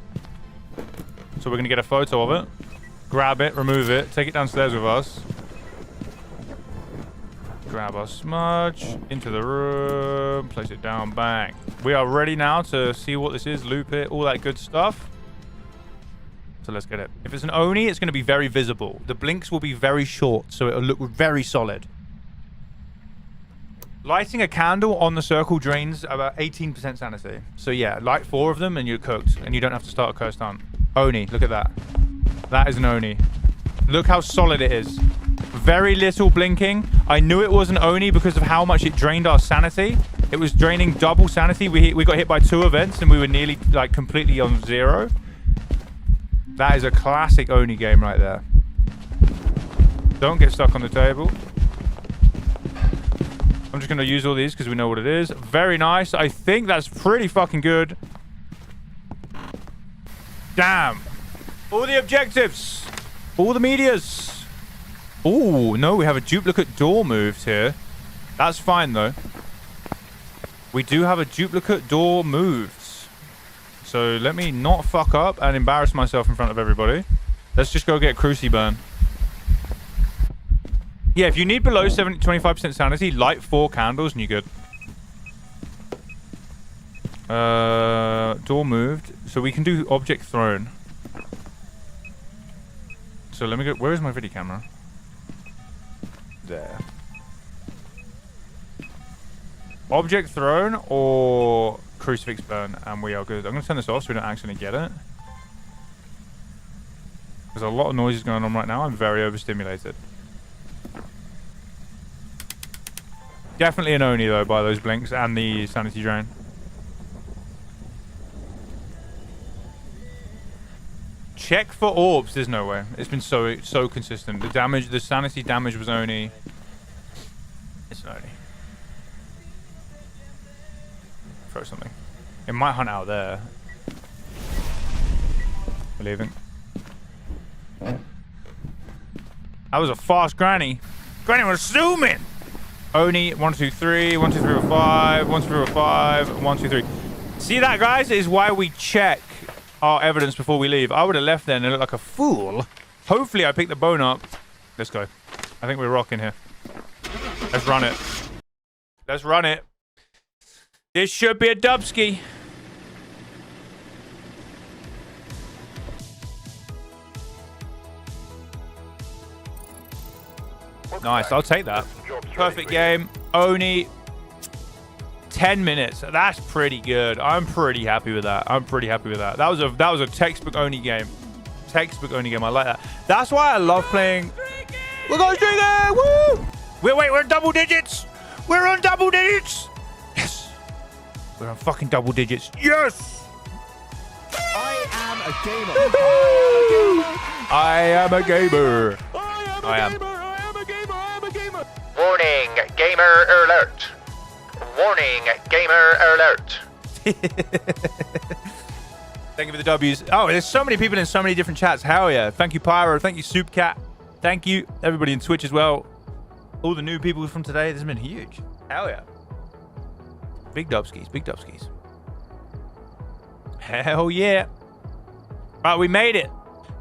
So we're going to get a photo of it. Grab it, remove it, take it downstairs with us. Grab our smudge into the room, place it down, bang. We are ready now to see what this is, loop it, all that good stuff. So let's get it. If it's an Oni, it's going to be very visible. The blinks will be very short, so it'll look very solid. Lighting a candle on the circle drains about 18% sanity. So yeah, light 4 of them and you're cooked. And you don't have to start a cursed hunt. Oni, look at that. That is an Oni. Look how solid it is. Very little blinking. I knew it was an Oni because of how much it drained our sanity. It was draining double sanity. We got hit by 2 events and we were nearly like completely on 0. That is a classic Oni game right there. Don't get stuck on the table. I'm just going to use all these because we know what it is. Very nice. I think that's pretty fucking good. Damn. All the objectives. All the medias. Oh, no, we have a duplicate door moved here. That's fine, though. We do have a duplicate door moved. So let me not fuck up and embarrass myself in front of everybody. Let's just go get Cruci burn. Yeah, if you need below 25% sanity, light 4 candles and you're good. Door moved. So we can do object thrown. So let me go. Where is my video camera? There. Object thrown or crucifix burn, and we are good. I'm going to turn this off so we don't accidentally get it. There's a lot of noises going on right now. I'm very overstimulated. Definitely an Oni though by those blinks and the sanity drain. Check for orbs. There's no way. It's been so consistent. The damage, the sanity damage was Oni. It's an Oni. Throw something. It might hunt out there. We're leaving. That was a fast granny. Granny was zooming. Oni, 1, 2, 3, 1, 2, 3, 4, 5, 1, 2, 3, 4, 5, 1, 2, 3. See that, guys? Is why we check our evidence before we leave. I would have left then and looked like a fool. Hopefully, I picked the bone up. Let's go. I think we're rocking here. Let's run it. Let's run it. This should be a dubski. Nice, I'll take that. Perfect game. Oni. 10 minutes. That's pretty good. I'm pretty happy with that. That was a textbook Oni game. Textbook Oni game. I like that. That's why I love playing. We're going streaking! Woo! Wait, we're on double digits. We're on double digits. Yes. We're on fucking double digits. Yes. I am a gamer. I am a gamer. I am a gamer. Warning, gamer alert. Warning, gamer alert. Thank you for the W's. Oh, there's so many people in so many different chats. Hell yeah. Thank you, Pyro. Thank you, Soup Cat. Thank you, everybody in Twitch as well. All the new people from today. This has been huge. Hell yeah. Big dubskis. Big dubskis. Hell yeah. Right, we made it.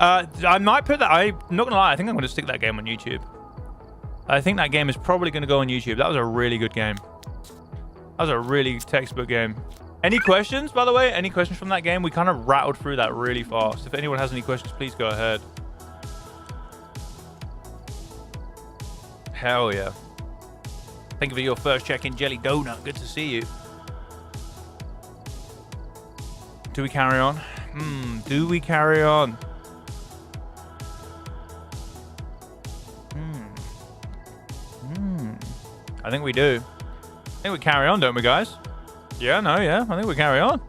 I might put that. I'm not going to lie. I think I'm going to stick that game on YouTube. I think that game is probably going to go on YouTube. That was a really good game. That was a really textbook game. Any questions, by the way? Any questions from that game? We kind of rattled through that really fast. If anyone has any questions, please go ahead. Hell yeah. Thank you for your first check-in, Jelly Donut. Good to see you. Do we carry on? Do we carry on? I think we do. I think we carry on, don't we, guys? Yeah, no, yeah. I think we carry on.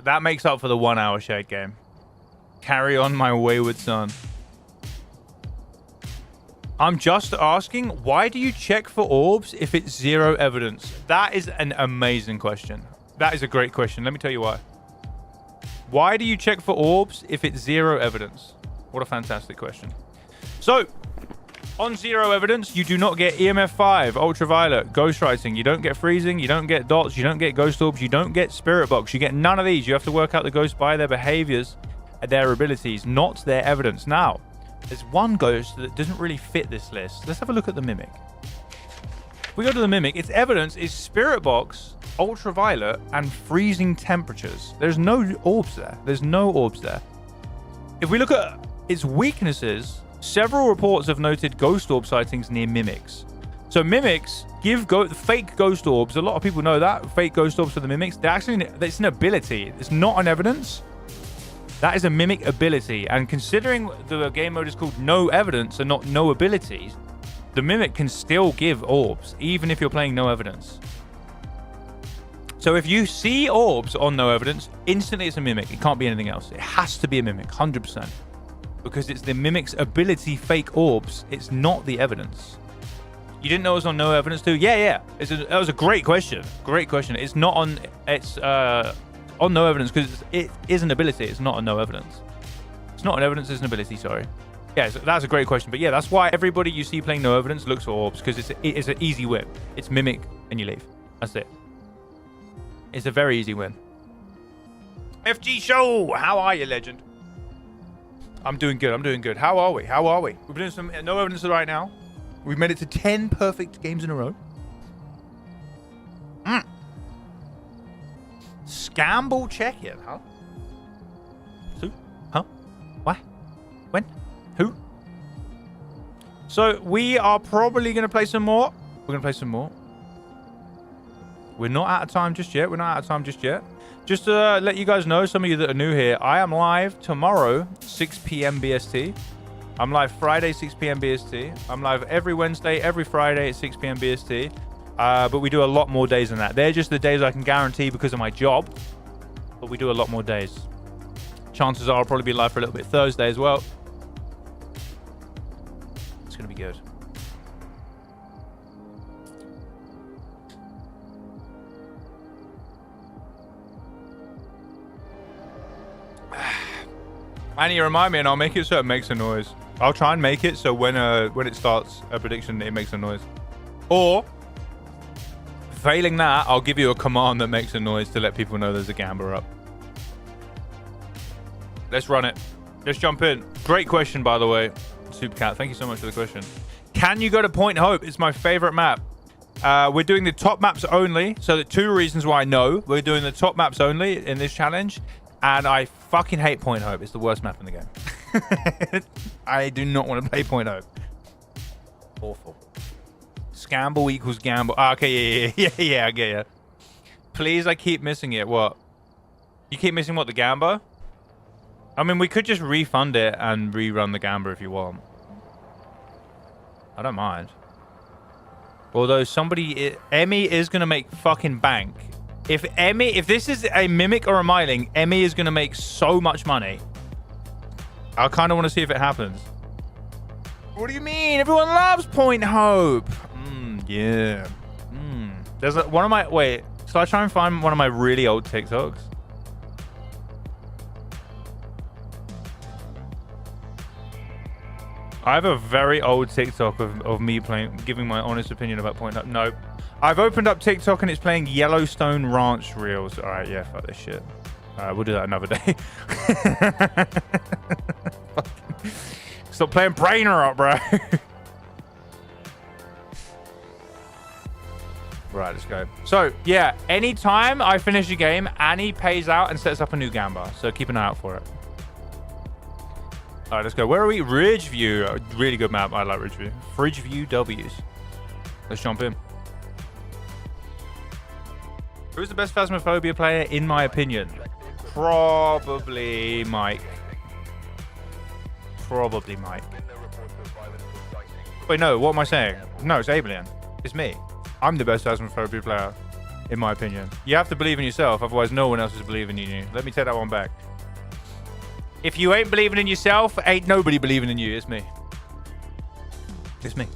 That makes up for the 1 hour shade game. Carry on, my wayward son. I'm just asking, why do you check for orbs if it's zero evidence? That is an amazing question. That is a great question. Let me tell you why. Why do you check for orbs if it's zero evidence? What a fantastic question. So, on zero evidence, you do not get EMF 5, ultraviolet, ghostwriting. You don't get freezing. You don't get dots. You don't get ghost orbs. You don't get spirit box. You get none of these. You have to work out the ghosts by their behaviors and their abilities, not their evidence. Now, there's one ghost that doesn't really fit this list. Let's have a look at the Mimic. If we go to the Mimic, its evidence is spirit box, ultraviolet, and freezing temperatures. There's no orbs there. There's no orbs there. If we look at its weaknesses, several reports have noted ghost orb sightings near Mimics. So Mimics give fake ghost orbs. A lot of people know that. Fake ghost orbs for the Mimics. It's an ability. It's not an evidence. That is a Mimic ability. And considering the game mode is called no evidence and not no abilities, the Mimic can still give orbs, even if you're playing no evidence. So if you see orbs on no evidence, instantly it's a Mimic. It can't be anything else. It has to be a Mimic, 100%. Because it's the Mimic's ability fake orbs. It's not the evidence. You didn't know it was on no evidence too? Yeah. That was a great question. Great question. It's not on... It's on no evidence because it is an ability. It's not on no evidence. It's not an evidence. It's an ability, sorry. Yeah, so that's a great question. But yeah, that's why everybody you see playing no evidence looks for orbs, because it's an easy win. It's Mimic and you leave. That's it. It's a very easy win. FG Show! How are you, legend? I'm doing good. I'm doing good. How are we? How are we? We've been doing some no evidence right now. We've made it to 10 perfect games in a row. Scamble check-in, huh? Who? Huh? Why? When? Who? So we are probably going to play some more. We're going to play some more. We're not out of time just yet. We're not out of time just yet. Just to let you guys know, some of you that are new here, I am live tomorrow, 6 p.m. BST. I'm live Friday, 6 p.m. BST. I'm live every Wednesday, every Friday at 6 p.m. BST. But we do a lot more days than that. They're just the days I can guarantee because of my job. But we do a lot more days. Chances are I'll probably be live for a little bit Thursday as well. It's going to be good. Annie, remind me and I'll make it so it makes a noise. I'll try and make it so when it starts a prediction, it makes a noise. Or, failing that, I'll give you a command that makes a noise to let people know there's a gambler up. Let's run it. Let's jump in. Great question, by the way. Supercat, thank you so much for the question. Can you go to Point Hope? It's my favorite map. We're doing the top maps only. So the 2 reasons why I know. We're doing the top maps only in this challenge. And I fucking hate Point Hope. It's the worst map in the game. I do not want to play Point Hope. Awful. Scamble equals gamble. Ah, okay, yeah, I get ya. Please, I keep missing it. What? You keep missing what? The Gamba? I mean, we could just refund it and rerun the Gamba if you want. I don't mind. Although Emmy is going to make fucking bank. If this is a Mimic or a Myling, Emmy is going to make so much money. I kind of want to see if it happens. What do you mean? Everyone loves Point Hope. Yeah. There's one of my... Wait, shall I try and find one of my really old TikToks? I have a very old TikTok of me giving my honest opinion about Point Hope. No. I've opened up TikTok and it's playing Yellowstone Ranch Reels. All right, yeah, fuck this shit. We'll do that another day. Stop playing Brainer up, bro. Right, let's go. So, yeah, anytime I finish a game, Annie pays out and sets up a new Gamba. So keep an eye out for it. All right, let's go. Where are we? Ridgeview. Really good map. I like Ridgeview. Ridgeview W's. Let's jump in. Who's the best Phasmophobia player, in my opinion? Probably Mike. Probably Mike. Wait, no, what am I saying? No, it's Abelian. It's me. I'm the best Phasmophobia player, in my opinion. You have to believe in yourself, otherwise no one else is believing in you. Let me take that one back. If you ain't believing in yourself, ain't nobody believing in you. It's me. It's me.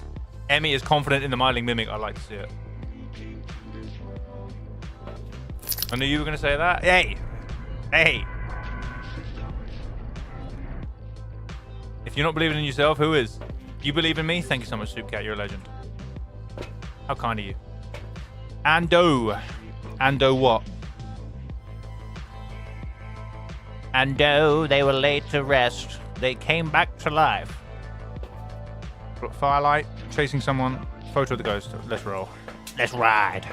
Emmy is confident in the Myling Mimic. I like to see it. I knew you were going to say that. Hey. Hey. If you're not believing in yourself, who is? You believe in me? Thank you so much, Supercat. You're a legend. How kind of you. Ando. Ando what? Ando, they were laid to rest. They came back to life. Firelight. Chasing someone. Photo of the ghost. Let's roll. Let's ride.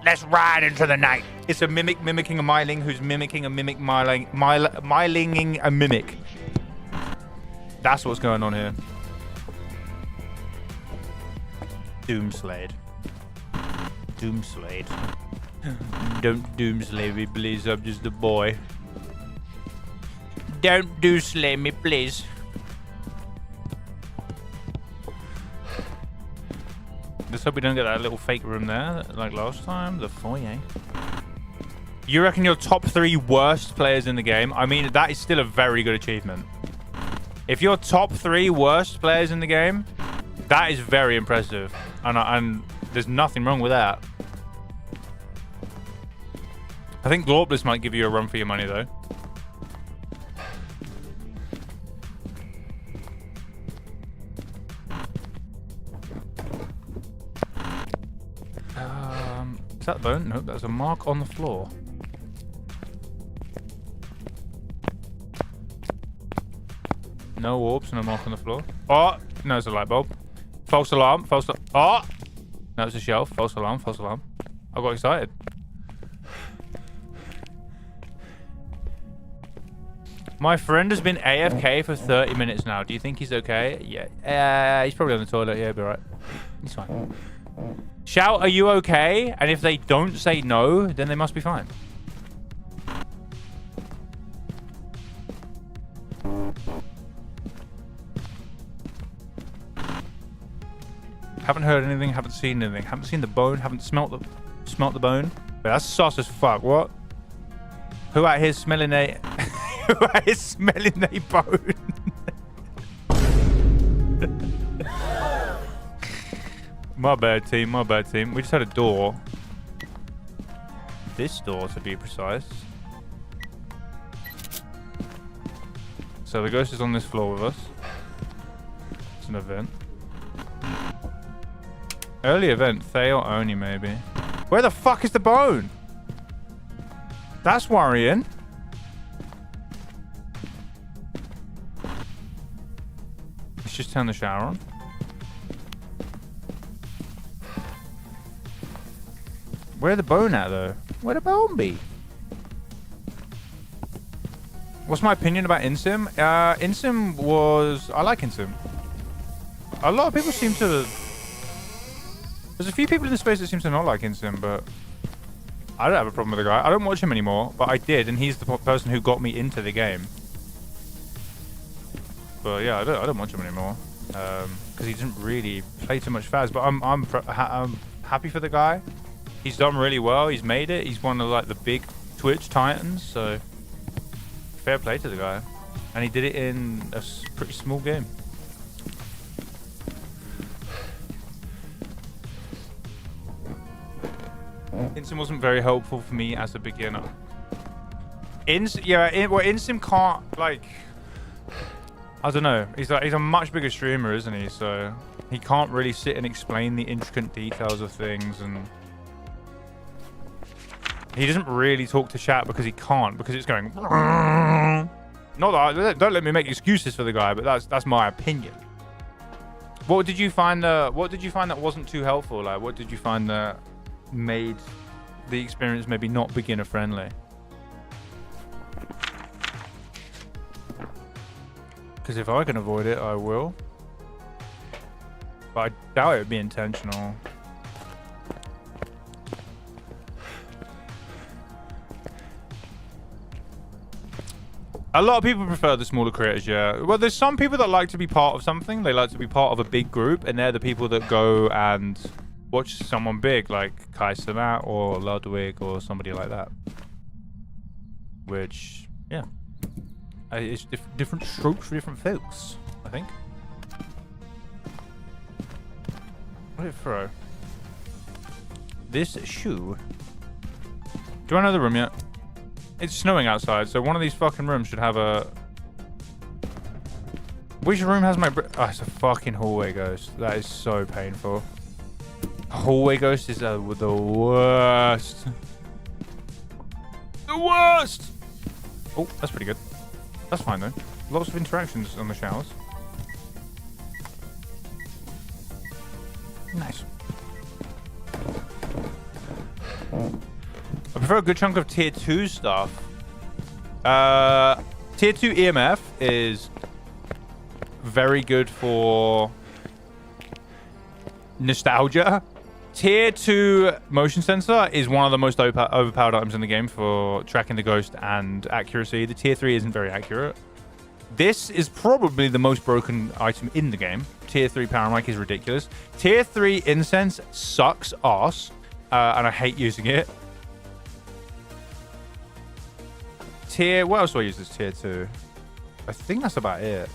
Let's ride into the night. It's a mimic mimicking a Myling who's mimicking a mimic Mylinging a mimic. That's what's going on here. Doomslade. Doomslade. Don't doomslay me, please. I'm just a boy. Don't doomslay me, please. Let's hope we don't get that little fake room there, like last time. The foyer. You reckon your top 3 worst players in the game? I mean, that is still a very good achievement. If you're top 3 worst players in the game, that is very impressive. And there's nothing wrong with that. I think Glorpless might give you a run for your money, though. Is that the bone? Nope, that's a mark on the floor. No orbs, no mark on the floor. Oh, no, it's a light bulb. False alarm, false alarm. Oh! No, it's a shelf. False alarm, false alarm. I got excited. My friend has been AFK for 30 minutes now. Do you think he's okay? Yeah. He's probably on the toilet. Yeah, he'll be right. He's fine. Shout, are you okay? And if they don't say no, then they must be fine. Haven't heard anything, haven't seen anything. Haven't seen the bone, haven't smelt the bone. But that's sus as fuck, what? Who out here smelling a... Who out here smelling a bone? My bad, team, my bad, team. We just had a door. This door, to be precise. So the ghost is on this floor with us. It's an event. Early event, fail only, maybe. Where the fuck is the bone? That's worrying. Let's just turn the shower on. Where the bone at, though? Where the bone be? What's my opinion about Insim? Insim was... I like Insim. A lot of people seem to... There's a few people in the space that seem to not like Insim, but... I don't have a problem with the guy. I don't watch him anymore, but I did, and he's the person who got me into the game. But yeah, I don't watch him anymore. Because he doesn't really play too much Phas, but I'm happy for the guy. He's done really well. He's made it. He's one of like the big Twitch titans, so fair play to the guy. And he did it in a pretty small game. Insim wasn't very helpful for me as a beginner. Insim can't, like, I don't know. He's a much bigger streamer, isn't he? So he can't really sit and explain the intricate details of things, and he doesn't really talk to chat because he can't, because it's going. Not that don't let me make excuses for the guy, but that's my opinion. What did you find? What did you find that wasn't too helpful? Like, what did you find that made the experience maybe not beginner friendly? Because if I can avoid it, I will. But I doubt it would be intentional. A lot of people prefer the smaller creators, yeah. Well, there's some people that like to be part of something. They like to be part of a big group, and they're the people that go and watch someone big, like Kai Cenat or Ludwig or somebody like that. Which, yeah. It's different strokes for different folks, I think. What did it throw? This shoe. Do I know the room yet? It's snowing outside, so one of these fucking rooms should have a... Which room has my... Oh, it's a fucking hallway ghost. That is so painful. Hallway ghost is the worst. The worst! Oh, that's pretty good. That's fine, though. Lots of interactions on the showers. Nice. I prefer a good chunk of tier 2 stuff. Tier 2 EMF is very good for nostalgia. Tier 2 motion sensor is one of the most overpowered items in the game for tracking the ghost and accuracy. The tier 3 isn't very accurate. This is probably the most broken item in the game. Tier 3 Paramic is ridiculous. Tier 3 incense sucks ass, and I hate using it. What else do I use as tier 2? I think that's about it.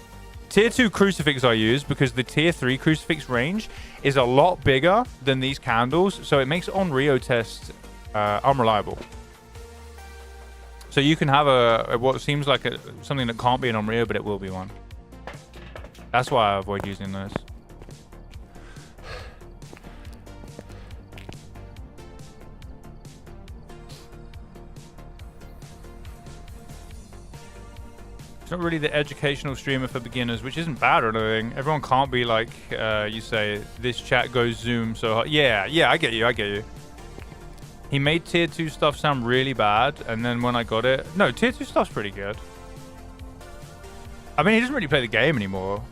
Tier 2 crucifix I use because the tier 3 crucifix range is a lot bigger than these candles, so it makes on-Rio test unreliable. So you can have what seems like something that can't be an on-Rio, but it will be one. That's why I avoid using those. It's not really the educational streamer for beginners, which isn't bad or anything. Everyone can't be like, you say, this chat goes Zoom so hard. Yeah, I get you. He made tier 2 stuff sound really bad, and then when I got it... No, tier 2 stuff's pretty good. I mean, he doesn't really play the game anymore.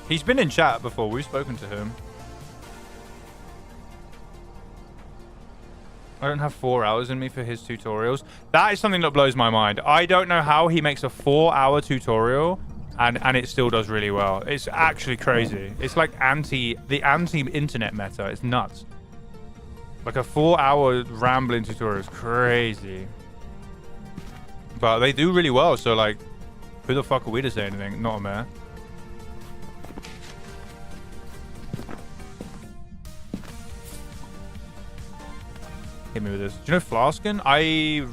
He's been in chat before. We've spoken to him. I don't have 4 hours in me for his tutorials. That is something that blows my mind. I don't know how he makes a 4-hour tutorial and it still does really well. It's actually crazy. It's like the anti-internet meta. It's nuts. Like a 4-hour rambling tutorial is crazy. But they do really well, so like, who the fuck are we to say anything? Not a mayor. Hit me with this. Do you know Flaskin? I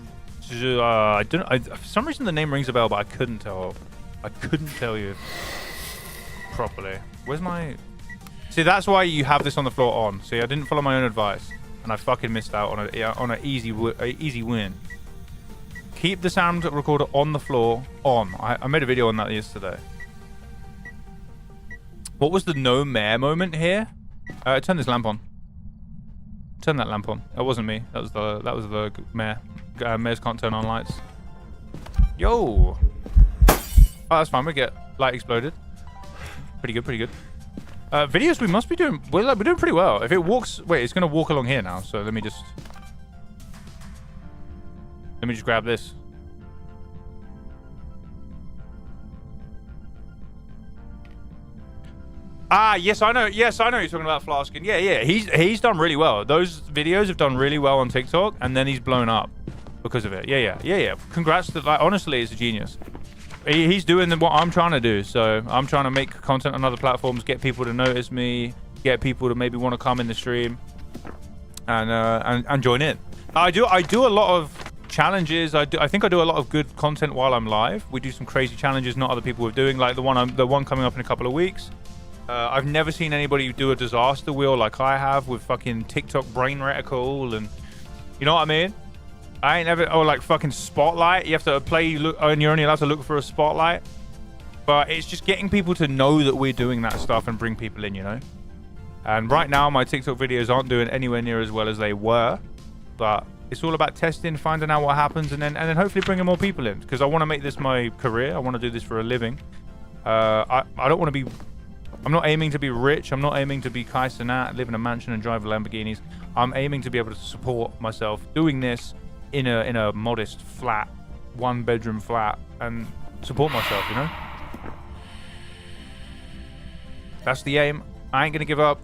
don't. For some reason the name rings a bell, but I couldn't tell. I couldn't tell you properly. Where's my? See, that's why you have this on the floor on. See, I didn't follow my own advice, and I fucking missed out on an easy win. Keep the sound recorder on the floor on. I made a video on that yesterday. What was the no mayor moment here? Turn this lamp on. Turn that lamp on. That wasn't me. That was the mayor. Mayors can't turn on lights. Yo. Oh, that's fine. We get light exploded. Pretty good. Videos we must be doing. We're doing pretty well. If it walks, wait, it's gonna walk along here now. So let me just grab this. Ah, yes, I know. Yes, I know you're talking about Flaskin. Yeah. He's done really well. Those videos have done really well on TikTok, and then he's blown up because of it. Yeah. Congrats to, like, honestly, he's a genius. He's doing what I'm trying to do. So I'm trying to make content on other platforms, get people to notice me, get people to maybe want to come in the stream, and join in. I do a lot of challenges. I think I do a lot of good content while I'm live. We do some crazy challenges not other people are doing, like the one coming up in a couple of weeks. I've never seen anybody do a disaster wheel like I have with fucking TikTok brain reticle, and you know what I mean? I ain't ever, or like fucking spotlight. You have to and you're only allowed to look for a spotlight. But it's just getting people to know that we're doing that stuff and bring people in, you know? And right now my TikTok videos aren't doing anywhere near as well as they were, but it's all about testing, finding out what happens, and then hopefully bringing more people in, because I want to make this my career. I want to do this for a living. I don't want to be. I'm not aiming to be rich. I'm not aiming to be Kai Cenat, live in a mansion and drive Lamborghinis. I'm aiming to be able to support myself doing this in a modest flat, 1-bedroom flat, and support myself, you know? That's the aim. I ain't gonna give up.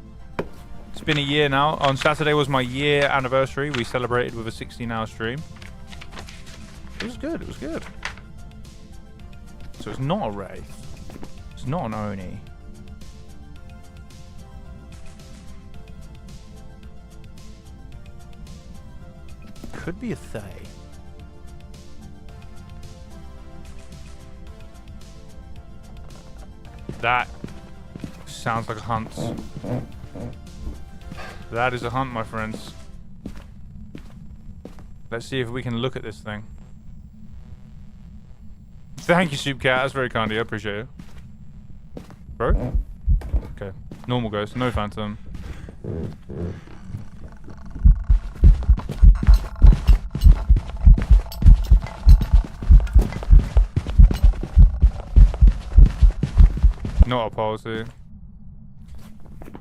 It's been a year now. On Saturday was my year anniversary. We celebrated with a 16-hour stream. It was good. So it's not a Wraith. It's not an Oni. Could be a Thay. That sounds like a hunt. That is a hunt, my friends. Let's see if we can look at this thing. Thank you, Soup Cat. That's very kind of you. I appreciate it. Bro? Okay. Normal ghost. No phantom. Not a policy.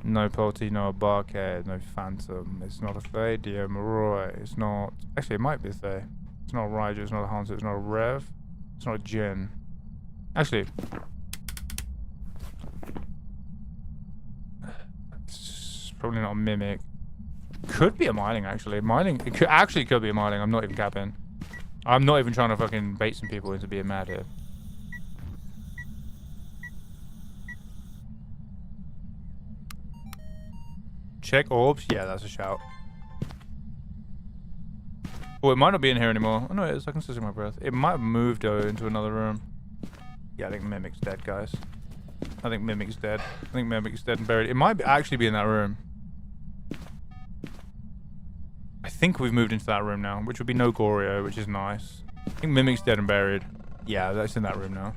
No policy, no a barcade, no phantom. It's not a Thay, Dio Moroi. It's not. Actually, it might be a Thay. It's not a Raiju, it's not a Hunter, it's not a Rev. It's not a Jin. Actually. It's probably not a Mimic. Could be a Myling, actually. Myling. It could be a Myling. I'm not even capping. I'm not even trying to fucking bait some people into being mad here. Check orbs? Yeah, that's a shout. Oh, it might not be in here anymore. Oh no, it is. I can still see my breath. It might have moved into another room. Yeah, I think Mimic's dead, guys. I think Mimic's dead. I think Mimic's dead and buried. It might actually be in that room. I think we've moved into that room now, which would be no Goryo, which is nice. I think Mimic's dead and buried. Yeah, that's in that room now.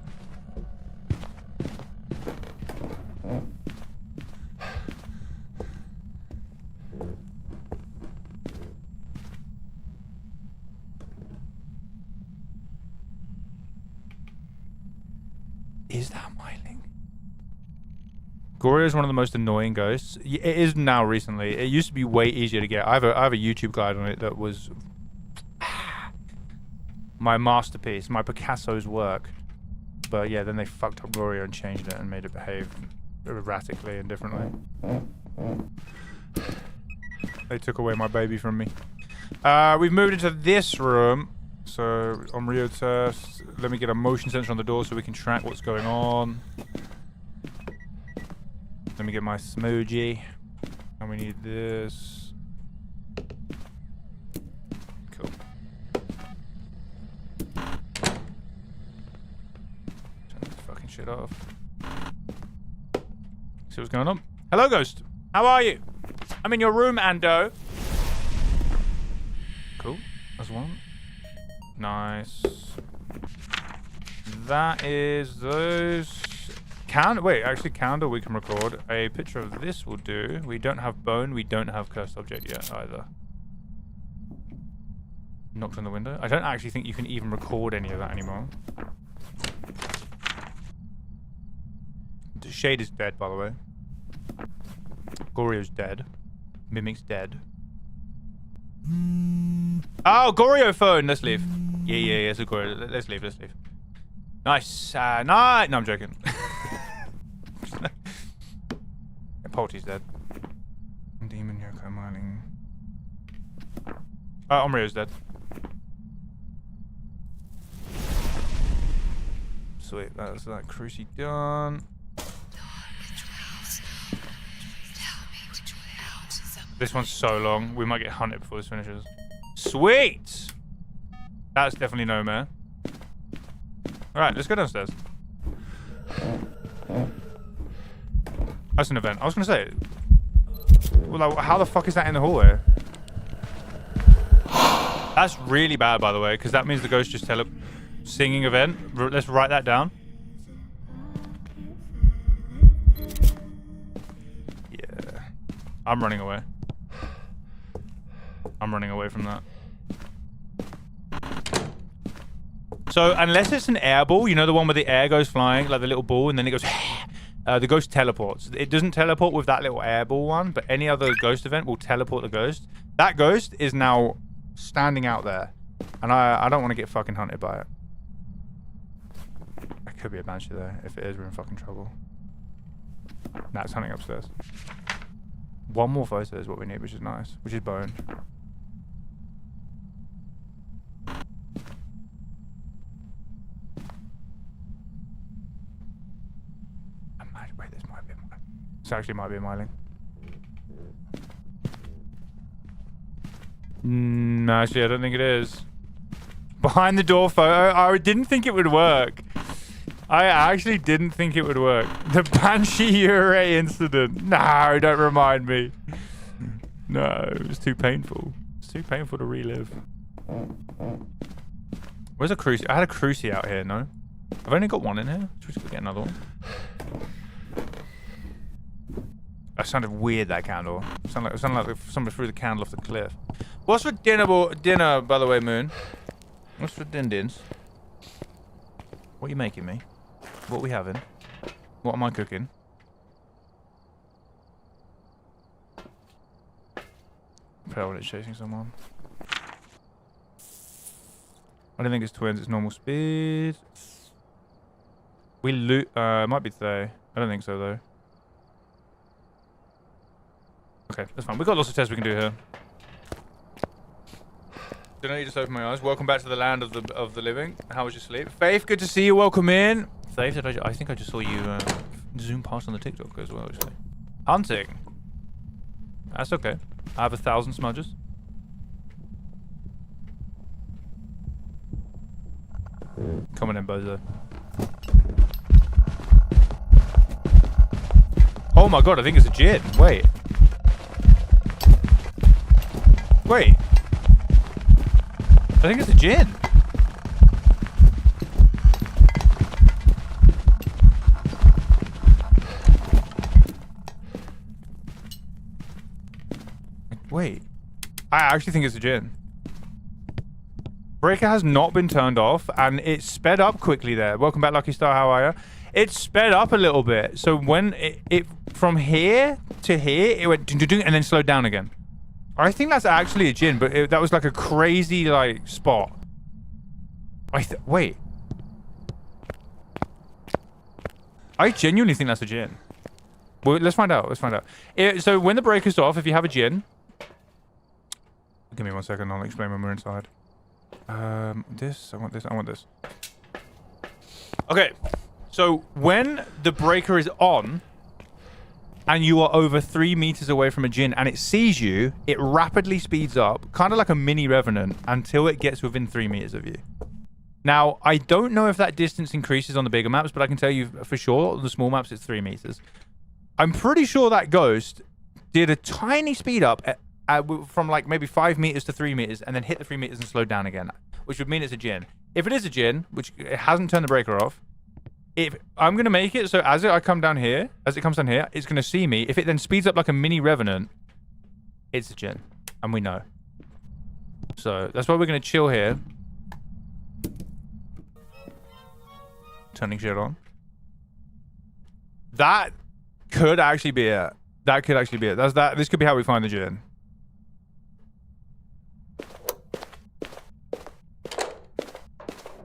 Is that Myling? Gory is one of the most annoying ghosts. It is now recently. It used to be way easier to get. I have a YouTube guide on it that was my masterpiece, my Picasso's work. But yeah, then they fucked up Gloria and changed it and made it behave erratically and differently. They took away my baby from me. We've moved into this room. So, on Rio test, let me get a motion sensor on the door so we can track what's going on. Let me get my smoogie. And we need this. Cool. Turn this fucking shit off. See what's going on. Hello, Ghost. How are you? I'm in your room, Ando. Cool. That's one. Nice. That is those. Wait, actually, candle we can record. A picture of this will do. We don't have bone. We don't have cursed object yet either. Knocked on the window. I don't actually think you can even record any of that anymore. The shade is dead, by the way. Gorio's dead. Mimic's dead. Oh, Gorio phone. Let's leave. Yeah. So Gorio. Let's leave. Nice. No, I'm joking. Polty's dead. Demon Yoko Mining. Omrio's dead. Sweet. That's that cruci done. This one's so long. We might get hunted before this finishes. Sweet! That's definitely no mare. Alright, let's go downstairs. That's an event. I was gonna say, well, like, how the fuck is that in the hallway? That's really bad, by the way, because that means the ghost just singing event. Let's write that down. Yeah. I'm running away. I'm running away from that. So, unless it's an air ball, you know the one where the air goes flying, like the little ball, and then it goes... the ghost teleports. It doesn't teleport with that little air ball one, but any other ghost event will teleport the ghost. That ghost is now standing out there. And I don't want to get fucking hunted by it. There could be a banshee there. If it is, we're in fucking trouble. Nah, it's hunting upstairs. One more photo is what we need, which is nice. Which is bone. Wait, this might be a Myling. This actually might be a Myling. No, actually, I don't think it is. Behind the door photo. I didn't think it would work. I actually didn't think it would work. The Banshee Ure incident. No, don't remind me. No, it was too painful. It's too painful to relive. Where's a cruci? I had a cruci out here, no? I've only got one in here. Should we just get another one? That sounded weird, that candle. It sounded like if somebody threw the candle off the cliff. What's for dinner, by the way, Moon? What's for din-dins? What are you making me? What are we having? What am I cooking? Probably chasing someone. I don't think it's twins, it's normal speed. We loot, it might be today. I don't think so, though. Okay, that's fine. We've got lots of tests we can do here. Don't know, you just opened my eyes. Welcome back to the land of the living. How was your sleep? Faith, good to see you. Welcome in. Faith, I think I just saw you zoom past on the TikTok as well, actually. Hunting. That's okay. I have 1,000 smudges. Coming in, bozo. Oh my god, I think it's a djinn. Wait. I think it's a djinn. Wait. I actually think it's a gin. Breaker has not been turned off, and it sped up quickly there. Welcome back, Lucky Star. How are you? It sped up a little bit. So when it from here to here, it went and then slowed down again. I think that's actually a gin, but that was like a crazy like spot. Wait. I genuinely think that's a gin. Well, let's find out. Let's find out. So when the breaker's off, if you have a gin, give me 1 second. I'll explain when we're inside. This. I want this. I want this. Okay. So when the breaker is on, and you are over 3 meters away from a gin, and it sees you, it rapidly speeds up, kind of like a mini revenant, until it gets within 3 meters of you. Now, I don't know if that distance increases on the bigger maps, but I can tell you for sure, on the small maps, it's 3 meters. I'm pretty sure that ghost did a tiny speed up from like maybe 5 meters to 3 meters, and then hit the 3 meters and slowed down again, which would mean it's a gin. If it is a gin, which it hasn't turned the breaker off, if I'm gonna make it so as it comes down here, it's gonna see me. If it then speeds up like a mini revenant, it's a gin, and we know. So that's why we're gonna chill here. Turning shit on. That could actually be it. That could actually be it. This could be how we find the gin.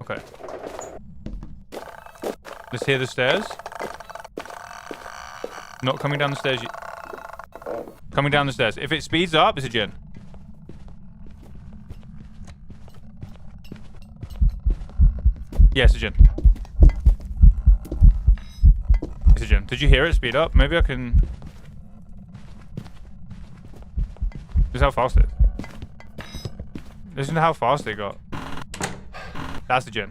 Okay. Let's hear the stairs. Not coming down the stairs. Coming down the stairs. If it speeds up, it's a gin. Yes, a gin. It's a gin. Did you hear it speed up? Maybe I can... This is how fast it is. Listen to how fast it got. That's the gin.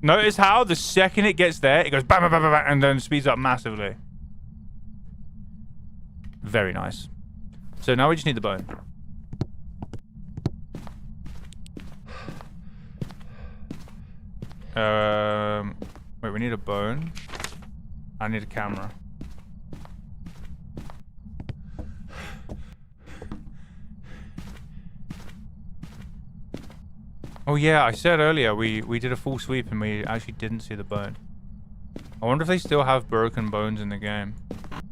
Notice how the second it gets there, it goes bam, bam, bam, bam, and then speeds up massively. Very nice. So now we just need the bone. Wait, we need a bone. I need a camera. Oh yeah, I said earlier we did a full sweep and we actually didn't see the bone. I wonder if they still have broken bones in the game.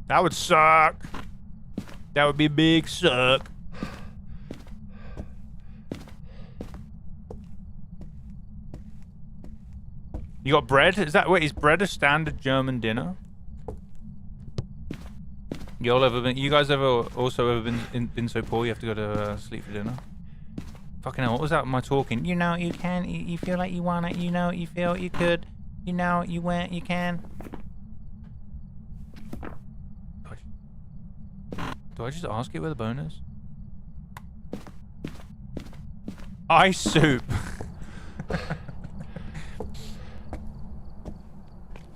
That would suck. That would be a big suck. You got bread? Is bread a standard German dinner? You guys ever been so poor you have to go to sleep for dinner? Fucking hell, what was that? Am I talking? You know you can. You feel like you want it. You know you feel you could. You know you went. You can. Do I just ask it where the bone is? Ice soup.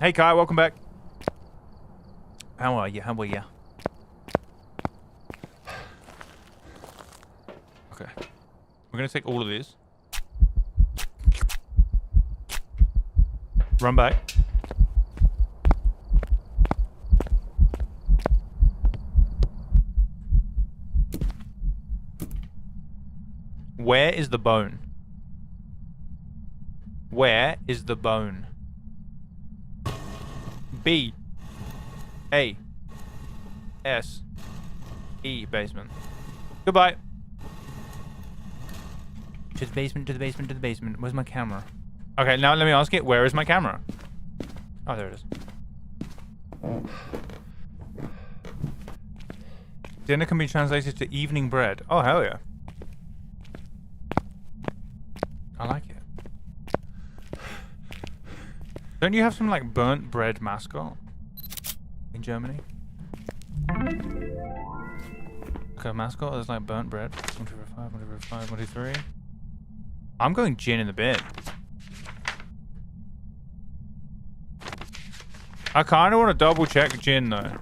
Hey Kai, welcome back. How are you? How are you? Okay. We're gonna take all of these. Run back. Where is the bone? Where is the bone? B A S E basement. Goodbye. To the basement, to the basement, to the basement. Where's my camera? Okay, now let me ask it. Where is my camera? Oh, there it is. Dinner can be translated to evening bread. Oh, hell yeah. I like it. Don't you have some, like, burnt bread mascot in Germany? Okay, mascot, there's, like, burnt bread. 1, 2, 5, 1, 2, 5, 1, 2, 3. I'm going gin in the bin. I kind of want to double check gin though.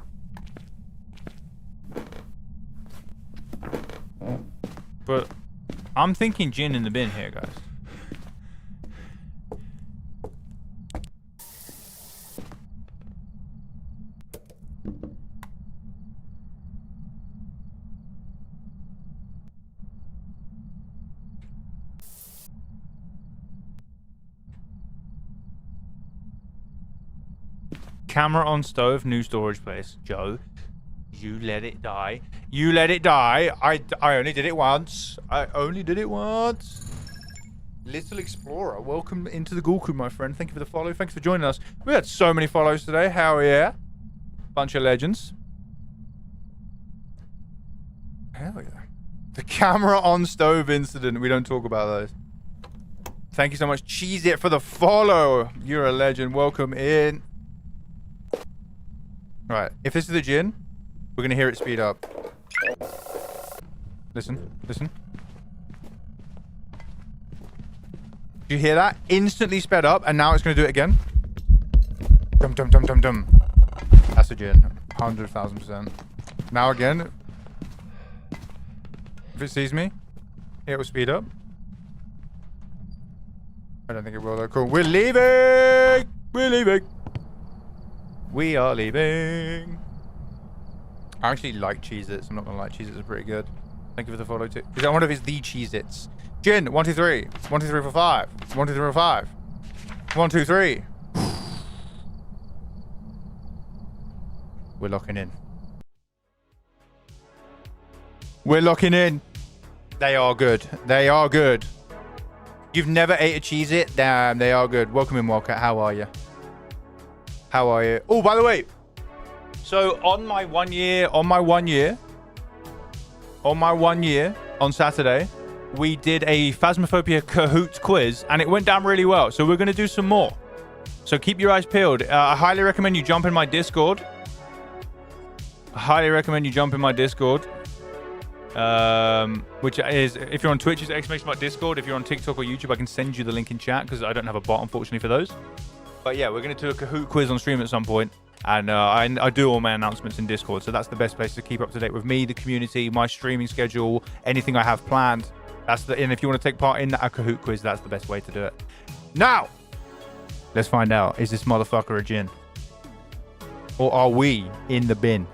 But I'm thinking gin in the bin here, guys. camera on stove, new storage place. Joe, you let it die. You let it die. I only did it once. I only did it once. Little Explorer, welcome into the Ghoul Crew, my friend. Thank you for the follow. Thanks for joining us. We had so many follows today. Hell yeah. Bunch of legends. Hell yeah. The camera on stove incident. We don't talk about those. Thank you so much, Cheese It, for the follow. You're a legend. Welcome in. Right. If this is the gin, we're going to hear it speed up. Listen. Listen. Do you hear that? Instantly sped up, and now it's going to do it again. Dum dum dum dum dum. That's a gin. 100,000%. Now again. If it sees me, it will speed up. I don't think it will though. Cool. We're leaving! We're leaving! We are leaving. I actually like Cheez-Its. I'm not going to lie. Cheez-Its are pretty good. Thank you for the follow too. Is that one of his the Cheez-Its? Gin, 1, 2, 3. 1, 2, 3, 4, 5. 1, 2, 3, 4, 5. 1, 2, 3. We're locking in. We're locking in. They are good. They are good. You've never ate a Cheez-It? Damn, they are good. Welcome in, Wildcat. How are you? How are you? Oh, by the way. So on my 1 year, on Saturday, we did a Phasmophobia Kahoot quiz, and it went down really well. So we're going to do some more. So keep your eyes peeled. I highly recommend you jump in my Discord. Which is, if you're on Twitch, it's !Discord. If you're on TikTok or YouTube, I can send you the link in chat because I don't have a bot, unfortunately, for those. But yeah, we're going to do a Kahoot quiz on stream at some point. And I do all my announcements in Discord, so that's the best place to keep up to date with me, the community, my streaming schedule, anything I have planned. And if you want to take part in that Kahoot quiz, that's the best way to do it. Now, let's find out. Is this motherfucker a gin? Or are we in the bin?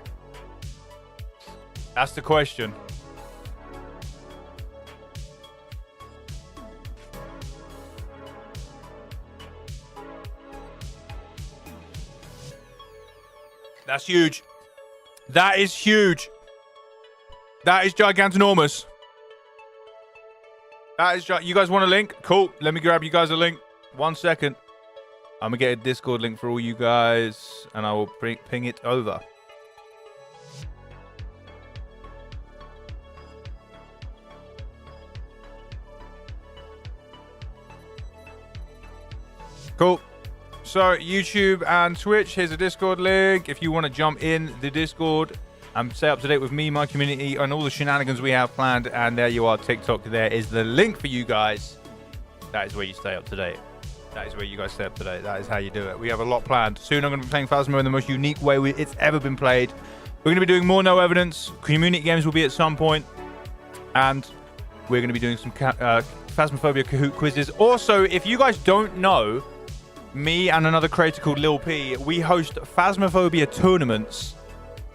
That's the question. That's huge. That is huge. That is gigantinormous. That is you guys want a link? Cool. Let me grab you guys a link. 1 second. I'm going to get a Discord link for all you guys, and I will ping it over. Cool. So, YouTube and Twitch, here's a Discord link. If you want to jump in the Discord and stay up to date with me, my community, and all the shenanigans we have planned. And there you are, TikTok. There is the link for you guys. That is where you stay up to date. That is where you guys stay up to date. That is how you do it. We have a lot planned. Soon I'm going to be playing Phasmo in the most unique way it's ever been played. We're going to be doing more No Evidence. Community games will be at some point. And we're going to be doing some Phasmophobia Kahoot quizzes. Also, if you guys don't know, me and another creator called Lil P, we host Phasmophobia tournaments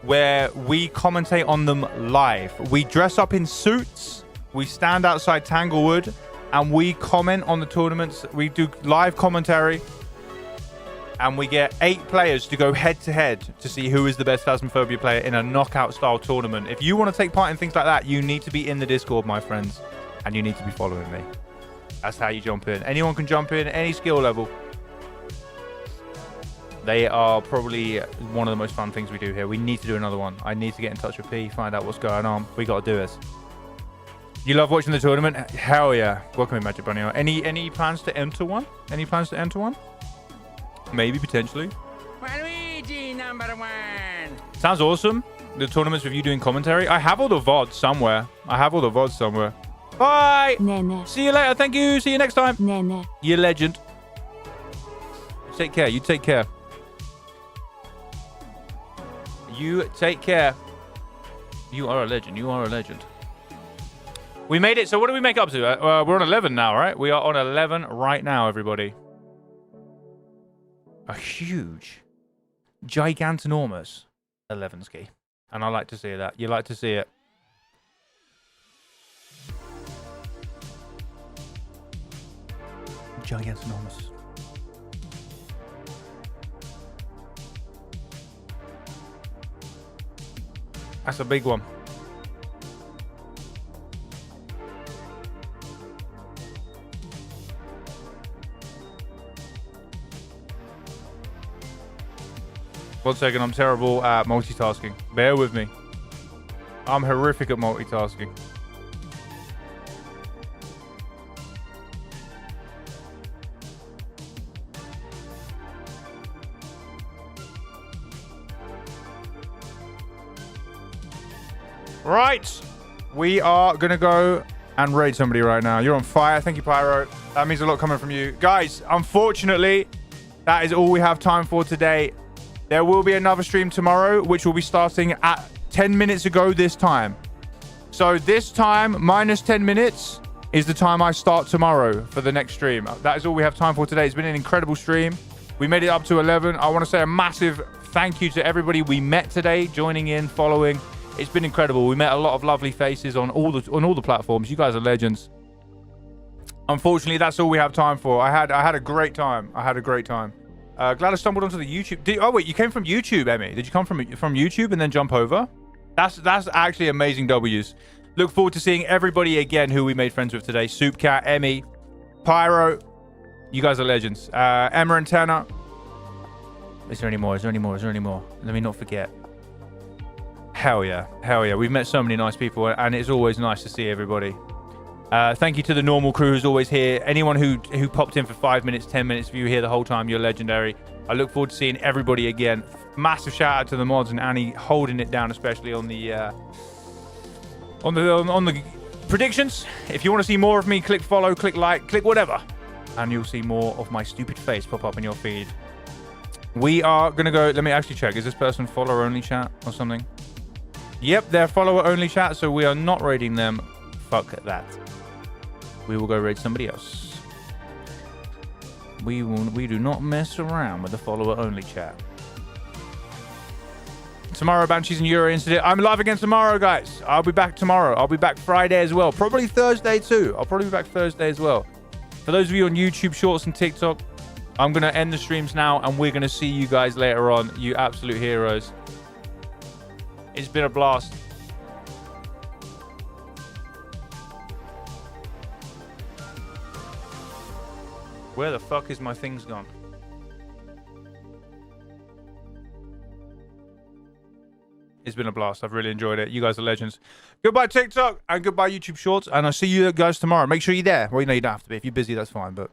where we commentate on them live. We dress up in suits, we stand outside Tanglewood, and we comment on the tournaments. We do live commentary, and we get 8 players to go head to head to see who is the best Phasmophobia player in a knockout style tournament. If you want to take part in things like that, you need to be in the Discord, my friends, and you need to be following me. That's how you jump in. Anyone can jump in, any skill level. They are probably one of the most fun things we do here. We need to do another one. I need to get in touch with P, find out what's going on. We got to do this. You love watching the tournament? Hell yeah. Welcome in, Magic Bunny. Any plans to enter one? Any plans to enter one? Maybe, potentially. Luigi #1. Sounds awesome. The tournaments with you doing commentary. I have all the VODs somewhere. Bye. Nene. See you later. Thank you. See you next time. Nene. You legend. Take care. You take care. You take care. You are a legend. You are a legend. We made it. So what do we make up to? We're on 11 now, right? We are on 11 right now, everybody. A huge, gigantinormous 11 ski. And I like to see that. You like to see it. Gigantinormous. That's a big one. One second, I'm terrible at multitasking. Bear with me. I'm horrific at multitasking. Right, we are gonna go and raid somebody right now. You're on fire. Thank you, Pyro. That means a lot coming from you. Guys, unfortunately, that is all we have time for today. There will be another stream tomorrow, which will be starting at 10 minutes ago this time. So this time, minus 10 minutes, is the time I start tomorrow for the next stream. That is all we have time for today. It's been an incredible stream. We made it up to 11. I want to say a massive thank you to everybody we met today, joining in, following. It's been incredible. We met a lot of lovely faces on all the platforms. You guys are legends. Unfortunately, that's all we have time for. I had a great time. Glad I stumbled onto the YouTube. Oh wait, you came from YouTube, Emmy. Did you come from YouTube and then jump over? That's actually amazing W's. Look forward to seeing everybody again who we made friends with today. Soupcat, Emmy, Pyro. You guys are legends. Emma and Tanner. Is there any more? Let me not forget. Hell yeah. We've met so many nice people, and it's always nice to see everybody. Thank you to the normal crew who's always here. Anyone who popped in for 5 minutes, 10 minutes, if you were here the whole time, you're legendary. I look forward to seeing everybody again. Massive shout out to the mods and Annie holding it down, especially on the predictions. If you want to see more of me, click follow, click like, click whatever, and you'll see more of my stupid face pop up in your feed. We are gonna go. Let me actually check. Is this person follower only chat or something? Yep, they're follower only chat, so we are not raiding them. Fuck that. We will go raid somebody else. We do not mess around with the follower only chat. Tomorrow, Banshees and Euro Incident. I'm live again tomorrow, guys. I'll be back tomorrow. I'll be back Friday as well. Probably Thursday too. I'll probably be back Thursday as well. For those of you on YouTube Shorts and TikTok, I'm going to end the streams now, and we're going to see you guys later on. You absolute heroes. It's been a blast. Where the fuck is my things gone? It's been a blast. I've really enjoyed it. You guys are legends. Goodbye TikTok and goodbye YouTube Shorts. And I'll see you guys tomorrow. Make sure you're there. Well, you know you don't have to be. If you're busy, that's fine. But